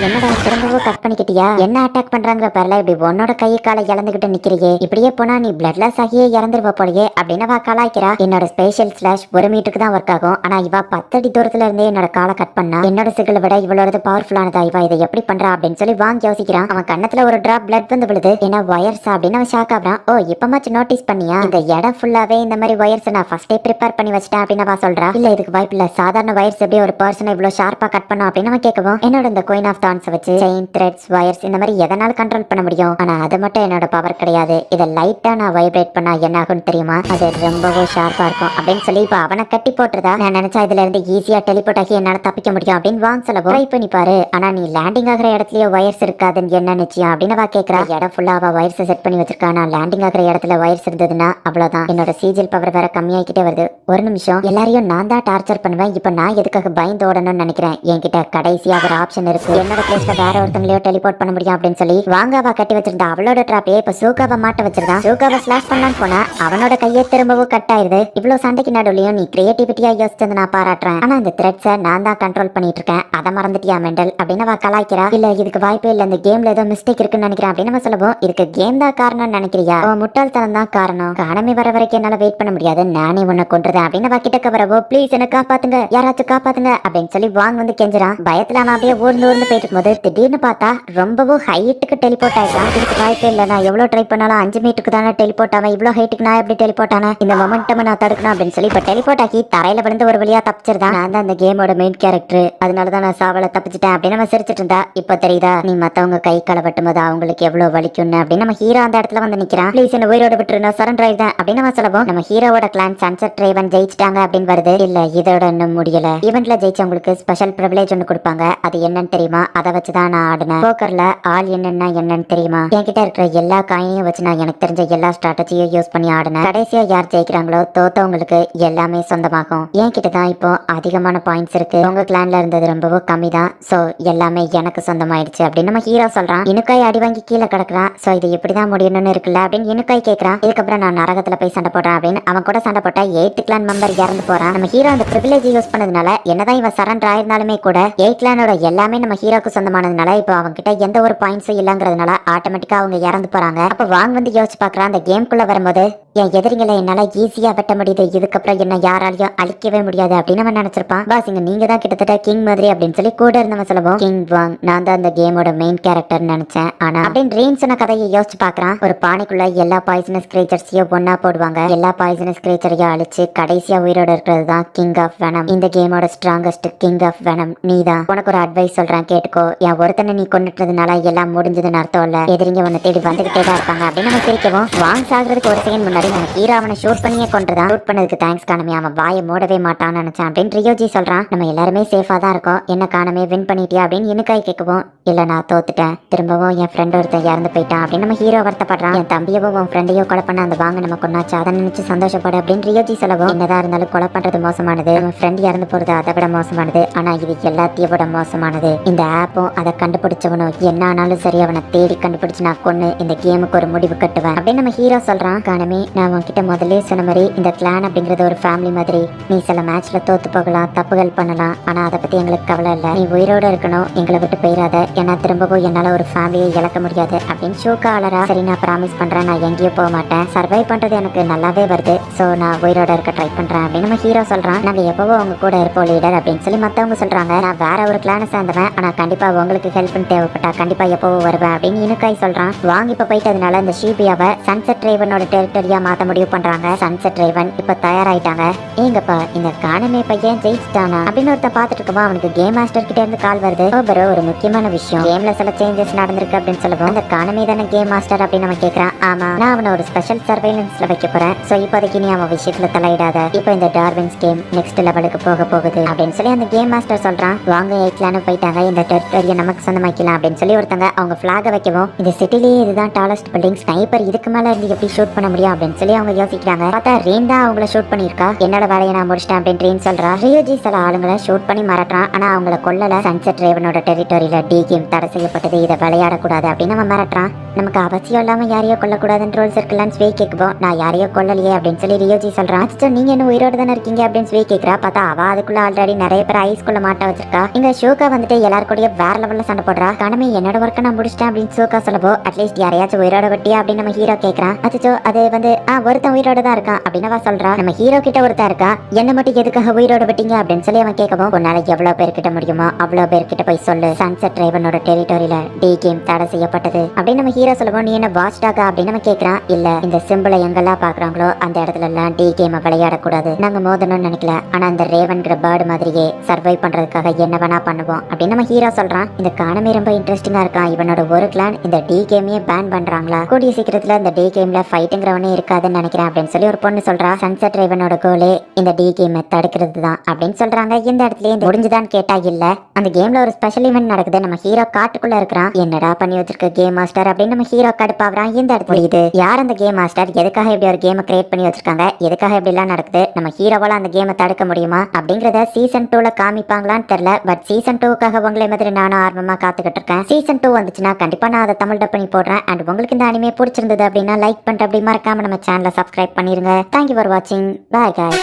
என்னடா திரும்பவும் கட் பண்ணிக்கிட்டியா? என்ன அட்டாக் பண்றாங்கிற பேர்ல இப்படி உன்னோட கை காலை இழந்துகிட்டு நிக்கிறியே, இப்படியே போனா நீ பிளட்லெஸ் ஆகியே இறந்துருவ போலயே அப்படின்னு அவ கலாய்க்கிறா. என்னோட ஸ்பெஷல் ஸ்லாஷ் 1 மீட்டருக்கு தான் ஒர்க் ஆகும். ஆனா இவ 10 அடி தூரத்துல இருந்தே என்னோட காலை கட் பண்ணா. என்னோட சிகிளை விட இவளோட பவர்ஃபுல்லானதா, இவ இதை எப்படி பண்றா அப்படின்னு சொல்லி வாங்க யோசிக்கிறான். அவன் கண்ணத்துல ஒரு டிராப் பிளட் வந்து விழுது. என்ன ஒயர்ஸா அப்படின்னு அவன் ஷாக் ஆகுறான். ஓ இப்பமாச்சும் நோட்டீஸ் பண்ணியா? இந்த இடம் ஃபுல்லாவே இந்த மாதிரி ஒயர்ஸ் நான் ஃபர்ஸ்டே ப்ரிப்பேர் பண்ணி வச்சிட்டேன் அப்படின்னு அவ சொல்றா. இல்ல இதுக்கு வாய்ப்பு இல்ல, சாதாரண ஒயர்ஸ் எப்படி ஒரு பர்சனை இவ்வளவு ஷார்ப்பா கட் பண்ணா அப்படின்னு அவன் கேட்கவும், என்னோட இந்த குயின் ஆஃப் தான்ஸ் வச்சு செயின், த்ரெட்ஸ், வயர்ஸ் இந்த மாதிரி எதனால கண்ட்ரோல் பண்ண முடியும். ஆனா அது மட்டும் என்னோட பவர் கிடையாது. இதை லைட்டா நான் வைப்ரேட் பண்ணா என்ன ஆகும்னு தெரியுமா? அது ரொம்பவும் ஷார்ப்பா இருக்கும் அப்படின்னு சொல்லி இப்ப அவனை கட்டி போட்டுறதா. நான் நினைச்சா இதுல இருந்து ஈஸியா டெலிபோர்ட் ஆகி என்னால தப்பிக்க முடியும் அப்படின்னு வாங்க சொல்லவும், ட்ரை பண்ணி பாரு. ஆனா நீ லேண்டிங் ஆகிற இடத்துலயே வயர்ஸ் இருக்காதுன்னு என்ன நிச்சயம் அப்படின்னு அவ கேட்கறா. இடம் ஃபுல்லா அவ வயர்ஸ் செட் பண்ணி வச்சிருக்கா. நான் லேண்டிங் ஆகிற இடத்துல வயர்ஸ் இருந்ததுன்னா அவ்வளவுதான். என்னோட சீஜில் பவர் வேற கம்மியாகிட்டே வருது. ஒரு நிமிஷம், எல்லாரையும் நான் தான் டார்ச்சர் பண்ணுவேன். இப்ப நான் எதுக்காக பயந்து ஓடணும்னு நினைக்கிறேன்? என்கிட்ட கடைசியா ஒரு ஆப்ஷன் இருக்கு. என்னோட பிளேஸ்ல வேற ஒருத்தங்களையோ டெலிபோர்ட் பண்ண முடியும் அப்படின்னு சொல்லி வாங்காவா கட்டி வச்சிருந்தா அவளோட டிராப்பே இப்ப சூகாவை மாட்ட வச்சிருந்தான். சூகாவை ஸ்லாஷ் பண்ணலான்னு போனா அவனோட கையை திரும்பவும் கட் ஆயிருது. இவ்வளவு சண்டைக்கு நடுவுலயும் நீ கிரியேட்டிவிட்டியா யோசிச்சது நான் பாராட்டுறேன். ஆனா இந்த த்ரெட்ஸை நான் தான் கண்ட்ரோல் பண்ணிட்டு இருக்கேன், அதை மறந்துட்டியா மெண்டல் அப்படின்னு அவ கலாய்க்கிறா. இல்ல இதுக்கு வாய்ப்பே இல்ல, இந்த கேம்ல ஏதோ மிஸ்டேக் இருக்குன்னு நினைக்கிறேன் அப்படின்னு அவ சொல்லுவோம். இதுக்கு கேம் தான் காரணம்னு நினைக்கிறியா? முட்டாள்தனம் தான் காரணம். காணமே வர வரைக்கும் என்னால வெயிட் பண்ண முடியாது, நானே உன்னை கொண்டுறேன் அப்படின்னு அவ கிட்ட வரவோ, ப்ளீஸ் என்ன காப்பாத்துங்க, யாராச்சும் காப்பாத்துங்க அப்படின்னு சொல்லி வாங்க வந்து கெஞ்சுறான். பயத்துல அவன் அப்படியே ஊர்ந்து ஊர்ந்து போயிட்டு இருக்கும்போது திடீர்னு பார்த்தா ரொம்பவும் ஹைட்டுக்கு டெலிபோர்ட் ஆயிட்டான். இதுக்கு வாய்ப்பே இல்ல, நான் எவ்வளவு ட்ரை பண்ணாலும் 5 மீட்டருக்கு தானே டெலிபோர்ட் ஆவேன். இவ்வளவு ஹைட்டுக்கு நான் எப்படி டெலிபோர்ட் ஆனேன்? இந்த மொமெண்டம் நான் தடுக்கணும் அப்படின்னு சொல்லி இப்ப டெலிபோர்ட் ஆகி தரையில விழுந்து ஒரு வழியா தப்பிச்சிருந்தான். நான் தான் அந்த கேமோட மெயின் கேரக்டர், அதனாலதான் நான் சாவல தப்பிச்சிட்டேன் அப்படின்னு நம்ம சிரிச்சிட்டு இருந்தா. இப்ப தெரியுதா நீ மத்தவங்க கை கால வெட்டும் போது அவங்களுக்கு எவ்வளவு வலிக்கும்னு அப்படின்னு நம்ம ஹீரோ அந்த இடத்துல வந்து நிக்கிறான். ப்ளீஸ் என்ன உயிரோட விட்டுரு, நான் சரண்டர் ஆயிடுறேன் அப்படின்னு நம்ம சொல்லவும், நம்ம ஹீரோவோட கிளான் சன்செட் டிரைவன் ஜெயிச்சிட்டாங்க அப்படின்னு வருது. இல்ல இதோட இன்னும் முடியல. ஈவென்ட்ல ஜெயிச்சவங்களுக்கு ஸ்பெஷல் பிரிவிலேஜ் ஒன்று கொடுப்பாங்க. அது என்னன்னு தெரியுமா? அதை வச்சுதான் நான் ஆடினேன். போக்கர்ல ஆல் என்னன்னு தெரியுமா? என்கிட்ட இருக்கிற எல்லா காயினையும் வச்சு நான் எனக்கு தெரிஞ்ச எல்லா ஸ்ட்ராட்டஜியும் யூஸ் பண்ணி ஆடினேன். கடைசியா யார் ஜெயிக்கிறாங்களோ தோத்தவங்களுக்கு எல்லாமே சொந்தமாகும். என்கிட்ட தான் இப்போ அதிகமான பாயிண்ட்ஸ் இருக்கு. உங்க கிளான்ல இருந்தது ரொம்பவும் கம்மி தான். சோ எல்லாமே எனக்கு சொந்தமாயிடுச்சு அப்படின்னு நம்ம ஹீரோ சொல்றான். இனுக்காய் அடி வாங்கி கீழே கிடக்குறான். சோ இது இப்படிதான் முடியணும்னு இருக்குல்ல அப்படின்னு இனுக்காய் கேட்கறான். இதுக்கப்புறம் நான் நரகத்துல போய் சண்டை போடுறேன் அப்படின்னு அவன் கூட சண்டை போட்டா 8th கிளான் மெம்பர் இறந்து போறான். நம்ம ஹீரோ அந்த பிரிவிலேஜ் யூஸ் பண்ணதுனால என்னதான் இவன் சரண்டர் ஆயிருந்தாலுமே கூட 8th கிளானோட எல்லாமே நம்ம ஹீரோக்கு சொந்தமானதுனால இப்போ அவங்க கிட்ட எந்த ஒரு பாயிண்ட்ஸும் இல்லங்கிறதுனால ஆட்டோமேட்டிக்கா அவங்க இறந்து போறாங்க. அப்ப வாங்க வந்து யோசிச்சு பாக்குறான். அந்த கேம்குள்ள வரும்போது என் எதிரிகளை என்னால ஈஸியா வெட்ட முடியுது, இதுக்கப்புறம் என்ன யாராலையும் அழிக்கவே முடியாது அப்படின்னு அவன் நினைச்சிருப்பான். பாஸ் இங்க நீங்க தான் கிட்டத்தட்ட கிங் மாதிரி அப்படின்னு சொல்லி கூட இருந்தவன் சொல்லுவோம். கிங் வாங், நான் தான் அந்த கேமோட மெயின் கேரக்டர் நினைச்சேன். ஆனா அப்படின்னு ட்ரீம் சொன்ன கதையை யோசிச்சு பாக்குறான். ஒரு பானைக்குள்ள எல்லா பாய்சனஸ் கிரீச்சர்ஸையும் ஒன்னா போடுவாங்க. எல்லா பாய்சனஸ் கிரீச்சரையும் அழிச்சு கடைசியா உயிரோட இருக்கிறது தான் கிங் ஆஃப் வெனம். இந்த கேமோட ஸ்ட்ராங்கஸ்ட் கிங் ஆஃப் வெனம் நீதான். உனக்கு ஒரு அட்வைஸ் சொல்றேன் கேட்டுக்கோ. என் ஒருத்தனை நீ கொண்டுட்டதுனால எல்லாம் முடிஞ்சதுன்னு அர்த்தம் இல்ல. எதிரிங்க உன்னை தேடி வந்துகிட்டே தான் இருப்பாங்க அப்படின்னு நம்ம சிரிக்கவும், வாங் சாகிறதுக்கு ஒரு செகண்ட் முன்னாடி நம்ம ஹீரோ அவனை ஷூட் பண்ணியே கொண்டுதான். ஷூட் பண்ணதுக்கு தேங்க்ஸ் காணமே, அவன் வாயை மூடவே மாட்டான்னு நினைச்சான் அப்படின்னு ரியோஜி சொல்றான். நம்ம எல்லாருமே சேஃபா தான் இருக்கோம், என்ன காணமே வின் பண்ணிட்டியா அப்படின்னு இனுக்காய் கேட்கவும், இல்ல நான் தோத்துட்டேன், திரும்பவும் என் ஃப்ரெண்ட் ஒருத்தன் இறந்து போயிட்டான் அப்படின்னு நம்ம ஹீரோ வருத்தப்படுறான். என் தம்பியவோ உன் ஃப்ரெண்டையோ கொலை பண்ண அந்த வாங்க நம்ம கொண்டாச்சு, அதை நினைச்சு சந்தோஷப்படு அப்படின்னு ரியோஜி சொல்லவும், என்னதான் இருந்தாலும் கொலை பண்றது மோசமானது, நம்ம ஃப்ரெண்ட் இறந்து போறது அதை விட மோசமானது. இருந்தது. ஆனா இது எல்லாத்தையும் விட மோசமானது. இந்த ஆப்பும் அதை கண்டுபிடிச்சவனும் என்ன ஆனாலும் சரி அவனை தேடி கண்டுபிடிச்சு நான் கொன்னு இந்த கேமுக்கு ஒரு முடிவு கட்டுவேன் அப்படின்னு நம்ம ஹீரோ சொல்றான். கானமே, நான் உன்கிட்ட முதல்ல சொன்ன மாதிரி இந்த கிளான் அப்படிங்கறது ஒரு ஃபேமிலி மாதிரி. நீ சில மேட்ச்ல தோத்து போகலாம், தப்புகள் பண்ணலாம், ஆனா அதை பத்தி எங்களுக்கு கவலை இல்லை. நீ உயிரோட இருக்கணும், எங்களை விட்டு போயிடாத. ஏன்னா திரும்பவும் என்னால ஒரு ஃபேமிலியை இழக்க முடியாது அப்படின்னு ஷோக்கா அலறா. சரி, நான் ப்ராமிஸ் பண்றேன், நான் எங்கேயும் போக மாட்டேன். சர்வை பண்றது எனக்கு நல்லாவே வருது. சோ நான் உயிரோட இருக்க ட்ரை பண்றேன் அப்படின்னு நம்ம ஹீரோ சொல்றான். நாங்க எப்பவோ உங்க கூட இருப்போம் லீடர் அப்படின்னு சொல்லி மத்தவங்க சொல்றாங்க. நான் வேற ஒரு கிளானை சேர்ந்தவன், ஆனா கண்டிப்பா உங்களுக்கு ஹெல்ப் தேவைப்பட்டா கண்டிப்பா எப்பவோ வருவேன் அப்படின்னு இனுக்காய் சொல்றான். வாங்க இப்ப போயிட்டதுனால இந்த ஷீபியாவை சன்செட் டிரைவனோட டெரிட்டரியா மாத்த முடிவு பண்றாங்க. சன்செட் டிரைவன் இப்ப தயாராயிட்டாங்க. ஏங்கப்பா, இந்த கானமே பையன் ஜெயிச்சிட்டானா அப்படின்னு ஒருத்தன் பாத்துட்டு இருக்கோம். அவனுக்கு கேம் மாஸ்டர் கிட்ட இருந்து கால் வருது. ப்ரோ, ஒரு முக்கியமான விஷயம், கேம்ல சில சேஞ்சஸ் நடந்திருக்கு அப்படின்னு சொல்லுவோம். அந்த கானமே தானே கேம் மாஸ்டர் அப்படின்னு அவன் கேக்குறான். ஆமா, நான் அவனை ஒரு ஸ்பெஷல் சர்வைலன்ஸ்ல வைக்க போறேன். சோ இப்போதைக்கு நீ அவன் விஷயத்துல தலையிடாத. இப்போ இந்த டார்வின்ஸ் கேம் நெக்ஸ்ட் லெவலுக்கு போக போகுது அப்படின்னு சொல்லி அந்த கேம் மாஸ்டர் சொல்றான். வாங்க ஏக்லான்னு போயிட்டாங்க, இந்த டெரிட்டரியை நமக்கு சொந்தமாக்கலாம் அப்படின்னு சொல்லி ஒருத்தங்க அவங்க பிளாக வைக்கவும் இந்த சிட்டிலேயே இதுதான் டாலஸ்ட் பில்டிங், ஸ்னைப்பர் இதுக்கு மேல இருந்து எப்படி ஷூட் பண்ண முடியும் அப்படின்னு சொல்லி அவங்க யோசிக்கிறாங்க. பார்த்தா ரேன் தான் அவங்கள ஷூட் பண்ணிருக்கா. என்னோட வேலையை நான் முடிச்சிட்டேன் அப்படின்னு ரேன் சொல்றா. ரியோஜி சில ஆளுங்களை ஷூட் பண்ணி மிரட்டுறான். ஆனா அவங்கள கொல்லல. சன்செட் டிரைவனோட டெரிட்டரியில டி கேம் தடை செய்யப்பட்டது, இதை விளையாடக்கூடாது அப்படின்னு அவன் மிரட்டுறான். நமக்கு அவசியம் இல்லாம யாரையோ கொல்லக்கூடாதுன்னு ரூல்ஸ் இருக்குல்லான்னு ஸ்வே கேட்குவோம். நான் யாரையோ கொல்லலையே அப்படின்னு சொல்லி ரியோஜி சொல்றான். நீங்க என்ன உயிரோடு தானே இருக்கீங்க அப்படின்னு ஸ்வே கேட்கிறா. பார்த்தா அவ அதுக்குள்ள ஆல்ரெடி நிறைய பேர் ஐஸ்குள்ள மாட்ட வச்சிருக்கா. இங்க ஷோகா வந்துட்டு எல்லாருக்கூடய வேற லெவல்ல சண்டை போடுறா. கானமே, என்னோட ஒர்க்கை நான் முடிச்சிட்டேன் அப்படின்னு ஷோகா சொல்லவோ அட்லீஸ்ட் யாரையாச்சும் உயிரோட வெட்டியா அப்படின்னு நம்ம ஹீரோ கேட்கறான். அச்சோ, அது வந்து ஒருத்தன் உயிரோட தான் இருக்கான் அப்படின்னு அவ சொல்றா. நம்ம ஹீரோ கிட்ட ஒருத்தன் இருக்கா, என்ன மட்டும் எதுக்காக உயிரோட வெட்டிங்க அப்படின்னு சொல்லி அவன் கேட்கவும், ஒரு நாளைக்கு எவ்வளவு பேர்கிட்ட முடியுமோ அவ்வளவு பேர்கிட்ட போய் சொல்லு, சன்செட் டிரைவனோட டெரிட்டரியில டி கேம் தடை செய்யப்பட்டது அப்படின்னு நம்ம ஹீரோ சொல்லுவோம். நீ என்ன வாட்ச் டாகா அப்படின்னு நம்ம கேட்கறான். இல்ல, இந்த சிம்பிளை எங்கெல்லாம் பாக்குறாங்களோ அந்த இடத்துல எல்லாம் டி கேம் விளையாடக்கூடாது. நாங்க மோதணும்னு நினைக்கல, ஆனா அந்த ரேவன்கிற பேர்டு மாதிரியே சர்வை பண்றதுக்காக என்ன வேணா பண்ணுவோம் அப்படின்னு நம்ம ஹீரோ சொல்றான். இந்த கானமே ரொம்ப இன்ட்ரெஸ்டிங்கா இருக்கான். இவனோட ஒரு கிளான் இந்த டி கேமையே பேன் பண்றாங்களா? கூடிய சீக்கிரத்துல இந்த டி கேம்ல ஃபைட்டுங்கிறவனே இருக்காதுன்னு நினைக்கிறேன் அப்படின்னு சொல்லி ஒரு பொண்ணு சொல்றா. சன்செட் டிரைவனோட கோலே இந்த டி கேமை தடுக்கிறது தான் அப்படின்னு சொல்றாங்க. இந்த இடத்துல முடிஞ்சுதான் கேட்டா இல்ல, அந்த கேம்ல ஒரு ஸ்பெஷல் ஈவென்ட் நடக்குது. நம்ம ஹீரோ காட்டுக்குள்ள இருக்கிறான். என்னடா பண்ணி வச்சிருக்க கேம் மாஸ்டர் அப்படின்னு நம்ம ஹீரோ கடுப்பாவறான். இந்த இடத்துல இது யார் அந்த கேம் மாஸ்டர், எதுக்காக இப்படி ஒரு கேமை கிரியேட் பண்ணி வச்சிருக்காங்க, எதுக்காக இப்படி எல்லாம் நடக்குது, நம்ம ஹீரோவால அந்த கேமை தடுக்க முடியுமா அப்படிங்கறத சீசன் 2ல காமிப்பாங்களான்னு தெரியல. பட் சீசன் 2க்காக உங்களை மாதிரி நானும் ஆர்வமா காத்துக்கிட்டு இருக்கேன். சீசன் 2 வந்துச்சுன்னா கண்டிப்பா நான் அதை தமிழ் டப் பண்ணி போடுறேன். அண்ட் உங்களுக்கு இந்த அனிமே பிடிச்சிருந்தது அப்படின்னா லைக் பண்ணிட்டு அப்படி மறக்காம நம்ம சேனலை சப்ஸ்கிரைப் பண்ணிருங்க. தேங்க்யூ ஃபார் வாட்சிங். பாய் காய்.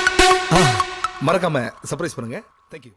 மறக்காம சர்ப்ரைஸ் பண்ணுங்க. தேங்க்யூ.